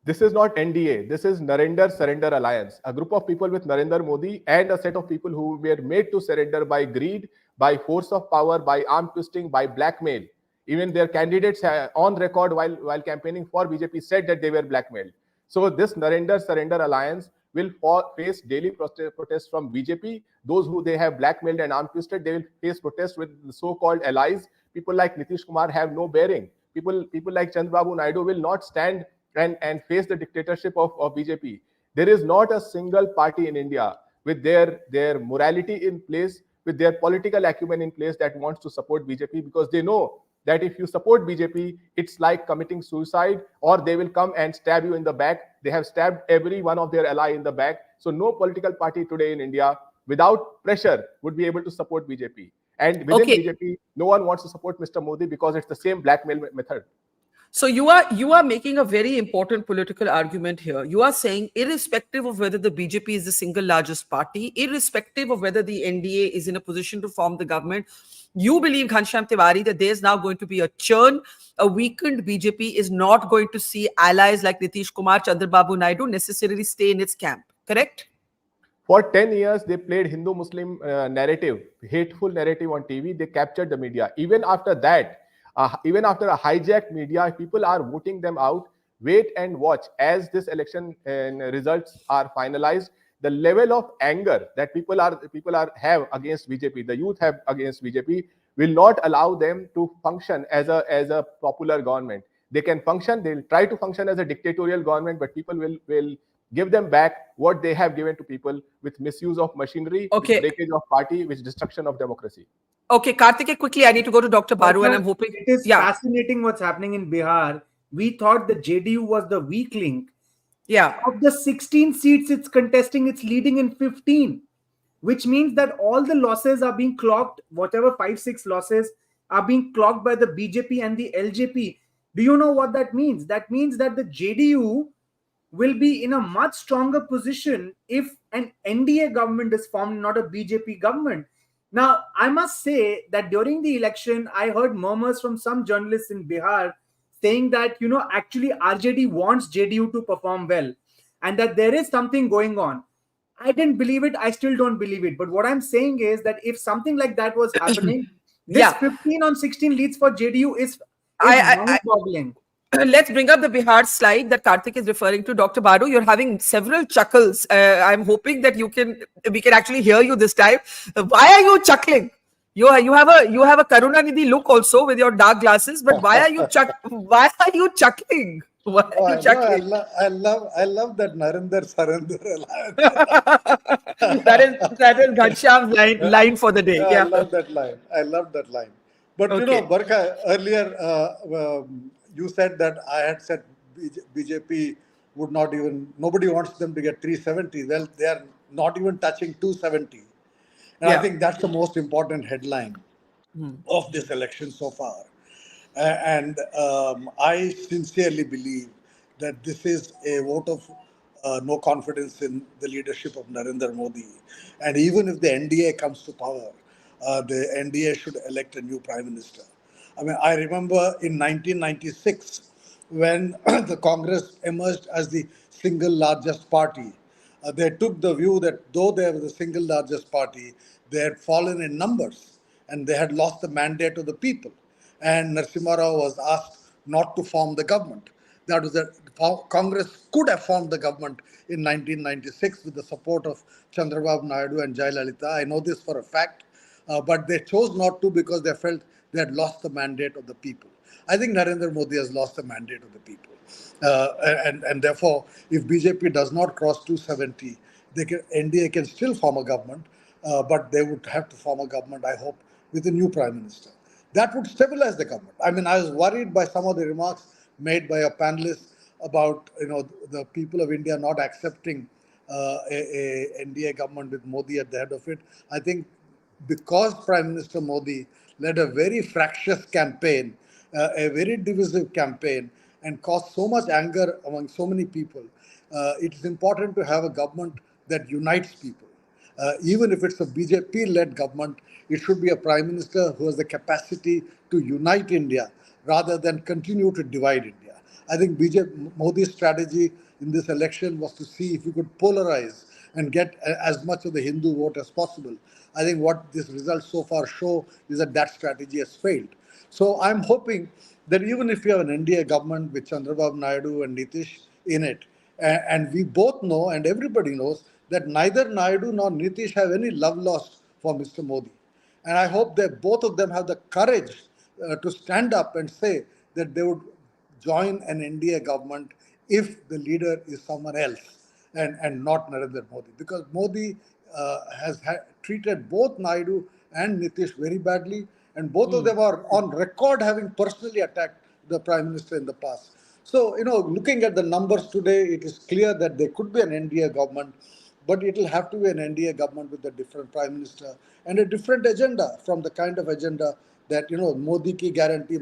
This is not NDA. This is Narendra Surrender Alliance. A group of people with Narendra Modi and a set of people who were made to surrender by greed, by force of power, by arm twisting, by blackmail. Even their candidates on record while campaigning for BJP said that they were blackmailed. So this Narendra Surrender Alliance will face daily protests from BJP. Those who they have blackmailed and arm twisted, they will face protests with the so-called allies. People like Nitish Kumar have no bearing. People like Chandrababu Naidu will not stand and face the dictatorship of BJP. There is not a single party in India with their morality in place, with their political acumen in place that wants to support BJP, because they know that if you support BJP, it's like committing suicide, or they will come and stab you in the back. They have stabbed every one of their ally in the back. So no political party today in India without pressure would be able to support BJP. And within BJP, no one wants to support Mr. Modi because it's the same blackmail method. So you are making a very important political argument here. You are saying, irrespective of whether the BJP is the single largest party, irrespective of whether the NDA is in a position to form the government, you believe, Ghanshyam Tiwari, that there's now going to be a churn. A weakened BJP is not going to see allies like Nitish Kumar, Chandrababu Naidu necessarily stay in its camp. Correct? For 10 years, they played Hindu-Muslim narrative, hateful narrative on TV. They captured the media. Even after that, even after a hijacked media, people are voting them out. Wait and watch as this election results are finalized. The level of anger that people have against BJP, the youth have against BJP, will not allow them to function as a popular government. They can function. They'll try to function as a dictatorial government, but people will give them back what they have given to people with misuse of machinery, with breakage of party, with destruction of democracy. Okay, Karthike, quickly, I need to go to Dr. Baru, and I'm hoping... It is fascinating what's happening in Bihar. We thought the JDU was the weak link. Yeah. Of the 16 seats it's contesting, it's leading in 15, which means that all the losses are being clocked, whatever 5-6 losses are being clocked by the BJP and the LJP. Do you know what that means? That means that the JDU will be in a much stronger position if an NDA government is formed, not a BJP government. Now, I must say that during the election, I heard murmurs from some journalists in Bihar saying that, actually RJD wants JDU to perform well and that there is something going on. I didn't believe it. I still don't believe it. But what I'm saying is that if something like that was happening, this 15 on 16 leads for JDU is mind-boggling. Let's bring up the Bihar slide that Karthik is referring to. Dr. Baru, you're having several chuckles. I'm hoping that we can actually hear you this time. Why are you chuckling? You have a Karunanidhi look also with your dark glasses. But why are you chuckling? Why Oh, are I you know. chuckling? I love that Narendra Surrender alliance. that is Ghanshyam's line for the day. Yeah, I Yeah. love that line. I love that line. But Okay. Barkha, earlier you said that I had said BJP would not even, nobody wants them to get 370. Well, they are not even touching 270. And I Yeah. think that's the most important headline of this election so far. And I sincerely believe that this is a vote of no confidence in the leadership of Narendra Modi. And even if the NDA comes to power, the NDA should elect a new prime minister. I mean, I remember in 1996 when the Congress emerged as the single largest party. They took the view that though they were the single largest party, they had fallen in numbers and they had lost the mandate of the people. And Narasimha Rao was asked not to form the government. That was that Congress could have formed the government in 1996 with the support of Chandrababu Naidu and Jayalalitha. I know this for a fact, but they chose not to because they felt they had lost the mandate of the people. I think Narendra Modi has lost the mandate of the people. And therefore, if BJP does not cross 270, NDA can still form a government, but they would have to form a government, I hope, with a new prime minister. That would stabilize the government. I mean, I was worried by some of the remarks made by your panelists about the people of India not accepting a NDA government with Modi at the head of it. I think because Prime Minister Modi led a very fractious campaign, a very divisive campaign, and caused so much anger among so many people, it's important to have a government that unites people. Even if it's a BJP-led government, it should be a prime minister who has the capacity to unite India rather than continue to divide India. I think BJP Modi's strategy in this election was to see if we could polarize and get as much of the Hindu vote as possible. I think what these results so far show is that that strategy has failed. So I'm hoping that even if you have an NDA government with Chandrababu Naidu and Nitish in it, and we both know and everybody knows that neither Naidu nor Nitish have any love lost for Mr. Modi. And I hope that both of them have the courage to stand up and say that they would join an NDA government if the leader is someone else and not Narendra Modi. Because Modi has treated both Naidu and Nitish very badly, and both of them are on record having personally attacked the Prime Minister in the past. So, looking at the numbers today, it is clear that there could be an NDA government, but it will have to be an NDA government with a different Prime Minister and a different agenda from the kind of agenda that, Modi ki guarantee.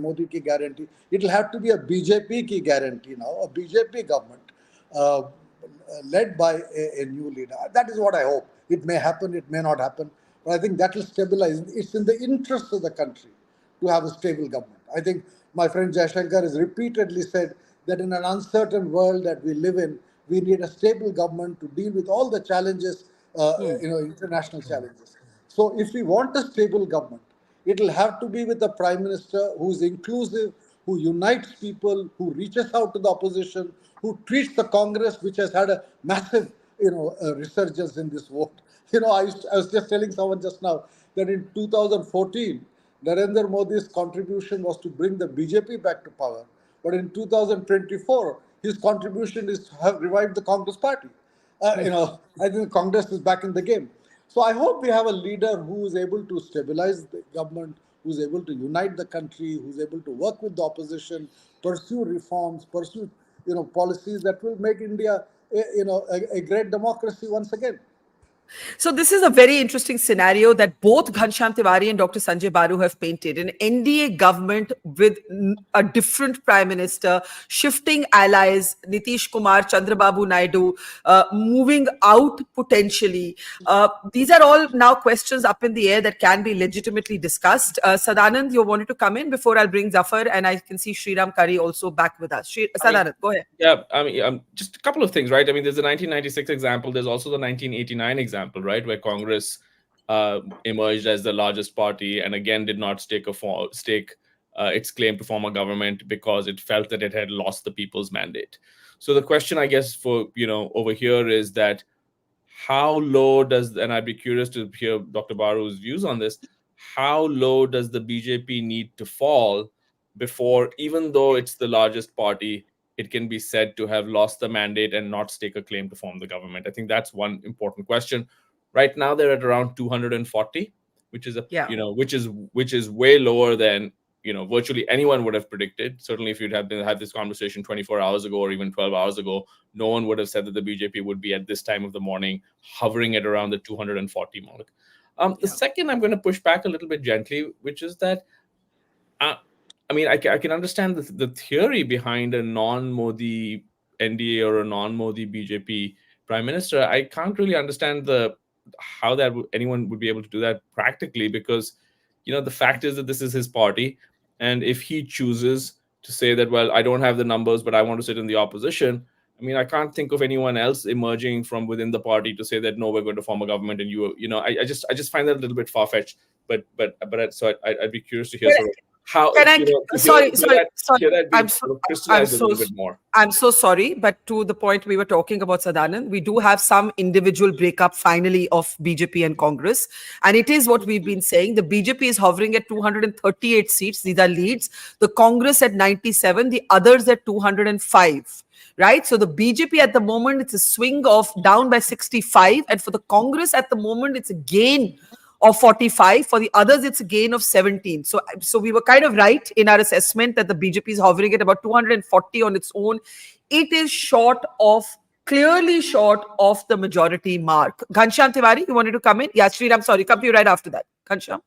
It will have to be a BJP ki guarantee now, a BJP government uh, led by a new leader. That is what I hope. It may happen, it may not happen, but I think that will stabilize. It's in the interest of the country to have a stable government. I think my friend Jaishankar has repeatedly said that in an uncertain world that we live in, we need a stable government to deal with all the challenges, international challenges. So if we want a stable government, it will have to be with a prime minister who is inclusive, who unites people, who reaches out to the opposition, who treats the Congress, which has had a massive, resurgence in this vote. I was just telling someone just now that in 2014, Narendra Modi's contribution was to bring the BJP back to power. But in 2024, his contribution is to have revived the Congress party. I think Congress is back in the game. So I hope we have a leader who is able to stabilize the government, who is able to unite the country, who is able to work with the opposition, pursue reforms, pursue policies that will make India a great democracy once again. So this is a very interesting scenario that both Ghanshyam Tiwari and Dr. Sanjay Baru have painted. An NDA government with a different prime minister, shifting allies, Nitish Kumar, Chandrababu Naidu, moving out potentially. These are all now questions up in the air that can be legitimately discussed. Sadanand, you wanted to come in before I'll bring Zafar, and I can see Sriram Kari also back with us. Sadanand, go ahead. Yeah, just a couple of things, right? I mean, there's the 1996 example. There's also the 1989 example, right, where Congress emerged as the largest party and again did not stake its claim to form a government because it felt that it had lost the people's mandate. So the question, I guess, for over here is that how low does, and I'd be curious to hear Dr. Baru's views on this, how low does the BJP need to fall before, even though it's the largest party, it can be said to have lost the mandate and not stake a claim to form the government? I think that's one important question. Right now, they're at around 240, which is which is way lower than virtually anyone would have predicted. Certainly, if you'd have had this conversation 24 hours ago or even 12 hours ago, no one would have said that the BJP would be at this time of the morning hovering at around the 240 mark. The second, I'm going to push back a little bit gently, which is that, I can understand the theory behind a non-Modi NDA or a non-Modi BJP prime minister. I can't really understand how anyone would be able to do that practically, because the fact is that this is his party, and if he chooses to say that, well, I don't have the numbers, but I want to sit in the opposition, I can't think of anyone else emerging from within the party to say that, no, we're going to form a government, and I just find that a little bit far-fetched. But so I'd be curious to hear sort of how. Sorry. Crystallize a little bit more. I'm so sorry, but to the point we were talking about, Sadanand, we do have some individual breakup finally of BJP and Congress, and it is what we've been saying. The BJP is hovering at 238 seats; these are leads. The Congress at 97, the others at 205. Right, so the BJP at the moment, it's a swing of down by 65, and for the Congress at the moment, it's a gain of 45. For the others, it's a gain of 17. So we were kind of right in our assessment that the BJP is hovering at about 240 on its own. It is clearly short of the majority mark. Ghanshyam Tiwari, you wanted to come in? Yeah, Sriram, sorry, come to you right after that. Ghanshyam.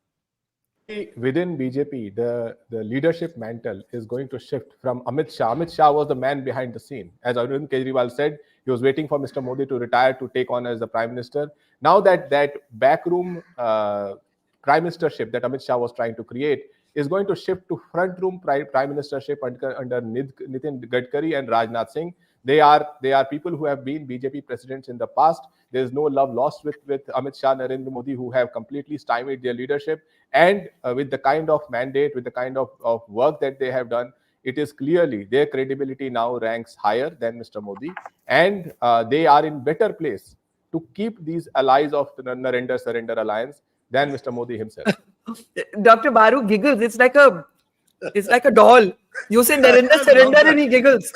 Within BJP, the leadership mantle is going to shift from Amit Shah. Amit Shah was the man behind the scene. As Arvind Kejriwal said, he was waiting for Mr. Modi to retire to take on as the prime minister. Now that backroom prime ministership that Amit Shah was trying to create is going to shift to front room prime ministership under Nitin Gadkari and Rajnath Singh. They are people who have been BJP presidents in the past. There is no love lost with Amit Shah, Narendra Modi, who have completely stymied their leadership. And with the kind of mandate, with the kind of work that they have done, it is clearly their credibility now ranks higher than Mr. Modi. And they are in better place to keep these allies of the Narendra Surrender Alliance than Mr. Modi himself. Dr. Baru giggles. It's like a doll. You say Narendra Surrender and he giggles.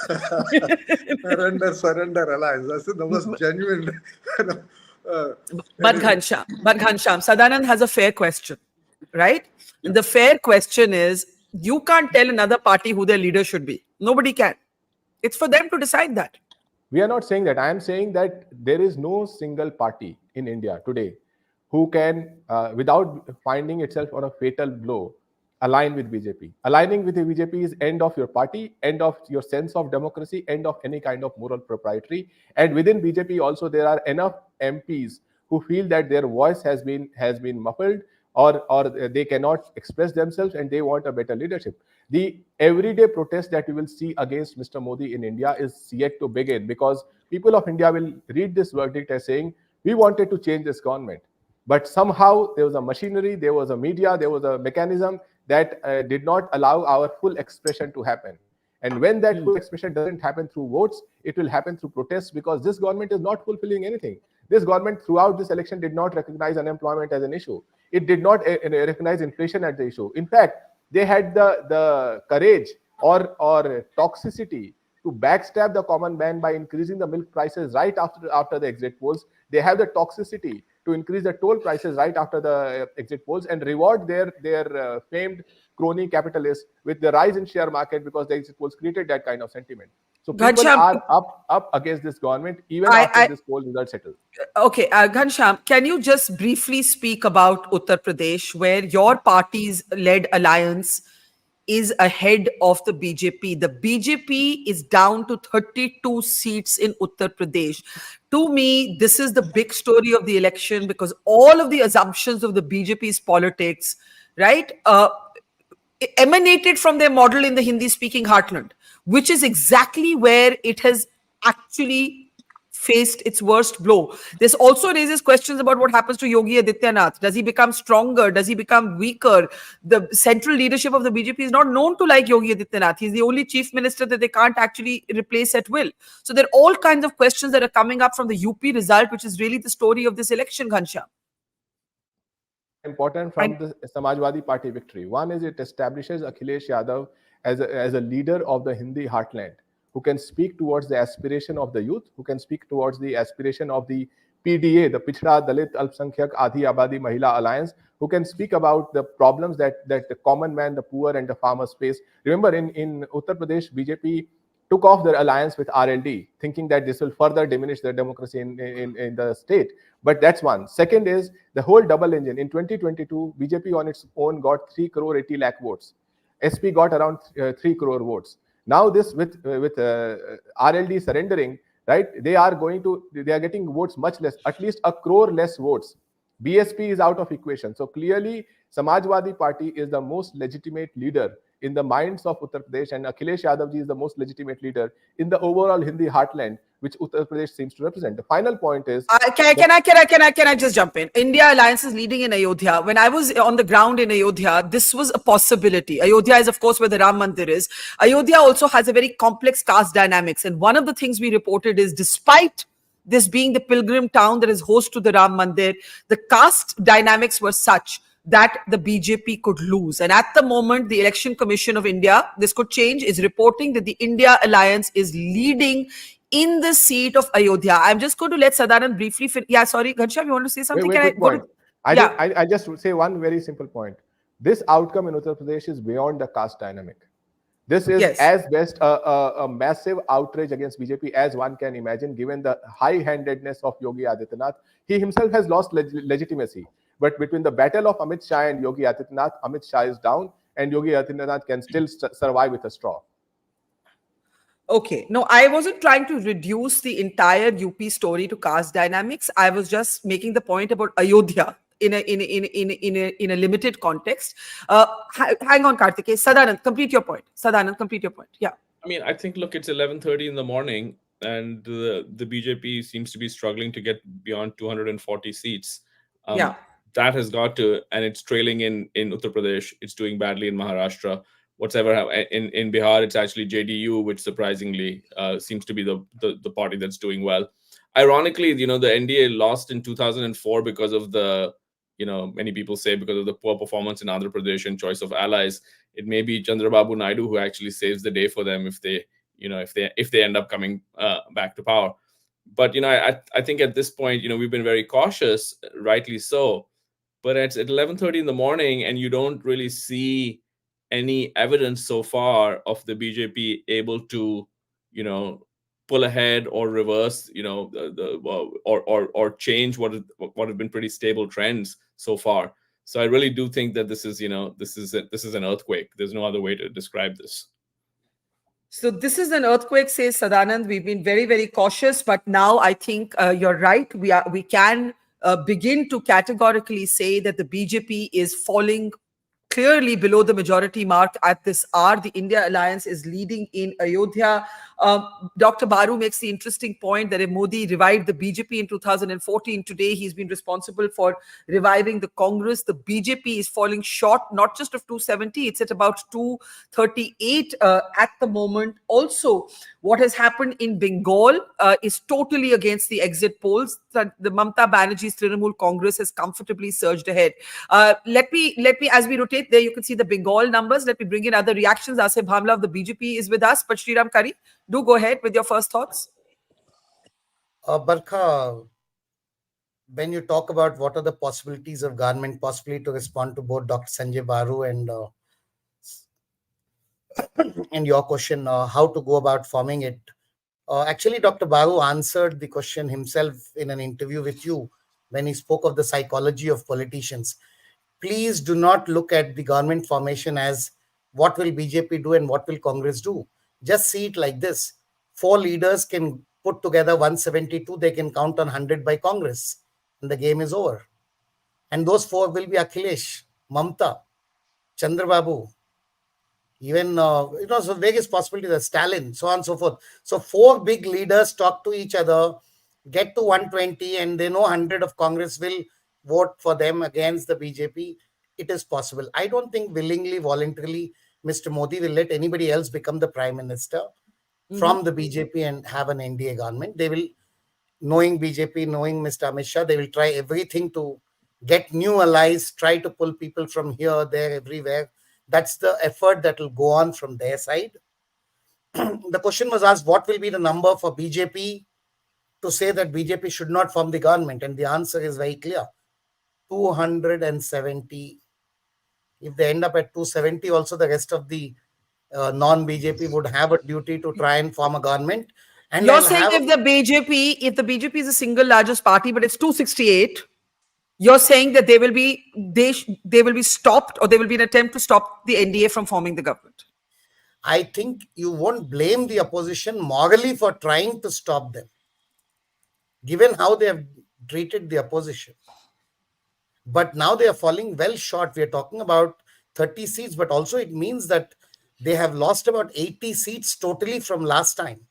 Narendra Surrender Alliance. That's the most genuine. But Ghanshyam, Sadanand has a fair question, right? And the fair question is, you can't tell another party who their leader should be. Nobody can. It's for them to decide that. We are not saying that. I am saying that there is no single party in India today who can, without finding itself on a fatal blow, align with BJP. Aligning with the BJP is end of your party, end of your sense of democracy, end of any kind of moral propriety. And within BJP also, there are enough MPs who feel that their voice has been muffled, or they cannot express themselves, and they want a better leadership. The everyday protest that we will see against Mr. Modi in India is yet to begin, because people of India will read this verdict as saying, we wanted to change this government, but somehow there was a machinery, there was a media, there was a mechanism that did not allow our full expression to happen. And when that full expression doesn't happen through votes, it will happen through protests, because this government is not fulfilling anything. This government throughout this election did not recognize unemployment as an issue. It did not recognize inflation as the issue. In fact, they had the courage or toxicity to backstab the common man by increasing the milk prices right after the exit polls. They have the toxicity to increase the toll prices right after the exit polls and reward their famed crony capitalists with the rise in share market, because the exit polls created that kind of sentiment. So people are up against this government even after this poll result settled. Okay, Ghanshyam, can you just briefly speak about Uttar Pradesh, where your party's led alliance is ahead of the BJP? The BJP is down to 32 seats in Uttar Pradesh. To me, this is the big story of the election, because all of the assumptions of the BJP's politics, right, emanated from their model in the Hindi-speaking heartland, which is exactly where it has actually faced its worst blow. This also raises questions about what happens to Yogi Adityanath. Does he become stronger? Does he become weaker? The central leadership of the BJP is not known to like Yogi Adityanath. He's the only chief minister that they can't actually replace at will. So there are all kinds of questions that are coming up from the UP result, which is really the story of this election, Ghanshyam. important from the Samajwadi Party victory. One is it establishes Akhilesh Yadav as a leader of the Hindi heartland, who can speak towards the aspiration of the youth, who can speak towards the aspiration of the PDA, the Pichda Dalit Alpsankyak Adhi Abadi Mahila Alliance, who can speak about the problems that the common man, the poor and the farmers face. Remember, in Uttar Pradesh, BJP took off their alliance with RLD, thinking that this will further diminish the democracy in the state. But that's one. Second is the whole double engine. In 2022, BJP on its own got 3 crore 80 lakh votes. SP got around 3 crore votes. Now this with RLD surrendering, right? They are getting votes much less, at least 1 crore less votes. BSP is out of equation. So clearly, Samajwadi Party is the most legitimate leader in the minds of Uttar Pradesh, and Akhilesh Yadav ji is the most legitimate leader in the overall Hindi heartland, which Uttar Pradesh seems to represent. The final point is... Can I just jump in? India Alliance is leading in Ayodhya. When I was on the ground in Ayodhya, this was a possibility. Ayodhya is, of course, where the Ram Mandir is. Ayodhya also has a very complex caste dynamics. And one of the things we reported is, despite this being the pilgrim town that is host to the Ram Mandir, the caste dynamics were such that the BJP could lose. And at the moment, the Election Commission of India, this could change, is reporting that the India Alliance is leading in the seat of Ayodhya. I'm just going to let Sadanand briefly... Yeah, sorry, Ghanshyam, you want to say something? I just say one very simple point. This outcome in Uttar Pradesh is beyond the caste dynamic. This is as best a massive outrage against BJP as one can imagine, given the high-handedness of Yogi Adityanath. He himself has lost legitimacy. But between the battle of Amit Shah and Yogi Adityanath, Amit Shah is down and Yogi Adityanath can still survive with a straw. Okay. No, I wasn't trying to reduce the entire UP story to caste dynamics. I was just making the point about Ayodhya in a limited context. Hang on, Karthikeya. Sadanand, complete your point. Yeah. I mean, I think, look, it's 11:30 in the morning and the BJP seems to be struggling to get beyond 240 seats. That has got to, and it's trailing in Uttar Pradesh. It's doing badly in Maharashtra. Whatever in Bihar, it's actually JDU, which surprisingly seems to be the party that's doing well. Ironically, the NDA lost in 2004 because of the, many people say because of the poor performance in Andhra Pradesh and choice of allies. It may be Chandrababu Naidu who actually saves the day for them if they end up coming back to power. But I think at this point, we've been very cautious, rightly so. But it's at 11:30 in the morning, and you don't really see any evidence so far of the BJP able to, pull ahead or reverse, or change what have been pretty stable trends so far. So I really do think that this is an earthquake. There's no other way to describe this. So this is an earthquake, says Sadanand. We've been very, very cautious, but now I think you're right. We can begin to categorically say that the BJP is falling clearly below the majority mark at this hour. The India Alliance is leading in Ayodhya. Dr. Baru makes the interesting point that if Modi revived the BJP in 2014, today he's been responsible for reviving the Congress. The BJP is falling short, not just of 270, it's at about 238 at the moment. Also, what has happened in Bengal is totally against the exit polls. The Mamata Banerjee's Trinamool Congress has comfortably surged ahead. Let me, as we rotate there, you can see the Bengal numbers. Let me bring in other reactions. Asif Bhamla of the BJP is with us, but Sriram Kari, do go ahead with your first thoughts. Barkha, when you talk about what are the possibilities of government, possibly to respond to both Dr. Sanjay Baru and your question, how to go about forming it. Actually, Dr. Baru answered the question himself in an interview with you when he spoke of the psychology of politicians. Please do not look at the government formation as what will BJP do and what will Congress do. Just see it like this. 4 leaders can put together 172. They can count on 100 by Congress. And the game is over. And those 4 will be Akhilesh, Mamata, Chandrababu, even, so various possibilities of Stalin, so on and so forth. So 4 big leaders talk to each other, get to 120, and they know 100 of Congress will vote for them against the BJP. It is possible. I don't think willingly, voluntarily, Mr. Modi will let anybody else become the prime minister from the BJP and have an NDA government. They will, knowing BJP, knowing Mr. Amit Shah, they will try everything to get new allies, try to pull people from here, there, everywhere. That's the effort that will go on from their side. The question was asked, what will be the number for BJP to say that BJP should not form the government? And the answer is very clear. 270. If they end up at 270, also the rest of the non-BJP would have a duty to try and form a government. And you're saying if the BJP is the single largest party, but it's 268, you're saying that they will be stopped, or there will be an attempt to stop the NDA from forming the government? I think you won't blame the opposition morally for trying to stop them, given how they have treated the opposition. But now they are falling well short. We are talking about 30 seats, but also it means that they have lost about 80 seats totally from last time.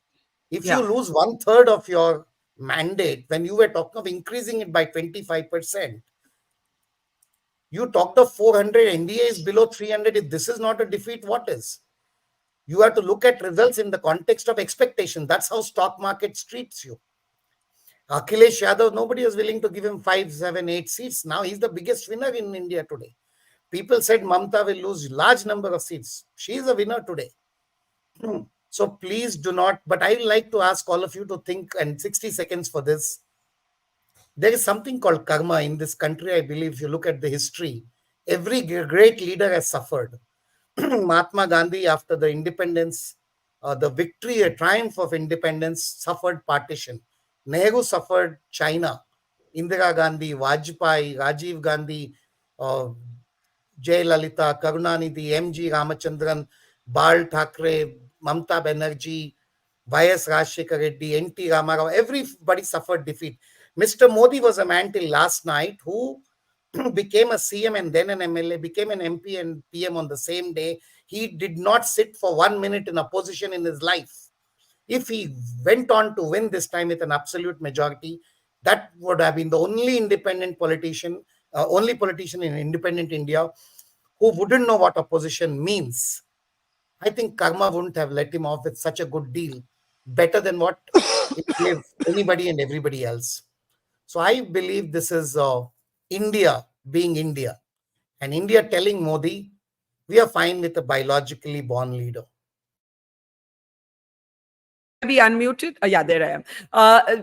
If you lose 1/3 of your mandate, when you were talking of increasing it by 25%, you talked of 400, NDA is below 300. If this is not a defeat, what is? You have to look at results in the context of expectation. That's how stock market treats you. Akhilesh Yadav, nobody was willing to give him 5, 7, 8 seats. Now he's the biggest winner in India today. People said Mamta will lose large number of seats. She is a winner today. So please do not, but I would like to ask all of you to think, and 60 seconds for this. There is something called karma in this country. I believe if you look at the history, every great leader has suffered. Mahatma Gandhi, after the independence, the victory, a triumph of independence, suffered partition. Nehru suffered China. Indira Gandhi, Vajpayee, Rajiv Gandhi, Jayalalitha, Karunanidhi, M.G. Ramachandran, Bal Thackeray, Mamta Banerjee, Y.S. Rajshekar Reddy, N.T. Ramarao, everybody suffered defeat. Mr. Modi was a man till last night who became a CM and then an MLA, became an MP and PM on the same day. He did not sit for 1 minute in opposition in his life. If he went on to win this time with an absolute majority, that would have been the only independent politician, only politician in independent India who wouldn't know what opposition means. I think karma wouldn't have let him off with such a good deal, better than what it gave anybody and everybody else. So I believe this is India being India, and India telling Modi, we are fine with a biologically born leader. Be unmuted? Yeah, there I am.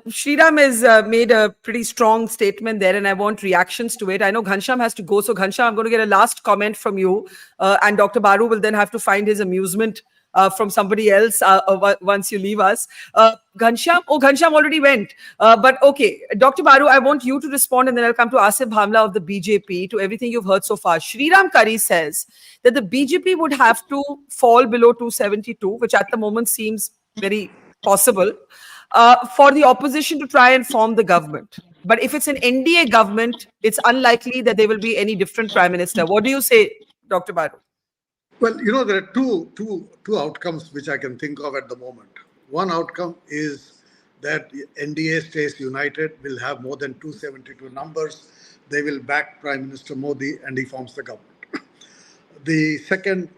Sriram has made a pretty strong statement there, and I want reactions to it. I know Ghanshyam has to go, so Ghanshyam, I'm going to get a last comment from you, and Dr. Baru will then have to find his amusement from somebody else once you leave us. Ghanshyam already went. But okay, Dr. Baru, I want you to respond, and then I'll come to Asif Bhamla of the BJP, to everything you've heard so far. Sriram Kari says that the BJP would have to fall below 272, which at the moment seems very possible, for the opposition to try and form the government. But if it's an NDA government, it's unlikely that there will be any different prime minister. What do you say, Dr. Baru? Well, there are two outcomes which I can think of at the moment. One outcome is that NDA stays united, will have more than 272 numbers. They will back Prime Minister Modi and he forms the government. The second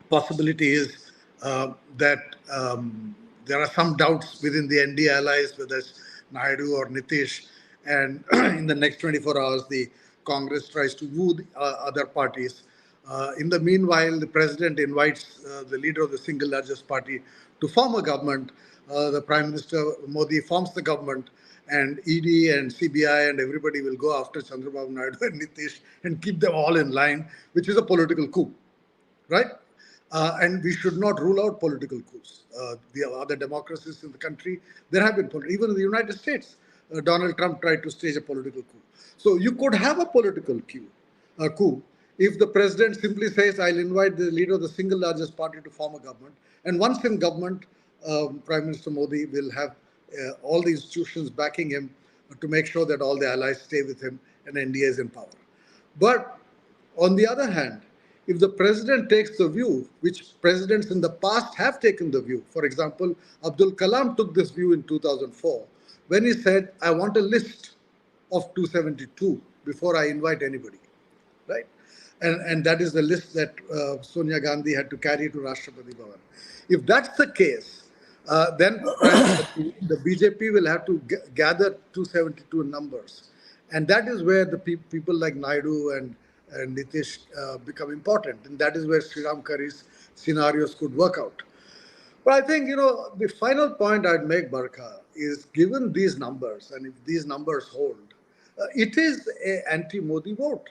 possibility is that there are some doubts within the NDA allies, whether it's Nadu or Nitish, and in the next 24 hours, the Congress tries to woo the other parties. In the meanwhile, the president invites the leader of the single largest party to form a government. The Prime Minister Modi forms the government, and ED and CBI and everybody will go after Chandrababu Naidu and Nitish and keep them all in line, which is a political coup, right? And we should not rule out political coups. The other democracies in the country, there have been, even in the United States, Donald Trump tried to stage a political coup. So you could have a political coup if the president simply says, I'll invite the leader of the single largest party to form a government. And once in government, Prime Minister Modi will have all the institutions backing him to make sure that all the allies stay with him and NDA is in power. But on the other hand, if the president takes the view, which presidents in the past have taken the view, for example, Abdul Kalam took this view in 2004, when he said, I want a list of 272 before I invite anybody, right? And that is the list that Sonia Gandhi had to carry to Rashtrapati Bhavan. If that's the case, then the BJP will have to gather 272 numbers. And that is where the people like Naidu and Nitish become important. And that is where Sriram Curry's scenarios could work out. But I think, the final point I'd make, Barkha, is given these numbers, and if these numbers hold, it is an anti-Modi vote.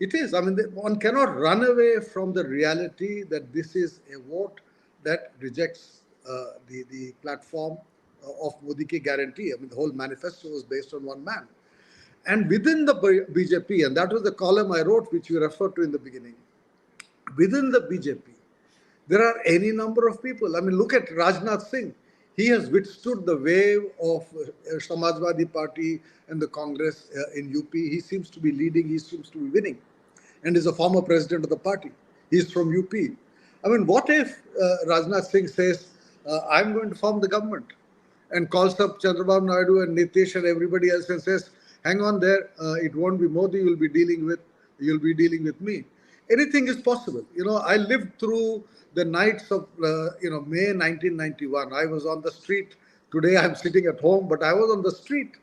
It is. I mean, one cannot run away from the reality that this is a vote that rejects the platform of Modi ki guarantee. I mean, the whole manifesto was based on one man. And within the BJP, and that was the column I wrote, which you referred to in the beginning, within the BJP, there are any number of people. I mean, look at Rajnath Singh. He has withstood the wave of Samajwadi Party and the Congress in UP. He seems to be leading, he seems to be winning, and is a former president of the party. He's from UP. I mean, what if Rajnath Singh says, I'm going to form the government, and calls up Chandrababu Naidu and Nitish and everybody else and says, hang on there, it won't be Modi you'll be dealing with me. Anything is possible. I lived through the nights of May 1991. I was on the street. Today I'm sitting at home, but I was on the street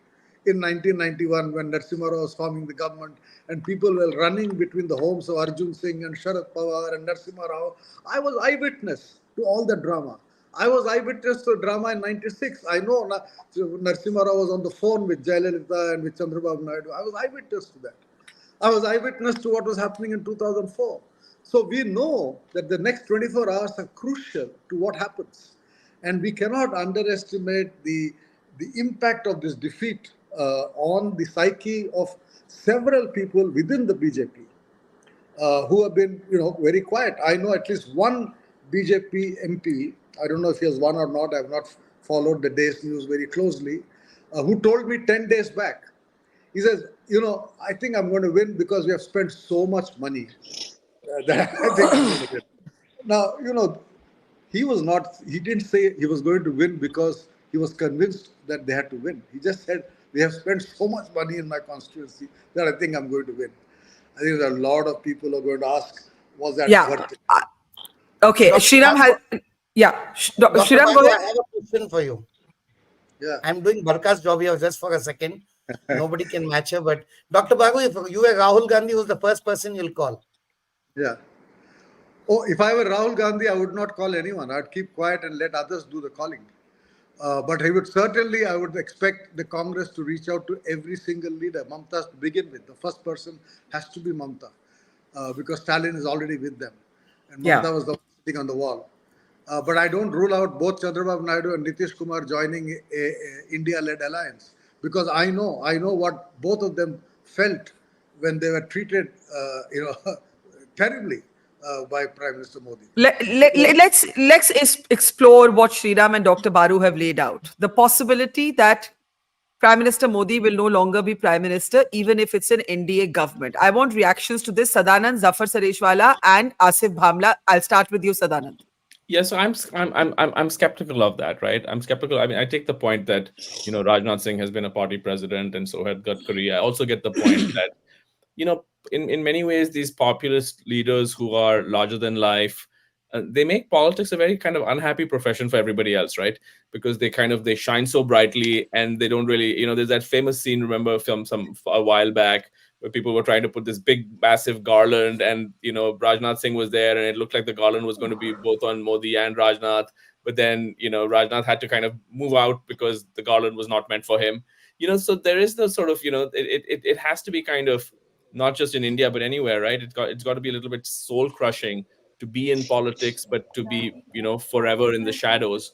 in 1991 when Narasimha Rao was forming the government, and people were running between the homes of Arjun Singh and Sharad Pawar and Narasimha Rao. I was eyewitness to all the drama. I was eyewitness to drama in 96. I know Narasimha Rao was on the phone with Jayalalitha and with Chandrababu Naidu. I was eyewitness to that. I was eyewitness to what was happening in 2004. So we know that the next 24 hours are crucial to what happens. And we cannot underestimate the impact of this defeat on the psyche of several people within the BJP who have been, very quiet. I know at least one BJP MP, I don't know if he has won or not, I have not followed the day's news very closely, who told me 10 days back, he says, I think I'm going to win because we have spent so much money that I think I'm going to win. Now, he didn't say he was going to win because he was convinced that they had to win. He just said, we have spent so much money in my constituency that I think I'm going to win. I think there are a lot of people who are going to ask, was that worth it? Okay, Sriram has... Yeah, Sriram, go ahead. I have a question for you. Yeah. I'm doing Barkha's job here just for a second. Nobody can match her, but Dr. Bagu, if you were Rahul Gandhi, who's the first person you'll call? Yeah. Oh, if I were Rahul Gandhi, I would not call anyone. I'd keep quiet and let others do the calling. But I would expect the Congress to reach out to every single leader. Mamta to begin with. The first person has to be Mamta because Stalin is already with them. And Mamta was the one sitting on the wall. But I don't rule out both Chandrababu Naidu and Nitish Kumar joining a India-led alliance because I know what both of them felt when they were treated, terribly by Prime Minister Modi. Let's explore what Sriram and Dr. Baru have laid out. The possibility that Prime Minister Modi will no longer be Prime Minister, even if it's an NDA government. I want reactions to this. Sadanand, Zafar Sareshwala, and Asif Bhamla. I'll start with you, Sadanand. Yes, I'm skeptical of that, right? I'm skeptical. I mean, I take the point that Rajnath Singh has been a party president, and so had Gadkari. I also get the point that in many ways these populist leaders who are larger than life, they make politics a very kind of unhappy profession for everybody else, right? Because they shine so brightly, and they don't really, there's that famous scene, remember, from a while back, where people were trying to put this big, massive garland, and Rajnath Singh was there, and it looked like the garland was going to be both on Modi and Rajnath, but then Rajnath had to kind of move out because the garland was not meant for him. So there is the sort of it has to be kind of not just in India but anywhere, right? It's got to be a little bit soul crushing to be in politics, but to be forever in the shadows.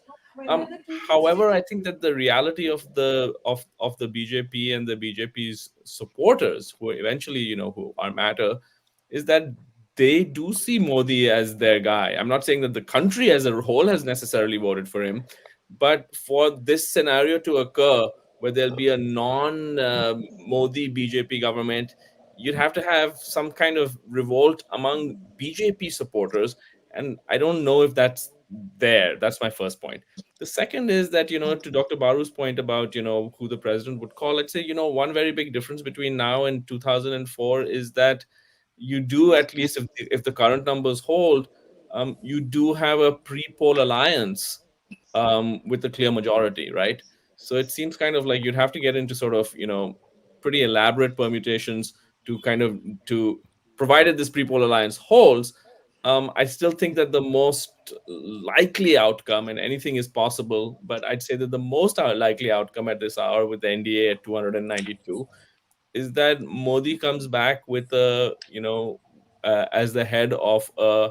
However, I think that the reality of the BJP and the BJP's supporters, who eventually who are matter, is that they do see Modi as their guy. I'm not saying that the country as a whole has necessarily voted for him, but for this scenario to occur, where there'll be a non-Modi BJP government, you'd have to have some kind of revolt among BJP supporters, and I don't know if that's there. That's my first point. The second is that, to Dr. Baru's point about, who the president would call, let's say, one very big difference between now and 2004 is that you do, at least if the current numbers hold, you do have a pre-poll alliance with a clear majority, right? So it seems kind of like you'd have to get into sort of, pretty elaborate permutations to provided this pre-poll alliance holds. I still think that the most likely outcome, and anything is possible, but I'd say that the most likely outcome at this hour with the NDA at 292 is that Modi comes back with as the head of a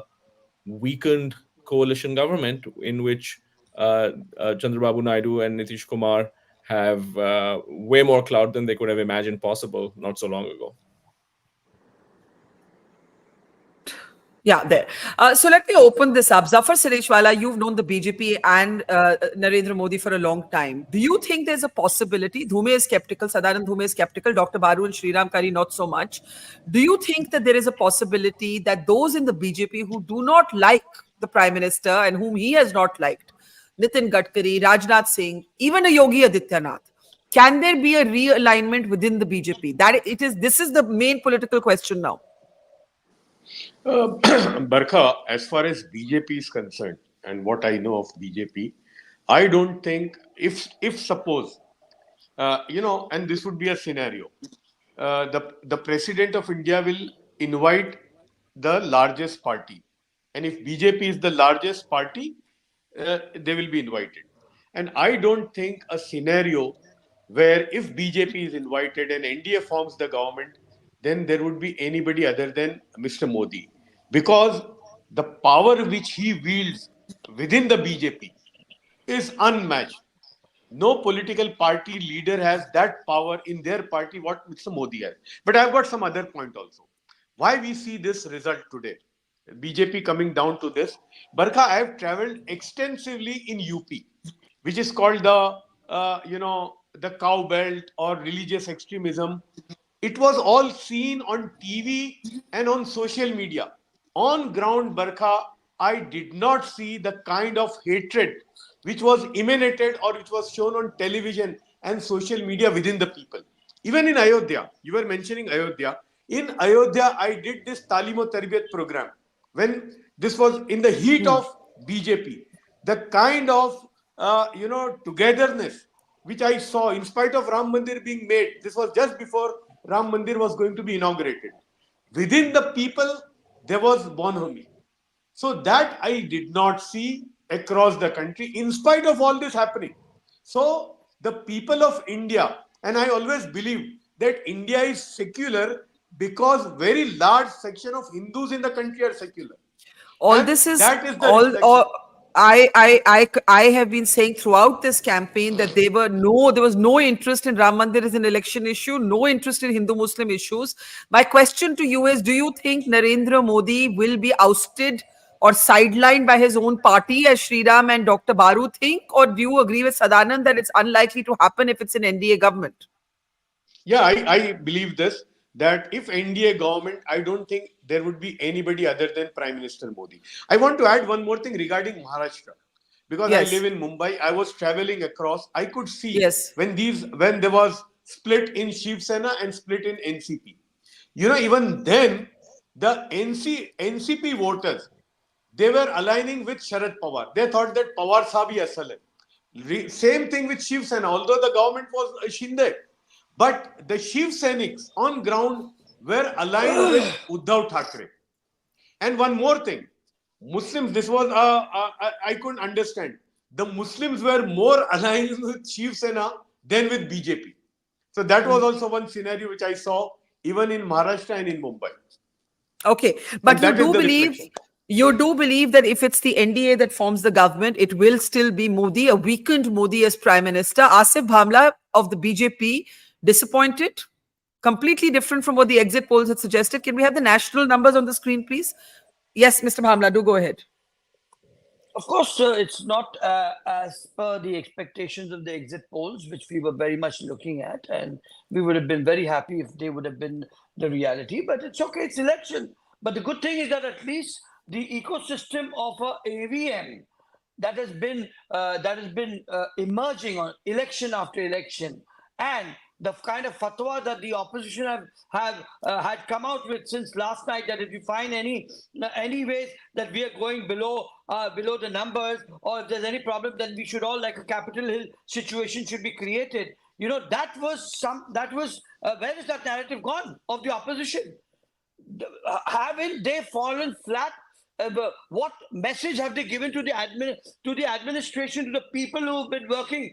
weakened coalition government in which Chandrababu Naidu and Nitish Kumar have way more clout than they could have imagined possible not so long ago. Yeah, there. So let me open this up. Zafar Sireshwala, you've known the BJP and Narendra Modi for a long time. Do you think there's a possibility? Dhume is skeptical, Sadanand Dhume is skeptical, Dr. Baru and Sriram Kari not so much. Do you think that there is a possibility that those in the BJP who do not like the Prime Minister and whom he has not liked, Nitin Gadkari, Rajnath Singh, even a Yogi Adityanath, can there be a realignment within the BJP? This is the main political question now. Barkha, as far as BJP is concerned, and what I know of BJP, I don't think if suppose, and this would be a scenario, the President of India will invite the largest party. And if BJP is the largest party, they will be invited. And I don't think a scenario where if BJP is invited and NDA forms the government, then there would be anybody other than Mr. Modi. Because the power which he wields within the BJP is unmatched. No political party leader has that power in their party what Mr. Modi has. But I've got some other point also. Why we see this result today? BJP coming down to this. Barkha, I have traveled extensively in UP, which is called the cow belt or religious extremism. It was all seen on TV and on social media. On ground, Barkha, I did not see the kind of hatred which was emanated or which was shown on television and social media within the people. Even in Ayodhya, you were mentioning Ayodhya. In Ayodhya, I did this Talim-o-Tarbiyat program when this was in the heat of BJP. The kind of togetherness which I saw in spite of Ram Mandir being made. This was just before Ram Mandir was going to be inaugurated. Within the people, there was bonhomie. So that I did not see across the country in spite of all this happening. So the people of India, and I always believe that India is secular because very large section of Hindus in the country are secular. All this is I have been saying throughout this campaign that there was no interest in Ram Mandir as an election issue, no interest in Hindu-Muslim issues. My question to you is, do you think Narendra Modi will be ousted or sidelined by his own party as Sriram and Dr. Baru think, or do you agree with Sadanand that it's unlikely to happen if it's an NDA government? Yeah, I believe this, that if NDA government, I don't think there would be anybody other than Prime Minister Modi. I want to add one more thing regarding Maharashtra. Because I live in Mumbai, I was traveling across, I could see when there was split in Shiv Sena and split in NCP. Even then, the NCP voters, they were aligning with Sharad Pawar. They thought that Pawar Sahab hi asal hai. Same thing with Shiv Sena, although the government was Shinde. But the Shiv Sainiks on ground were aligned with Uddhav Thackeray. And one more thing, Muslims, this was, I couldn't understand. The Muslims were more aligned with Shiv Sena than with BJP. So that was also one scenario which I saw even in Maharashtra and in Mumbai. Okay, but you do believe that if it's the NDA that forms the government, it will still be Modi, a weakened Modi as Prime Minister. Asif Bhamla of the BJP, disappointed? Completely different from what the exit polls had suggested. Can we have the national numbers on the screen, please? Yes, Mr. Bhamla, do go ahead. Of course, it's not as per the expectations of the exit polls, which we were very much looking at, and we would have been very happy if they would have been the reality. But it's okay, it's election. But the good thing is that at least the ecosystem of AVM that has been emerging on election after election, and the kind of fatwa that the opposition had come out with since last night, that if you find any ways that we are going below the numbers, or if there's any problem, then we should all, like a Capitol Hill situation, should be created. That was where is that narrative gone of the opposition? Haven't they fallen flat? What message have they given to the administration, to the people who have been working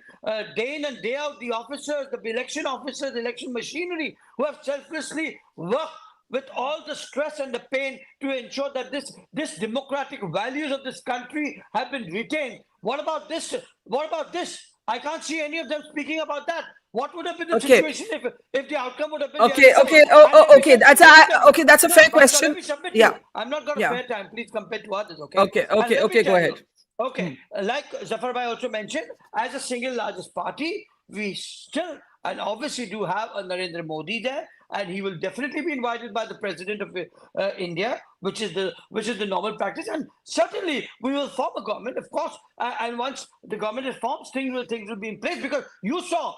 day in and day out, the officers, the election officers, the election machinery, who have selflessly worked with all the stress and the pain to ensure that this democratic values of this country have been retained? What about this? What about this? I can't see any of them speaking about that. What would have been the situation if the outcome would have been okay? That's a fair question. Yeah, I'm not got a fair time. Please compare to others. Okay. Go ahead. Okay, like Zafar Bhai also mentioned, as a single largest party, we still and obviously do have a Narendra Modi there, and he will definitely be invited by the President of India, which is the normal practice. And certainly we will form a government, of course. And once the government is formed, things will be in place, because you saw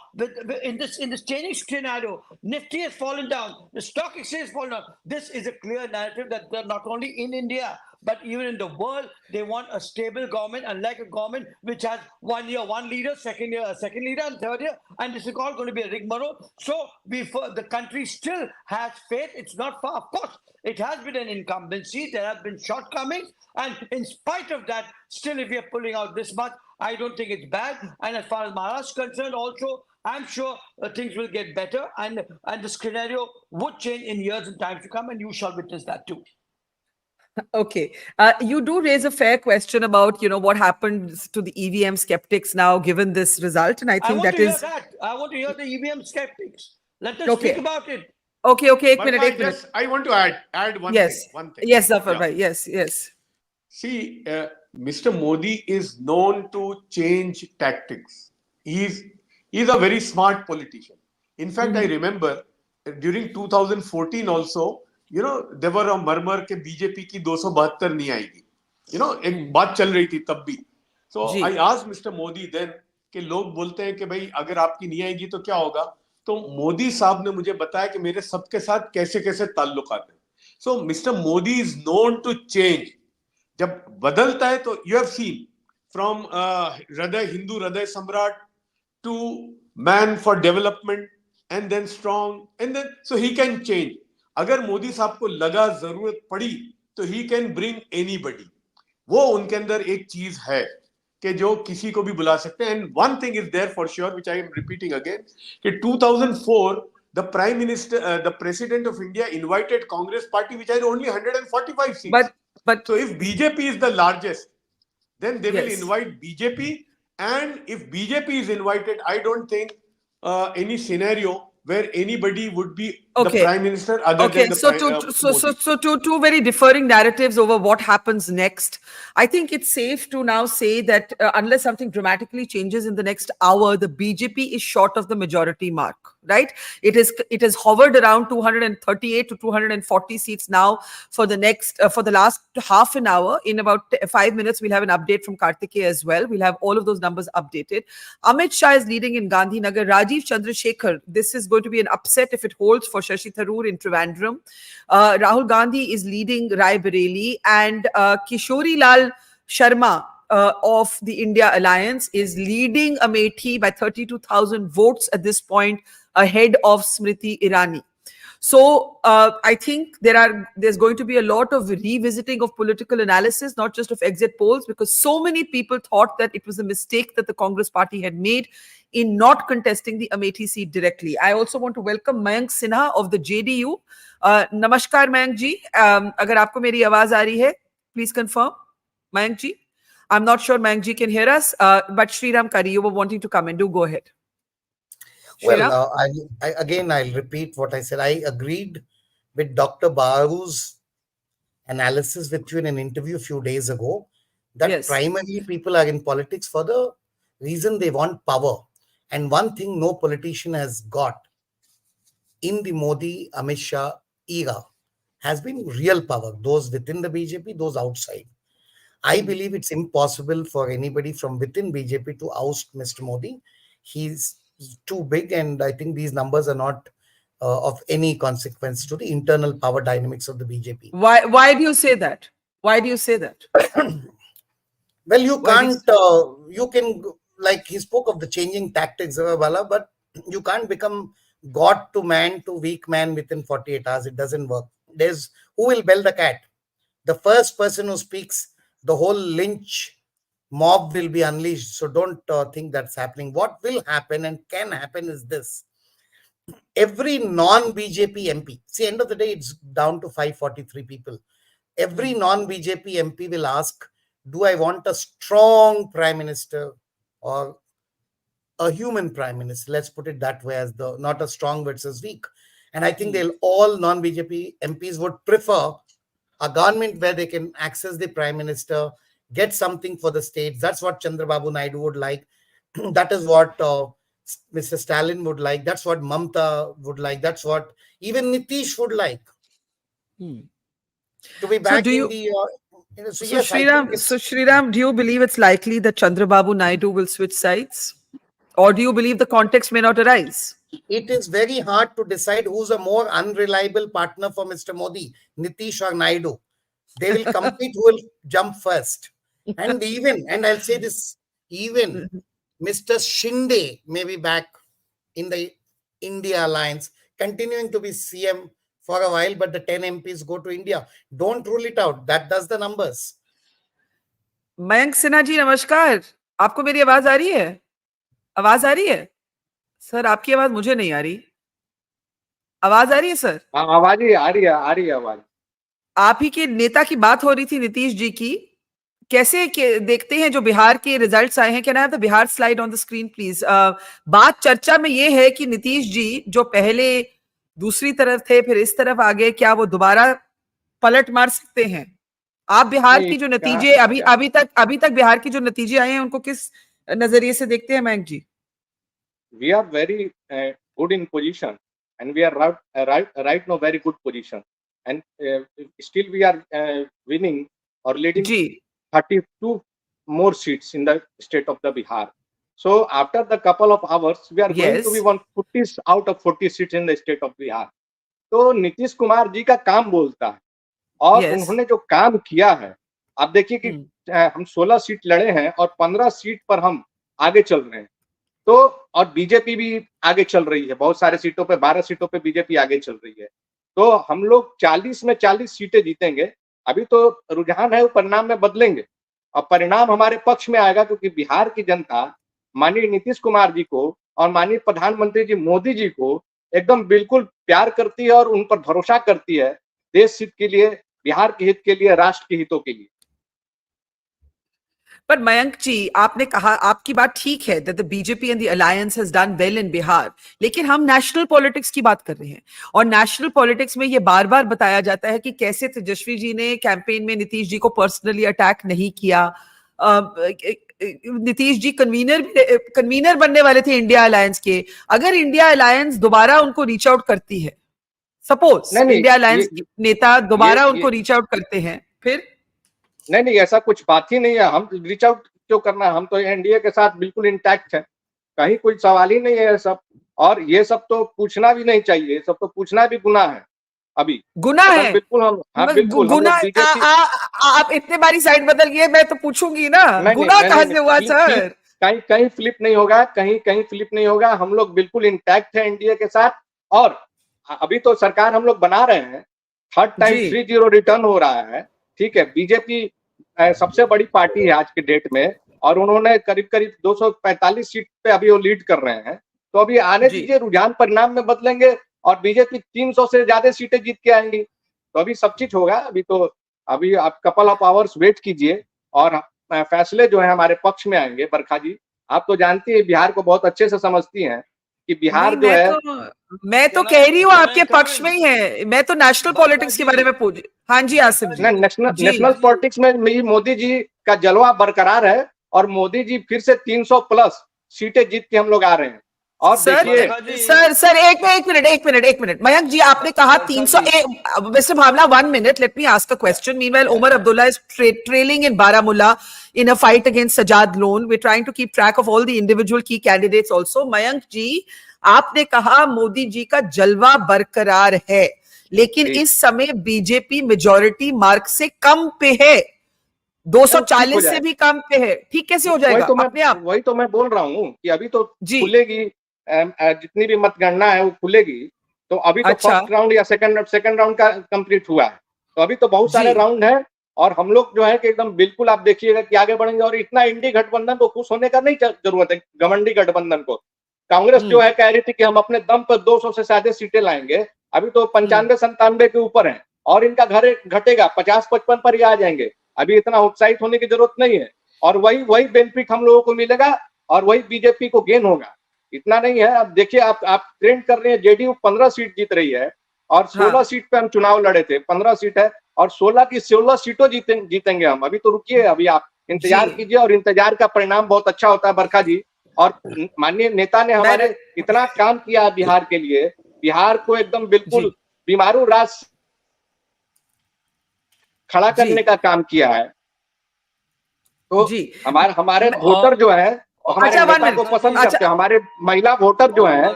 in this changing scenario, Nifty has fallen down, the stock exchange has fallen down. This is a clear narrative that not only in India, but even in the world, they want a stable government, unlike a government which has 1 year one leader, second year a second leader, and third year, and this is all going to be a rigmarole. So the country still has faith. It's not far. Of course, it has been an incumbency. There have been shortcomings, and in spite of that, still, if we are pulling out this much, I don't think it's bad. And as far as Maharashtra is concerned, also, I'm sure things will get better, and the scenario would change in years and times to come, and you shall witness that too. Okay. You do raise a fair question about, what happens to the EVM skeptics now, given this result. And I think I want to hear the EVM skeptics. Let us speak about it. Okay. Ek minute. I want to add one thing. Yes, Zafar bhai. Yes. See, Mr. Modi is known to change tactics. He's a very smart politician. In fact, I remember during 2014 also, there were a murmur कि BJP की 272 नहीं आएगी. एक बात चल रही थी तब भी. So I asked Mr. Modi then कि लोग बोलते हैं कि भाई अगर आपकी नहीं आएगी तो क्या होगा? तो मोदी साहब ने मुझे बताया कि मेरे सबके साथ कैसे ताल्लुकात हैं. So Mr. Modi is known to change. जब बदलता है तो you have seen from Hindu Hriday Samrat to man for development and then strong and then so he can change. अगर मोदी साहब को लगा जरूरत पड़ी तो he can bring anybody. वो उनके अंदर एक चीज है कि जो किसी को भी बुला सकते हैं. And one thing is there for sure, which I am repeating again, कि 2004 the Prime Minister, the President of India invited Congress Party, which had only 145 seats. But so if BJP is the largest, then they will invite BJP. And if BJP is invited, I don't think any scenario where anybody would be the Prime Minister other than the So two very differing narratives over what happens next. I think it's safe to now say that unless something dramatically changes in the next hour, the BJP is short of the majority mark, right? It has hovered around 238 to 240 seats now for the last half an hour. In about 5 minutes, we'll have an update from Kartikeya as well. We'll have all of those numbers updated. Amit Shah is leading in Gandhinagar. Rajiv Chandrasekhar, this is going to be an upset if it holds for Shashi Tharoor in Trivandrum. Rahul Gandhi is leading Rai Bareli, and Kishori Lal Sharma of the India Alliance is leading Amethi by 32,000 votes at this point, ahead of Smriti Irani. So I think there's going to be a lot of revisiting of political analysis, not just of exit polls, because so many people thought that it was a mistake that the Congress party had made in not contesting the Amethi seat directly. I also want to welcome Mayank Sinha of the JDU. Namaskar, Mayank ji. Agar aapko meri awaaz aa rahi hai, please confirm. Mayank ji. I'm not sure Mayank ji can hear us, but Sriram Kari, you were wanting to come in. Do go ahead. Well, I'll repeat what I said. I agreed with Dr. Baru's analysis with you in an interview a few days ago, that primarily people are in politics for the reason they want power. And one thing no politician has got in the Modi, Amit Shah era has been real power. Those within the BJP, those outside. I believe it's impossible for anybody from within BJP to oust Mr. Modi. He's too big, and I think these numbers are not of any consequence to the internal power dynamics of the BJP. Why do you say that? Why do you say that? Well, you can't, you can, like he spoke of the changing tactics, but You can't become God to man to weak man within 48 hours. It doesn't work. There's who will bell the cat. The first person who speaks, the whole lynch mob will be unleashed. So don't think that's happening. What will happen and can happen is this. Every non-BJP MP, see, end of the day, it's down to 543 people. Every non-BJP MP will ask, do I want a strong prime minister or a human prime minister? Let's put it that way, as the not a strong versus weak. And I think they'll all non-BJP MPs would prefer a government where they can access the prime minister, get something for the states. That's what Chandrababu Naidu would like. That is what Mr. Stalin would like. That's what Mamta would like. That's what even Nitish would like. To be back in the... So Shriram, do you believe it's likely that Chandrababu Naidu will switch sides? Or do you believe the context may not arise? It is very hard to decide who's a more unreliable partner for Mr. Modi, Nitish or Naidu. They will compete who will jump first. And I'll say this, even Mr. Shinde may be back in the India alliance, continuing to be CM for a while, but the 10 MPs go to India. Don't rule it out. That does the numbers. Mayank Sinha ji, namaskar. आपको मेरी आवाज आ रही है? आवाज आ रही है? Sir, आपकी आवाज मुझे नहीं आ रही. आवाज आ रही है सर? आवाज आ रही है आवाज. आप ही के नेता की बात हो रही थी, नीतीश जी की. कैसे देखते हैं जो बिहार के रिजल्ट्स आए हैं? Can I have the Bihar slide on the screen please? बात चर्चा में ये है कि नीतीश जी जो पहले दूसरी तरफ थे, फिर इस तरफ आ गए, क्या वो दोबारा पलट मार सकते हैं? आप बिहार की जो नतीजे अभी तक बिहार की जो नतीजे आए हैं, उनको किस नजरिए से देखते हैं मयंक जी? We are very good in position, and we are right now very good position, and still we are winning or leading 32 more seats in the state of the Bihar. So after the couple of hours, we are going to be 140 out of 40 seats in the state of Bihar. तो नीतीश कुमार जी का काम बोलता है, और उन्होंने जो काम किया है, आप देखिए कि हम 16 सीट लड़े हैं और 15 सीट पर हम आगे चल रहे हैं. तो और बीजेपी भी आगे चल रही है, बहुत सारे सीटों पे, 12 सीटों पे बीजेपी आगे चल रही है. तो हम लोग 40 में 40 सीटें जीतेंगे. अभी तो रुझान है, वो परिणाम में बदलेंगे और परिणाम हमारे पक्ष में आएगा, क्योंकि बिहार की जनता माननीय नीतीश कुमार जी को और माननीय प्रधानमंत्री जी मोदी जी को एकदम बिल्कुल प्यार करती है और उन पर भरोसा करती है, देश हित के लिए, बिहार के हित के लिए, राष्ट्र के हितों के लिए. पर मयंक जी, आपने कहा, आपकी बात ठीक है, that the BJP and the alliance has done well in Bihar, लेकिन हम नेशनल पॉलिटिक्स की बात कर रहे हैं, और नेशनल पॉलिटिक्स में ये बार बार बताया जाता है कि कैसे तेजस्वी जी ने कैंपेन में नीतीश जी को पर्सनली अटैक नहीं किया. नीतीश जी कन्वीनर बनने वाले थे इंडिया अलायंस के. अगर इंडिया अलायंस दोबारा उनको रीच आउट करती है, सपोज इंडिया अलायंस नेता दोबारा उनको रीच आउट करते हैं, फिर? नहीं, ऐसा कुछ बात ही नहीं है. हम रीच आउट क्यों करना है? हम तो एनडीए के साथ बिल्कुल इंटैक्ट है, कहीं कोई सवाल ही नहीं है सब. और ये सब तो पूछना भी नहीं चाहिए, ये सब तो पूछना भी गुनाह है. अभी गुनाह है, बिल्कुल. हम बिल्कुल गुनाह. आप इतने बारी साइड बदल गए, मैं तो पूछूंगी ना, गुनाह कहां से हुआ सर? कहीं फ्लिप नहीं होगा, कहीं फ्लिप नहीं होगा. हम लोग बिल्कुल इंटैक्ट है एनडीए के साथ. और अभी तो सरकार हम लोग बना रहे हैं, थर्ड टाइम 3-0 रिटर्न हो रहा है. ठीक है, बीजेपी सबसे बड़ी पार्टी है आज के डेट में, और उन्होंने करीब 245 सीट पे अभी वो लीड कर रहे हैं. तो अभी आने दीजिए, रुझान परिणाम में बदलेंगे और बीजेपी 300 से ज्यादा सीटें जीत के आएंगी. तो अभी सब चीज होगा. अभी आप कपल ऑफ आवर्स वेट कीजिए और फैसले जो है हमारे पक्ष में आएंगे. बरखा जी, आप तो जानती है, बिहार को बहुत अच्छे से समझती हैं कि बिहार जो है, मैं तो कह रही हूँ आपके पक्ष में ही है. मैं तो नेशनल पॉलिटिक्स के बारे में पूछ. हाँ जी आसिफ जी. नेशनल पॉलिटिक्स में मोदी जी का जलवा बरकरार है, और मोदी जी फिर से 300 प्लस सीटें जीत के हम लोग आ रहे हैं. और सर एक मिनट मयंक जी, आपने कहा 300. वैसे भावना, 1 minute, let me ask a question. Meanwhile, Omar Abdullah is trailing in Baramulla in a fight against Sajjad Lone. We're trying to keep track of all the individual key candidates also. Mayank जी, आपने कहा मोदी जी का जलवा बरकरार है, लेकिन इस समय BJP majority mark से कम पे है, 240 से भी कम पे है. ठीक कैसे हो जाएगा अपने आप? वही तो मैं बोल रहा हूँ कि अभी तो खुलेगी जितनी भी मतगणना है वो खुलेगी, तो अभी तो फर्स्ट राउंड या सेकंड राउंड का कंप्लीट हुआ है, तो अभी तो बहुत सारे राउंड है, और हम लोग जो है कि एकदम बिल्कुल आप देखिएगा कि आगे बढ़ेंगे। और इतना इंडी गठबंधन को खुश होने का नहीं जरूरत है, घमंडी गठबंधन को। कांग्रेस जो है कह रही थी कि हम अपने दम पर 200 से ज्यादा सीटें लाएंगे, अभी तो 95-97 के ऊपर है, और इनका घर घटेगा, 50-55 पर ही आ जाएंगे। अभी इतना उत्साहित होने की जरूरत नहीं है, और वही बेनिफिट हम लोगों को मिलेगा, और वही बीजेपी को गेन होगा। इतना नहीं है। अब देखिए, आप ट्रेंड कर रहे हैं, जेडीयू 15 सीट जीत रही है, और 16 सीट पे हम चुनाव लड़े थे, 15 सीट है, और 16 की 16 सीटों जीतेंगे हम। अभी तो रुकिए, अभी आप इंतजार कीजिए, और इंतजार का परिणाम बहुत अच्छा होता है बरखा जी। और माननीय नेता ने हमारे इतना काम किया है बिहार के लिए, बिहार को एकदम बिल्कुल बीमारू राज खड़ा करने का काम किया है। तो हमारे वोटर जो है हमारे नेता को पसंद करते हैं। हमारे महिला वोटर जो है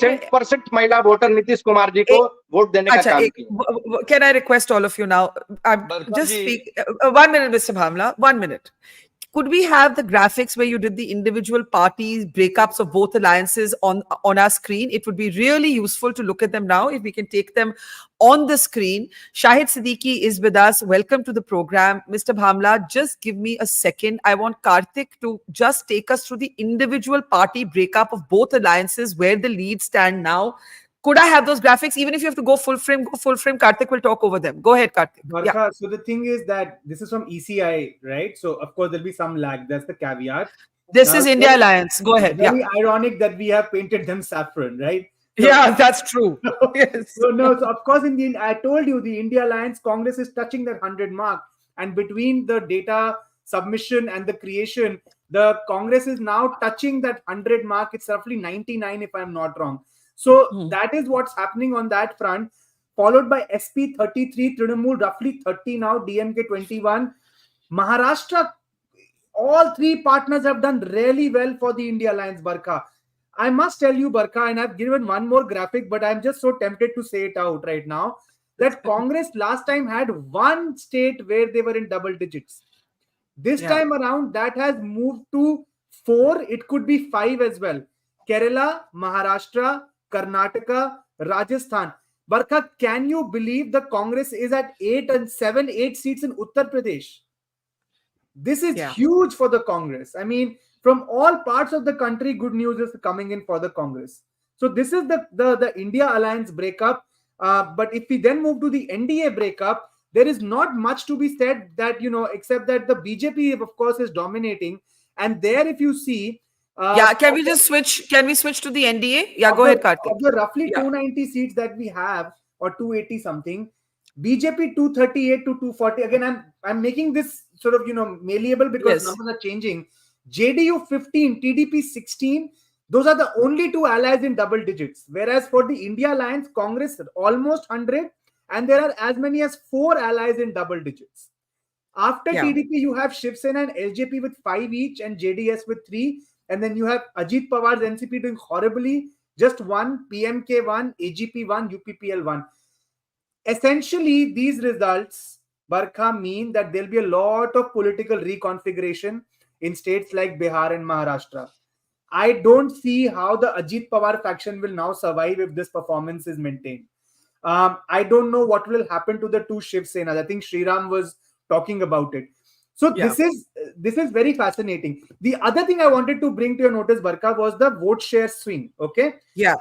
10% महिला वोटर नीतीश कुमार जी को वोट देने का काम किया। Can I request all of you now? Just speak. 1 minute, Mr. Bhamla. 1 minute. Could we have the graphics where you did the individual parties breakups of both alliances on our screen? It would be really useful to look at them now. If we can take them on the screen. Shahid Siddiqui is with us. Welcome to the program. Mr. Bhamla, just give me a second. I want Karthik to just take us through the individual party breakup of both alliances, where the leads stand now. Could I have those graphics? Even if you have to go full frame, go full frame. Karthik will talk over them. Go ahead, Karthik. Barkha, so the thing is that this is from ECI, right? So of course there'll be some lag. That's the caveat. This is India Alliance. Go ahead. Very ironic that we have painted them saffron, right? So, yeah, that's true. Yes. So of course, I told you the India Alliance Congress is touching that 100 mark, and between the data submission and the creation, the Congress is now touching that 100 mark. It's roughly 99, if I'm not wrong. So that is what's happening on that front, followed by SP 33, Trinamool roughly 30 now, DMK 21. Maharashtra, all three partners have done really well for the India Alliance, Barkha. I must tell you, Barkha, and I've given one more graphic, but I'm just so tempted to say it out right now, that Congress last time had one state where they were in double digits. This time around, that has moved to 4. It could be 5 as well. Kerala, Maharashtra, Karnataka, Rajasthan. Barkha, can you believe the Congress is at 8 seats in Uttar Pradesh? This is huge for the Congress. I mean, from all parts of the country, good news is coming in for the Congress. So this is the India Alliance breakup. But if we then move to the NDA breakup, there is not much to be said that, except that the BJP, of course, is dominating. And there, if you see, can we just switch? Can we switch to the NDA? Yeah, go ahead, Karthik. Of the roughly 290 seats that we have, or 280 something, BJP 238 to 240. Again, I'm making this sort of malleable because numbers are changing. JDU 15, TDP 16. Those are the only two allies in double digits. Whereas for the India Alliance, Congress almost 100, and there are as many as 4 allies in double digits. After TDP, you have Shiv Sena and LJP with 5 each, and JDS with 3. And then you have Ajit Pawar's NCP doing horribly, just 1, PMK 1, AGP 1, UPPL 1. Essentially, these results, Barkha, mean that there'll be a lot of political reconfiguration in states like Bihar and Maharashtra. I don't see how the Ajit Pawar faction will now survive if this performance is maintained. I don't know what will happen to the 2 Shiv Senas. I think Sriram was talking about it. So this is very fascinating. The other thing I wanted to bring to your notice, Barkha, was the vote share swing. Okay. Yeah.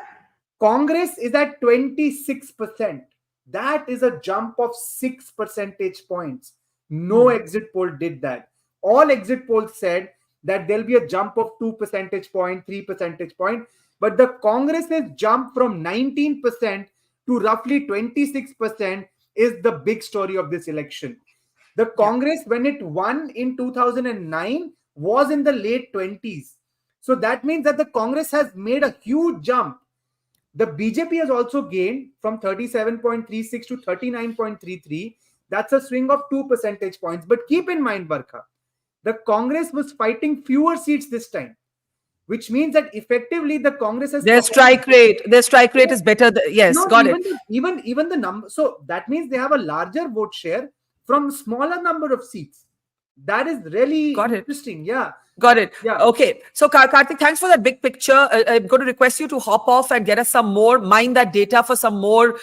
Congress is at 26%. That is a jump of 6 percentage points. No exit poll did that. All exit polls said that there'll be a jump of 2 percentage point, 3 percentage point. But the Congress has jumped from 19% to roughly 26% is the big story of this election. The Congress, when it won in 2009, was in the late 20s. So that means that the Congress has made a huge jump. The BJP has also gained from 37.36 to 39.33. That's a swing of 2 percentage points. But keep in mind, Barkha, the Congress was fighting fewer seats this time, which means that effectively the Congress has... Their strike rate is better. Got it. Even the number. So that means they have a larger vote share from smaller number of seats. That is really interesting. Yeah. Got it. Yeah. Okay. So, Karthik, thanks for that big picture. I'm going to request you to hop off and get us some more, mine that data for some more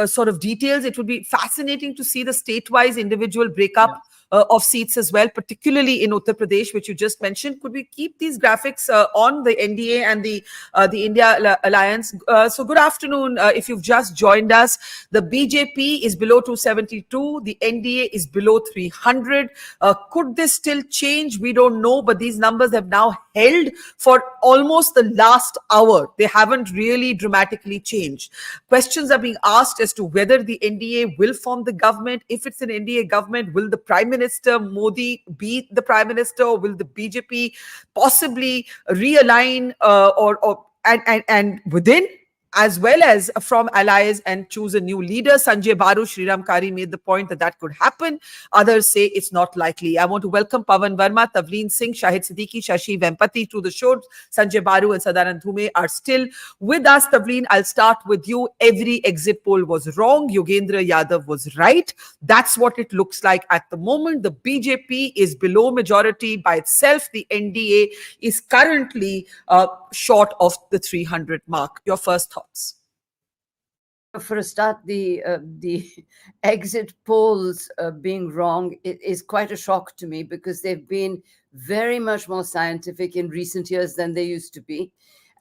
sort of details. It would be fascinating to see the state-wise individual breakup of seats as well, particularly in Uttar Pradesh, which you just mentioned. Could we keep these graphics on the NDA and the India Alliance? So, good afternoon. If you've just joined us, the BJP is below 272. The NDA is below 300. Could this still change? We don't know, but these numbers have now held for almost the last hour. They haven't really dramatically changed. Questions are being asked as to whether the NDA will form the government. If it's an NDA government, will the Prime Minister Modi be the Prime Minister, or will the BJP possibly realign and within, as well as from allies, and choose a new leader? Sanjay Baru, Sriram Kari made the point that that could happen. Others say it's not likely. I want to welcome Pavan Verma, Tavleen Singh, Shahid Siddiqui, Shashi Vempati to the show. Sanjay Baru and Sadanand Dhume are still with us. Tavleen, I'll start with you. Every exit poll was wrong. Yogendra Yadav was right. That's what it looks like at the moment. The BJP is below majority by itself. The NDA is currently short of the 300 mark. Your first thoughts? For a start, the exit polls being wrong is quite a shock to me, because they've been very much more scientific in recent years than they used to be.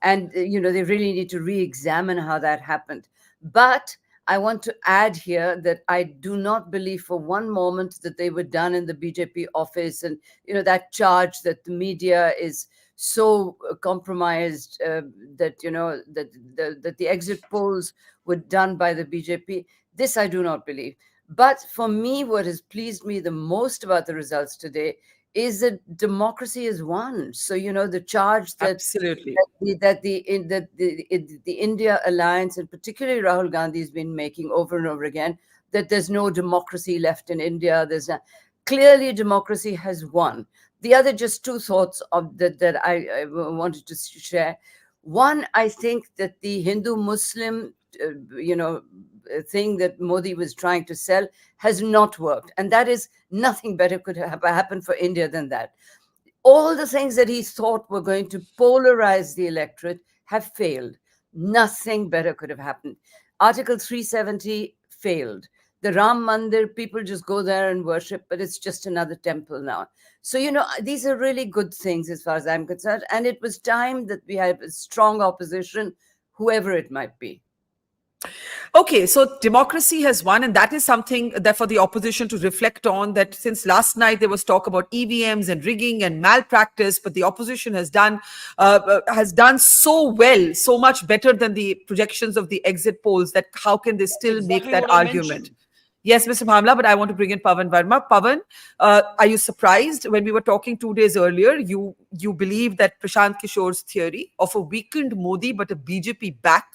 And, they really need to re-examine how that happened. But I want to add here that I do not believe for one moment that they were done in the BJP office, and, that charge that the media is so compromised that the exit polls were done by the BJP. This I do not believe. But for me, what has pleased me the most about the results today is that democracy is won. So the charge that absolutely that the India Alliance, and particularly Rahul Gandhi, has been making over and over again, that there's no democracy left in India. Clearly democracy has won. The other just two thoughts of that I wanted to share. One, I think that the Hindu-Muslim, thing that Modi was trying to sell has not worked. And that is, nothing better could have happened for India than that. All the things that he thought were going to polarize the electorate have failed. Nothing better could have happened. Article 370 failed. The Ram Mandir, people just go there and worship, but it's just another temple now. So, these are really good things as far as I'm concerned. And it was time that we had a strong opposition, whoever it might be. Okay, so democracy has won, and that is something that for the opposition to reflect on, that since last night there was talk about EVMs and rigging and malpractice, but the opposition has done so well, so much better than the projections of the exit polls, that how can they still make that argument? Yes, Mr. Bhamla, but I want to bring in Pavan Verma. Pavan, are you surprised? When we were talking 2 days earlier, you believed that Prashant Kishore's theory of a weakened Modi but a BJP back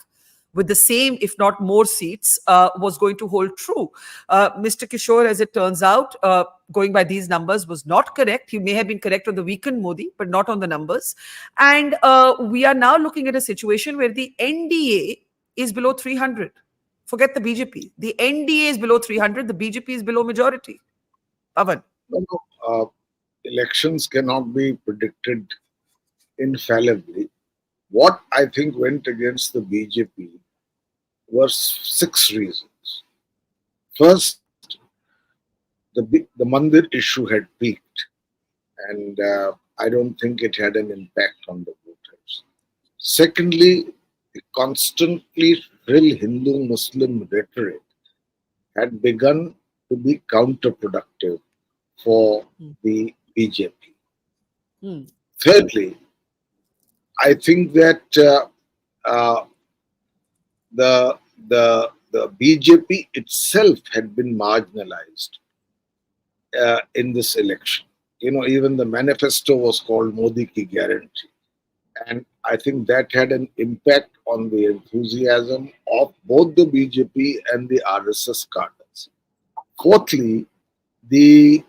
with the same, if not more seats, was going to hold true. Mr. Kishore, as it turns out, going by these numbers, was not correct. He may have been correct on the weakened Modi, but not on the numbers. And we are now looking at a situation where the NDA is below 300. Forget the BJP. The NDA is below 300. The BJP is below majority. Pavan. Elections cannot be predicted infallibly. What I think went against the BJP were 6 reasons. First, the Mandir issue had peaked, and I don't think it had an impact on the voters. Secondly, the constantly shrill Hindu-Muslim rhetoric had begun to be counterproductive for the BJP. Thirdly, I think that the BJP itself had been marginalized in this election. Even the manifesto was called Modi Ki Guarantee. And I think that had an impact on the enthusiasm of both the BJP and the RSS cadres. Fourthly, the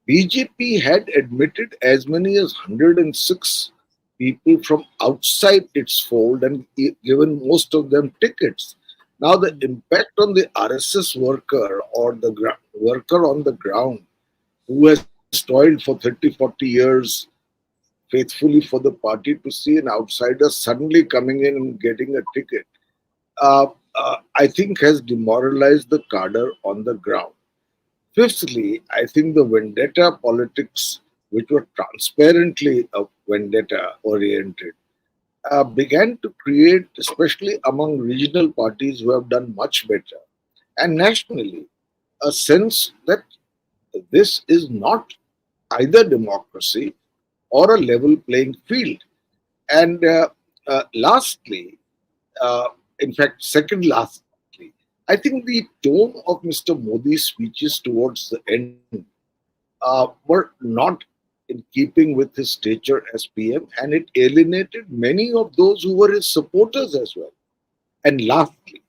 BJP had admitted as many as 106 people from outside its fold and given most of them tickets. Now the impact on the RSS worker or the worker on the ground who has toiled for 30-40 years faithfully for the party to see an outsider suddenly coming in and getting a ticket, I think has demoralized the cadre on the ground. Fifthly, I think the vendetta politics, which were transparently vendetta oriented, began to create, especially among regional parties who have done much better, and nationally, a sense that this is not either democracy or a level playing field. And lastly, in fact, second lastly, I think the tone of Mr. Modi's speeches towards the end were not in keeping with his stature as PM, and it alienated many of those who were his supporters as well. And lastly,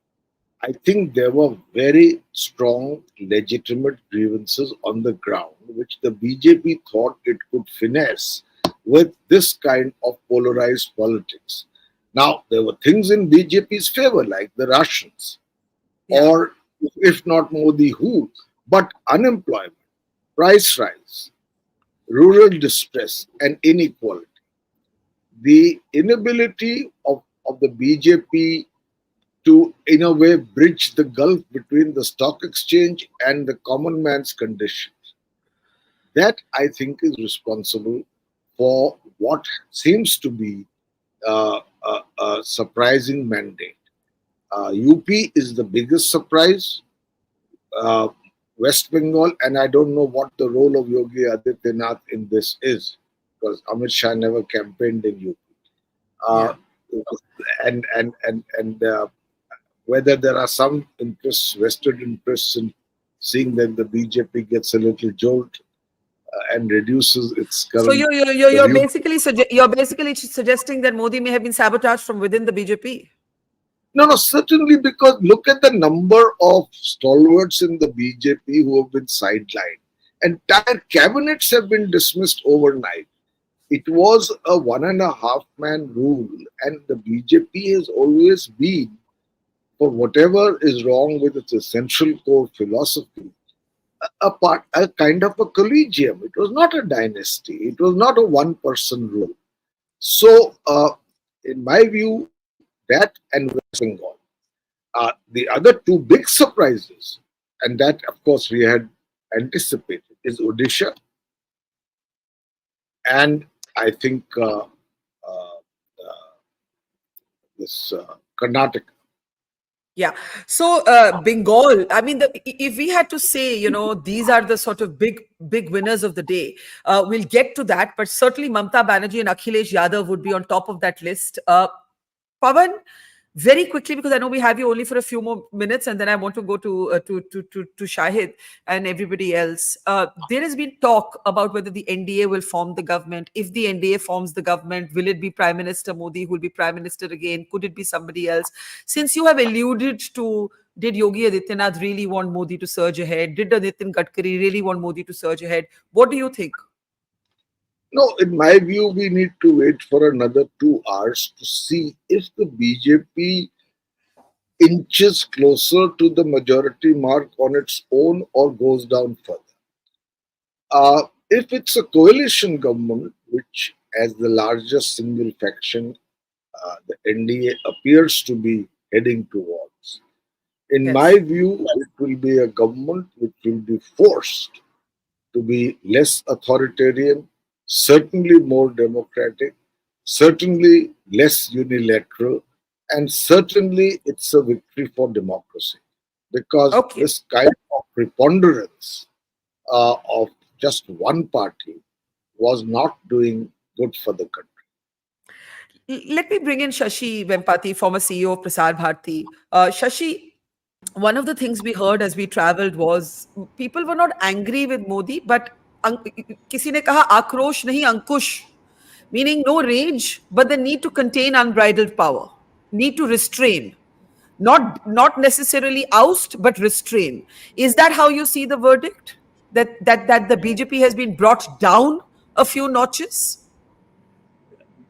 I think there were very strong, legitimate grievances on the ground, which the BJP thought it could finesse with this kind of polarized politics. Now, there were things in BJP's favor, like the rations, or if not Modi, who? But unemployment, price rise, rural distress, and inequality. The inability of the BJP to, in a way, bridge the gulf between the stock exchange and the common man's conditions. That, I think, is responsible for what seems to be a surprising mandate. UP is the biggest surprise. West Bengal, and I don't know what the role of Yogi Adityanath in this is, because Amit Shah never campaigned in UP. And whether there are some interests, vested interests in seeing that the BJP gets a little jolt and reduces its current. So you're basically suggesting that Modi may have been sabotaged from within the BJP. No, certainly, because look at the number of stalwarts in the BJP who have been sidelined. Entire cabinets have been dismissed overnight. It was a 1.5-man rule, and the BJP has always been, for whatever is wrong with its essential core philosophy, a kind of a collegium. It was not a dynasty. It was not a one-person rule. So, in my view, that and West Bengal. The other two big surprises, and that, of course, we had anticipated, is Odisha and I think this Karnataka. Yeah. So Bengal, I mean, if we had to say, these are the sort of big winners of the day, we'll get to that. But certainly Mamata Banerjee and Akhilesh Yadav would be on top of that list. Pawan, very quickly, because I know we have you only for a few more minutes, and then I want to go to Shahid and everybody else. There has been talk about whether the NDA will form the government. If the NDA forms the government, will it be Prime Minister Modi who will be Prime Minister again? Could it be somebody else? Since you have alluded to, did Yogi Adityanath really want Modi to surge ahead? Did Nitin Gadkari really want Modi to surge ahead? What do you think? No, in my view, we need to wait for another 2 hours to see if the BJP inches closer to the majority mark on its own or goes down further. If it's a coalition government, which as the largest single faction, the NDA appears to be heading towards, in my view, it will be a government which will be forced to be less authoritarian, certainly more democratic, certainly less unilateral, and certainly it's a victory for democracy. Because this kind of preponderance of just one party was not doing good for the country. Let me bring in Shashi Vempati, former CEO of Prasar Bharati. Shashi, one of the things we heard as we traveled was people were not angry with Modi, but किसी ने कहा आक्रोश नहीं अंकुश, meaning no rage, but the need to contain unbridled power, need to restrain, not necessarily oust, but restrain. Is that how you see the verdict? That the BJP has been brought down a few notches?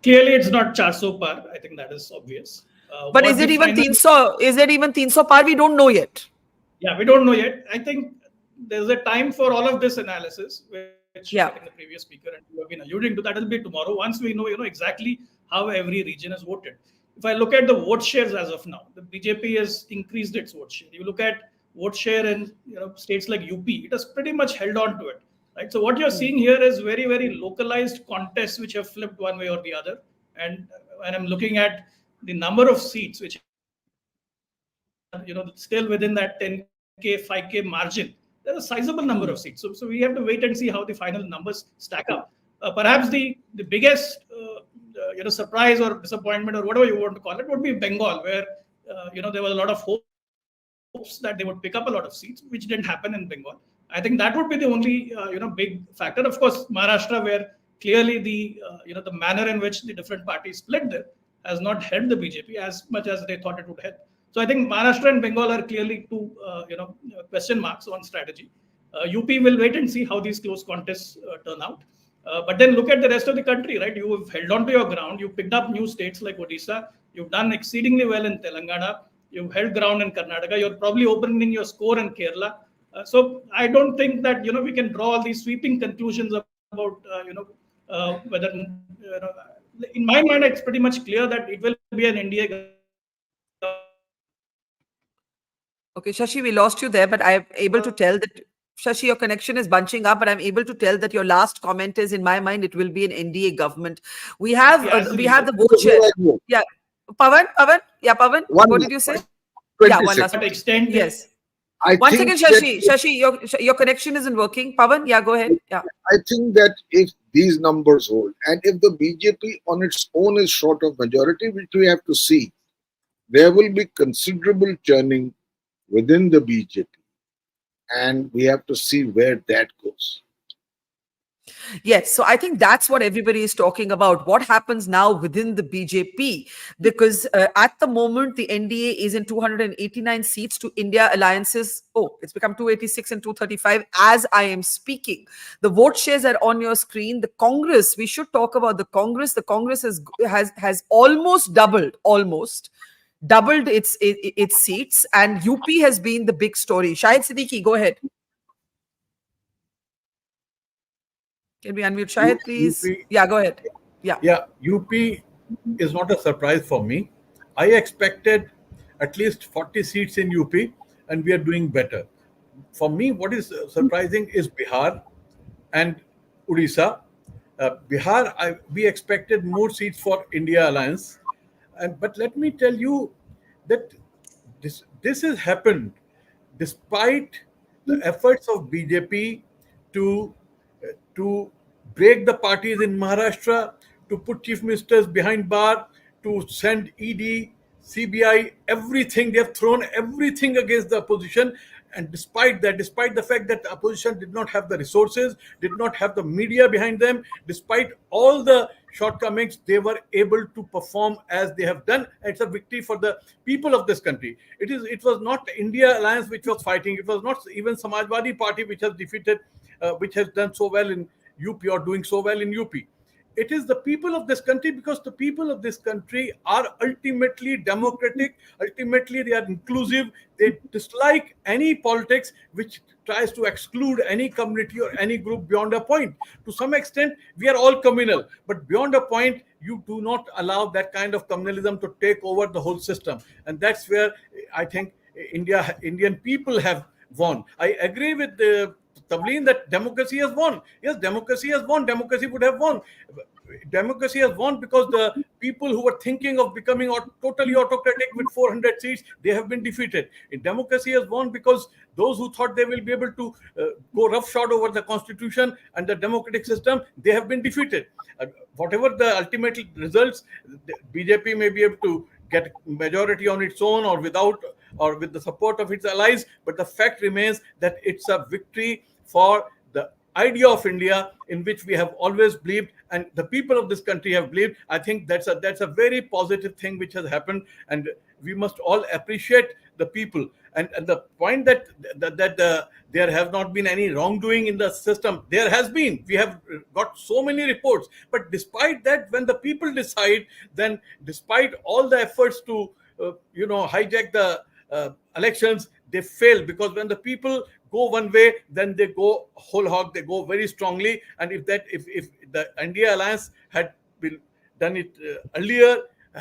Clearly, it's not 400 par. I think that is obvious. But is it even 300? Is it even 300 par? We don't know yet. Yeah, we don't know yet. I think there's a time for all of this analysis where which I think the previous speaker and you have been alluding to, that will be tomorrow. Once we know, exactly how every region is voted. If I look at the vote shares as of now, the BJP has increased its vote share. You look at vote share in states like UP, it has pretty much held on to it. Right. So what you're seeing here is very, very localized contests which have flipped one way or the other. And when I'm looking at the number of seats which still within that 10K, 5K margin, there's a sizable number of seats. So we have to wait and see how the final numbers stack up. Perhaps the biggest surprise or disappointment or whatever you want to call it would be Bengal, where there was a lot of hopes that they would pick up a lot of seats, which didn't happen in Bengal. I think that would be the only big factor. Of course, Maharashtra, where clearly the manner in which the different parties split there has not helped the BJP as much as they thought it would help. So I think Maharashtra and Bengal are clearly two question marks on strategy. UP will wait and see how these close contests turn out. But then look at the rest of the country, right? You have held on to your ground. You picked up new states like Odisha. You've done exceedingly well in Telangana. You've held ground in Karnataka. You're probably opening your score in Kerala. So I don't think that we can draw all these sweeping conclusions about whether in my mind it's pretty much clear that it will be an NDA. Okay, Shashi, we lost you there, but I'm able to tell that, Shashi, your connection is bunching up, but I'm able to tell that your last comment is, in my mind, it will be an NDA government. We have the vote share. Yeah, Pavan. Yeah, Pavan. What did you say? Yeah, one last extent. Yes. One second, Shashi. Shashi, your connection isn't working. Pavan, yeah, go ahead. Yeah. I think that if these numbers hold, and if the BJP on its own is short of majority, which we have to see, there will be considerable churning within the BJP, and we have to see where that goes. Yes, so I think that's what everybody is talking about. What happens now within the BJP? Because at the moment, the NDA is in 289 seats to India alliances. Oh, it's become 286 and 235 as I am speaking. The vote shares are on your screen. The Congress, we should talk about the Congress. The Congress has almost doubled its seats, and UP has been the big story. Shahid Siddiqui, go ahead. Can we unmute Shahid, please? Yeah, go ahead. Yeah, UP is not a surprise for me. I expected at least 40 seats in UP, and we are doing better. For me, what is surprising is Bihar and Odisha. Bihar, we expected more seats for India Alliance. But let me tell you that this has happened despite the efforts of BJP to break the parties in Maharashtra, to put chief ministers behind bar, to send ED, CBI, everything. They have thrown everything against the opposition. And despite the fact that the opposition did not have the resources, did not have the media behind them, despite all the shortcomings, they were able to perform as they have done. It's a victory for the people of this country. It was not India Alliance which was fighting. It was not even Samajwadi Party which has defeated, which has done so well in UP or doing so well in UP. It is the people of this country, because the people of this country are ultimately democratic. Ultimately, they are inclusive. They dislike any politics which tries to exclude any community or any group beyond a point. To some extent, we are all communal, but beyond a point, you do not allow that kind of communalism to take over the whole system. And that's where I think Indian people have won. I agree with Tavleen that democracy has won. Yes, democracy has won. Democracy would have won. Democracy has won because the people who were thinking of becoming totally autocratic with 400 seats, they have been defeated. Democracy has won because those who thought they will be able to go roughshod over the constitution and the democratic system, they have been defeated. Whatever the ultimate results, the BJP may be able to get majority on its own or without, or with the support of its allies, but the fact remains that it's a victory for the idea of India, in which we have always believed, and the people of this country have believed. I think that's a very positive thing which has happened, and we must all appreciate the people. And the point that there have not been any wrongdoing in the system, there has been. We have got so many reports, but despite that, when the people decide, then despite all the efforts to hijack the elections, they fail, because when the people go one way, then they go whole hog, they go very strongly. And if the India alliance had been done it earlier,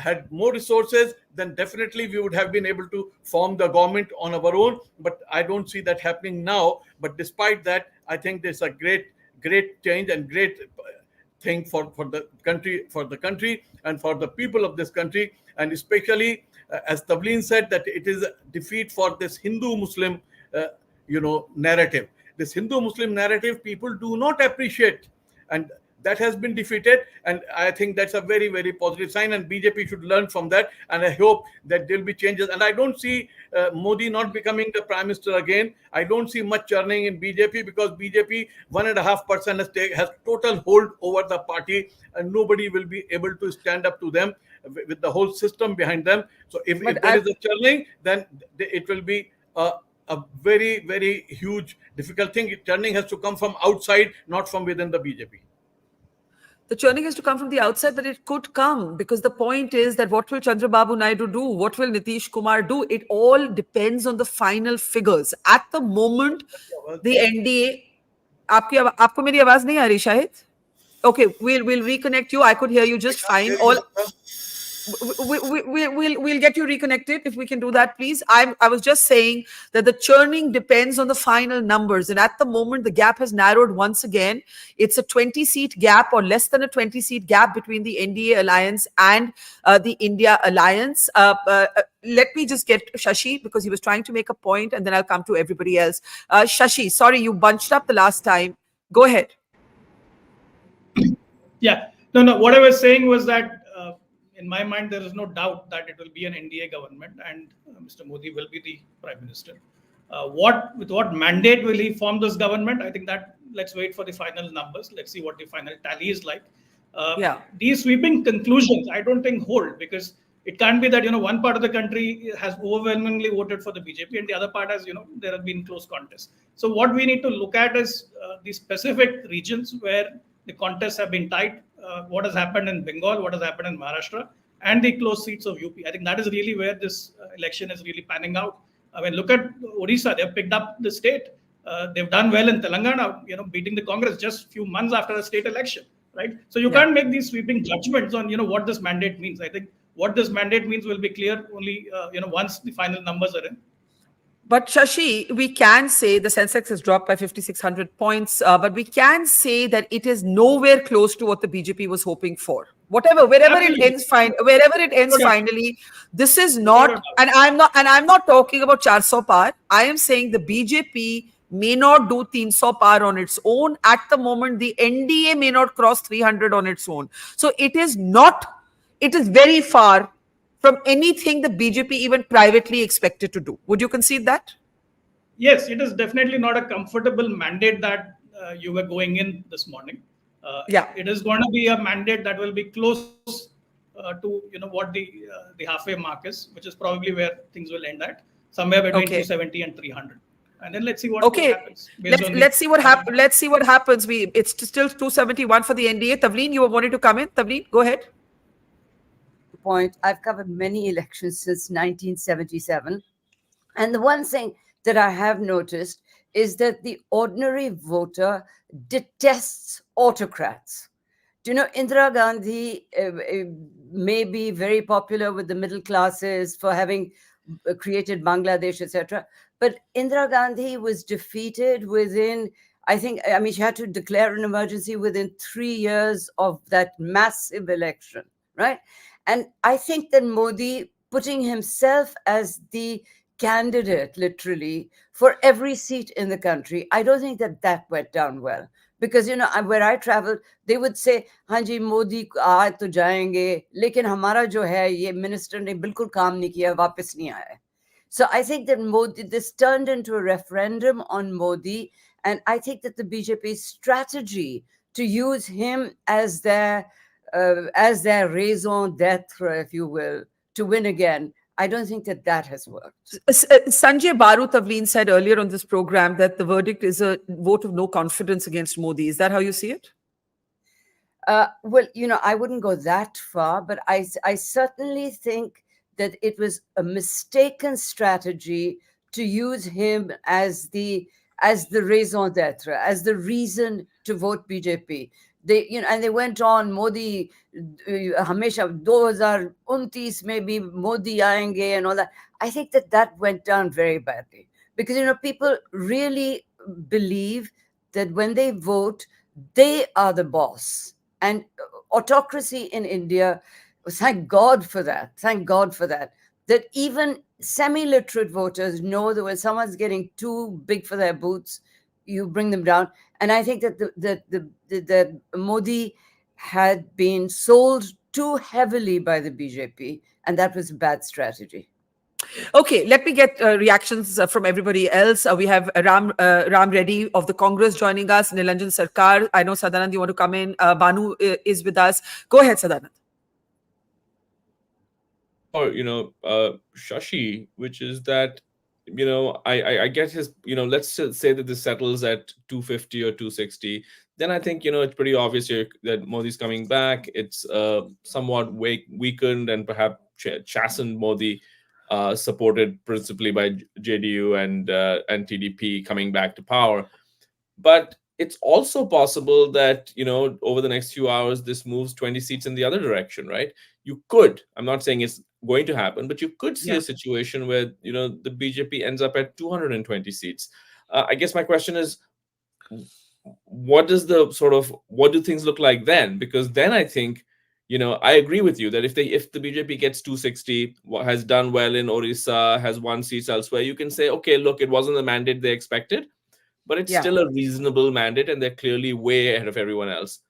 had more resources, then definitely we would have been able to form the government on our own. But I don't see that happening now. But despite that, I think there's a great change and great thing for the country and for the people of this country. And especially, as Tavleen said, that it is a defeat for this Hindu-Muslim narrative. This Hindu-Muslim narrative people do not appreciate, and that has been defeated. And I think that's a very, very positive sign, and BJP should learn from that. And I hope that there'll be changes. And I don't see Modi not becoming the prime minister again. I don't see much churning in BJP, because BJP 1.5% has total hold over the party, and nobody will be able to stand up to them with the whole system behind them. So if there is a churning, then it will be a very, very huge, difficult thing. Churning has to come from outside, not from within the BJP. The churning has to come from the outside, but it could come, because the point is that what will Chandrababu Naidu do? What will Nitish Kumar do? It all depends on the final figures. At the moment, the NDA... आपको मेरी आवाज नहीं आ रही शायद? Okay, we'll reconnect you. I could hear you just fine. We'll get you reconnected if we can do that, please. I was just saying that the churning depends on the final numbers, and at the moment the gap has narrowed once again. It's a 20-seat gap, or less than a 20-seat gap, between the NDA alliance and the India alliance. Let me just get Shashi, because he was trying to make a point, and then I'll come to everybody else. Shashi, sorry, you bunched up the last time. Go ahead. Yeah, no. What I was saying was that in my mind, there is no doubt that it will be an NDA government, and Mr. Modi will be the prime minister. With what mandate will he form this government? I think that let's wait for the final numbers. Let's see what the final tally is like. These sweeping conclusions, I don't think hold, because it can't be that one part of the country has overwhelmingly voted for the BJP and the other part has there have been close contests. So what we need to look at is the specific regions where the contests have been tight. What has happened in Bengal, what has happened in Maharashtra, and the close seats of UP. I think that is really where this election is really panning out. I mean, look at Odisha; they've picked up the state. They've done well in Telangana, beating the Congress just a few months after a state election, right? So you can't make these sweeping judgments on what this mandate means. I think what this mandate means will be clear only once the final numbers are in. But Shashi, we can say the Sensex has dropped by 5,600 points, but we can say that it is nowhere close to what the BJP was hoping for. Wherever it ends finally, this is not, and I'm not talking about 400 par. I am saying the BJP may not do 300 par on its own. At the moment, the NDA may not cross 300 on its own. So it is very far from anything the BJP even privately expected to do. Would you concede that? Yes, it is definitely not a comfortable mandate that you were going in this morning. It is going to be a mandate that will be close to what the halfway mark is, which is probably where things will end at, somewhere between 270 and 300. And then let's see what happens. Let's see what happens. Let's see what happens. It's still 271 for the NDA. Tavleen, you were wanting to come in. Tavleen, go ahead. Point. I've covered many elections since 1977. And the one thing that I have noticed is that the ordinary voter detests autocrats. Indira Gandhi may be very popular with the middle classes for having created Bangladesh, etc. But Indira Gandhi was defeated within, she had to declare an emergency within 3 years of that massive election, right? And I think that Modi putting himself as the candidate, literally, for every seat in the country, I don't think that went down well. Because, where I traveled, they would say, Hanji, Modi aaj to jayenge, lekin hamara jo hai, ye minister ne bilkul kaam nahi kiya, wapas nahi aaya. So I think that this turned into a referendum on Modi. And I think that the BJP strategy to use him as their raison d'etre, if you will, to win again, I don't think that has worked. Sanjay Baru Tavleen said earlier on this program that the verdict is a vote of no confidence against Modi. Is that how you see it? Well, I wouldn't go that far, but I certainly think that it was a mistaken strategy to use him as the as the raison d'etre, as the reason to vote BJP. They, and they went on, Modi, Hamesha, 2029 maybe Modi aayenge and all that. I think that went down very badly because, people really believe that when they vote, they are the boss. And autocracy in India, thank God for that. Thank God for that. That even semi-literate voters know that when someone's getting too big for their boots, you bring them down. And I think that that Modi had been sold too heavily by the BJP, and that was a bad strategy. Okay, let me get reactions from everybody else. We have Ram Reddy of the Congress joining us, Nilanjan Sarkar. I know Sadanand, you want to come in. Banu is with us. Go ahead, Sadanand. Or, Shashi, which is that, I get his, let's say that this settles at 250 or 260. Then I think, it's pretty obvious here that Modi's coming back. It's somewhat weakened and perhaps chastened Modi, supported principally by JDU and TDP coming back to power. But it's also possible that, over the next few hours, this moves 20 seats in the other direction, right? You could, I'm not saying it's going to happen, but you could see a situation where, the BJP ends up at 220 seats. I guess my question is, what do things look like then? Because then I think, I agree with you that if the BJP gets 260, has done well in Orissa, has won seats elsewhere, you can say, okay, look, it wasn't the mandate they expected, but it's still a reasonable mandate and they're clearly way ahead of everyone else.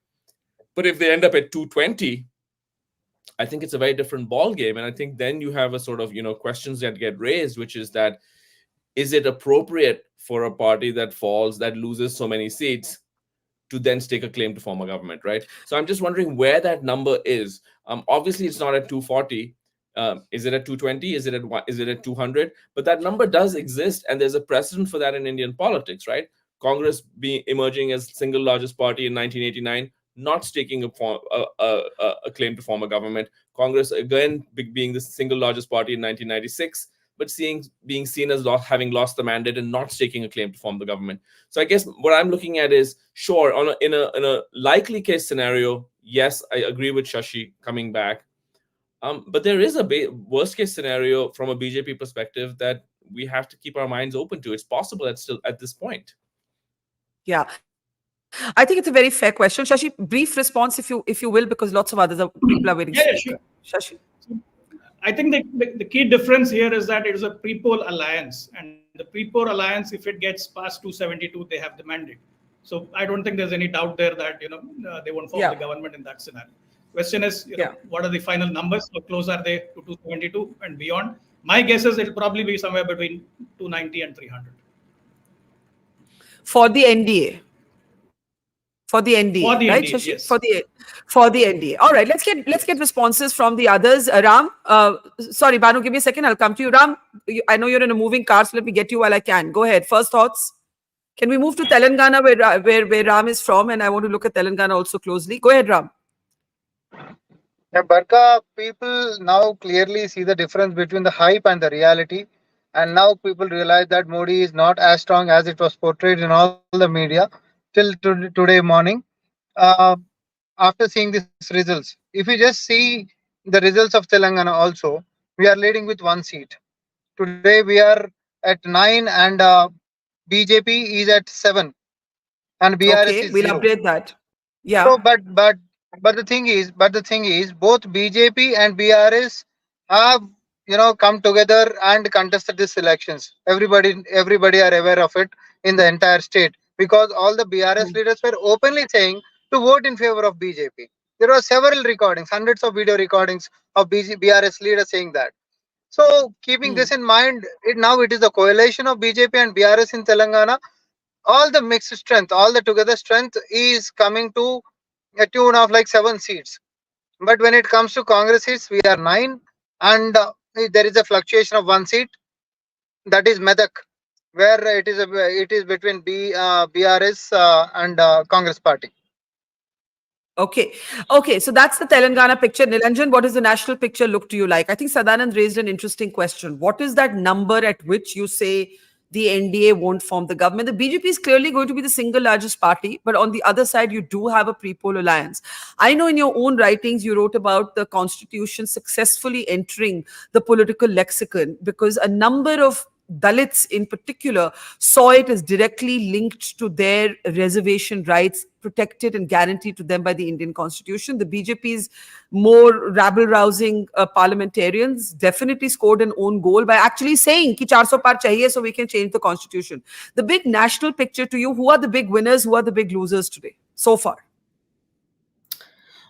But if they end up at 220, I think it's a very different ball game. And I think then you have a sort of, questions that get raised, which is that, is it appropriate for a party that loses so many seats to then stake a claim to form a government, right? So I'm just wondering where that number is. Obviously, it's not at 240. Is it at 220? Is it at 200? But that number does exist, and there's a precedent for that in Indian politics, right? Congress emerging as single largest party in 1989, not staking a claim to form a government. Congress again being the single largest party in 1996, but being seen as having lost the mandate and not staking a claim to form the government. So I guess what I'm looking at is, sure, in a likely case scenario, yes, I agree with Shashi coming back. But there is a worst case scenario from a BJP perspective that we have to keep our minds open to. It's possible at this point. Yeah. I think it's a very fair question. Shashi, brief response if you will, because lots of people are waiting. Yeah, sure. Shashi. I think the key difference here is that it is a pre-poll alliance, and the pre-poll alliance, if it gets past 272, they have the mandate. So I don't think there's any doubt there that they won't form the government in that scenario. Question is, what are the final numbers? How close are they to 272 and beyond? My guess is it'll probably be somewhere between 290 and 300. For the NDA. For the NDA, right, Shashi? Yes. For the NDA. All right, let's get responses from the others. Ram, sorry, Banu, give me a second. I'll come to you. Ram, I know you're in a moving car, so let me get you while I can. Go ahead. First thoughts. Can we move to Telangana, where Ram is from? And I want to look at Telangana also closely. Go ahead, Ram. Yeah, Barkha, people now clearly see the difference between the hype and the reality. And now people realize that Modi is not as strong as it was portrayed in all the media till today morning. After seeing these results, if you just see the results of Telangana also, we are leading with 1 seat. Today we are at 9 and BJP is at 7 and BRS is 0. We'll update that. Yeah. So, but the thing is, both BJP and BRS have come together and contested these elections. Everybody are aware of it in the entire state, because all the BRS leaders were openly saying to vote in favor of BJP. There were several recordings, hundreds of video recordings of BRS leaders saying that. So keeping this in mind, now it is a coalition of BJP and BRS in Telangana. All the mixed strength, all the together strength is coming to a tune of like 7 seats. But when it comes to Congress seats, we are 9, and there is a fluctuation of 1 seat. That is Medak, where it is between BRS and Congress party. Okay. So that's the Telangana picture. Nilanjan, what does the national picture look to you like? I think Sadanand raised an interesting question. What is that number at which you say the NDA won't form the government. The BJP is clearly going to be the single largest party, but on the other side, you do have a pre-poll alliance. I know in your own writings, you wrote about the constitution successfully entering the political lexicon because a number of Dalits in particular saw it as directly linked to their reservation rights protected and guaranteed to them by the Indian constitution. The BJP's more rabble-rousing parliamentarians definitely scored an own goal by actually saying ki 400 par chahiye so we can change the constitution. The big national picture to you, who are the big winners, who are the big losers today so far?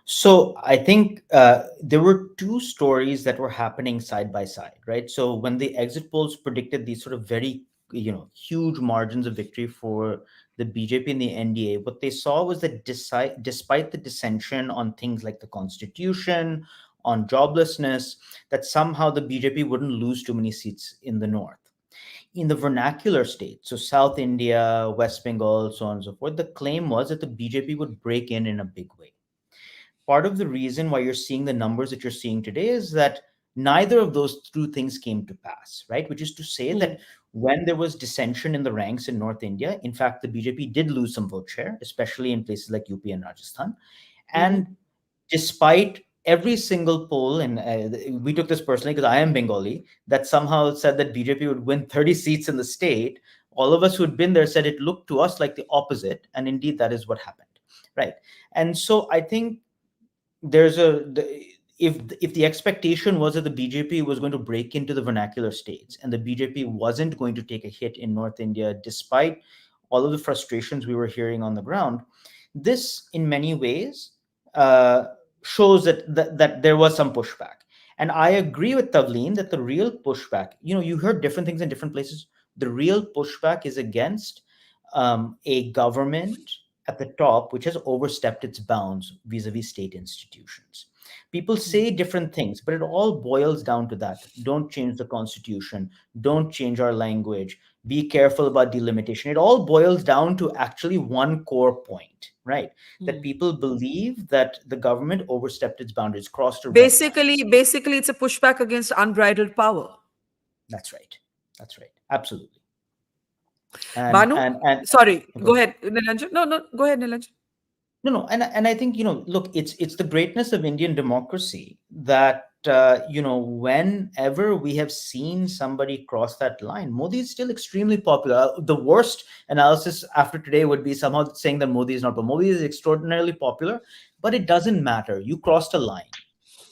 So I think there were two stories that were happening side by side, right? So when the exit polls predicted these sort of very, huge margins of victory for the BJP and the NDA, what they saw was that despite the dissension on things like the constitution, on joblessness, that somehow the BJP wouldn't lose too many seats in the north. In the vernacular states, so South India, West Bengal, so on and so forth, the claim was that the BJP would break in a big way. Part of the reason why you're seeing the numbers that you're seeing today is that neither of those two things came to pass, right? Which is to say that when there was dissension in the ranks in North India, in fact, the BJP did lose some vote share, especially in places like UP and Rajasthan. And despite every single poll, and we took this personally because I am Bengali, that somehow said that BJP would win 30 seats in the state, all of us who had been there said it looked to us like the opposite. And indeed, that is what happened, right? And so I think there's if the expectation was that the BJP was going to break into the vernacular states and the BJP wasn't going to take a hit in North India, despite all of the frustrations we were hearing on the ground, this in many ways shows that there was some pushback. And I agree with Tavleen that the real pushback, you heard different things in different places. The real pushback is against a government at the top, which has overstepped its bounds vis-a-vis state institutions. People say different things, but it all boils down to that. Don't change the constitution. Don't change our language. Be careful about delimitation. It all boils down to actually one core point, right? That people believe that the government overstepped its boundaries, crossed a red line. Basically, it's a pushback against unbridled power. That's right. That's right. Absolutely. Banu? Sorry, go ahead, Nilanjan. No, go ahead, Nilanjan. No, and I think, look, it's the greatness of Indian democracy that, whenever we have seen somebody cross that line, Modi is still extremely popular. The worst analysis after today would be somehow saying that Modi is not, but Modi is extraordinarily popular, but it doesn't matter. You crossed a line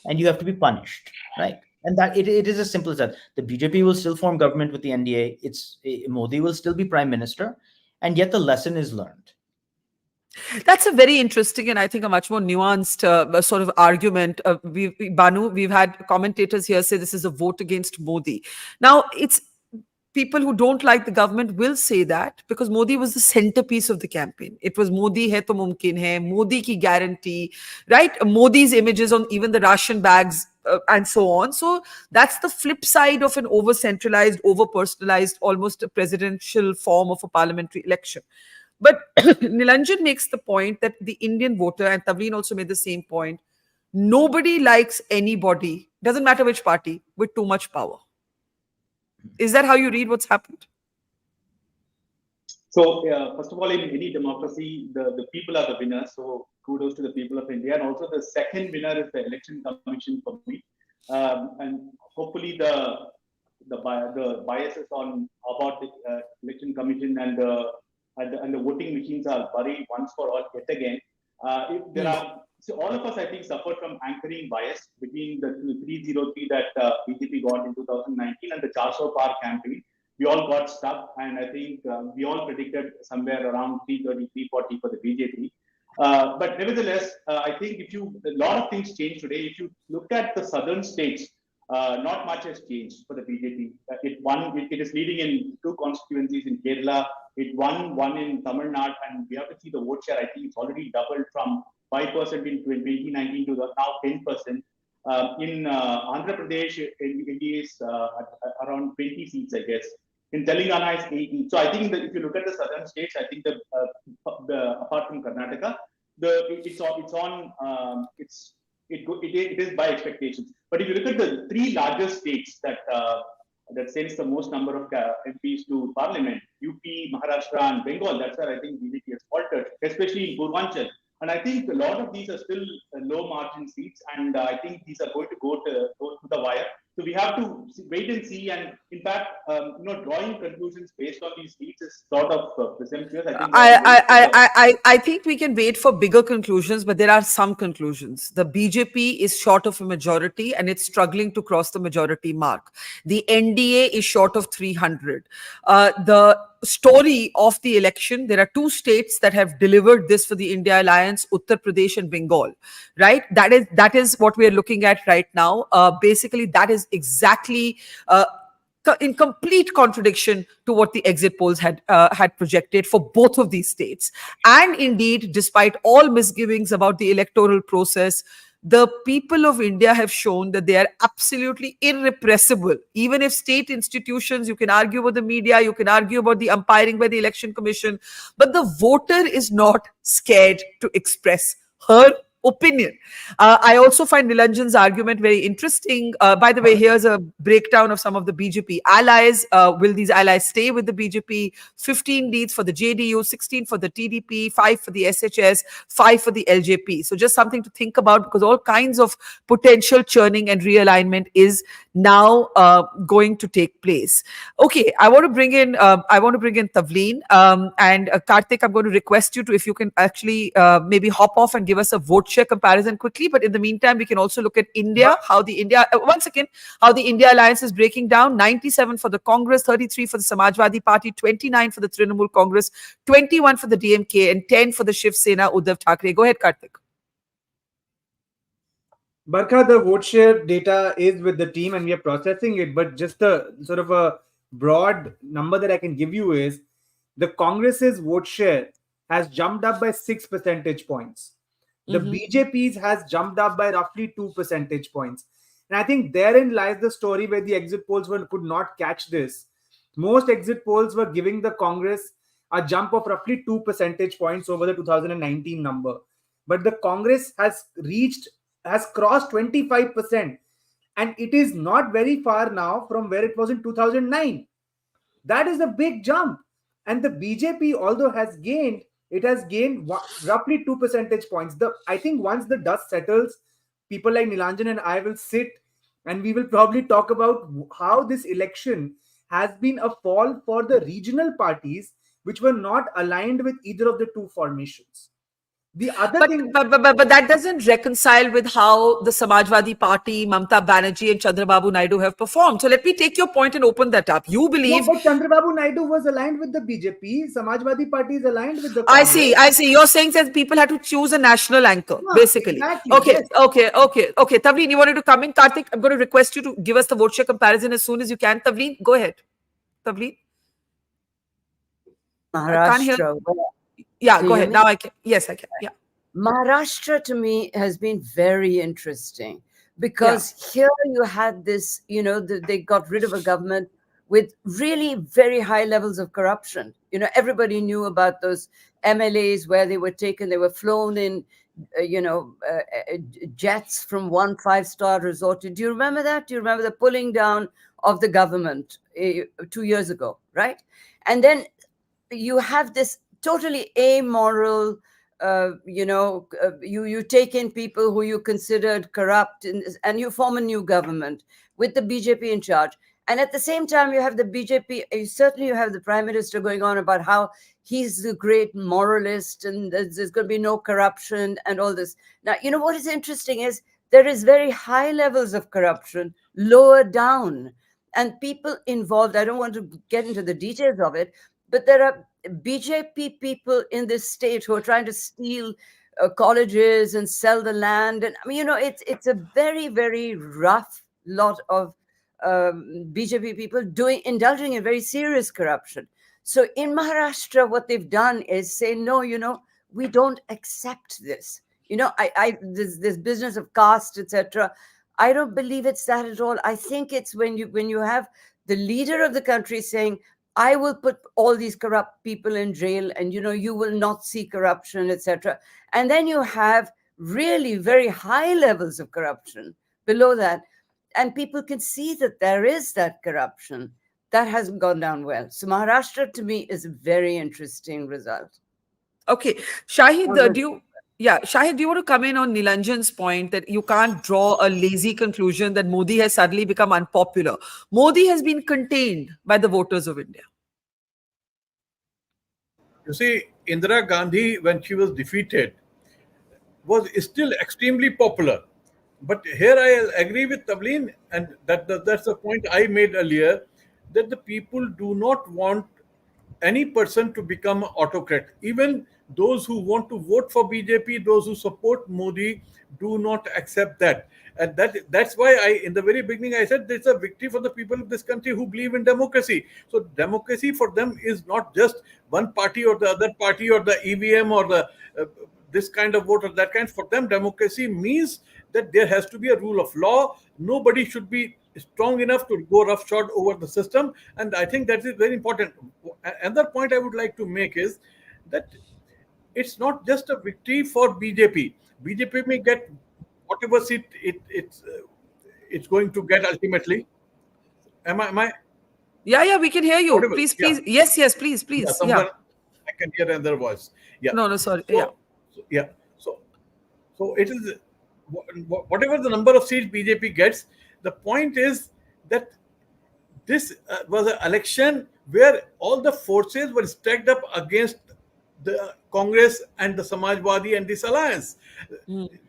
and you have to be punished, right? And that it is as simple as that. The BJP will still form government with the NDA. Modi will still be prime minister, and yet the lesson is learned. That's a very interesting and I think a much more nuanced sort of argument. Banu, we've had commentators here say this is a vote against Modi. Now, it's people who don't like the government will say that because Modi was the centerpiece of the campaign. It was Modi hai to mumkin hai, Modi ki guarantee, right? Modi's images on even the ration bags and so on. So that's the flip side of an over-centralized, over-personalized, almost a presidential form of a parliamentary election. But Nilanjan makes the point that the Indian voter, and Tavleen also made the same point, nobody likes anybody, doesn't matter which party, with too much power. Is that how you read what's happened? So, first of all, in any democracy, the people are the winners. So, kudos to the people of India. And also, the second winner is the election commission for me. And hopefully, the biases about the election commission and the voting machines are buried once for all yet again. So all of us, I think, suffered from anchoring bias between the 303 that BJP got in 2019 and the 400 par campaign. We all got stuck, and I think we all predicted somewhere around 330, 340 for the BJP. But nevertheless, I think a lot of things changed today. If you look at the southern states, not much has changed for the BJP. It is leading in 2 constituencies in Kerala. It won one in Tamil Nadu, and we have to see the vote share. I think it's already doubled from 5% in 2019 to now 10%. In Andhra Pradesh, NDA is around 20 seats, I guess. In Telangana, it's 18. So I think that if you look at the southern states, I think apart from Karnataka, it is by expectations. But if you look at the 3 largest states that that sends the most number of MPs to parliament. UP, Maharashtra, and Bengal. That's where I think BJP has faltered, especially in Purvanchal. And I think a lot of these are still low margin seats, and I think these are going to go to the wire. So we have to wait and see. And in fact, drawing conclusions based on these seats is sort of presumptuous. I think I think we can wait for bigger conclusions, but there are some conclusions. The BJP is short of a majority and it's struggling to cross the majority mark. The NDA is short of 300. The story of the election, there are two states that have delivered this for the India Alliance, Uttar Pradesh and Bengal, right? That is what we are looking at right now. Basically, that is exactly in complete contradiction to what the exit polls had projected for both of these states. And indeed, despite all misgivings about the electoral process, the people of India have shown that they are absolutely irrepressible. Even if state institutions, you can argue about the media, you can argue about the umpiring by the Election Commission, but the voter is not scared to express her opinion. I also find Nilanjan's argument very interesting. By the way, here's a breakdown of some of the BJP allies. Will these allies stay with the BJP? 15 leads for the JDU, 16 for the TDP, 5 for the SHS, 5 for the LJP. So just something to think about, because all kinds of potential churning and realignment is now going to take place. Okay, I want to bring in Tavleen and Karthik. I'm going to request you to, if you can actually maybe hop off and give us a vote share comparison quickly. But in the meantime, we can also look at India, how the India Alliance is breaking down. 97 for the Congress, 33 for the Samajwadi Party, 29 for the Trinamool Congress, 21 for the DMK, and 10 for the Shiv Sena Uddhav Thackeray. Go ahead, Karthik. Barkha, the vote share data is with the team and we are processing it, but just a sort of a broad number that I can give you is the Congress's vote share has jumped up by 6 percentage points. The BJP's has jumped up by roughly 2 percentage points. And I think therein lies the story where the exit polls could not catch this. Most exit polls were giving the Congress a jump of roughly 2 percentage points over the 2019 number. But the Congress has crossed 25%. And it is not very far now from where it was in 2009. That is a big jump. And the BJP, although has gained, it has gained roughly 2 percentage points. I think once the dust settles, people like Nilanjan and I will sit and we will probably talk about how this election has been a fall for the regional parties which were not aligned with either of the two formations. The other thing, but that doesn't reconcile with how the Samajwadi Party, Mamta Banerjee and Chandrababu Naidu have performed. So let me take your point and open that up. You believe... No, but Chandrababu Naidu was aligned with the BJP. Samajwadi Party is aligned with the Congress. I see. You're saying that people had to choose a national anchor, basically. Exactly, okay, yes. Okay. Tavleen, you wanted to come in? Karthik, I'm going to request you to give us the vote share comparison as soon as you can. Tavleen, go ahead. Tavleen? Maharashtra. Yeah, go ahead. Now I can. Yes, I can. Yeah. Maharashtra to me has been very interesting because here you had this, they got rid of a government with really very high levels of corruption. Everybody knew about those MLAs where they were taken, they were flown in, jets from one 5-star resort. Do you remember that? Do you remember the pulling down of the government 2 years ago, right? And then you have this totally amoral, you take in people who you considered corrupt and you form a new government with the BJP in charge. And at the same time, you have the BJP, certainly you have the Prime Minister going on about how he's the great moralist and there's going to be no corruption and all this. Now, what is interesting is there is very high levels of corruption lower down and people involved. I don't want to get into the details of it, but there are BJP people in this state who are trying to steal colleges and sell the land. And it's a very, very rough lot of BJP people indulging in very serious corruption. So in Maharashtra, what they've done is say, no, we don't accept this. This business of caste, etc. I don't believe it's that at all. I think it's when you have the leader of the country saying, I will put all these corrupt people in jail and, you will not see corruption, etc. And then you have really very high levels of corruption below that. and people can see that there is that corruption. That hasn't gone down well. So Maharashtra to me is a very interesting result. Okay, Shahid, Shahid, do you want to come in on Nilanjan's point that you can't draw a lazy conclusion that Modi has suddenly become unpopular? Modi has been contained by the voters of India. You see, Indira Gandhi, when she was defeated, was still extremely popular. But here I agree with Tavleen, and that's the point I made earlier, that the people do not want any person to become autocrat. Even those who want to vote for BJP, those who support Modi, do not accept that. And that's why in the very beginning, I said there's a victory for the people of this country who believe in democracy. So democracy for them is not just one party or the other party or the EVM or the this kind of vote or that kind. For them, democracy means that there has to be a rule of law. Nobody should be strong enough to go roughshod over the system. And I think that is very important. Another point I would like to make is that it's not just a victory for BJP. BJP may get whatever seat it's going to get ultimately. Am I? Yeah, we can hear you. Whatever, please. Yeah. Yes, please. Yeah, I can hear another voice. Yeah. No, sorry. So it is whatever the number of seats BJP gets. The point is that this was an election where all the forces were stacked up against the Congress and the Samajwadi and this alliance.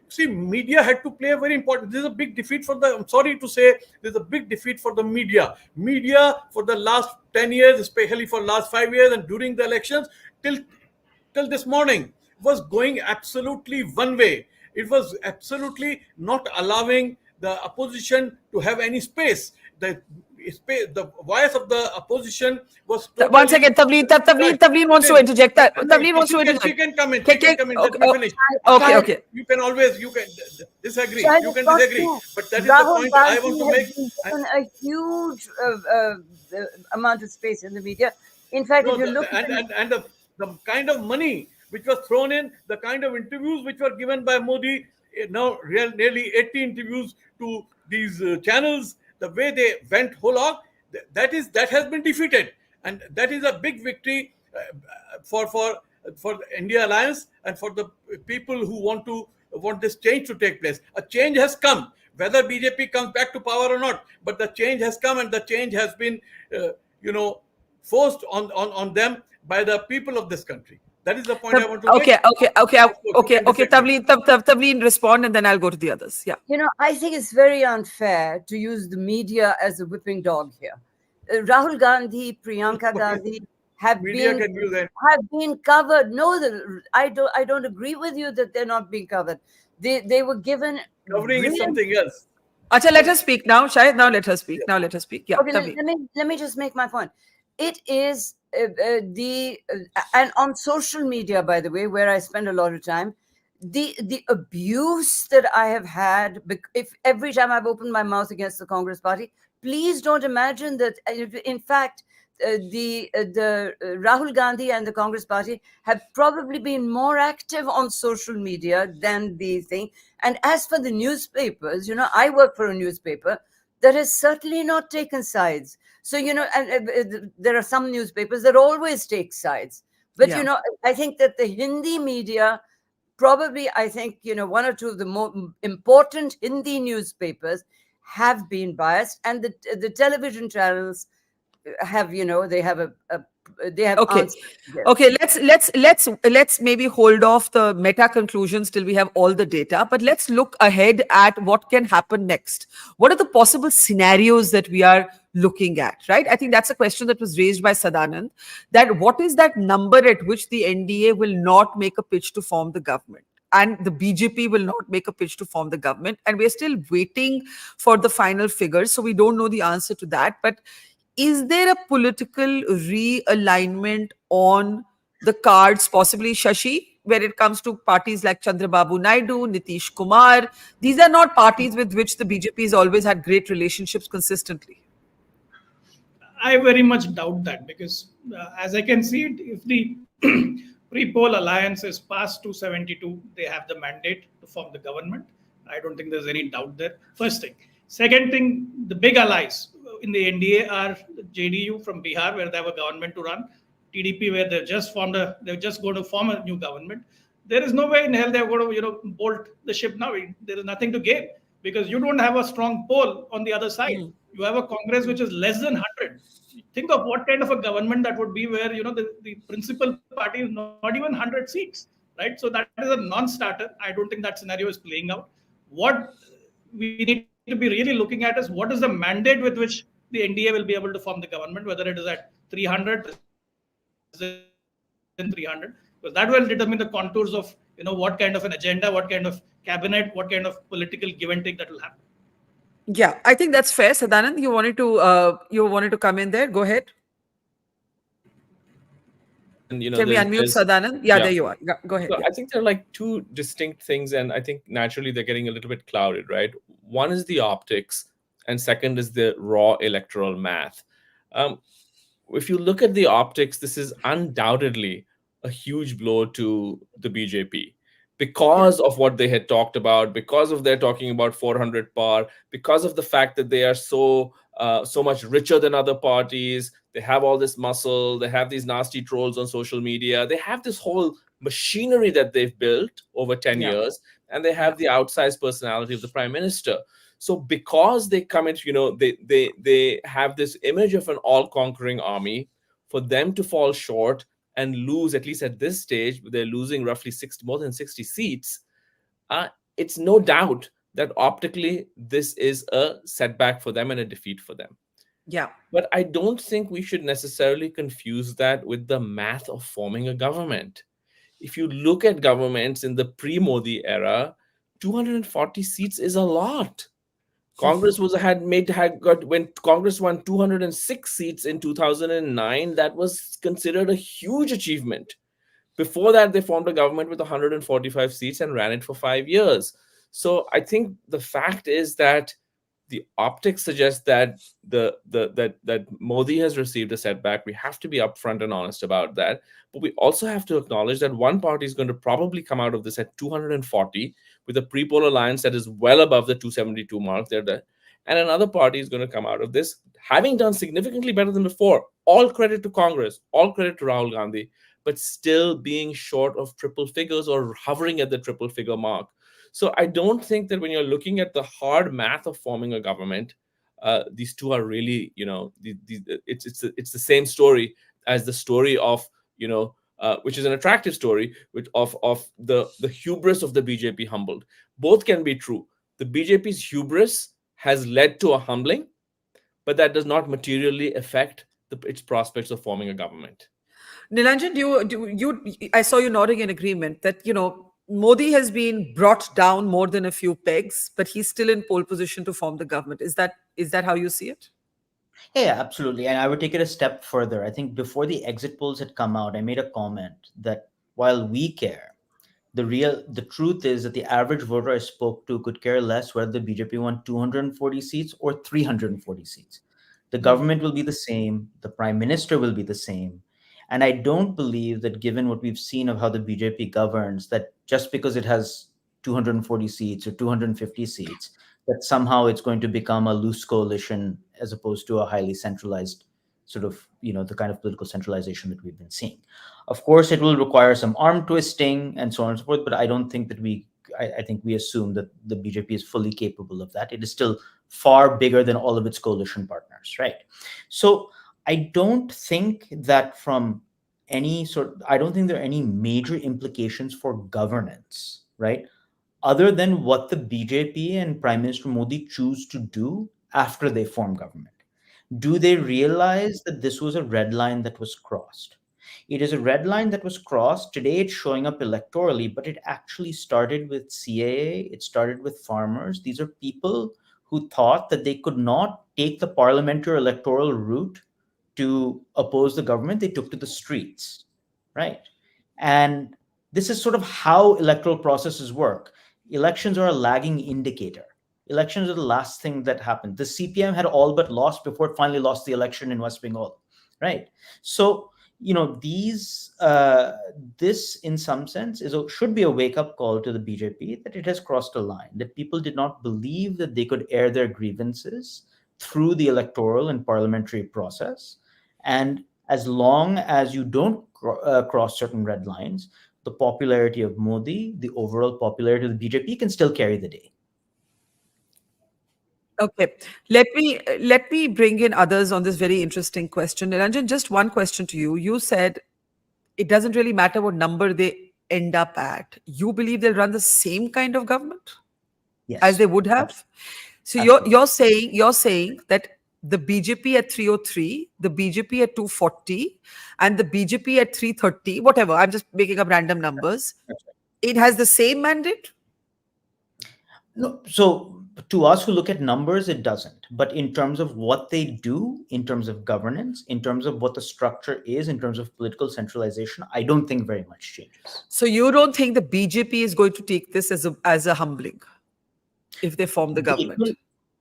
See, media had to play a very important. This is a big defeat for the. I'm sorry to say, there's a big defeat for the media. Media for the last 10 years, especially for last 5 years, and during the elections till this morning, was going absolutely one way. It was absolutely not allowing the opposition to have any space. The voice of the opposition was totally... One second, Tavleen wants to interject. Tavleen wants to interject. She can come in. Let me finish. Okay. You can disagree. You can disagree. But that is Rahul the point I want to make. Given a huge amount of space in the media. In fact, if you look at the kind of money which was thrown in, the kind of interviews which were given by Modi, now nearly 80 interviews to these channels, the way they went whole hog, that has been defeated, and that is a big victory for the India Alliance and for the people who want this change to take place. A change has come, whether BJP comes back to power or not, but the change has come, and the change has been forced on them by the people of this country. That is the point I want to make. Okay. Tavleen, respond, and then I'll go to the others. Yeah. I think it's very unfair to use the media as a whipping dog here. Rahul Gandhi, Priyanka Gandhi have been covered. No, I don't agree with you that they're not being covered. They were given covering is something else. Acha, let her speak now. Shahid, now let her speak. Yeah. Okay, let me just make my point. It is and on social media, by the way, where I spend a lot of time, the abuse that I have had, if every time I've opened my mouth against the Congress party, please don't imagine that. In fact, the Rahul Gandhi and the Congress party have probably been more active on social media than the thing. And as for the newspapers, I work for a newspaper that has certainly not taken sides. So, and there are some newspapers that always take sides. But, I think that the Hindi media, probably, one or two of the more important Hindi newspapers have been biased. And the television channels have, they have Okay, let's maybe hold off the meta conclusions till we have all the data, but let's look ahead at what can happen next. What are the possible scenarios that we are looking at, right? I think that's a question that was raised by Sadanand, that what is that number at which the NDA will not make a pitch to form the government, and the BJP will not make a pitch to form the government, and we're still waiting for the final figures, so we don't know the answer to that. But is there a political realignment on the cards, possibly, Shashi, where it comes to parties like Chandrababu Naidu, Nitish Kumar? These are not parties with which the BJP has always had great relationships consistently. I very much doubt that, because as I can see it, if the pre-poll alliance is past 272, they have the mandate to form the government. I don't think there's any doubt there. First thing. Second thing, the big allies in the NDA are JDU from Bihar, where they have a government to run, TDP, where they're just going to form a new government. There is no way in hell they're going to, bolt the ship now. There is nothing to gain because you don't have a strong pole on the other side. You have a Congress which is less than 100. Think of what kind of a government that would be where, the principal party is not even 100 seats, right? So that is a non-starter. I don't think that scenario is playing out. What we need to be really looking at is what is the mandate with which the NDA will be able to form the government, whether it is at 300, less than 300, because that will determine the contours of, what kind of an agenda, what kind of cabinet, what kind of political give and take that will happen. Yeah, I think that's fair. Sadanand, you wanted to come in there. Go ahead. And can we unmute Sadanand? Yeah, there you are. Go ahead. So I think there are like two distinct things, and I think naturally they're getting a little bit clouded, right? One is the optics, and second is the raw electoral math. If you look at the optics, this is undoubtedly a huge blow to the BJP because of what they had talked about, because of their talking about 400 par, because of the fact that they are so much richer than other parties. They have all this muscle. They have these nasty trolls on social media. They have this whole machinery that they've built over 10 years, and they have the outsized personality of the prime minister. So because they come into, they have this image of an all-conquering army. For them to fall short and lose, at least at this stage, they're losing roughly more than 60 seats. It's no doubt that optically this is a setback for them and a defeat for them. Yeah. But I don't think we should necessarily confuse that with the math of forming a government. If you look at governments in the pre-Modi era, 240 seats is a lot. Congress when Congress won 206 seats in 2009, that was considered a huge achievement. Before that, they formed a government with 145 seats and ran it for 5 years. So I think the fact is that the optics suggest that that Modi has received a setback. We have to be upfront and honest about that. But we also have to acknowledge that one party is going to probably come out of this at 240 with a pre-poll alliance that is well above the 272 mark. And another party is going to come out of this having done significantly better than before. All credit to Congress, all credit to Rahul Gandhi, but still being short of triple figures or hovering at the triple figure mark. So I don't think that when you're looking at the hard math of forming a government, these two are really, it's the same story as the story of, which is an attractive story, of the hubris of the BJP humbled. Both can be true. The BJP's hubris has led to a humbling, but that does not materially affect its prospects of forming a government. Nilanjan, I saw you nodding in agreement that, Modi has been brought down more than a few pegs, but he's still in pole position to form the government. Is that how you see it? Yeah, absolutely. And I would take it a step further. I think before the exit polls had come out, I made a comment that while we care, the truth is that the average voter I spoke to could care less whether the BJP won 240 seats or 340 seats. The government will be the same. The prime minister will be the same. And I don't believe that, given what we've seen of how the BJP governs, that just because it has 240 seats or 250 seats, that somehow it's going to become a loose coalition as opposed to a highly centralized sort of, the kind of political centralization that we've been seeing. Of course, it will require some arm twisting and so on and so forth, but I don't think that I think we assume that the BJP is fully capable of that. It is still far bigger than all of its coalition partners, right? So I don't think that I don't think there are any major implications for governance, right? Other than what the BJP and Prime Minister Modi choose to do after they form government. Do they realize that this was a red line that was crossed? It is a red line that was crossed. Today it's showing up electorally, but it actually started with CAA. It started with farmers. These are people who thought that they could not take the parliamentary electoral route to oppose the government. They took to the streets, right? And this is sort of how electoral processes work. Elections are a lagging indicator. Elections are the last thing that happened. The CPM had all but lost before it finally lost the election in West Bengal, right? So, this in some sense should be a wake-up call to the BJP that it has crossed a line, that people did not believe that they could air their grievances through the electoral and parliamentary process. And as long as you don't cross certain red lines, the popularity of Modi, the overall popularity of the BJP can still carry the day. Okay, let me bring in others on this very interesting question. Nilanjan, just one question to you. You said it doesn't really matter what number they end up at. You believe they'll run the same kind of government as they would have? So you're saying that the BJP at 303, the BJP at 240, and the BJP at 330, whatever, I'm just making up random numbers, it has the same mandate? No, so to us who look at numbers, it doesn't. But in terms of what they do, in terms of governance, in terms of what the structure is, in terms of political centralization, I don't think very much changes. So you don't think the BJP is going to take this as a humbling if they form the government?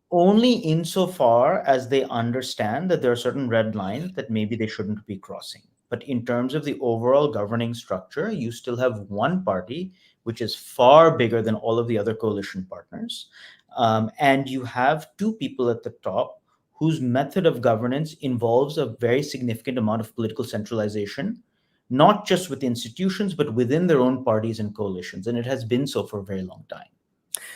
Only insofar as they understand that there are certain red lines that maybe they shouldn't be crossing. But in terms of the overall governing structure, you still have one party which is far bigger than all of the other coalition partners. And you have two people at the top whose method of governance involves a very significant amount of political centralization, not just with institutions, but within their own parties and coalitions. And it has been so for a very long time.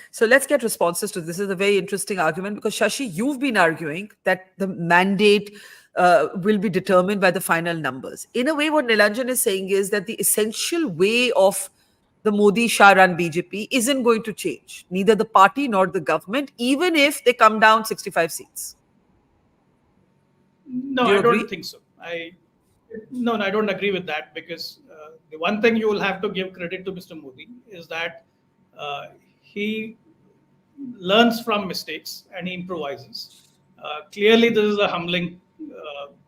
So let's get responses to this. This is a very interesting argument because Shashi, you've been arguing that the mandate will be determined by the final numbers. In a way, what Nilanjan is saying is that the essential way of the Modi-Shah run BJP isn't going to change, neither the party nor the government, even if they come down 65 seats. No, I don't think so. No, I don't agree with that because the one thing you will have to give credit to Mr. Modi is that he learns from mistakes and he improvises. Clearly, this is a humbling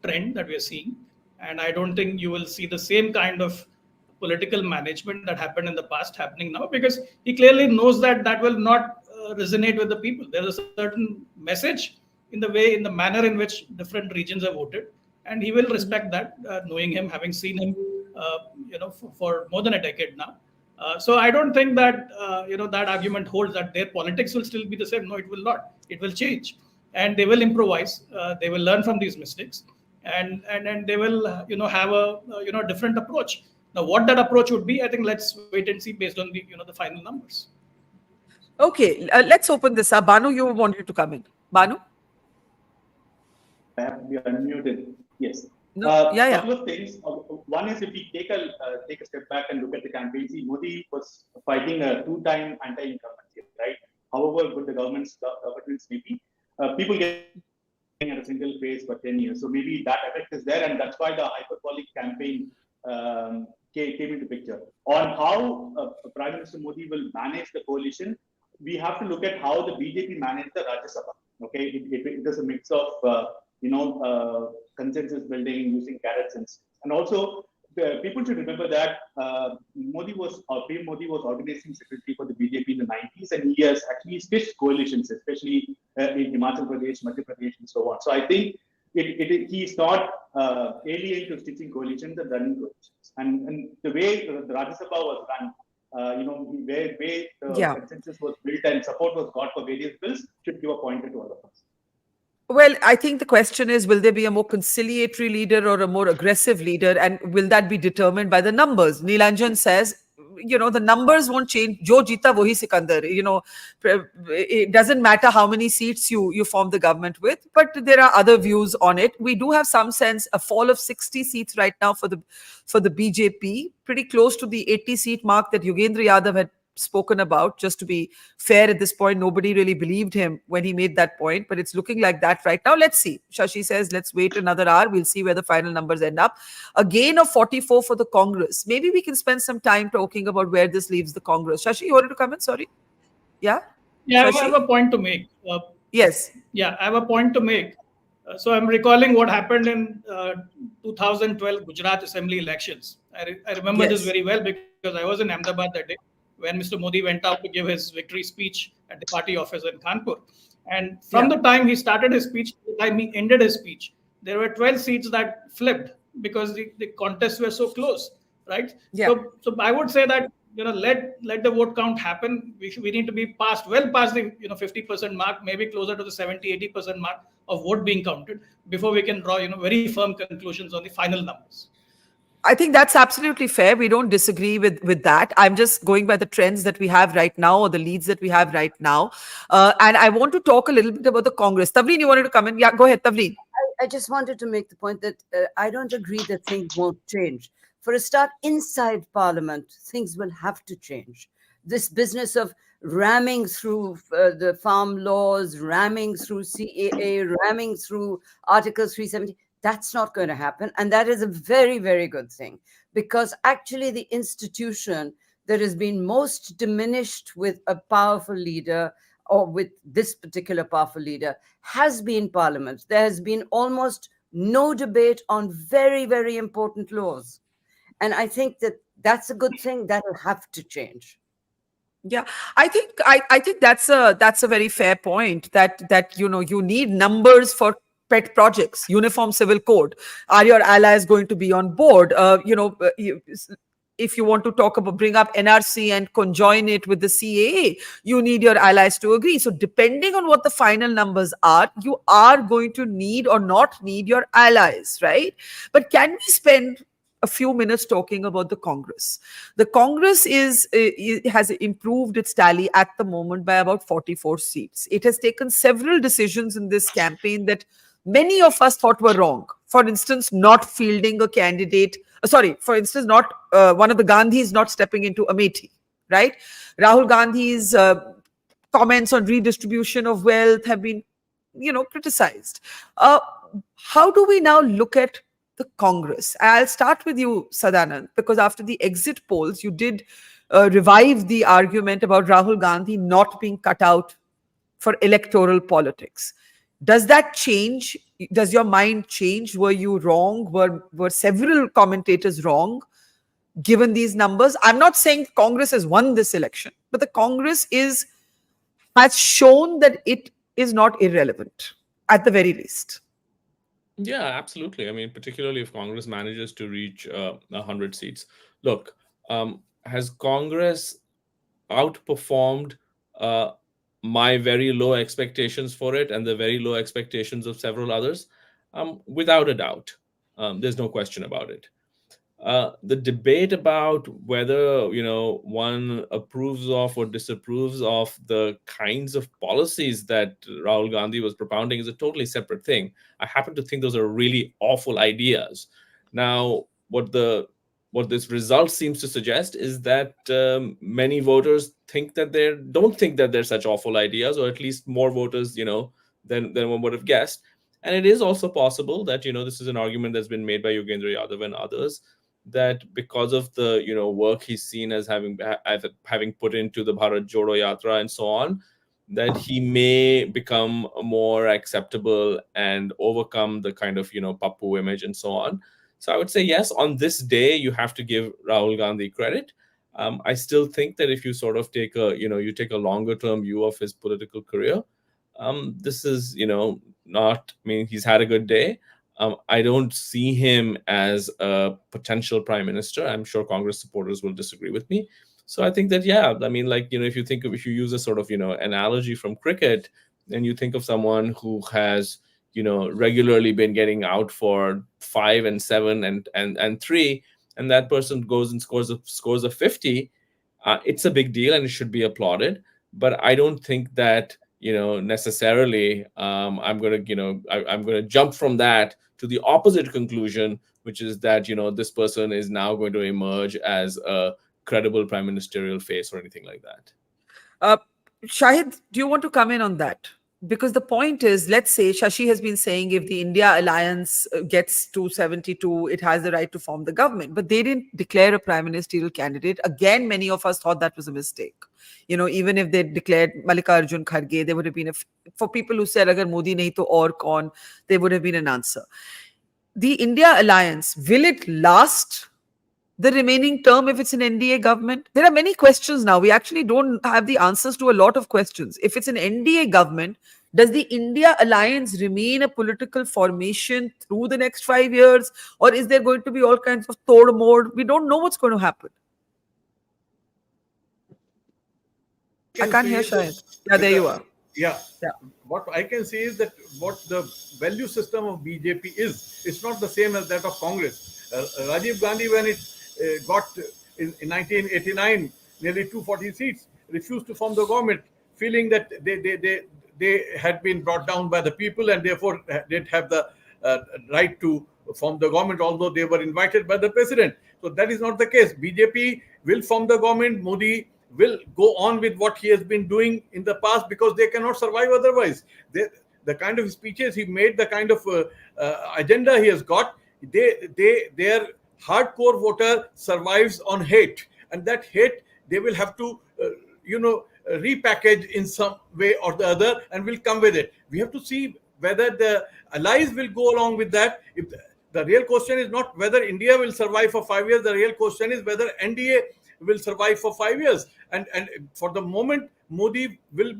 trend that we are seeing. And I don't think you will see the same kind of political management that happened in the past happening now, because he clearly knows that that will not resonate with the people. There's a certain message in the manner in which different regions have voted. And he will respect that, knowing him, having seen him, for more than a decade now. So I don't think that that argument holds that their politics will still be the same. No, it will not. It will change, and they will improvise. They will learn from these mistakes, and they will have a different approach. Now, what that approach would be, I think let's wait and see based on the final numbers. Okay, let's open this up. Banu, you wanted to come in. Banu? I have to be unmuted. Yes. Couple of things. One is if we take a step back and look at the campaign, see, Modi was fighting a two-time anti-incumbency, right? However good the governments may be, people get at a single phase for 10 years. So maybe that effect is there, and that's why the hyperbolic campaign came into picture. On how Prime Minister Modi will manage the coalition, we have to look at how the BJP managed the Rajya Sabha. Okay, it is a mix of consensus building using carrots and also people should remember that PM Modi was organizing secretary for the BJP in the 90s, and he has actually stitched coalitions, especially in Himachal Pradesh, Madhya Pradesh, and so on. So I think he's not alien to stitching coalitions and running coalitions. And the way the Rajya Sabha was run, where the consensus was built and support was got for various bills, should give a pointer to all of us. Well, I think the question is, will there be a more conciliatory leader or a more aggressive leader? And will that be determined by the numbers? Nilanjan says, the numbers won't change. Jo jeeta wohi Sikandar. It doesn't matter how many seats you form the government with, but there are other views on it. We do have some sense, a fall of 60 seats right now for the BJP, pretty close to the 80 seat mark that Yogendra Yadav had spoken about. Just to be fair, at this point, nobody really believed him when he made that point, but it's looking like that right now. Let's see. Shashi says, let's wait another hour. We'll see where the final numbers end up. A gain of 44 for the Congress. Maybe we can spend some time talking about where this leaves the Congress. Shashi, you wanted to come in? Sorry. Yeah? Yeah, Shashi? I have a point to make. Yes. Yeah, I have a point to make. So I'm recalling what happened in 2012 Gujarat Assembly elections. I remember this very well because I was in Ahmedabad that day when Mr. Modi went out to give his victory speech at the party office in Kanpur. And from the time he started his speech to the time he ended his speech, there were 12 seats that flipped because the contests were so close, right? Yeah. So I would say that let the vote count happen. We need to be well past the 50% mark, maybe closer to the 70-80% mark of vote being counted before we can draw very firm conclusions on the final numbers. I think that's absolutely fair. We don't disagree with that. I'm just going by the trends that we have right now, or the leads that we have right now. And I want to talk a little bit about the Congress. Tavleen, you wanted to come in? Yeah, go ahead, Tavleen. I just wanted to make the point that I don't agree that things won't change. For a start, inside Parliament, things will have to change. This business of ramming through the farm laws, ramming through CAA, ramming through Article 370, that's not going to happen. And that is a very, very good thing, because actually the institution that has been most diminished with a powerful leader, or with this particular powerful leader, has been Parliament. There has been almost no debate on very, very important laws. And I think that that's a good thing. That will have to change. Yeah, I think that's a very fair point, that you need numbers for pet projects. Uniform Civil Code. Are your allies going to be on board? If you want to bring up NRC and conjoin it with the CAA, you need your allies to agree. So depending on what the final numbers are, you are going to need or not need your allies, right? But can we spend a few minutes talking about the Congress? The Congress has improved its tally at the moment by about 44 seats. It has taken several decisions in this campaign that many of us thought were wrong. For instance, not fielding a candidate. For instance, not one of the Gandhis not stepping into Amethi, right? Rahul Gandhi's comments on redistribution of wealth have been, criticized. How do we now look at the Congress? I'll start with you, Sadanand, because after the exit polls, you did revive the argument about Rahul Gandhi not being cut out for electoral politics. Does that change? Does your mind change? Were you wrong? Were several commentators wrong, given these numbers? I'm not saying Congress has won this election, but the Congress has shown that it is not irrelevant, at the very least. Yeah, absolutely. I mean, particularly if Congress manages to reach 100 seats. Look, has Congress outperformed my very low expectations for it and the very low expectations of several others? Without a doubt. There's no question about it. The debate about whether one approves of or disapproves of the kinds of policies that Rahul Gandhi was propounding is a totally separate thing. I happen to think those are really awful ideas. Now, what this result seems to suggest is that many voters don't think that they're such awful ideas, or at least more voters than one would have guessed. And it is also possible that this is an argument that's been made by Yogendra Yadav and others, that because of the work he's seen as having put into the Bharat Jodo Yatra and so on, that he may become more acceptable and overcome the kind of Pappu image and so on. So I would say yes, on this day you have to give Rahul Gandhi credit. I still think that if you sort of take a longer term view of his political career, this is not. I mean, he's had a good day. I don't see him as a potential prime minister. I'm sure Congress supporters will disagree with me. So I think that, yeah, I mean, if you use a sort of, analogy from cricket, and you think of someone who has, regularly been getting out for 5 and 7 and 3, and that person goes and scores a 50, it's a big deal and it should be applauded. But I don't think that, necessarily I'm going to jump from that to the opposite conclusion, which is that, this person is now going to emerge as a credible prime ministerial face or anything like that. Shahid, do you want to come in on that? Because the point is, let's say Shashi has been saying if the India alliance gets to 72, it has the right to form the government. But they didn't declare a prime ministerial candidate. Again, many of us thought that was a mistake. Even if they declared Mallikarjun Kharge, there would have been for people who said, agar Modi nahi to aur kaun, there would have been an answer. The India alliance, will it last the remaining term if it's an NDA government? There are many questions now. We actually don't have the answers to a lot of questions. If it's an NDA government, Does the India alliance remain a political formation through the next 5 years, or is there going to be all kinds of tod mode? We don't know what's going to happen. I can't hear Shahid. Yeah, there you are. Yeah. What I can say is that what the value system of BJP is, it's not the same as that of Congress. Rajiv Gandhi, when it got in 1989 nearly 240 seats, refused to form the government, feeling that they had been brought down by the people and therefore didn't have the right to form the government, although they were invited by the president. So that is not the case. BJP will form the government. Modi will go on with what he has been doing in the past because they cannot survive otherwise. The kind of speeches he made, the kind of agenda he has got, their hardcore voter survives on hate, and that hate they will have to repackage in some way or the other, and will come with it. We have to see whether the allies will go along with that. If the real question is not whether India will survive for 5 years, the real question is whether NDA will survive for 5 years. And for the moment, Modi will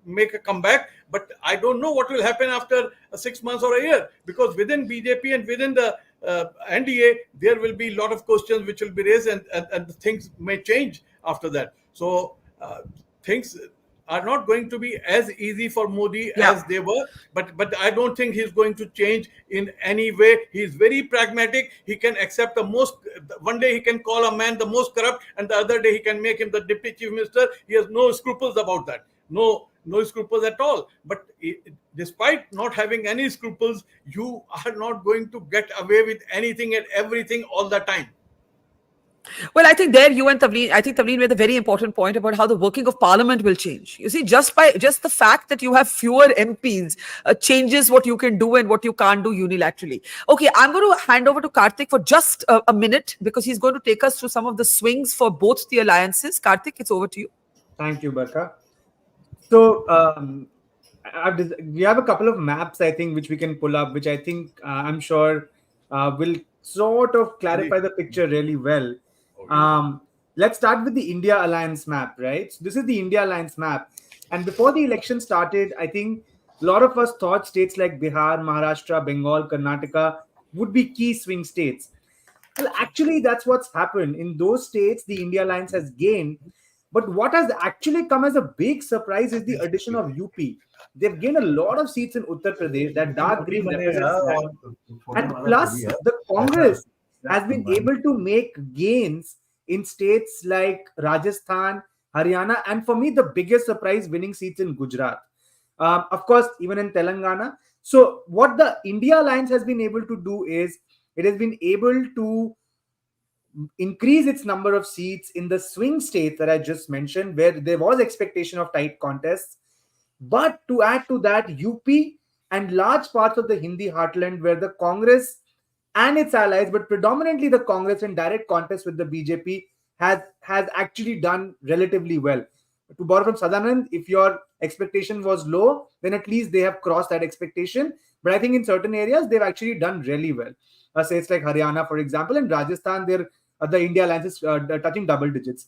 make a comeback, but I don't know what will happen after 6 months or a year, because within BJP and within the NDA, there will be a lot of questions which will be raised, and things may change after that. So things are not going to be as easy for Modi as they were, but I don't think he's going to change in any way. He's very pragmatic. He can accept one day he can call a man the most corrupt, and the other day he can make him the deputy chief minister. He has no scruples about that. No scruples at all. But despite not having any scruples, you are not going to get away with anything and everything all the time. Well, I think there you and Tavleen made a very important point about how the working of parliament will change. You see, just the fact that you have fewer MPs changes what you can do and what you can't do unilaterally. Okay, I'm going to hand over to Karthik for just a minute, because he's going to take us through some of the swings for both the alliances. Karthik, it's over to you. Thank you, Barkha. So we have a couple of maps, I think, which we can pull up, which I think I'm sure will sort of clarify the picture really well. Let's start with the India Alliance map, right? So this is the India Alliance map. And before the election started, I think a lot of us thought states like Bihar, Maharashtra, Bengal, Karnataka would be key swing states. Well, actually, that's what's happened. In those states, the India Alliance has gained. But what has actually come as a big surprise is the addition of UP. They've gained a lot of seats in Uttar Pradesh. That dark green represents that. And plus, the Congress has been able to make gains in states like Rajasthan, Haryana, and for me, the biggest surprise, winning seats in Gujarat. Of course, even in Telangana. So what the India Alliance has been able to do is, it has been able to increase its number of seats in the swing states that I just mentioned, where there was expectation of tight contests. But to add to that, UP and large parts of the Hindi heartland, where the Congress and its allies, but predominantly the Congress in direct contest with the BJP, has actually done relatively well. To borrow from Sadanand, if your expectation was low, then at least they have crossed that expectation. But I think in certain areas, they've actually done really well. States like Haryana, for example, and Rajasthan, the India Alliance is touching double digits.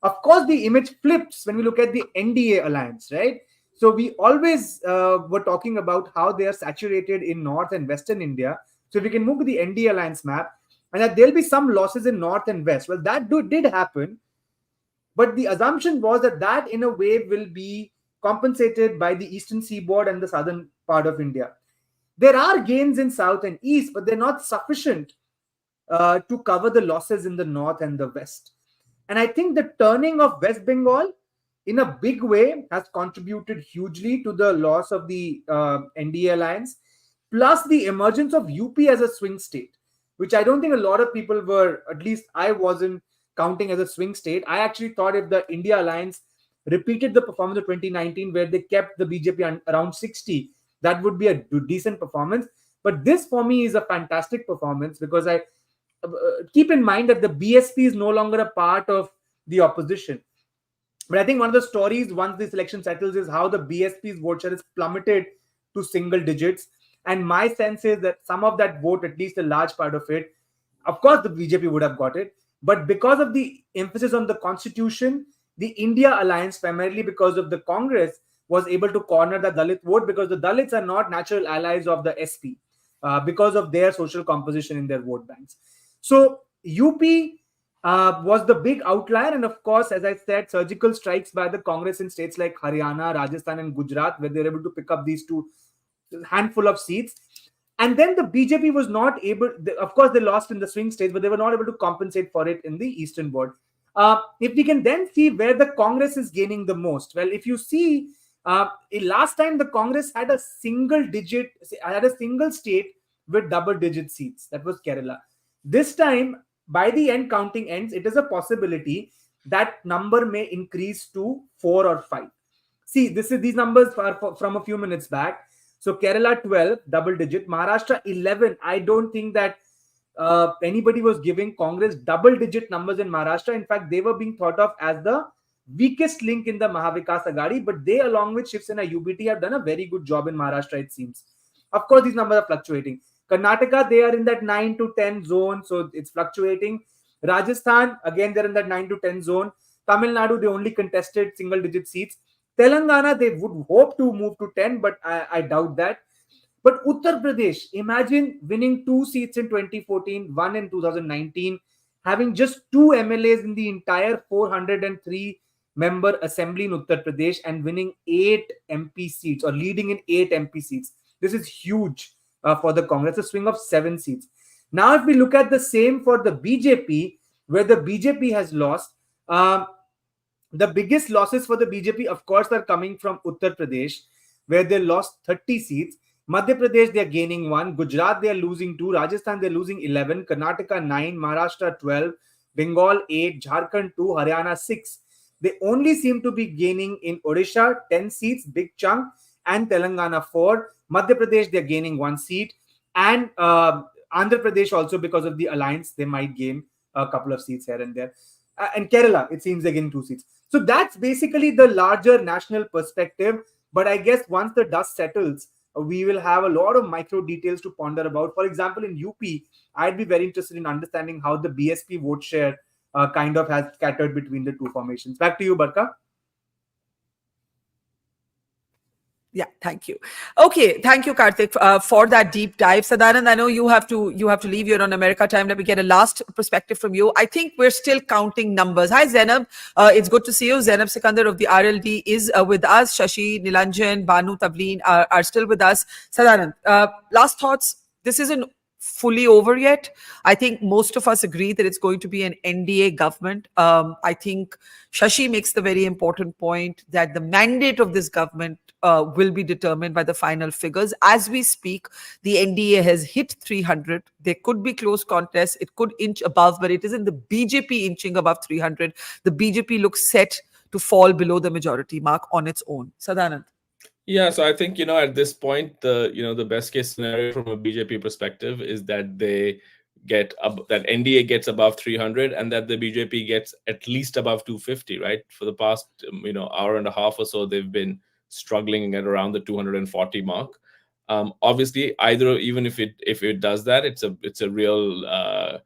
Of course, the image flips when we look at the NDA Alliance, right? So we always were talking about how they are saturated in North and Western India. So if we can move to the NDA Alliance map, and that there'll be some losses in North and West. Well, that did happen. But the assumption was that in a way will be compensated by the Eastern Seaboard and the southern part of India. There are gains in South and East, but they're not sufficient to cover the losses in the North and the West. And I think the turning of West Bengal in a big way has contributed hugely to the loss of the NDA Alliance, plus the emergence of UP as a swing state, which I don't think a lot of people were, at least I wasn't counting as a swing state. I actually thought if the India Alliance repeated the performance of 2019, where they kept the BJP around 60, that would be a decent performance. But this for me is a fantastic performance, because I keep in mind that the BSP is no longer a part of the opposition. But I think one of the stories once this election settles is how the BSP's vote share is plummeted to single digits. And my sense is that some of that vote, at least a large part of it, of course the BJP would have got it. But because of the emphasis on the constitution, the India Alliance, primarily because of the Congress, was able to corner the Dalit vote, because the Dalits are not natural allies of the SP because of their social composition in their vote banks. So UP was the big outlier, and of course, as I said, surgical strikes by the Congress in states like Haryana, Rajasthan, and Gujarat, where they're able to pick up these two handful of seats. And then the BJP was not able, of course, they lost in the swing states, but they were not able to compensate for it in the eastern board. If we can then see where the Congress is gaining the most, well, if you see, last time the Congress had a single state with double-digit seats. That was Kerala. This time, by the end counting ends, it is a possibility that number may increase to 4 or 5. See, these numbers are from a few minutes back. So Kerala 12, double digit. Maharashtra 11. I don't think that anybody was giving Congress double digit numbers in Maharashtra. In fact, they were being thought of as the weakest link in the Mahavikas Aghadi. But they, along with Shiv Sena UBT, have done a very good job in Maharashtra, it seems. Of course, these numbers are fluctuating. Karnataka, they are in that 9 to 10 zone. So it's fluctuating. Rajasthan, again, they're in that 9 to 10 zone. Tamil Nadu, they only contested single digit seats. Telangana, they would hope to move to 10, but I doubt that. But Uttar Pradesh, imagine winning 2 seats in 2014, 1 in 2019, having just 2 MLAs in the entire 403 member assembly in Uttar Pradesh, and winning 8 MP seats, or leading in 8 MP seats. This is huge for the Congress, a swing of 7 seats. Now, if we look at the same for the BJP, where the BJP has lost, the biggest losses for the BJP, of course, are coming from Uttar Pradesh, where they lost 30 seats. Madhya Pradesh, they are gaining 1. Gujarat, they are losing 2. Rajasthan, they are losing 11. Karnataka, 9. Maharashtra, 12. Bengal, 8. Jharkhand, 2. Haryana, 6. They only seem to be gaining in Odisha, 10 seats, big chunk, and Telangana, 4. Madhya Pradesh, they are gaining 1 seat. And Andhra Pradesh also, because of the alliance, they might gain a couple of seats here and there. And Kerala, it seems they're getting 2 seats. So that's basically the larger national perspective. But I guess once the dust settles, we will have a lot of micro details to ponder about. For example, in UP, I'd be very interested in understanding how the BSP vote share kind of has scattered between the two formations. Back to you, Barkha. Yeah, thank you. Okay, thank you, Karthik, for that deep dive. Sadanand, I know you have to leave. You're on America time. Let me get a last perspective from you. I think we're still counting numbers. Hi, Zainab. It's good to see you. Zainab Sikandar of the RLD is with us. Shashi, Nilanjan, Banu, Tavleen are still with us. Sadanand, last thoughts. This isn't fully over yet. I think most of us agree that it's going to be an NDA government. I think Shashi makes the very important point that the mandate of this government will be determined by the final figures. As we speak, the NDA has hit 300. There could be close contests. It could inch above, but it isn't the BJP inching above 300. The BJP looks set to fall below the majority mark on its own. Sadanand. Yeah, so I think, at this point, the best case scenario from a BJP perspective is that that NDA gets above 300 and that the BJP gets at least above 250, right? For the past, hour and a half or so, they've been struggling at around the 240 mark. Obviously, even if it does that, it's a real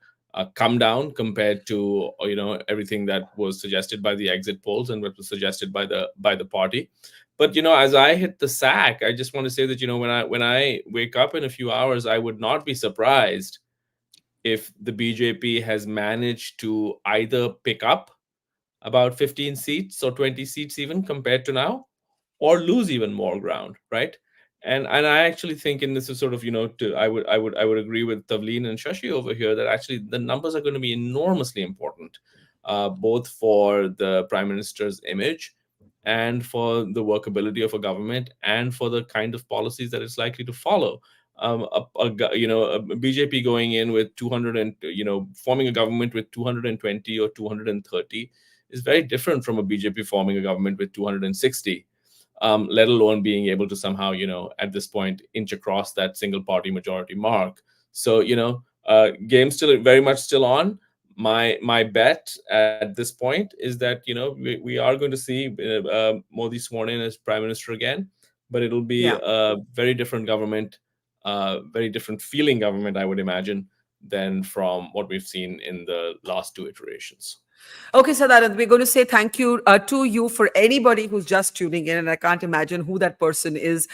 come down compared to everything that was suggested by the exit polls and what was suggested by the party. But as I hit the sack, I just want to say that when I wake up in a few hours, I would not be surprised if the BJP has managed to either pick up about 15 seats or 20 seats even compared to now, or lose even more ground, right? And I actually think, and this is sort of I would agree with Tavleen and Shashi over here, that actually the numbers are going to be enormously important, both for the Prime Minister's image and for the workability of a government and for the kind of policies that it's likely to follow. A BJP going in with 200 and forming a government with 220 or 230 is very different from a BJP forming a government with 260. Let alone being able to somehow, at this point, inch across that single party majority mark. So, game still very much still on. My bet at this point is that, we are going to see Modi sworn in as Prime Minister again, but it'll be a very different government, very different feeling government, I would imagine, than from what we've seen in the last 2 iterations. Okay, Sadanand, we're going to say thank you to you. For anybody who's just tuning in, and I can't imagine who that person is.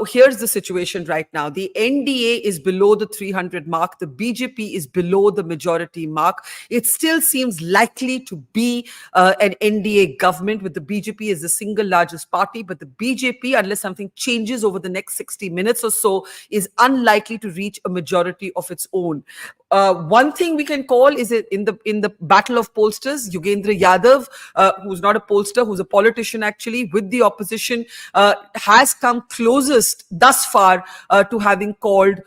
Here's the situation right now. The NDA is below the 300 mark. The BJP is below the majority mark. It still seems likely to be an NDA government with the BJP as the single largest party. But the BJP, unless something changes over the next 60 minutes or so, is unlikely to reach a majority of its own. One thing we can call is it in the battle of pollsters, Yogendra Yadav, who's not a pollster, who's a politician actually, with the opposition, has come closest thus far to having called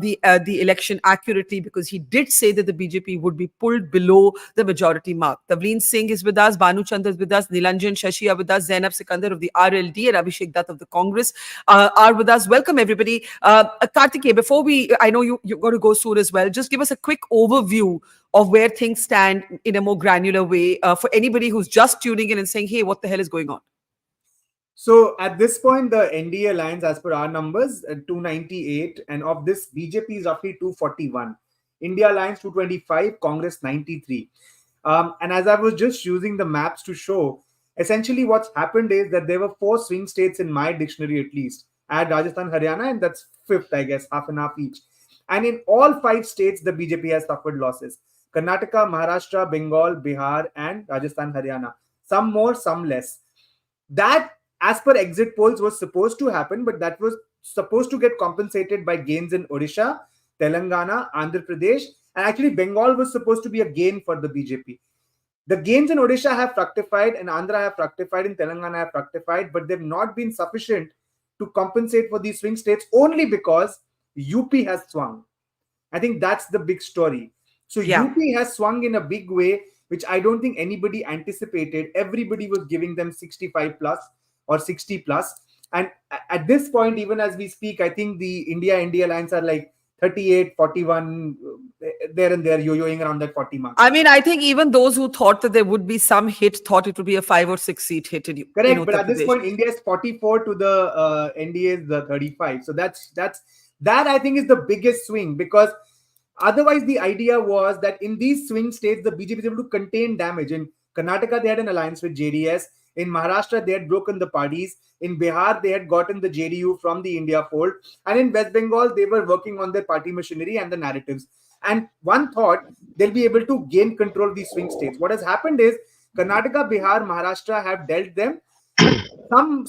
the election accurately, because he did say that the BJP would be pulled below the majority mark. Tavleen Singh is with us, Banu Chandra is with us, Nilanjan Shashi are with us, Zainab Sikandar of the RLD and Abhishek Dutt of the Congress are with us. Welcome everybody. Kartikeya, before I know you're going to go soon as well, just give us a quick overview of where things stand in a more granular way for anybody who's just tuning in and saying, hey, what the hell is going on? So at this point, the NDA alliance, as per our numbers, 298, and of this, BJP is roughly 241. India alliance 225, Congress 93. And as I was just using the maps to show, essentially what's happened is that there were 4 swing states in my dictionary at least. Add Rajasthan, Haryana, and that's 5th, I guess, half and half each. And in all 5 states, the BJP has suffered losses. Karnataka, Maharashtra, Bengal, Bihar, and Rajasthan, Haryana. Some more, some less. That, as per exit polls, was supposed to happen, but that was supposed to get compensated by gains in Odisha, Telangana, Andhra Pradesh, and actually Bengal was supposed to be a gain for the BJP. The gains in Odisha have fructified, and Andhra have fructified, and Telangana have fructified, but they've not been sufficient to compensate for these swing states, only because UP has swung. I think that's the big story. So UP has swung in a big way, which I don't think anybody anticipated. Everybody was giving them 65 plus or 60 plus. And at this point, even as we speak, I think the India alliance are like 38, 41, there and there, yo-yoing around that 40 mark. I mean, I think even those who thought that there would be some hit thought it would be a 5 or 6 seat hit. Correct, but at this point, India is 44 to the NDA is the 35. So that I think is the biggest swing, because otherwise the idea was that in these swing states, the BJP is able to contain damage. In Karnataka, they had an alliance with JDS. In Maharashtra, they had broken the parties. In Bihar, they had gotten the JDU from the India fold. And in West Bengal, they were working on their party machinery and the narratives. And one thought, they'll be able to gain control of these swing states. What has happened is Karnataka, Bihar, Maharashtra have dealt them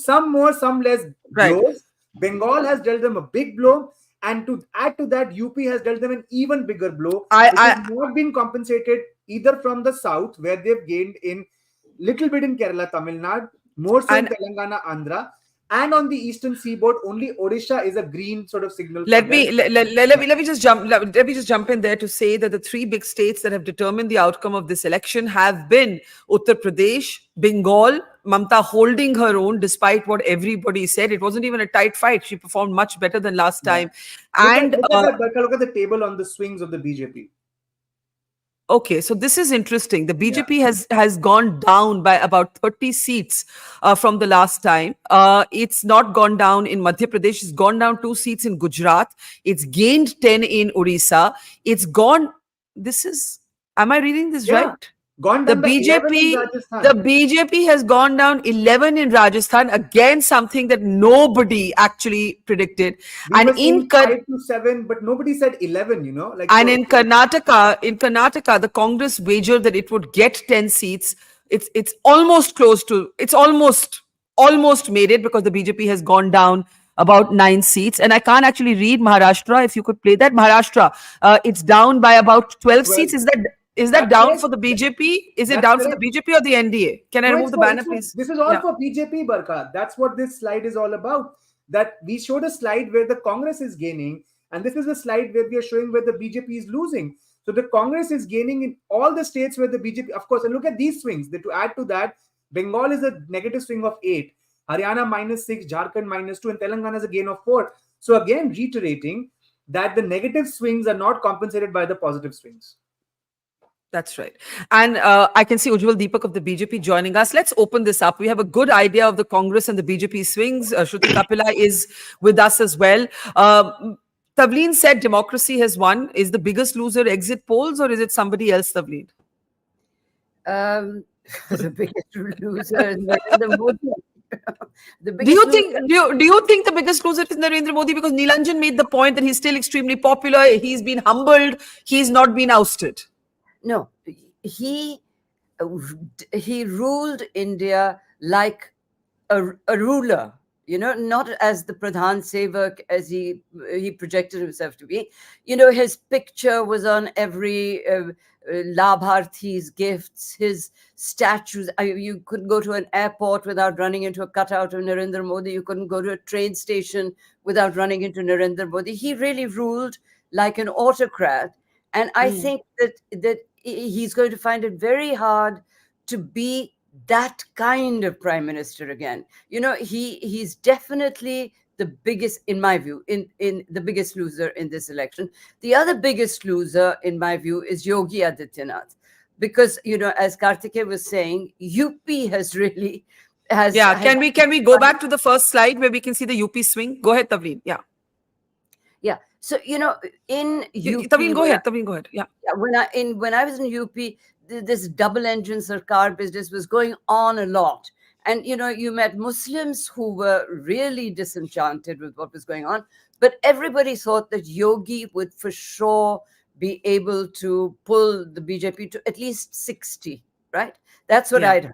some more, some less blows. Bengal has dealt them a big blow. And to add to that, UP has dealt them an even bigger blow, which has not been compensated either from the south, where they've gained in little bit in Kerala, Tamil Nadu, more so in Telangana, Andhra, and on the eastern seaboard, only Odisha is a green sort of signal. Let me just jump in there to say that the 3 big states that have determined the outcome of this election have been Uttar Pradesh, Bengal, Mamta holding her own despite what everybody said. It wasn't even a tight fight. She performed much better than last time. And look at the table on the swings of the BJP. Okay, so this is interesting. The BJP has gone down by about 30 seats from the last time. It's not gone down in Madhya Pradesh. It's gone down 2 seats in Gujarat. It's gained 10 in Odisha. It's gone. Am I reading this right? Gone down The BJP has gone down 11 in Rajasthan, again something that nobody actually predicted. And in 5 to 7, but nobody said 11. In Karnataka, the Congress wagered that it would get 10 seats. It's almost close to. It's almost made it, because the BJP has gone down about 9 seats. And I can't actually read Maharashtra. If you could play that, Maharashtra, it's down by about 12 seats. Is that down for the BJP? Is it down for the BJP or the NDA? Can I remove the banner, please? This is all for BJP, Barkha. That's what this slide is all about. That we showed a slide where the Congress is gaining, and this is a slide where we are showing where the BJP is losing. So the Congress is gaining in all the states where the BJP, of course, and look at these swings. To add to that, Bengal is a negative swing of 8, Haryana -6, Jharkhand -2, and Telangana is a gain of 4. So again, reiterating that the negative swings are not compensated by the positive swings. That's right. And I can see Ujjwal Deepak of the BJP joining us. Let's open this up. We have a good idea of the Congress and the BJP swings. Shruti Kapila is with us as well. Tavleen said democracy has won. Is the biggest loser exit polls, or is it somebody else, Tavleen? The biggest loser is Narendra Modi. Do you think the biggest loser is Narendra Modi? Because Nilanjan made the point that he's still extremely popular. He's been humbled. He's not been ousted. No, he ruled India like a ruler. Not as the Pradhan Sevak as he projected himself to be. His picture was on every Labharthi's gifts, his statues. You couldn't go to an airport without running into a cutout of Narendra Modi. You couldn't go to a train station without running into Narendra Modi. He really ruled like an autocrat. And I think that he's going to find it very hard to be that kind of prime minister again. He's definitely the biggest, in my view, in the biggest loser in this election. The other biggest loser, in my view, is Yogi Adityanath, because as Kartikeya was saying, UP has really has. Yeah, can we go back to the first slide where we can see the UP swing? Go ahead, Tavleen. Yeah. Yeah. So in UP, Tavleen, go ahead. Tavleen, go ahead. Yeah. When I was in UP, this double engine sarkar business was going on a lot. And, you met Muslims who were really disenchanted with what was going on. But everybody thought that Yogi would for sure be able to pull the BJP to at least 60, right? That's what I'd heard.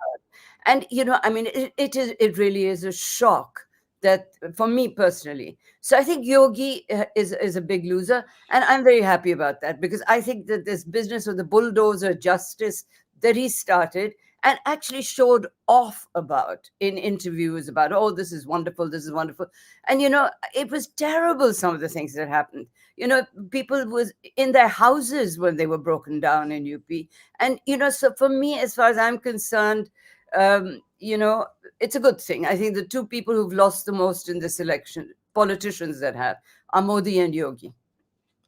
And, it really is a shock that for me personally. So I think Yogi is a big loser. And I'm very happy about that, because I think that this business of the bulldozer justice that he started and actually showed off about in interviews about, oh, this is wonderful, this is wonderful. And, it was terrible, some of the things that happened. People was in their houses when they were broken down in UP. And, so for me, as far as I'm concerned, it's a good thing. I think the two people who've lost the most in this election, politicians that have, are Modi and Yogi.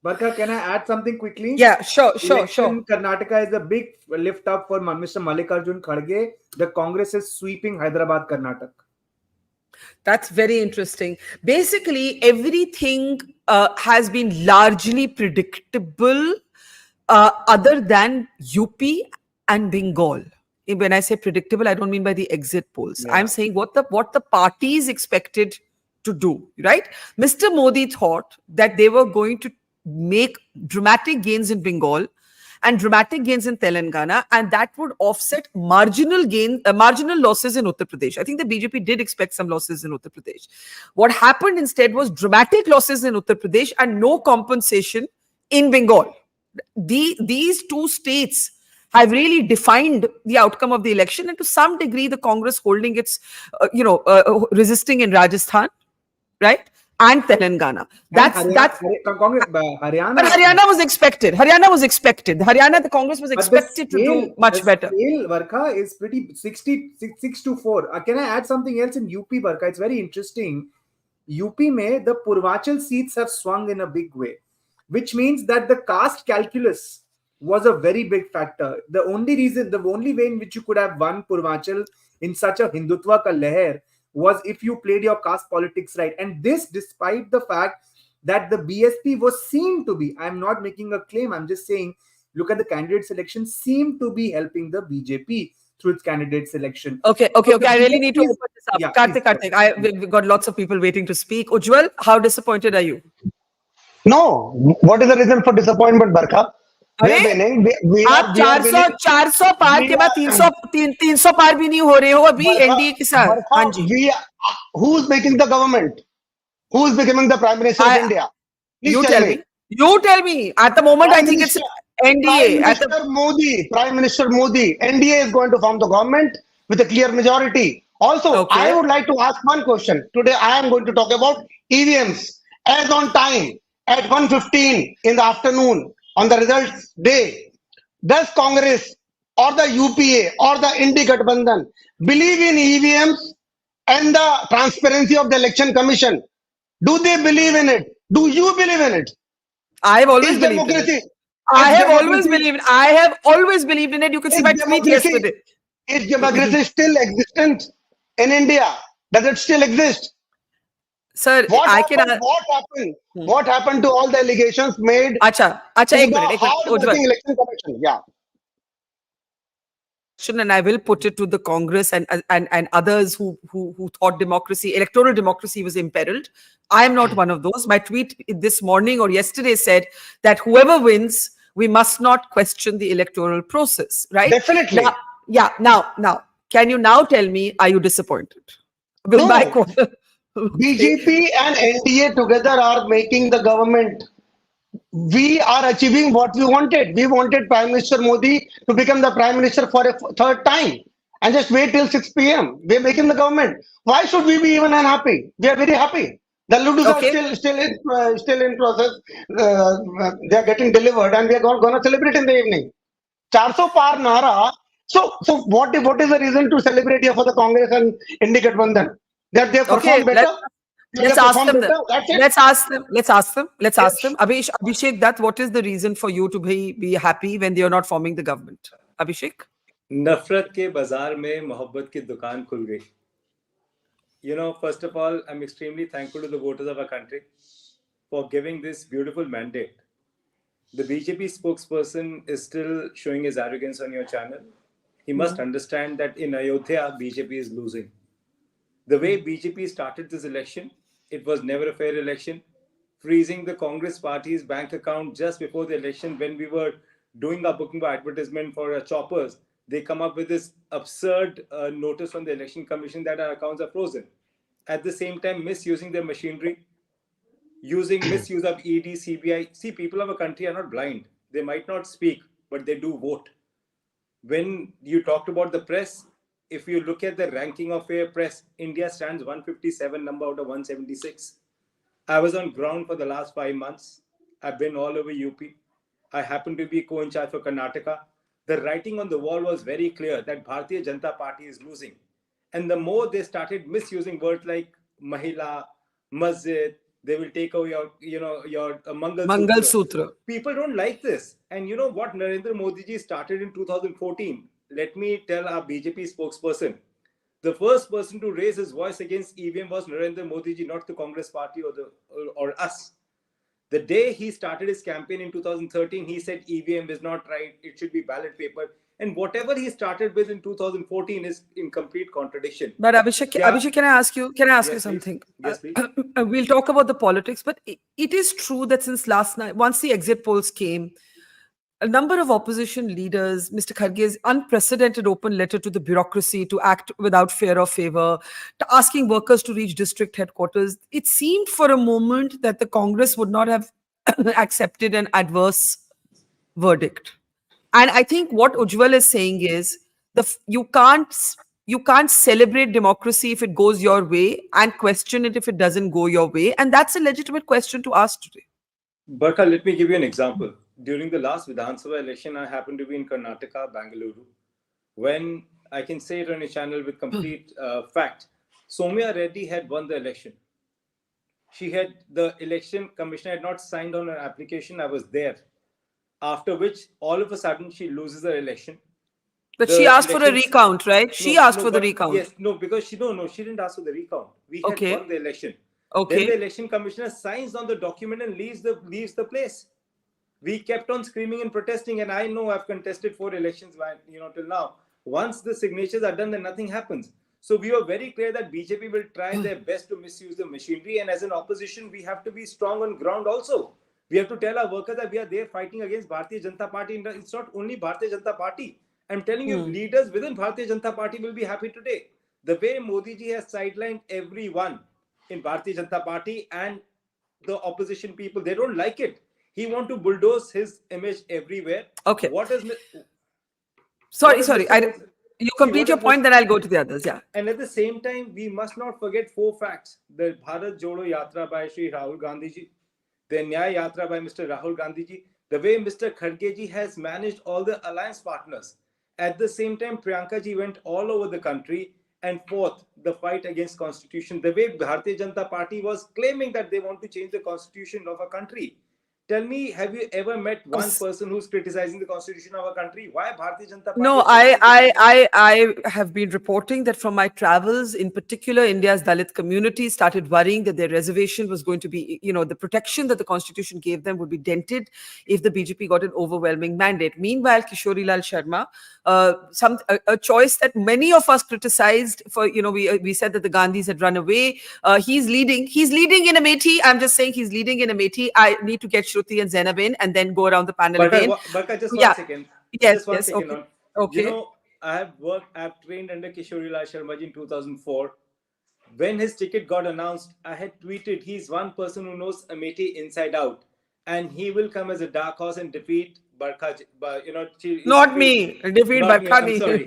Barkha, can I add something quickly? Yeah, sure. Karnataka is a big lift up for Mr. Mallikarjun Kharge. The Congress is sweeping Hyderabad, Karnataka. That's very interesting. Basically, everything has been largely predictable other than UP and Bengal. When I say predictable, I don't mean by the exit polls. Yeah. I'm saying what the parties expected to do, right? Mr. Modi thought that they were going to make dramatic gains in Bengal and dramatic gains in Telangana, and that would offset marginal losses in Uttar Pradesh. I think the BJP did expect some losses in Uttar Pradesh. What happened instead was dramatic losses in Uttar Pradesh and no compensation in Bengal. These two states have really defined the outcome of the election, and to some degree, the Congress holding its, resisting in Rajasthan, right? And Telangana. Haryana was expected. The Congress was expected to do much better. The scale, Barkha, is pretty 6-4. Can I add something else in UP, Barkha? It's very interesting. UP mein, the Purvachal seats have swung in a big way, which means that the caste calculus was a very big factor. The only way in which you could have won Purvachal in such a Hindutva ka leher was if you played your caste politics right. And this despite the fact that the BSP was seen to be, I'm not making a claim, I'm just saying, look at the candidate selection, seemed to be helping the BJP through its candidate selection. Okay. I really need to open this up. Yeah, Kartik, we've got lots of people waiting to speak. Ujjwal, how disappointed are you? No. What is the reason for disappointment, Barkha? आप 400 पार के बाद 300 पार भी नहीं हो रहे हो अभी NDA के साथ. हाँ जी. Who is making the government? Who is becoming the prime minister of India? You tell me. At the moment, I think it's NDA. Prime Minister Modi. NDA is going to form the government with a clear majority. Also, I would like to ask one question. Today, I am going to talk about EVMs. As on time, at 1:15 in the afternoon, on the results day, does Congress or the UPA or the Indi Gadbandhan believe in EVMs and the transparency of the election commission? Do they believe in it? Do you believe in it? I have always believed in it. I have always believed in it. You can see my tweet yesterday. Is democracy still existent in India? Does it still exist? Sir, what happened to all the allegations made? Acha, election commission? Yeah. and I will put it to the Congress and others who thought democracy, electoral democracy was imperiled. I am not one of those. My tweet this morning or yesterday said that whoever wins, we must not question the electoral process, right? Definitely. Now, can you now tell me, are you disappointed? Will my BJP and NDA together are making the government. We are achieving what we wanted. We wanted Prime Minister Modi to become the Prime Minister for a third time. And just wait till 6 p.m. We're making the government. Why should we be even unhappy? We are very happy. The ludus are still in process. They are getting delivered, and we are going to celebrate in the evening. 400 par nara. So what is the reason to celebrate here for the Congress and India Gadbandhan? That they perform better? Let's ask them. Let's ask them. Abhishek Dutt, what is the reason for you to be happy when they are not forming the government? Abhishek? नफरत के बाजार में मोहब्बत की दुकान खुल गई. You know, first of all, I'm extremely thankful to the voters of our country for giving this beautiful mandate. The BJP spokesperson is still showing his arrogance on your channel. He must understand that in Ayodhya, BJP is losing. The way BJP started this election, it was never a fair election. Freezing the Congress party's bank account just before the election, when we were doing our booking by advertisement for our choppers, they come up with this absurd notice from the Election Commission that our accounts are frozen. At the same time, misusing their machinery, misuse of ED, CBI. See, people of a country are not blind. They might not speak, but they do vote. When you talked about the press, if you look at the ranking of fair press, India stands 157 number out of 176. I was on ground for the last 5 months. I've been all over UP. I happen to be co-in-charge for Karnataka. The writing on the wall was very clear that Bharatiya Janata Party is losing. And the more they started misusing words like Mahila, Masjid, they will take away your Mangal Sutra. People don't like this. And you know what Narendra Modi ji started in 2014? Let me tell our BJP spokesperson. The first person to raise his voice against EVM was Narendra Modi ji, not the Congress party or us. The day he started his campaign in 2013, he said EVM is not right. It should be ballot paper. And whatever he started with in 2014 is in complete contradiction. But Abhishek, can I ask you something? Yes, please. We'll talk about the politics, but it is true that since last night, once the exit polls came, a number of opposition leaders, Mr. Kharge's unprecedented open letter to the bureaucracy to act without fear or favor, to asking workers to reach district headquarters, it seemed for a moment that the Congress would not have accepted an adverse verdict. And I think what Ujjwal is saying is you can't celebrate democracy if it goes your way and question it if it doesn't go your way. And that's a legitimate question to ask today. Barkha, let me give you an example. During the last Vidhan Sabha election, I happened to be in Karnataka, Bengaluru, when I can say it on a channel with complete fact, Soumya Reddy had won the election. The election commissioner had not signed on her application. I was there. After which, all of a sudden, she loses her election. But she asked for a recount, right? She asked for the recount. Yes, no, because she didn't ask for the recount. We had won the election. Okay. Then the election commissioner signs on the document and leaves the place. We kept on screaming and protesting, and I know I've contested 4 elections, till now. Once the signatures are done, then nothing happens. So we were very clear that BJP will try their best to misuse the machinery, and as an opposition, we have to be strong on ground also. We have to tell our workers that we are there fighting against Bharatiya Janata Party. It's not only Bharatiya Janata Party. I'm telling you, leaders within Bharatiya Janata Party will be happy today. The way Modi ji has sidelined everyone in Bharatiya Janata Party and the opposition people, they don't like it. He wants to bulldoze his image everywhere. Okay. Sorry. You complete your point, then I'll go to the others. Yeah. And at the same time, we must not forget 4 facts. The Bharat Jodo Yatra by Shri Rahul Gandhi ji, the Nyaya Yatra by Mr. Rahul Gandhi ji, the way Mr. Kharge ji has managed all the alliance partners. At the same time, Priyanka ji went all over the country and fought the fight against constitution. The way Bharatiya Janata Party was claiming that they want to change the constitution of our country. tell me, have you ever met one person who's criticizing the constitution of our country? Why Bharatiya Janata Party? No, I have been reporting that from my travels, in particular, India's Dalit community started worrying that their reservation was going to be, the protection that the constitution gave them would be dented if the BJP got an overwhelming mandate. Meanwhile, Kishori Lal Sharma, a choice that many of us criticized for, we said that the Gandhis had run away. He's leading in Amethi. I'm just saying he's leading in Amethi. I need to get Shruti and Zainab in and then go around the panel again. Barkha, just one second. Yes, just one second. Okay. Okay. I've trained under Kishori Lal Sharma in 2004. When his ticket got announced, I had tweeted, he's one person who knows Amethi inside out. And he will come as a dark horse and defeat Barkha. Not me. Defeat Barkha. I'm sorry.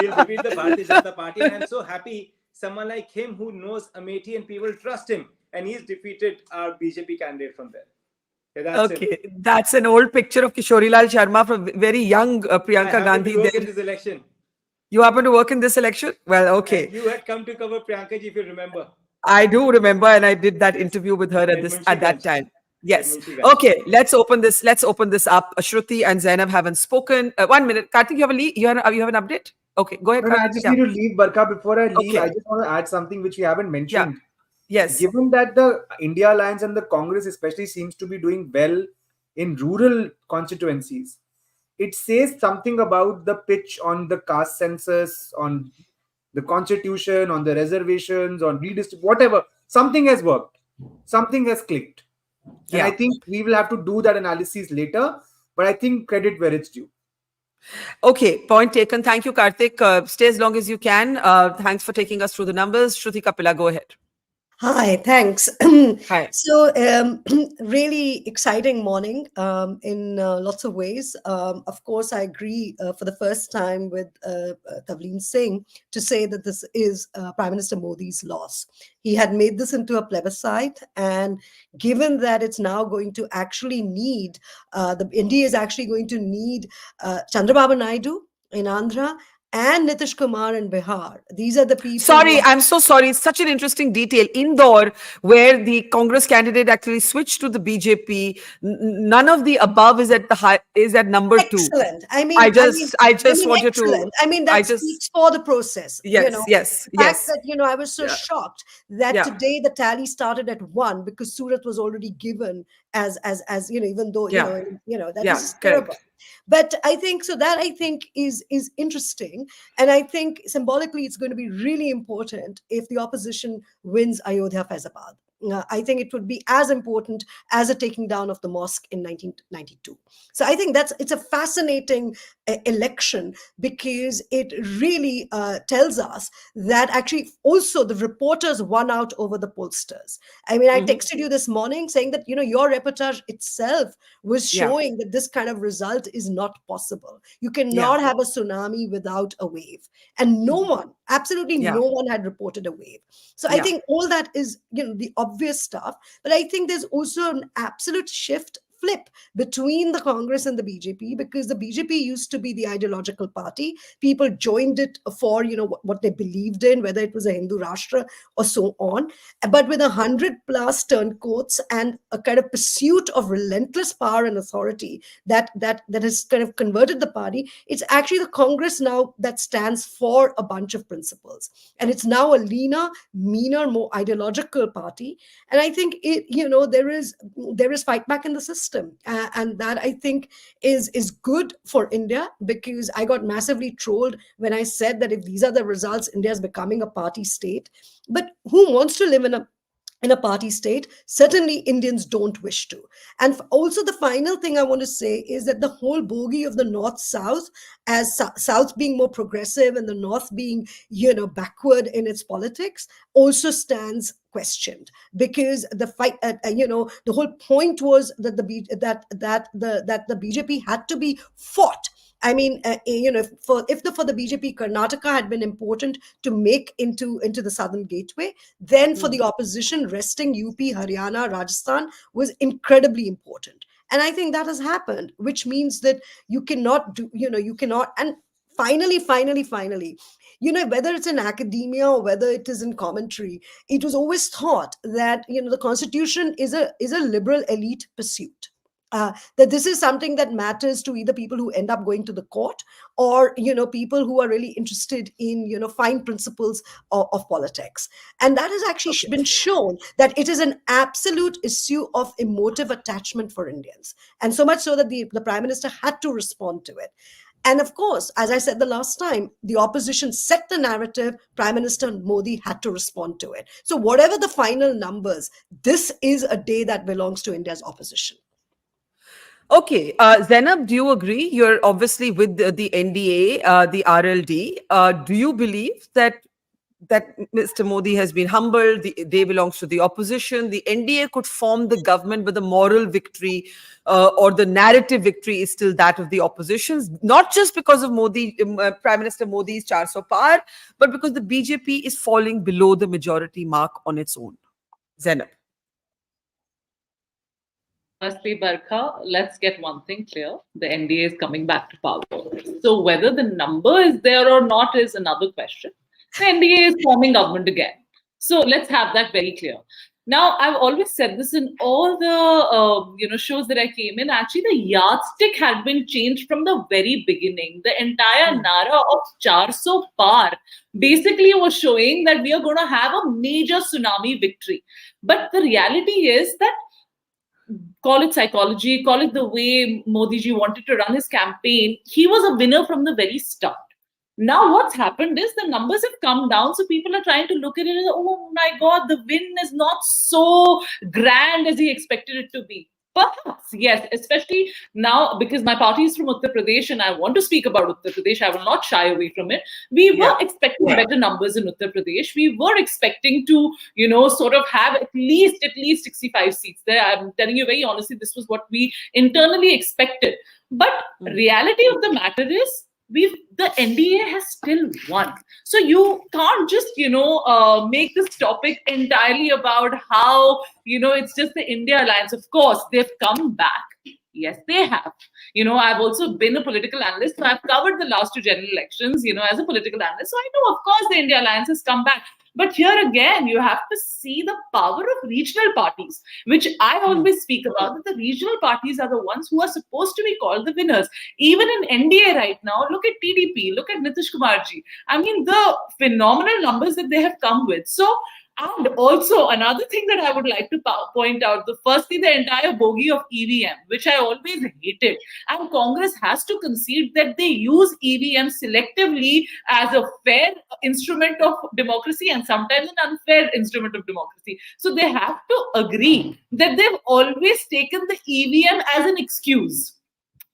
He'll defeat the Bharatiya Janata Party. And I'm so happy someone like him who knows Amethi and people trust him. And he's defeated our BJP candidate from there. That's an old picture of Kishori Lal Sharma from very young Priyanka Gandhi. To work in this election. You happen to work in this election? Well, okay. And you had come to cover Priyanka ji, if you remember. I do remember, and I did that interview with her at that time. Yes. Okay. Let's open this up. Shruti and Zainab haven't spoken. 1 minute. Karthik, you have an update? Okay, go ahead. No, I just need to leave, Barkha. Before I leave, I just want to add something which we haven't mentioned. Yeah. Yes. Given that the India Alliance and the Congress especially seems to be doing well in rural constituencies, it says something about the pitch on the caste census, on the constitution, on the reservations, on redistribution, whatever. Something has worked. Something has clicked. And I think we will have to do that analysis later, but I think credit where it's due. Okay, point taken. Thank you, Karthik. Stay as long as you can. Thanks for taking us through the numbers. Shruti Kapila, go ahead. Hi, thanks. Hi. So, really exciting morning in lots of ways. Of course, I agree for the first time with Tavleen Singh to say that this is Prime Minister Modi's loss. He had made this into a plebiscite, and given that it's now going to actually need, India is actually going to need Chandrababu Naidu in Andhra, and Nitish Kumar in Bihar. These are the people. Sorry, I'm so sorry. It's such an interesting detail. Indore, where the Congress candidate actually switched to the BJP, none of the above is at number 2. Excellent. I just wanted excellent. That speaks for the process. Yes, yes, yes. That, I was so shocked that today the tally started at 1 because Surat was already given as even though that is terrible. Correct. But I think is interesting, and I think symbolically it's going to be really important if the opposition wins Ayodhya Faizabad. I think it would be as important as a taking down of the mosque in 1992. So I think it's a fascinating election because it really tells us that actually also the reporters won out over the pollsters. I mean, I texted you this morning saying that, your reportage itself was showing that this kind of result is not possible. You cannot have a tsunami without a wave. And no one, absolutely no one had reported a wave. So I think all that is, the obvious stuff. But I think there's also an absolute flip between the Congress and the BJP, because the BJP used to be the ideological party. People joined it for, what they believed in, whether it was a Hindu Rashtra or so on. But with 100+ turncoats and a kind of pursuit of relentless power and authority that has kind of converted the party, it's actually the Congress now that stands for a bunch of principles. And it's now a leaner, meaner, more ideological party. And I think there is fight back in the system. And that I think is good for India, because I got massively trolled when I said that if these are the results, India is becoming a party state. But who wants to live in a party state? Certainly Indians don't wish to. And also the final thing I want to say is that the whole bogey of the North-South, as South being more progressive and the North being, backward in its politics, also stands questioned, because the fight, the whole point was that the BJP had to be fought. I mean, for the BJP, Karnataka had been important to make into the southern gateway. Then for the opposition, resting UP, Haryana, Rajasthan was incredibly important. And I think that has happened, which means that you cannot. And finally, whether it's in academia or whether it is in commentary, it was always thought that, the constitution is a liberal elite pursuit. That this is something that matters to either people who end up going to the court or, people who are really interested in, fine principles of politics. And that has actually been shown that it is an absolute issue of emotive attachment for Indians. And so much so that the Prime Minister had to respond to it. And of course, as I said the last time, the opposition set the narrative. Prime Minister Modi had to respond to it. So whatever the final numbers, this is a day that belongs to India's opposition. Okay, Zainab, do you agree? You're obviously with the NDA, the RLD. Do you believe that Mr. Modi has been humbled, the day belongs to the opposition, the NDA could form the government, but the moral victory or the narrative victory is still that of the oppositions, not just because of Modi, Prime Minister Modi's charge of power, but because the BJP is falling below the majority mark on its own? Zainab. Firstly, Barkha, let's get one thing clear. The NDA is coming back to power. So whether the number is there or not is another question. The NDA is forming government again. So let's have that very clear. Now, I've always said this in all the shows that I came in. Actually, the yardstick had been changed from the very beginning. The entire nara of 400 par basically was showing that we are going to have a major tsunami victory. But the reality is that, call it psychology, call it the way Modi ji wanted to run his campaign, he was a winner from the very start. Now what's happened is the numbers have come down, so people are trying to look at it and, oh my God, the win is not so grand as he expected it to be. Perhaps, yes, especially now because my party is from Uttar Pradesh and I want to speak about Uttar Pradesh. I will not shy away from it. We were expecting better numbers in Uttar Pradesh. We were expecting to, sort of have at least 65 seats there. I'm telling you very honestly, this was what we internally expected. But reality of the matter is, the NDA has still won. So you can't just, make this topic entirely about how, it's just the India alliance. Of course, they've come back. Yes, they have. I've also been a political analyst. So I've covered the last 2 general elections, as a political analyst. So I know, of course, the India alliance has come back. But here again, you have to see the power of regional parties, which I always speak about, that the regional parties are the ones who are supposed to be called the winners. Even in NDA right now, look at TDP, look at Nitish Kumar ji. I mean, the phenomenal numbers that they have come with. So, and also another thing that I would like to point out, firstly, the entire bogey of EVM, which I always hated. And Congress has to concede that they use EVM selectively as a fair instrument of democracy and sometimes an unfair instrument of democracy. So they have to agree that they've always taken the EVM as an excuse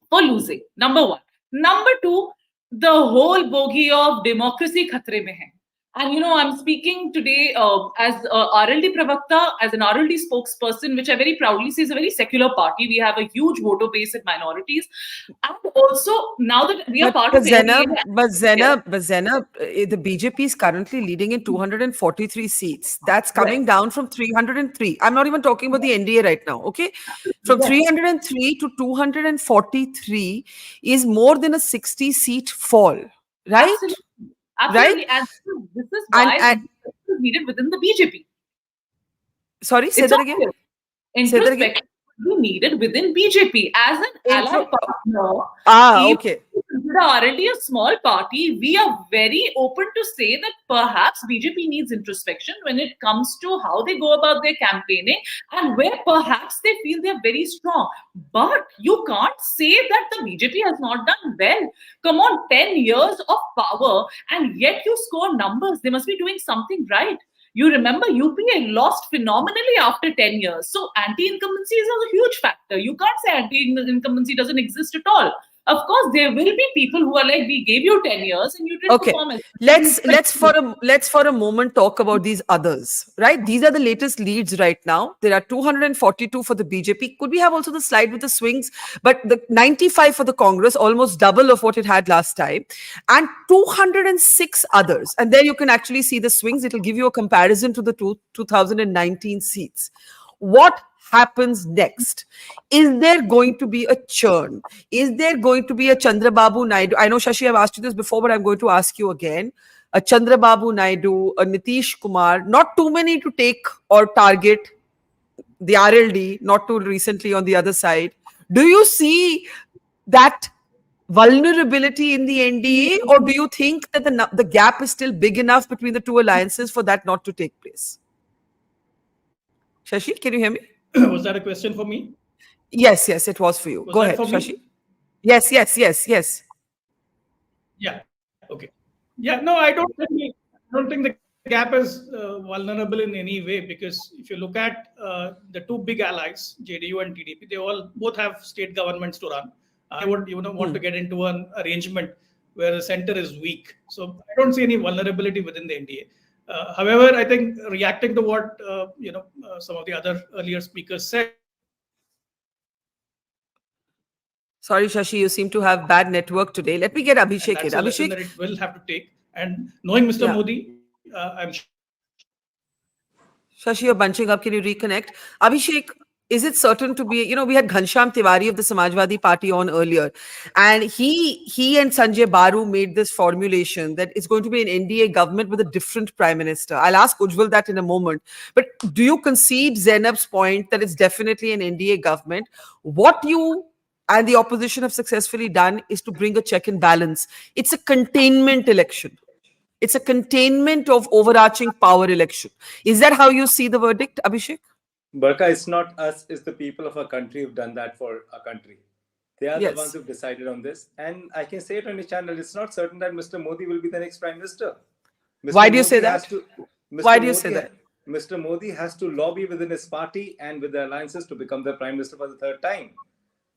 for losing, number one. Number two, the whole bogey of democracy khatre mein hai. And I'm speaking today as RLD Pravakta, as an RLD spokesperson, which I very proudly say is a very secular party. We have a huge voter base in minorities. And also, now that we are part of Zainab, NDA, but Zainab, the BJP is currently leading in 243 seats. That's coming down from 303. I'm not even talking about the NDA right now, okay? From 303 to 243 is more than a 60-seat fall, right? Absolutely. Absolutely. Right? And this is why it is needed within the BJP. Sorry, say that again. Introspection be needed within BJP as an ally partner. Okay. Consider RLD a small party. We are very open to say that perhaps BJP needs introspection when it comes to how they go about their campaigning and where perhaps they feel they're very strong. But you can't say that the BJP has not done well. Come on, 10 years of power and yet you score numbers. They must be doing something right. You remember UPA lost phenomenally after 10 yeyears. So anti-incumbency is a huge factor. You can't say anti-incumbency doesn't exist at all. Of course, there will be people who are like, we gave you 10 years and you didn't perform. Let's for a moment talk about these others, right? These are the latest leads right now. There are 242 for the BJP. Could we have also the slide with the swings? But the 95 for the Congress, almost double of what it had last time, and 206 others. And there you can actually see the swings. It will give you a comparison to the 2019 seats. What happens next? Is there going to be a churn? Is there going to be a Chandrababu Naidu? I know, Shashi, I've asked you this before, but I'm going to ask you again. A Chandrababu Naidu, a Nitish Kumar, not too many to take or target, the RLD, not too recently on the other side. Do you see that vulnerability in the NDA, or do you think that the gap is still big enough between the two alliances for that not to take place? Shashi, can you hear me? Was that a question for me? Yes, it was for you. Go ahead, Shashi. Yes. Yeah. Okay. Yeah. No, I don't think the gap is vulnerable in any way, because if you look at the two big allies, JDU and TDP, they both have state governments to run. I would want to get into an arrangement where the center is weak. So I don't see any vulnerability within the NDA. However, I think reacting to what some of the other earlier speakers said. Sorry, Shashi, you seem to have bad network today. Let me get Abhishek in. Abhishek, that it will have to take. And knowing Mr. Modi, I'm sure. Shashi, you're bunching up. Can you reconnect? Abhishek, is it certain to be, we had Ghanshyam Tiwari of the Samajwadi Party on earlier, and he and Sanjay Baru made this formulation that it's going to be an NDA government with a different prime minister. I'll ask Ujjwal that in a moment. But do you concede Zainab's point that it's definitely an NDA government? What you and the opposition have successfully done is to bring a check and balance. It's a containment election. It's a containment of overarching power election. Is that how you see the verdict, Abhishek? Barkha, it's not us, it's the people of our country who've done that for our country. They are the ones who've decided on this. And I can say it on the channel, it's not certain that Mr. Modi will be the next Prime Minister. Why do you say that? Why do you say that? Mr. Modi has to lobby within his party and with the alliances to become the Prime Minister for the third time.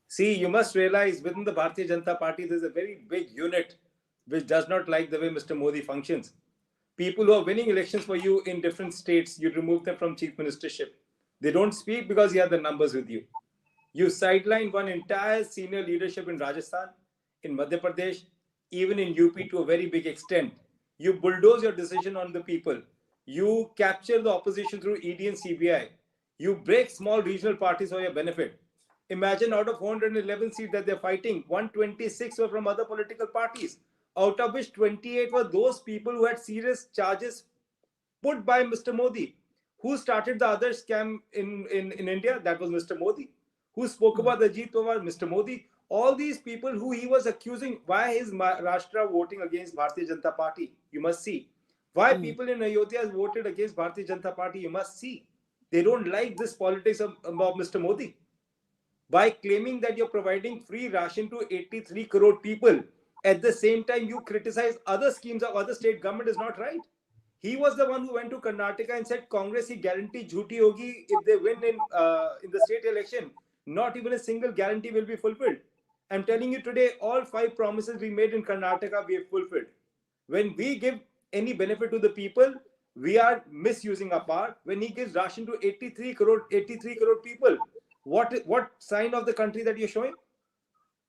See, you must realize within the Bharatiya Janata Party, there's a very big unit which does not like the way Mr. Modi functions. People who are winning elections for you in different states, you remove them from chief ministership. They don't speak because you have the numbers with you. You sideline one entire senior leadership in Rajasthan, in Madhya Pradesh, even in UP to a very big extent. You bulldoze your decision on the people. You capture the opposition through ED and CBI. You break small regional parties for your benefit. Imagine out of 411 seats that they're fighting, 126 were from other political parties, out of which 28 were those people who had serious charges put by Mr. Modi. Who started the other scam in India? That was Mr. Modi. Who spoke about the Ajit Pawar? Mr. Modi. All these people who he was accusing, why is Maharashtra voting against Bharatiya Janata Party? You must see. Why people in Ayodhya voted against Bharatiya Janata Party? You must see. They don't like this politics of Mr. Modi. By claiming that you're providing free ration to 83 crore people, at the same time you criticize other schemes of other state government is not right. He was the one who went to Karnataka and said Congress he guarantee jhuti hogi if they win in the state election. Not even a single guarantee will be fulfilled. I'm telling you today, all 5 promises we made in Karnataka we have fulfilled. When we give any benefit to the people, we are misusing our power. When he gives ration to 83 crore people, what sign of the country that you're showing?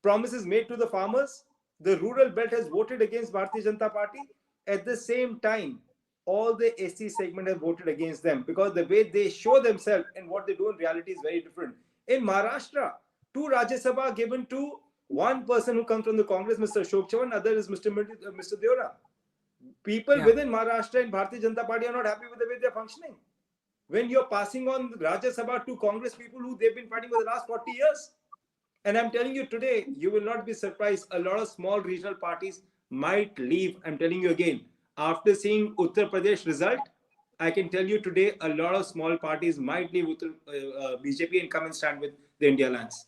Promises made to the farmers. The rural belt has voted against Bharatiya Janata Party. At the same time, all the SC segment have voted against them because the way they show themselves and what they do in reality is very different. In Maharashtra, 2 Rajya Sabha given to one person who comes from the Congress, Mr. Ashok Chavan, other is Mr. Deora. People within Maharashtra and Bharatiya Janata Party are not happy with the way they're functioning. When you're passing on Rajya Sabha to Congress people who they've been fighting for the last 40 years. And I'm telling you today, you will not be surprised. A lot of small regional parties might leave. I'm telling you again, after seeing Uttar Pradesh result, I can tell you today, a lot of small parties might leave BJP and come and stand with the India Alliance.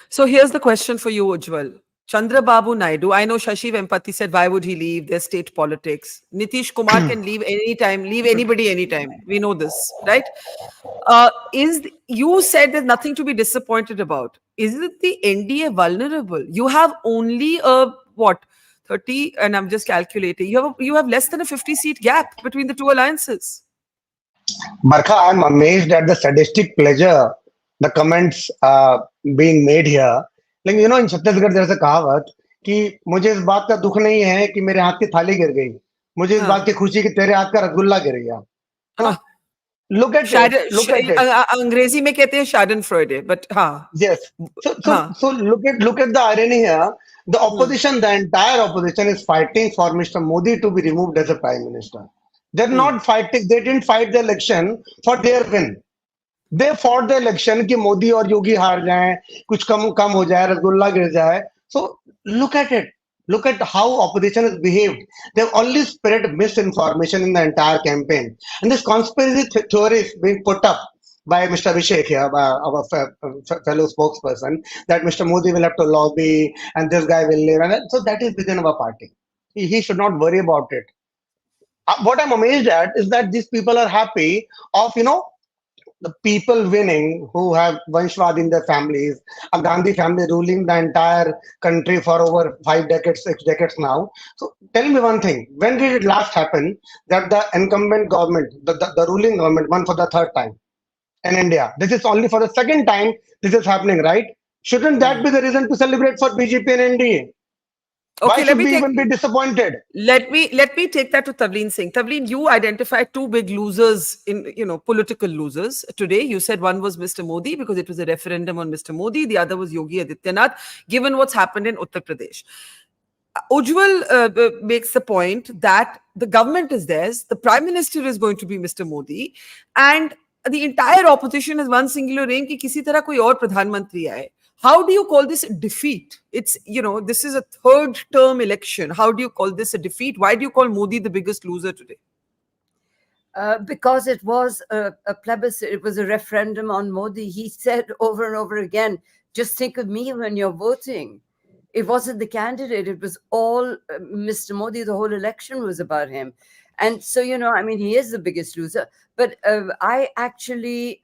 So here's the question for you, Ujjwal. Chandrababu Naidu, I know Shashi Vempati said, why would he leave? There's state politics. Nitish Kumar can leave anytime, leave anybody anytime. We know this, right? You said there's nothing to be disappointed about. Is it the NDA vulnerable? You have only 30, and I'm just calculating. You have less than a 50-seat gap between the two alliances. Barkha, I'm amazed at the sadistic pleasure, the comments being made here. लेकिन इन छत्तीसगढ़ जैसे कहावत कि मुझे इस बात का दुख नहीं है कि मेरे हाथ की थाली गिर गई, मुझे इस बात की खुशी कि तेरे हाथ का रसगुल्ला गिर गया, है ना? look at it. Look at it. अंग्रेजी में कहते हैं Schadenfreude, but हाँ. Yes. So look at the irony here. The opposition, the entire opposition is fighting for Mr. Modi to be removed as a prime minister. They're not fighting. They didn't fight the election for their win. They fought the election कि मोदी और योगी हार जाएं, कुछ कम हो जाए, रसगुल्ला गिर जाए. So look at it. Look at how opposition has behaved. They've only spread misinformation in the entire campaign. And this conspiracy theory is being put up by Mr. Abhishek here, our fellow spokesperson, that Mr. Modi will have to lobby and this guy will live. And so that is within our party. He should not worry about it. What I'm amazed at is that these people are happy of, the people winning who have Vanshwad in their families, a Gandhi family ruling the entire country for over 5 decades, 6 decades now. So tell me one thing, when did it last happen that the incumbent government, the ruling government won for the third time in India? This is only for the second time this is happening, right? Shouldn't that be the reason to celebrate for BJP and NDA? Okay, Why should we even be disappointed? Let me take that to Tavleen Singh. Tavleen, you identified two big losers in political losers today. You said one was Mr. Modi because it was a referendum on Mr. Modi. The other was Yogi Adityanath, given what's happened in Uttar Pradesh. Ujjwal makes the point that the government is theirs, the prime minister is going to be Mr. Modi, and the entire opposition has one singular aim कि किसी तरह कोई और प्रधानमंत्री आए. How do you call this a defeat? It's, this is a third term election. How do you call this a defeat? Why do you call Modi the biggest loser today? Because it was a plebiscite. It was a referendum on Modi. He said over and over again, just think of me when you're voting. It wasn't the candidate. It was all Mr. Modi. The whole election was about him. And so, he is the biggest loser. But I actually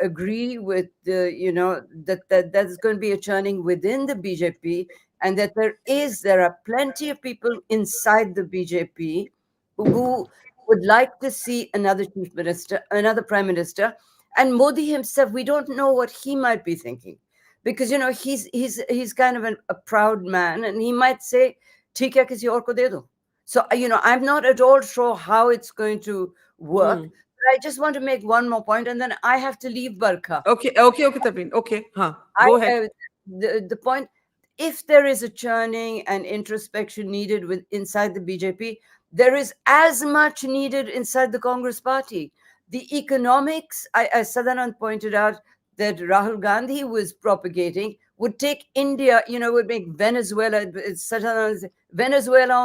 agree with that there's going to be a churning within the BJP, and that there are plenty of people inside the BJP who would like to see another chief minister, another prime minister, and Modi himself. We don't know what he might be thinking, because he's kind of a proud man, and he might say, "ठीक है, किसी और को दे दो." So, I'm not at all sure how it's going to work. But I just want to make one more point, and then I have to leave Barkha. Okay, Tavleen. Okay, go ahead. The point, if there is a churning and introspection needed inside the BJP, there is as much needed inside the Congress party. The economics, as Sadanand pointed out, that Rahul Gandhi was propagating would take India, would make Venezuela on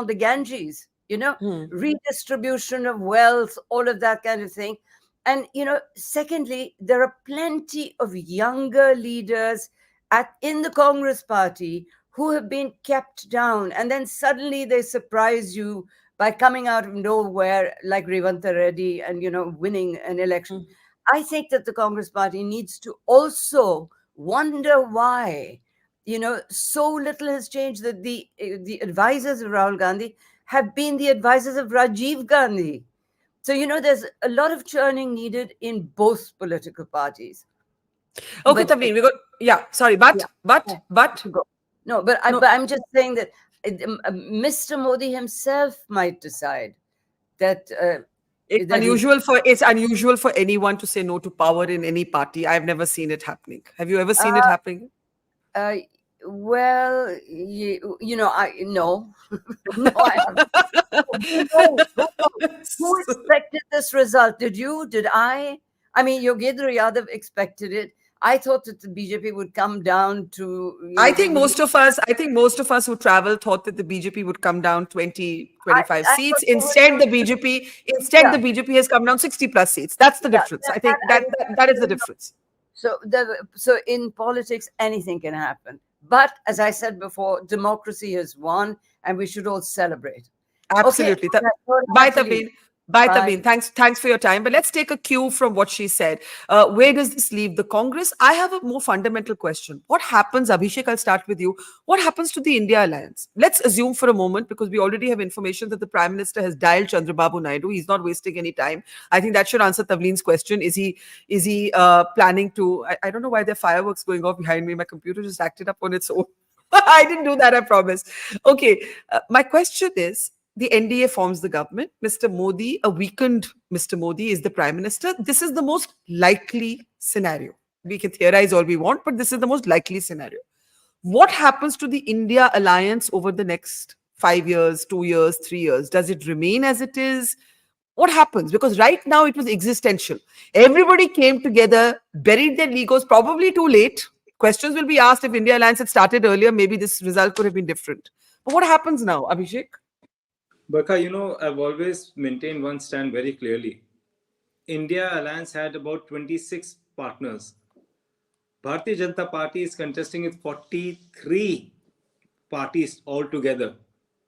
the Ganges, redistribution of wealth, all of that kind of thing. And, secondly, there are plenty of younger leaders in the Congress party who have been kept down. And then suddenly they surprise you by coming out of nowhere, like Revanta Reddy and, winning an election. I think that the Congress party needs to also wonder why, so little has changed, that the advisors of Rahul Gandhi have been the advisors of Rajiv Gandhi. So, there's a lot of churning needed in both political parties. Okay, Tavleen, but I'm just saying that Mr. Modi himself might decide that it's unusual for anyone to say no to power in any party. I've never seen it happening. Have you ever seen it happening? Well, no. No, I haven't. Who expected this result? Did you? Did I? I mean, Yogendra Yadav expected it. I thought that the BJP would come down to... I think most of us who traveled thought that the BJP would come down 20, 25 seats. Instead, the BJP has come down 60 plus seats. That's the difference. I think that is the difference. So in politics, anything can happen. But as I said before, democracy has won, and we should all celebrate. Absolutely. Okay. Bye, Tavleen. Bye, Tavleen. Thanks for your time. But let's take a cue from what she said. Where does this leave the Congress? I have a more fundamental question. What happens, Abhishek, I'll start with you. What happens to the India alliance? Let's assume for a moment, because we already have information that the Prime Minister has dialed Chandrababu Naidu. He's not wasting any time. I think that should answer Tavleen's question. Is he planning to... I don't know why there are fireworks going off behind me. My computer just acted up on its own. I didn't do that, I promise. Okay. My question is, the NDA forms the government. Mr. Modi, a weakened Mr. Modi, is the prime minister. This is the most likely scenario. We can theorize all we want, but this is the most likely scenario. What happens to the India alliance over the next 5 years, 2 years, 3 years? Does it remain as it is? What happens? Because right now it was existential. Everybody came together, buried their egos, probably too late. Questions will be asked if India alliance had started earlier. Maybe this result could have been different. But what happens now, Abhishek? Barkha, you know, I've always maintained one stand very clearly. India alliance had about 26 partners. Bharatiya Janata Party is contesting with 43 parties altogether.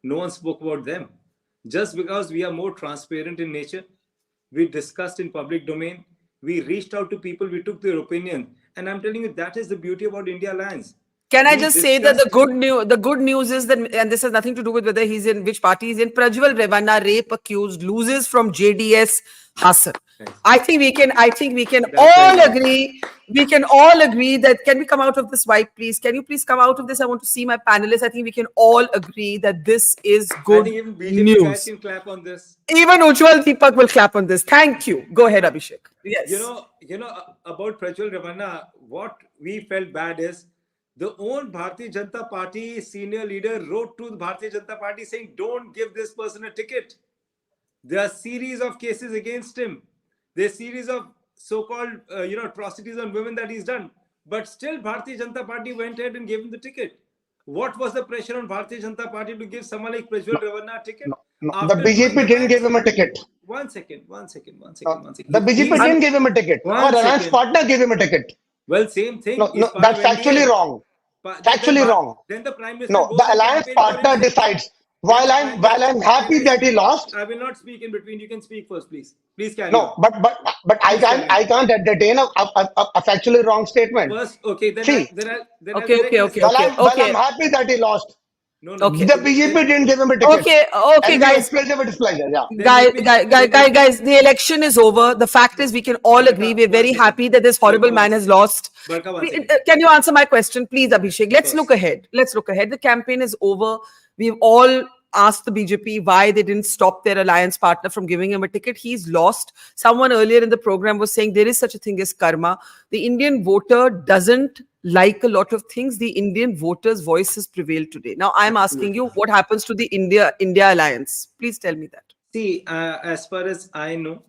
No one spoke about them. Just because we are more transparent in nature, we discussed in public domain, we reached out to people, we took their opinion. And I'm telling you, that is the beauty about India Alliance. Can I just say that the good news is that, and this has nothing to do with whether he's in which party he's in, Prajwal Revanna, rape accused, loses from JDS Hassan. I think we can all agree. We can all agree that, can we come out of this wipe, please? Can you please come out of this? I want to see my panelists. I think we can all agree that this is good I think even BJP news. guys can clap on this. Even Ujjwal Deepak will clap on this. Thank you. Go ahead, Abhishek. Yes. You know about Prajwal Revanna, what we felt bad is the own Bharatiya Janata Party senior leader wrote to the Bharatiya Janata Party saying, don't give this person a ticket. There are series of cases against him. There's series of so-called atrocities on women that he's done. But still Bharatiya Janata Party went ahead and gave him the ticket. What was the pressure on Bharatiya Janata Party to give someone like Prajwal Revanna a ticket? The BJP didn't give him a ticket. One second. The BJP didn't give him a ticket. Our alliance partner gave him a ticket. Well, same thing. No, that's factually wrong. Factually wrong. Then the Prime Minister No, goes the to alliance campaign for partner himself. decides. While I'm happy that he lost. I will not speak in between. You can speak first, please. Please carry No, on. but I can't entertain a factually wrong statement. First, okay, then See, Okay. I'm happy that he lost. No. Okay. The BJP didn't give him a ticket. Okay, and guys. We expressed our displeasure. Yeah. Guys, the election is over. The fact is, we can all agree. We're very happy that this horrible man has lost. Can you answer my question, please, Abhishek? Let's look ahead. The campaign is over. We've all asked the BJP why they didn't stop their alliance partner from giving him a ticket. He's lost. Someone earlier in the program was saying there is such a thing as karma. The Indian voter doesn't like a lot of things. The Indian voters' voice has prevailed today. Now, I'm asking you, what happens to the India alliance? Please tell me that. See, as far as I know,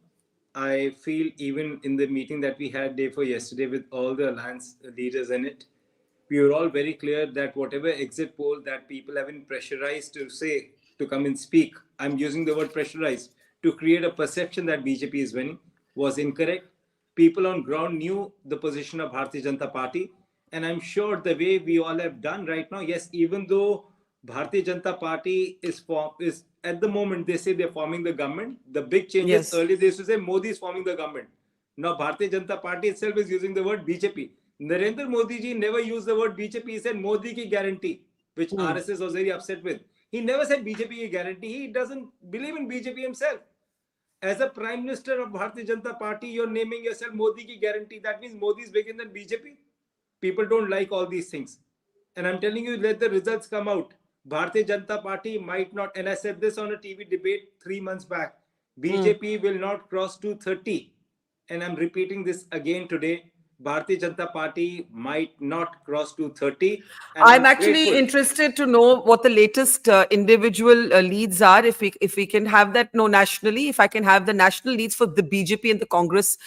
I feel even in the meeting that we had day for yesterday with all the alliance leaders in it, we were all very clear that whatever exit poll that people have been pressurized to say, to come and speak, I'm using the word pressurized, to create a perception that BJP is winning, was incorrect. People on ground knew the position of Bharatiya Janata Party. And I'm sure the way we all have done right now, yes, even though Bharatiya Janata Party is at the moment, they say they're forming the government. The big changes earlier, they used to say Modi is forming the government. Now Bharatiya Janata Party itself is using the word BJP. Narendra Modi ji never used the word BJP. He said Modi ki guarantee, which RSS was very upset with. He never said BJP ki guarantee. He doesn't believe in BJP himself. As a Prime Minister of Bharatiya Janata Party, you're naming yourself Modi ki guarantee. That means Modi is bigger than BJP. People don't like all these things. And I'm telling you, let the results come out. Bharatiya Janata Party might not, and I said this on a TV debate 3 months back, BJP will not cross 230. And I'm repeating this again today. Bharatiya Janata Party might not cross 230. I'm actually interested to know what the latest individual leads are. If we can have that nationally, if I can have the national leads for the BJP and the Congress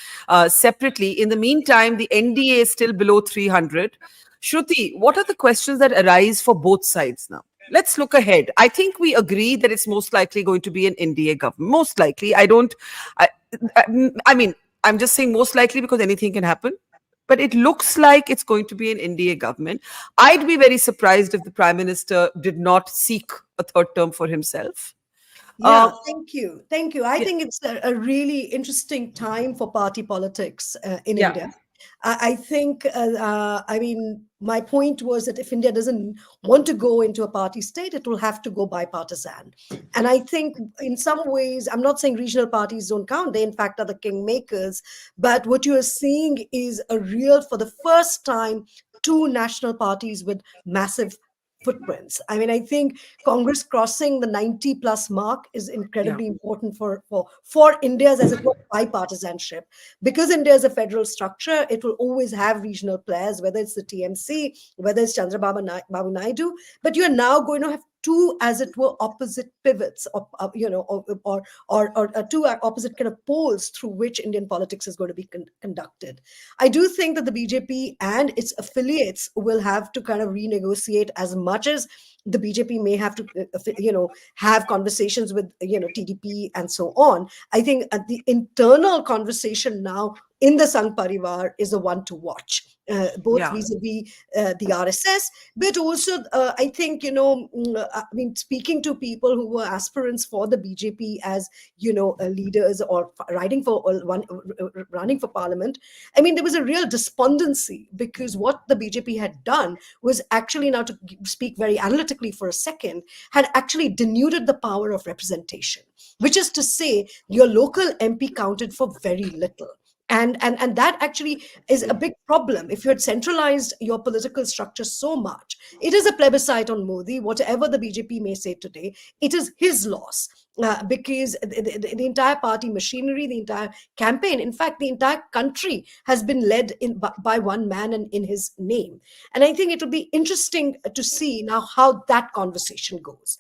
separately. In the meantime, the NDA is still below 300. Shruti, what are the questions that arise for both sides now? Let's look ahead. I think we agree that it's most likely going to be an NDA government. Most likely. I mean, I'm just saying most likely because anything can happen. But it looks like it's going to be an NDA government. I'd be very surprised if the Prime Minister did not seek a third term for himself. Yeah, thank you. I think it's a really interesting time for party politics in India. I think, my point was that if India doesn't want to go into a party state, it will have to go bipartisan. And I think in some ways, I'm not saying regional parties don't count. They, in fact, are the kingmakers. But what you are seeing is for the first time, two national parties with massive footprints. I mean, I think Congress crossing the 90+ mark is incredibly important for India's, as it were, bipartisanship. Because India is a federal structure, it will always have regional players, whether it's the TMC, whether it's Babu Naidu, but you're now going to have two, as it were, opposite pivots, or two opposite kind of poles through which Indian politics is going to be conducted. I do think that the BJP and its affiliates will have to kind of renegotiate, as much as the BJP may have to, have conversations with, TDP and so on. I think the internal conversation now in the Sangh Parivar is the one to watch, both vis-a-vis the RSS, but also I think, speaking to people who were aspirants for the BJP as, leaders or running for parliament, I mean, there was a real despondency, because what the BJP had done was actually, now to speak very analytically for a second, had actually denuded the power of representation, which is to say your local MP counted for very little. And that actually is a big problem. If you had centralized your political structure so much, it is a plebiscite on Modi. Whatever the BJP may say today, it is his loss, because the entire party machinery, the entire campaign, in fact, the entire country has been led by one man and in his name. And I think it will be interesting to see now how that conversation goes,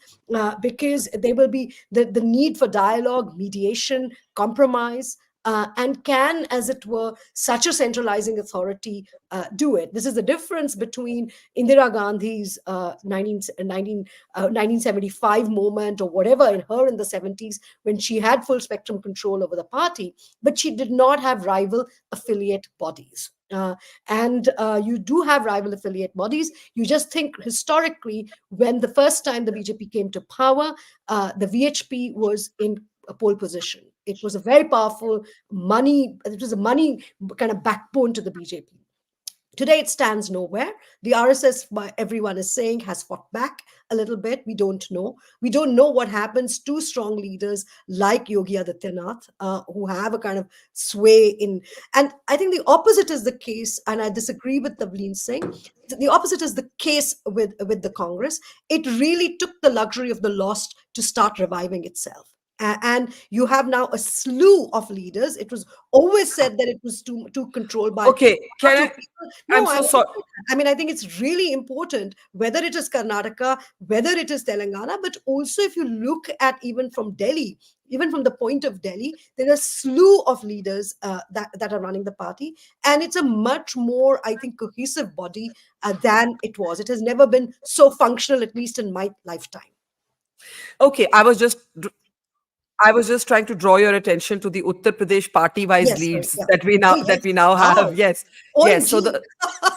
because there will be the need for dialogue, mediation, compromise. And can, as it were, such a centralizing authority do it? This is the difference between Indira Gandhi's 1975 moment, or whatever, in the 70s, when she had full spectrum control over the party, but she did not have rival affiliate bodies. And you do have rival affiliate bodies. You just think historically, when the first time the BJP came to power, the VHP was in a pole position. It was a very powerful money kind of backbone to the BJP. Today, it stands nowhere. The RSS, everyone is saying, has fought back a little bit. We don't know. We don't know what happens to strong leaders like Yogi Adityanath, who have a kind of sway in. And I think the opposite is the case, and I disagree with Tavleen Singh. The opposite is the case with the Congress. It really took the luxury of the lost to start reviving itself. And you have now a slew of leaders. It was always said that it was too controlled by. Okay, I'm so sorry. I mean, I think it's really important, whether it is Karnataka, whether it is Telangana, but also if you look at even from Delhi, even from the point of Delhi, there are a slew of leaders that are running the party. And it's a much more, I think, cohesive body than it was. It has never been so functional, at least in my lifetime. Okay, I was just trying to draw your attention to the Uttar Pradesh party-wise leads that we now have. Yes.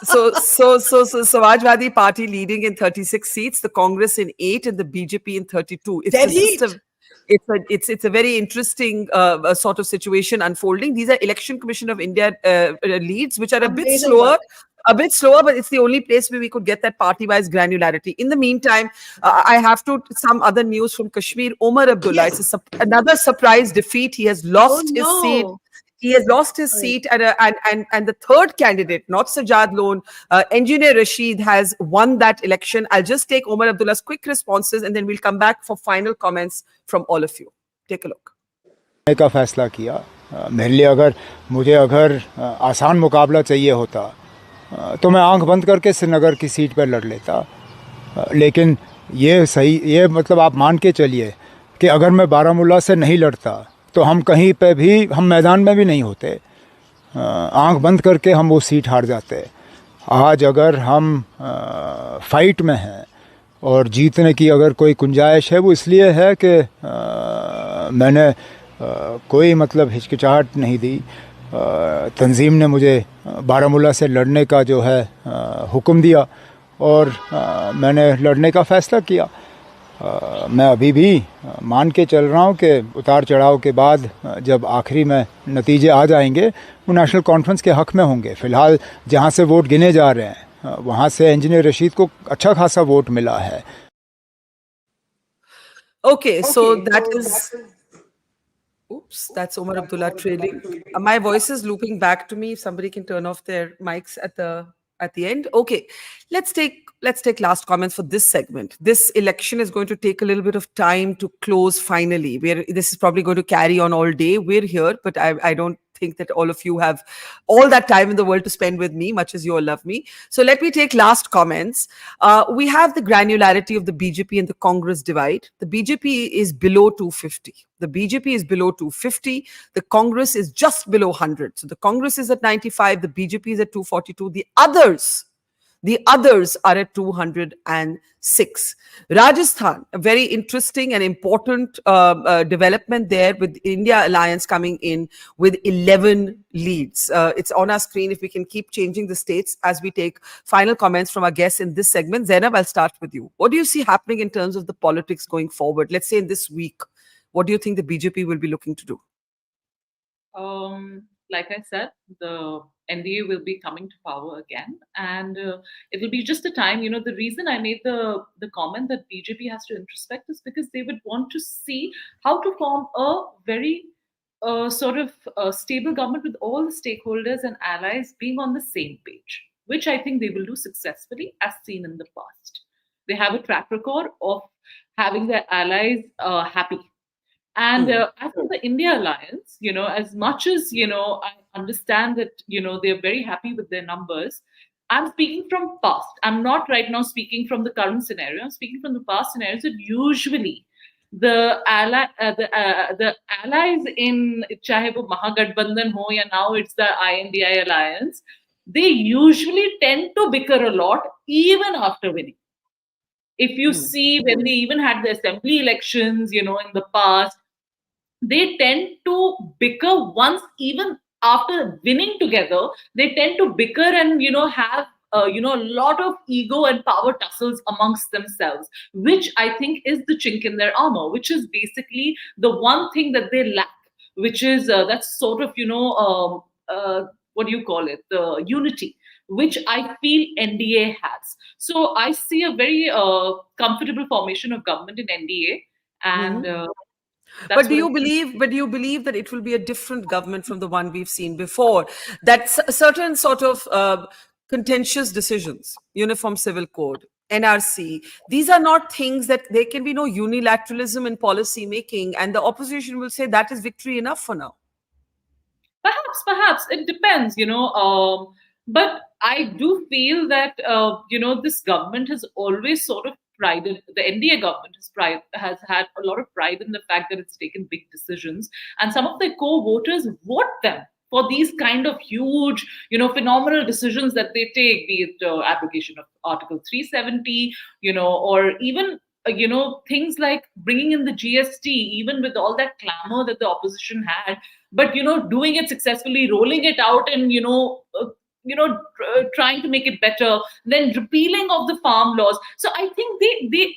So Samajwadi Party leading in 36 seats, the Congress in 8, and the BJP in 32. It's a very interesting sort of situation unfolding. These are Election Commission of India leads, which are a bit slower, but it's the only place where we could get that party-wise granularity. In the meantime, I have some other news from Kashmir. Omar Abdullah, it's another surprise defeat. He has lost his seat. He has lost his seat, and the third candidate, not Sajad Lone, Engineer Rashid, has won that election. I'll just take Omar Abdullah's quick responses, and then we'll come back for final comments from all of you. Take a look. का फैसला किया मेरे लिए मुझे अगर आसान मुकाबला चाहिए होता तो मैं आंख बंद करके श्रीनगर की सीट पर लड़ लेता, लेकिन ये मतलब आप मान के चलिए कि अगर मैं बारामूला से नहीं लड़ता तो हम कहीं पे भी, हम मैदान में भी नहीं होते, आंख बंद करके हम वो सीट हार जाते। आज अगर हम फाइट में हैं और जीतने की अगर कोई गुंजाइश है, वो इसलिए है कि मैंने कोई मतलब हिचकिचाहट नहीं दी। तंजीम ने मुझे बारामूला से लड़ने का जो है हुक्म दिया और मैंने लड़ने का फ़ैसला किया। मैं अभी भी मान के चल रहा हूँ कि उतार चढ़ाव के बाद जब आखिरी में नतीजे आ जाएंगे वो नेशनल कॉन्फ्रेंस के हक़ में होंगे। फ़िलहाल जहाँ से वोट गिने जा रहे हैं वहाँ से इंजीनियर रशीद को अच्छा खासा वोट मिला है। Okay, so that is... Oops, that's Omar Abdullah trailing. My voice is looping back to me. If somebody can turn off their mics at the at the end. Okay, let's take last comments for this segment. This election is going to take a little bit of time to close finally. This is probably going to carry on all day. We're here, but I don't think that all of you have all that time in the world to spend with me, much as you all love me. So let me take last comments. We have the granularity of the BJP and the Congress divide. The BJP is below 250. The BJP is below 250. The Congress is just below 100. So the Congress is at 95. The BJP is at 242. The others are at 206. Rajasthan, a very interesting and important development there, with India Alliance coming in with 11 leads. It's on our screen if we can keep changing the states as we take final comments from our guests in this segment. Zainab, I'll start with you. What do you see happening in terms of the politics going forward? Let's say in this week, what do you think the BJP will be looking to do? Like I said, the NDA will be coming to power again, and it will be just a time. The reason I made the comment that BJP has to introspect is because they would want to see how to form a very stable government with all the stakeholders and allies being on the same page, which I think they will do successfully, as seen in the past. They have a track record of having their allies happy. And as for the India Alliance, as much as, I understand that, they're very happy with their numbers, I'm speaking from past. I'm not right now speaking from the current scenario. I'm speaking from the past scenarios that usually the allies in chahe wo Mahagathbandhan ho ya now it's the INDI Alliance, they usually tend to bicker a lot even after winning. If you see when they even had the assembly elections, in the past, they tend to bicker once, even after winning together, they tend to bicker and, have, a lot of ego and power tussles amongst themselves, which I think is the chink in their armor, which is basically the one thing that they lack, which is that's sort of, what do you call it? The unity, which I feel NDA has. So I see a very comfortable formation of government in NDA, and but do you believe that it will be a different government from the one we've seen before? That certain sort of contentious decisions, Uniform Civil Code, NRC, these are not things that there can be no unilateralism in policy making, and the opposition will say that is victory enough for now. Perhaps it depends, but I do feel that this government has always sort of prided, the NDA government has had a lot of pride in the fact that it's taken big decisions, and some of their core voters vote them for these kind of huge, phenomenal decisions that they take, be it abrogation of Article 370, or even things like bringing in the GST, even with all that clamor that the opposition had, but doing it successfully, rolling it out, and trying to make it better, then repealing of the farm laws. So I think the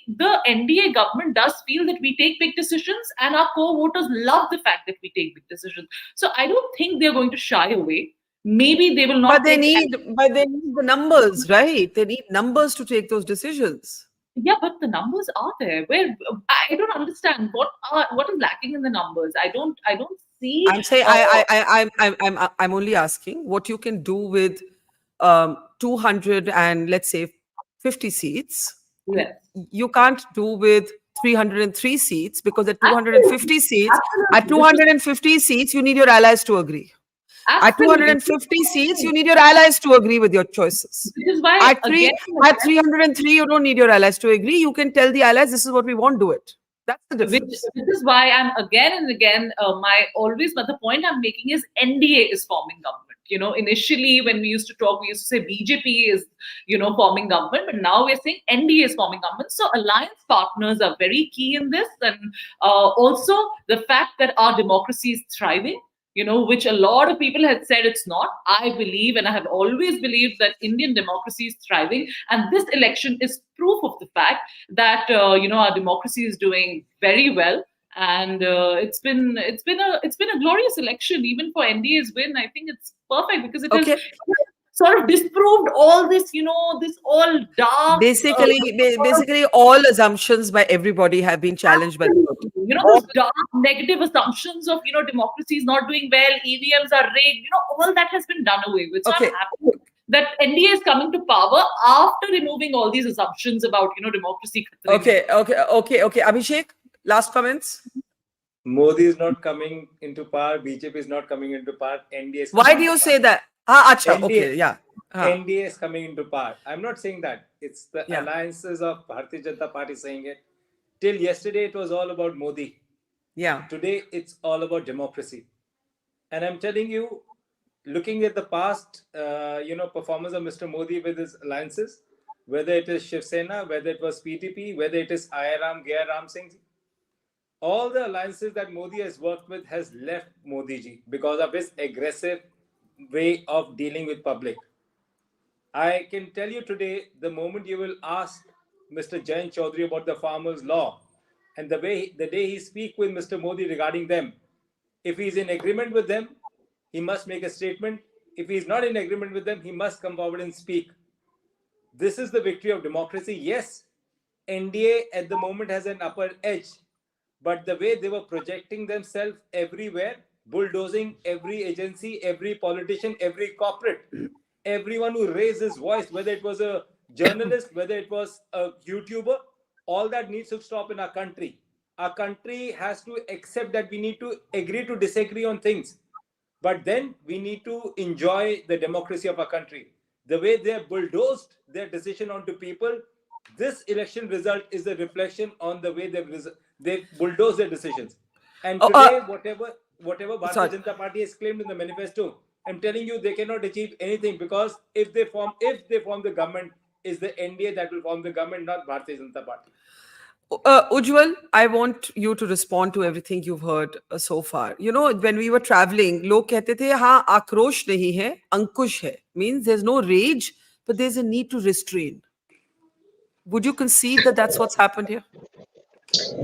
NDA government does feel that we take big decisions, and our core voters love the fact that we take big decisions. So I don't think they're going to shy away. Maybe they will not. But they need the numbers, right? They need numbers to take those decisions. Yeah, but the numbers are there. Where I don't understand what is lacking in the numbers. I don't see. I'm saying I'm only asking what you can do with 200 and let's say 50 seats. Yes. You can't do with 303 seats, because at 250 seats, at 250 seats, you need your allies to agree. At 250 seats, you need your allies to agree with your choices. Which is why at 303, you don't need your allies to agree. You can tell the allies, this is what we want, do it. That's the difference. Which is why I'm again and again, but the point I'm making is NDA is forming government. Initially when we used to talk, we used to say BJP is, forming government, but now we're saying NDA is forming government. So alliance partners are very key in this. And also the fact that our democracy is thriving, which a lot of people had said it's not. I believe, and I have always believed, that Indian democracy is thriving. And this election is proof of the fact that, our democracy is doing very well. And it's been a glorious election, even for NDA's win. I think it's perfect because it has sort of disproved all this, this all dark. Basically, all assumptions by everybody have been challenged by the vote. Those dark negative assumptions of, democracy is not doing well, EVMs are rigged, all that has been done away with. So I'm happy that NDA is coming to power after removing all these assumptions about, democracy. Okay. Abhishek, last comments? Modi is not coming into power. BJP is not coming into power. NDA is Why do you say that? Acha, NDA, okay, yeah. NDA is coming into power. I'm not saying that. It's the alliances of Bharatiya Janata Party saying it. Till yesterday, it was all about Modi. Yeah. Today, it's all about democracy. And I'm telling you, looking at the past, performance of Mr. Modi with his alliances, whether it is Shiv Sena, whether it was PTP, whether it is Airam, Gaya Ram Singh, all the alliances that Modi has worked with has left Modi ji because of his aggressive way of dealing with public. I can tell you today, the moment you will ask Mr. Jain Chaudhary about the farmers' law, and the day he speak with Mr. Modi regarding them, if he is in agreement with them, he must make a statement. If he is not in agreement with them, he must come forward and speak. This is the victory of democracy. Yes, NDA at the moment has an upper edge, but the way they were projecting themselves everywhere, bulldozing every agency, every politician, every corporate, everyone who raised his voice, whether it was a journalist, whether it was a YouTuber, all that needs to stop in our country. Our country has to accept that we need to agree to disagree on things, but then we need to enjoy the democracy of our country. The way they have bulldozed their decision onto people, this election result is a reflection on the way they've bulldozed their decisions. And today, whatever Bharatiya Janata Party has claimed in the manifesto, I'm telling you, they cannot achieve anything, because if they form the government, is the NDA that will form the government, not Bharatiya Janata Party. Ujjwal, I want you to respond to everything you've heard so far. When we were traveling, log kehte the, haan, akrosh nahi hai, ankush hai. Means there's no rage, but there's a need to restrain. Would you concede that that's what's happened here?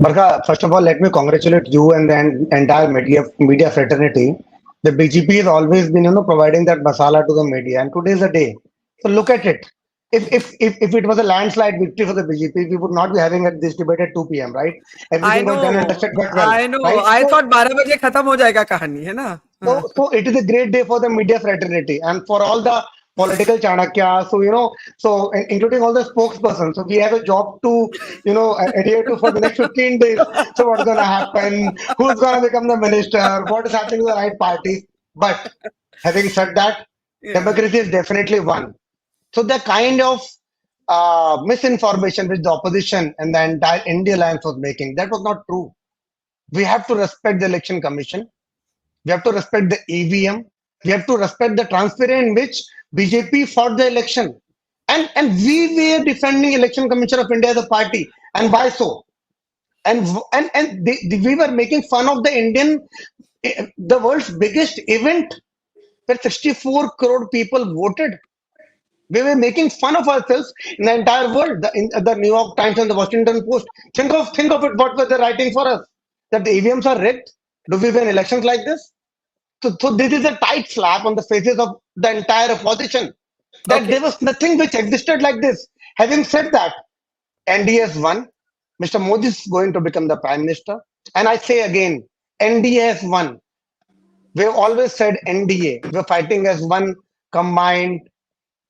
Barkha, first of all, let me congratulate you and the entire media fraternity. The BJP has always been, providing that masala to the media, and today is the day. So look at it. If it was a landslide victory for the BJP, we would not be having this debate at 2 p.m., right? Everything was done and dusted quite well. I know. Right? I thought 12 baje khatam ho jayega kahani, hai na? So it is a great day for the media fraternity and for all the political Chanakya. So including all the spokespersons. So we have a job to, adhere to for the next 15 days. So what's going to happen? Who's going to become the minister? What is happening to the right parties? But having said that, democracy is definitely won. So the kind of misinformation which the opposition and the entire India Alliance was making, that was not true. We have to respect the Election Commission. We have to respect the EVM. We have to respect the transparency in which BJP fought the election. And we were defending Election Commission of India as a party. And why so? And we were making fun of the world's biggest event where 64 crore people voted. We were making fun of ourselves in the entire world. The New York Times and the Washington Post. Think of it, what were they writing for us? That the EVMs are rigged? Do we win elections like this? So this is a tight slap on the faces of the entire opposition. That there was nothing which existed like this. Having said that, NDA has won. Mr. Modi is going to become the Prime Minister. And I say again, NDA has won. We've always said NDA. We're fighting as one combined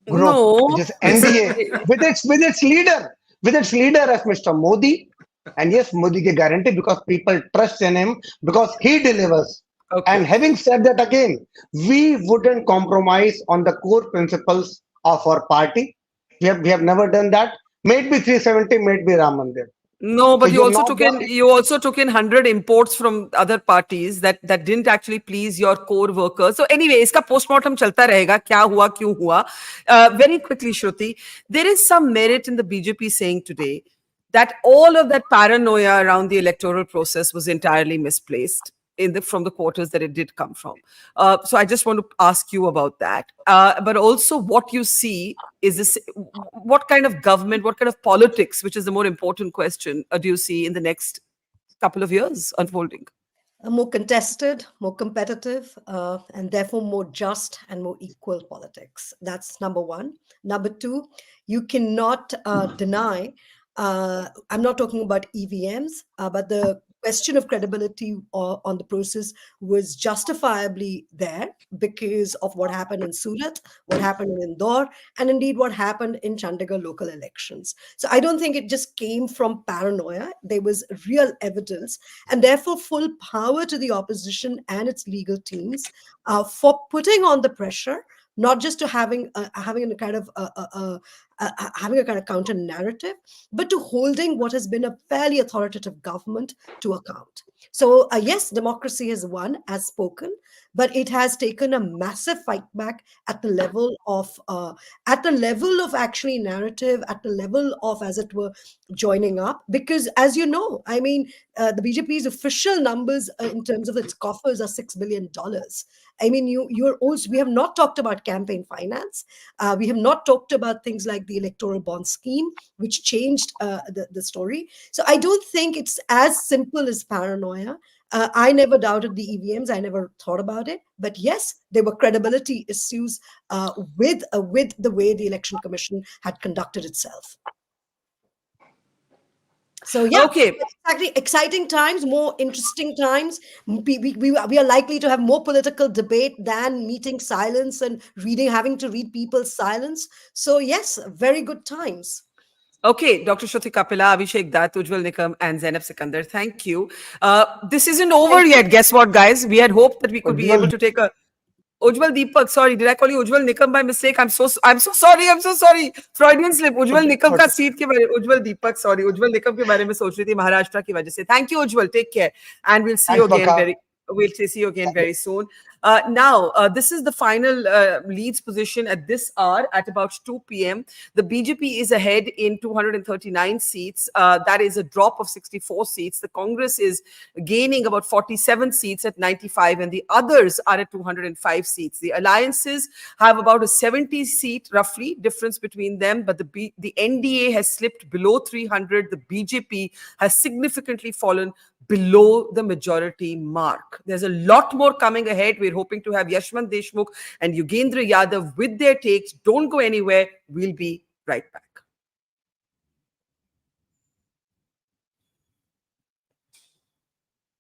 group, which is NDA, with its leader as Mr. Modi. And yes, Modi ki guarantee, because people trust in him, because he delivers. And having said that again, we wouldn't compromise on the core principles of our party. We have never done that. May it be 370, may it be Ram Mandir. No, but you also took in 100 imports from other parties that didn't actually please your core workers. So anyway, iska postmortem chalta rahega, kya hua, kyun hua. Very quickly, Shruti, there is some merit in the BJP saying today that all of that paranoia around the electoral process was entirely misplaced from the quarters that it did come from. So I just want to ask you about that. But also what you see is this, what kind of government, what kind of politics, which is the more important question, do you see in the next couple of years unfolding? More contested, more competitive, and therefore more just and more equal politics. That's number one. Number two, you cannot deny, I'm not talking about EVMs, but the question of credibility on the process was justifiably there because of what happened in Surat, what happened in Indore, and indeed what happened in Chandigarh local elections. So I don't think it just came from paranoia. There was real evidence, and therefore full power to the opposition and its legal teams for putting on the pressure, not just to having a kind of having a kind of counter narrative, but to holding what has been a fairly authoritative government to account. So yes, democracy has won, as spoken, but it has taken a massive fight back at the level of actually narrative, at the level of, as it were, joining up. Because as you know, I mean, the BJP's official numbers in terms of its coffers are $6 billion. I mean, you're also, we have not talked about campaign finance. We have not talked about things like the electoral bond scheme, which changed the story. So I don't think it's as simple as paranoia. I never doubted the EVMs. I never thought about it. But yes, there were credibility issues with the way the Election Commission had conducted itself. So yeah, okay, exactly. Exciting times, more interesting times. We are likely to have more political debate than meeting silence and having to read people's silence. So yes, very good times. Okay, Dr. Shruti Kapila, Abhishek Dutt, Ujjwal Nikam, and Zainab Sikandar, thank you. This isn't over yet. Guess what, guys? We had hoped that we could be able to take a Ujjwal Deepak, sorry, did I call you Ujjwal Nikam by mistake? I'm so sorry. Freudian slip. Ujjwal Nikam का seat के बारे Ujjwal Deepak, sorry. Ujjwal Nikam के बारे में सोच रही थी महाराष्ट्र की वजह से. Thank you, Ujjwal. Take care, and we'll see you again very soon. Now, this is the final leads position at this hour at about 2 p.m. The BJP is ahead in 239 seats. That is a drop of 64 seats. The Congress is gaining about 47 seats at 95, and the others are at 205 seats. The alliances have about a 70-seat, roughly, difference between them, but the NDA has slipped below 300. The BJP has significantly fallen below the majority mark. There's a lot more coming ahead. We're hoping to have Yashwant Deshmukh and Yogendra Yadav with their takes. Don't go anywhere. We'll be right back.